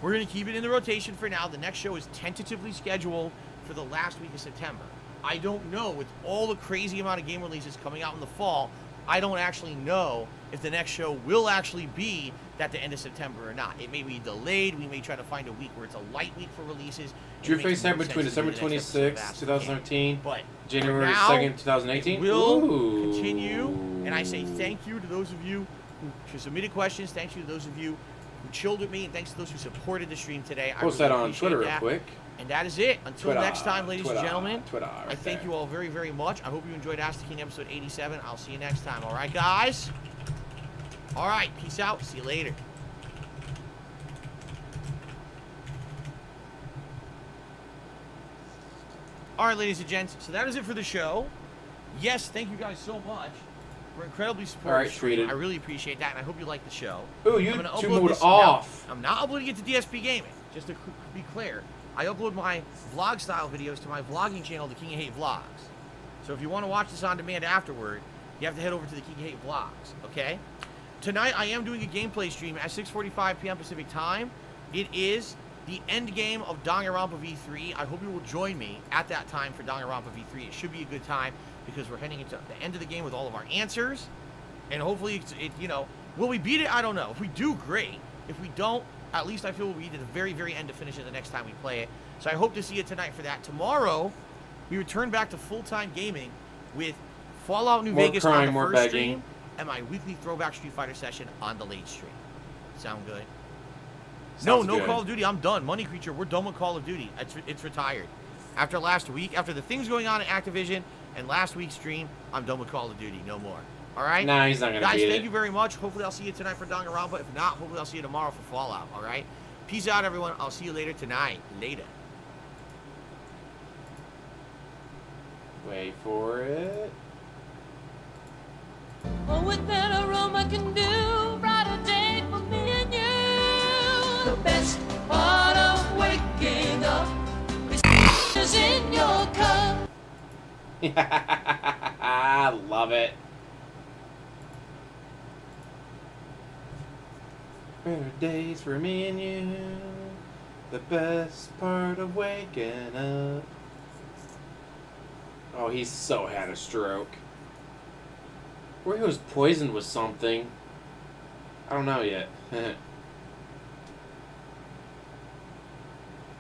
We're going to keep it in the rotation for now. The next show is tentatively scheduled for the last week of September. I don't know. With all the crazy amount of game releases coming out in the fall, I don't actually know if the next show will actually be at the end of September or not. It may be delayed. We may try to find a week where it's a light week for releases. Drew FaceTime between December 26, 2019, but January 2nd, 2018. We'll continue, and I say thank you to those of you who submitted questions. Thank you to those of you who chilled with me, and thanks to those who supported the stream today. Post that on Twitter real quick. And that is it. Until next time, ladies and gentlemen, I thank you all very, very much. I hope you enjoyed Ask the King episode 87. I'll see you next time. All right, guys? All right, peace out. See you later. All right, ladies and gents, so that is it for the show. Yes, thank you guys so much. We're incredibly supportive. All right, treated. I really appreciate that, and I hope you like the show. Ooh, you two off. I'm not uploading it to DSP Gaming, just to be clear. I upload my vlog-style videos to my vlogging channel, The King of Hate Vlogs. So if you want to watch this on demand afterward, you have to head over to The King of Hate Vlogs, okay? Tonight, I am doing a gameplay stream at 6:45 p.m. Pacific Time. It is the end game of Danganronpa V3. I hope you will join me at that time for Danganronpa V3. It should be a good time because we're heading into the end of the game with all of our answers. And hopefully, will we beat it? I don't know. If we do, great. If we don't, at least I feel we'll be at the very, very end to finish it the next time we play it. So I hope to see you tonight for that. Tomorrow, we return back to full-time gaming with Fallout New Vegas on the first stream and my weekly throwback Street Fighter session on the late stream. Sound good? No Call of Duty. I'm done. Money Creature, we're done with Call of Duty. It's retired. After last week, after the things going on at Activision and last week's stream, I'm done with Call of Duty. No more. All right? Nah, he's not going to beat it. Guys, thank you very much. Hopefully I'll see you tonight for Danganronpa. If not, hopefully I'll see you tomorrow for Fallout. All right? Peace out, everyone. I'll see you later tonight. Later. Wait for it. Oh, what that aroma can do, brighter day for me and you. The best part of waking up is in your cup. I love it. Better days for me and you. The best part of waking up. Oh, he's so had a stroke. Or he was poisoned with something. I don't know yet. Of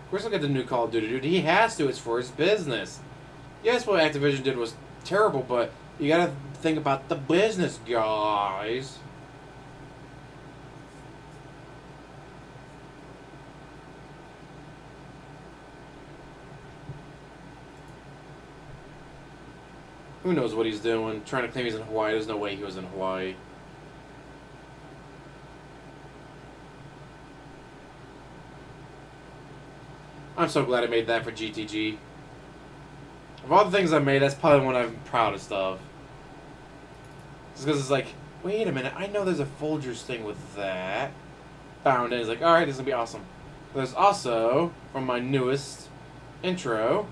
course, look at the new Call of Duty, dude. He has to. It's for his business. Yes, what Activision did was terrible, but you gotta think about the business, guys. Who knows what he's doing? Trying to claim he's in Hawaii. There's no way he was in Hawaii. I'm so glad I made that for GTG. Of all the things I made, that's probably one I'm proudest of. Just because it's like, wait a minute, I know there's a Folgers thing with that. Found it. It's like, alright, this is going to be awesome. There's also, from my newest intro,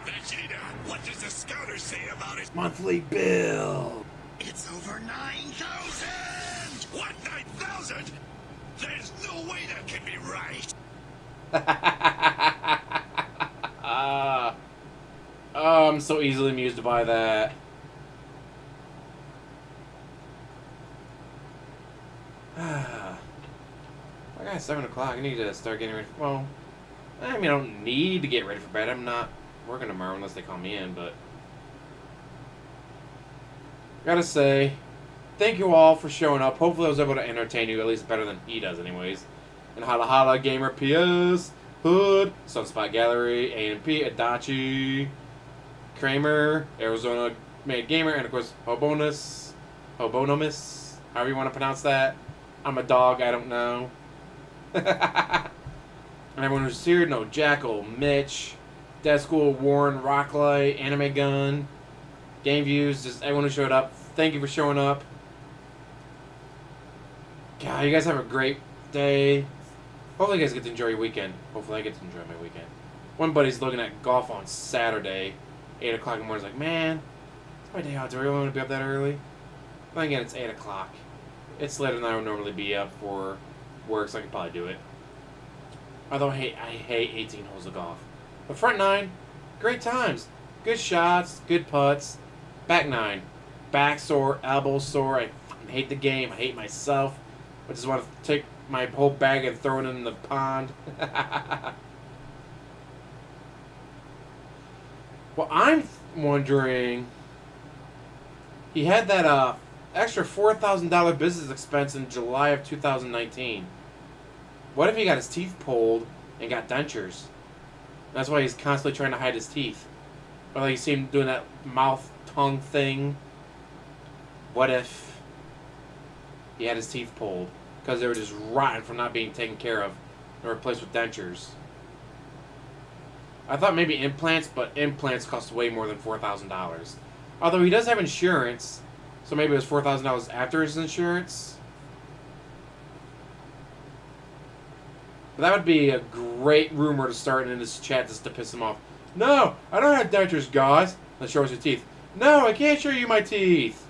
Vegeta, what does the scouter say about it? monthly bill. It's over 9,000! What, 9,000? There's no way that can be right. Oh, I'm so easily amused by that. I got 7 o'clock. I need to start getting ready. Well, I mean, I don't need to get ready for bed. I'm not working tomorrow unless they call me in, but gotta say, thank you all for showing up. Hopefully I was able to entertain you, at least better than he does anyways. And Holla Holla, Gamer PS, Hood, Sunspot Gallery, A&P, Adachi, Kramer, Arizona Made Gamer, and of course, Hobonomus, however you want to pronounce that. I'm a dog, I don't know. And everyone who's here, no, Jackal, Mitch, Dead School, Warren, Rocklight, Anime Gun, Game Views, just everyone who showed up. Thank you for showing up. God, you guys have a great day. Hopefully you guys get to enjoy your weekend. Hopefully I get to enjoy my weekend. One buddy's looking at golf on Saturday, 8 o'clock in the morning. He's like, man, it's my day out. Do I really want to be up that early? Then again, it's 8 o'clock. It's later than I would normally be up for work, so I can probably do it. Although I hate 18 holes of golf. But front 9, great times. Good shots, good putts. Back 9, back sore, elbow sore. I fucking hate the game. I hate myself. I just want to take my whole bag and throw it in the pond. Well, I'm wondering, he had that extra $4,000 business expense in July of 2019. What if he got his teeth pulled and got dentures? That's why he's constantly trying to hide his teeth. Or like you see him doing that mouth-tongue thing. What if he had his teeth pulled because they were just rotten from not being taken care of and replaced with dentures? I thought maybe implants, but implants cost way more than $4,000. Although he does have insurance, so maybe it was $4,000 after his insurance. But that would be a great rumor to start in this chat just to piss him off. No, I don't have dentures, guys. Let's show us your teeth. No, I can't show you my teeth.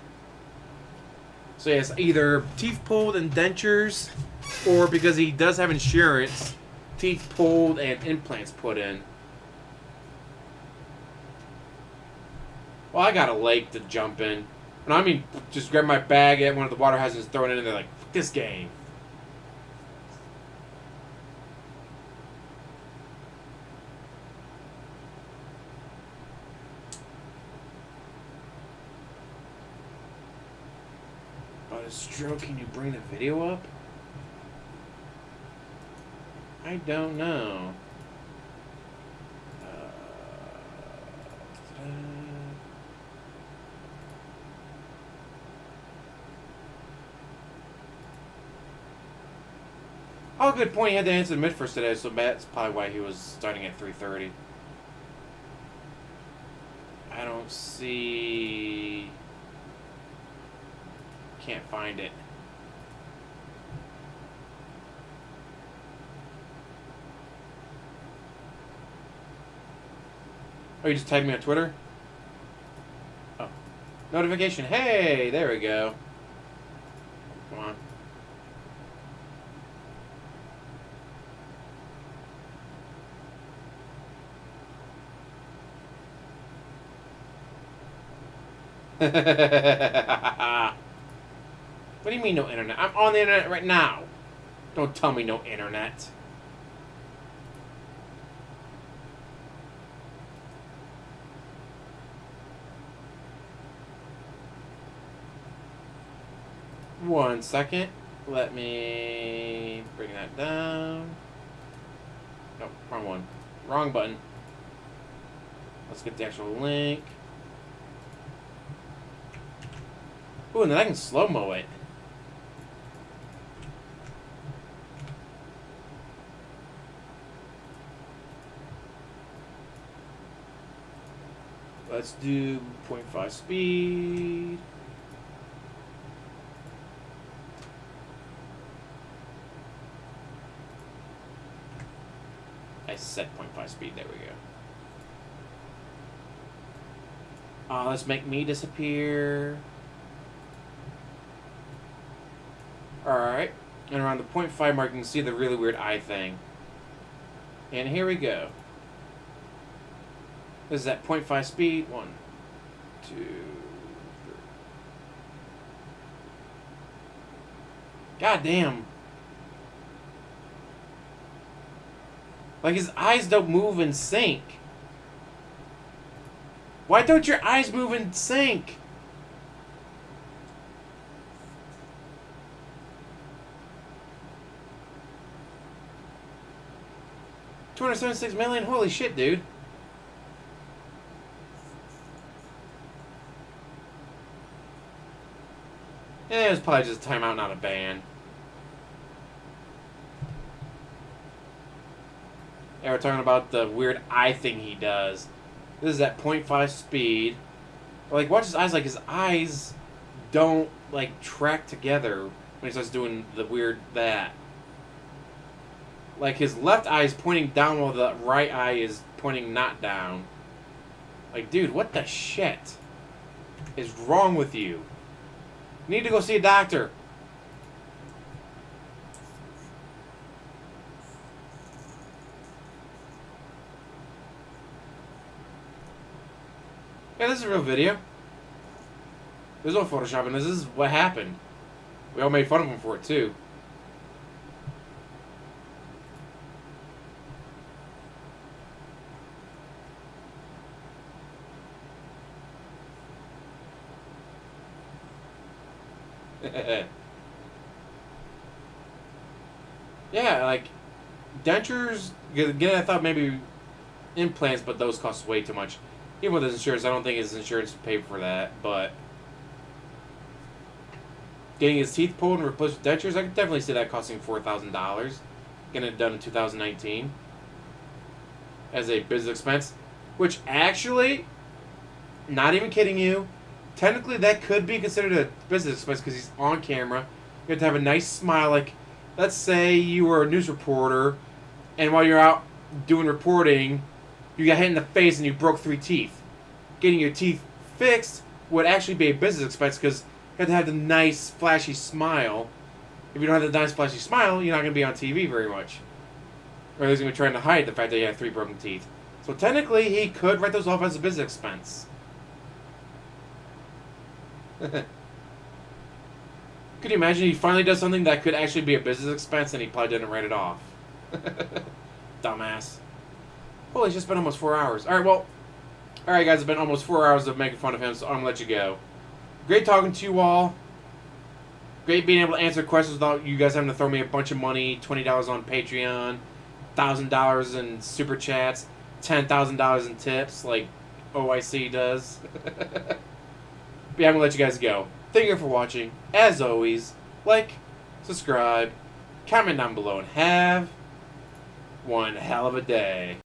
So yes, either teeth pulled and dentures, or because he does have insurance, teeth pulled and implants put in. Well, I got a lake to jump in. And I mean, just grab my bag at one of the water houses, throw it in, and they're like, "Fuck this game." About a stroke, can you bring the video up? I don't know. Oh, good point. He had to answer the mid first today, so that's probably why he was starting at 3:30. I don't see... Can't find it. Oh, you just tagged me on Twitter? Oh. Notification. Hey, there we go. Come on. What do you mean no internet? I'm on the internet right now. Don't tell me no internet. One second. Let me bring that down. Nope, wrong one. Wrong button. Let's get the actual link. Ooh, and then I can slow-mo it. let's do 0.5 speed. I set 0.5 speed. There we go. Let's make me disappear. Alright. And around the 0.5 mark, you can see the really weird eye thing. And here we go. This is at 0.5 speed. 1, 2, 3. God damn. Like, his eyes don't move in sync. Why don't your eyes move in sync? $276 million? Holy shit, dude. Yeah, it was probably just a timeout, not a ban. Yeah, we're talking about the weird eye thing he does. This is at 0.5 speed. Like, watch his eyes. Like, his eyes don't, like, track together when he starts doing the weird that. Like, his left eye is pointing down while the right eye is pointing not down. Like, dude, what the shit is wrong with you? You need to go see a doctor. Yeah, this is a real video. There's no photoshopping this. This is what happened. We all made fun of him for it, too. Yeah, like, dentures, again, I thought maybe implants, but those cost way too much. Even with his insurance, I don't think his insurance would pay for that, but getting his teeth pulled and replaced with dentures, I could definitely see that costing $4,000. Getting it done in 2019 as a business expense, which actually, not even kidding you, technically that could be considered a business expense because he's on camera. You have to have a nice smile. Like, let's say you were a news reporter, and while you're out doing reporting, you got hit in the face and you broke 3 teeth. Getting your teeth fixed would actually be a business expense because you have to have the nice, flashy smile. If you don't have the nice, flashy smile, you're not going to be on TV very much. Or he's going to be trying to hide the fact that you have 3 broken teeth. So technically, he could write those off as a business expense. Could you imagine he finally does something that could actually be a business expense and he probably didn't write it off? Dumbass. Holy, it's just been almost 4 hours. Alright, well. Alright, guys, it's been almost 4 hours of making fun of him, so I'm going to let you go. Great talking to you all. Great being able to answer questions without you guys having to throw me a bunch of money. $20 on Patreon. $1,000 in Super Chats. $10,000 in tips, like OIC does. But yeah, I'm going to let you guys go. Thank you for watching. As always, like, subscribe, comment down below, and have one hell of a day.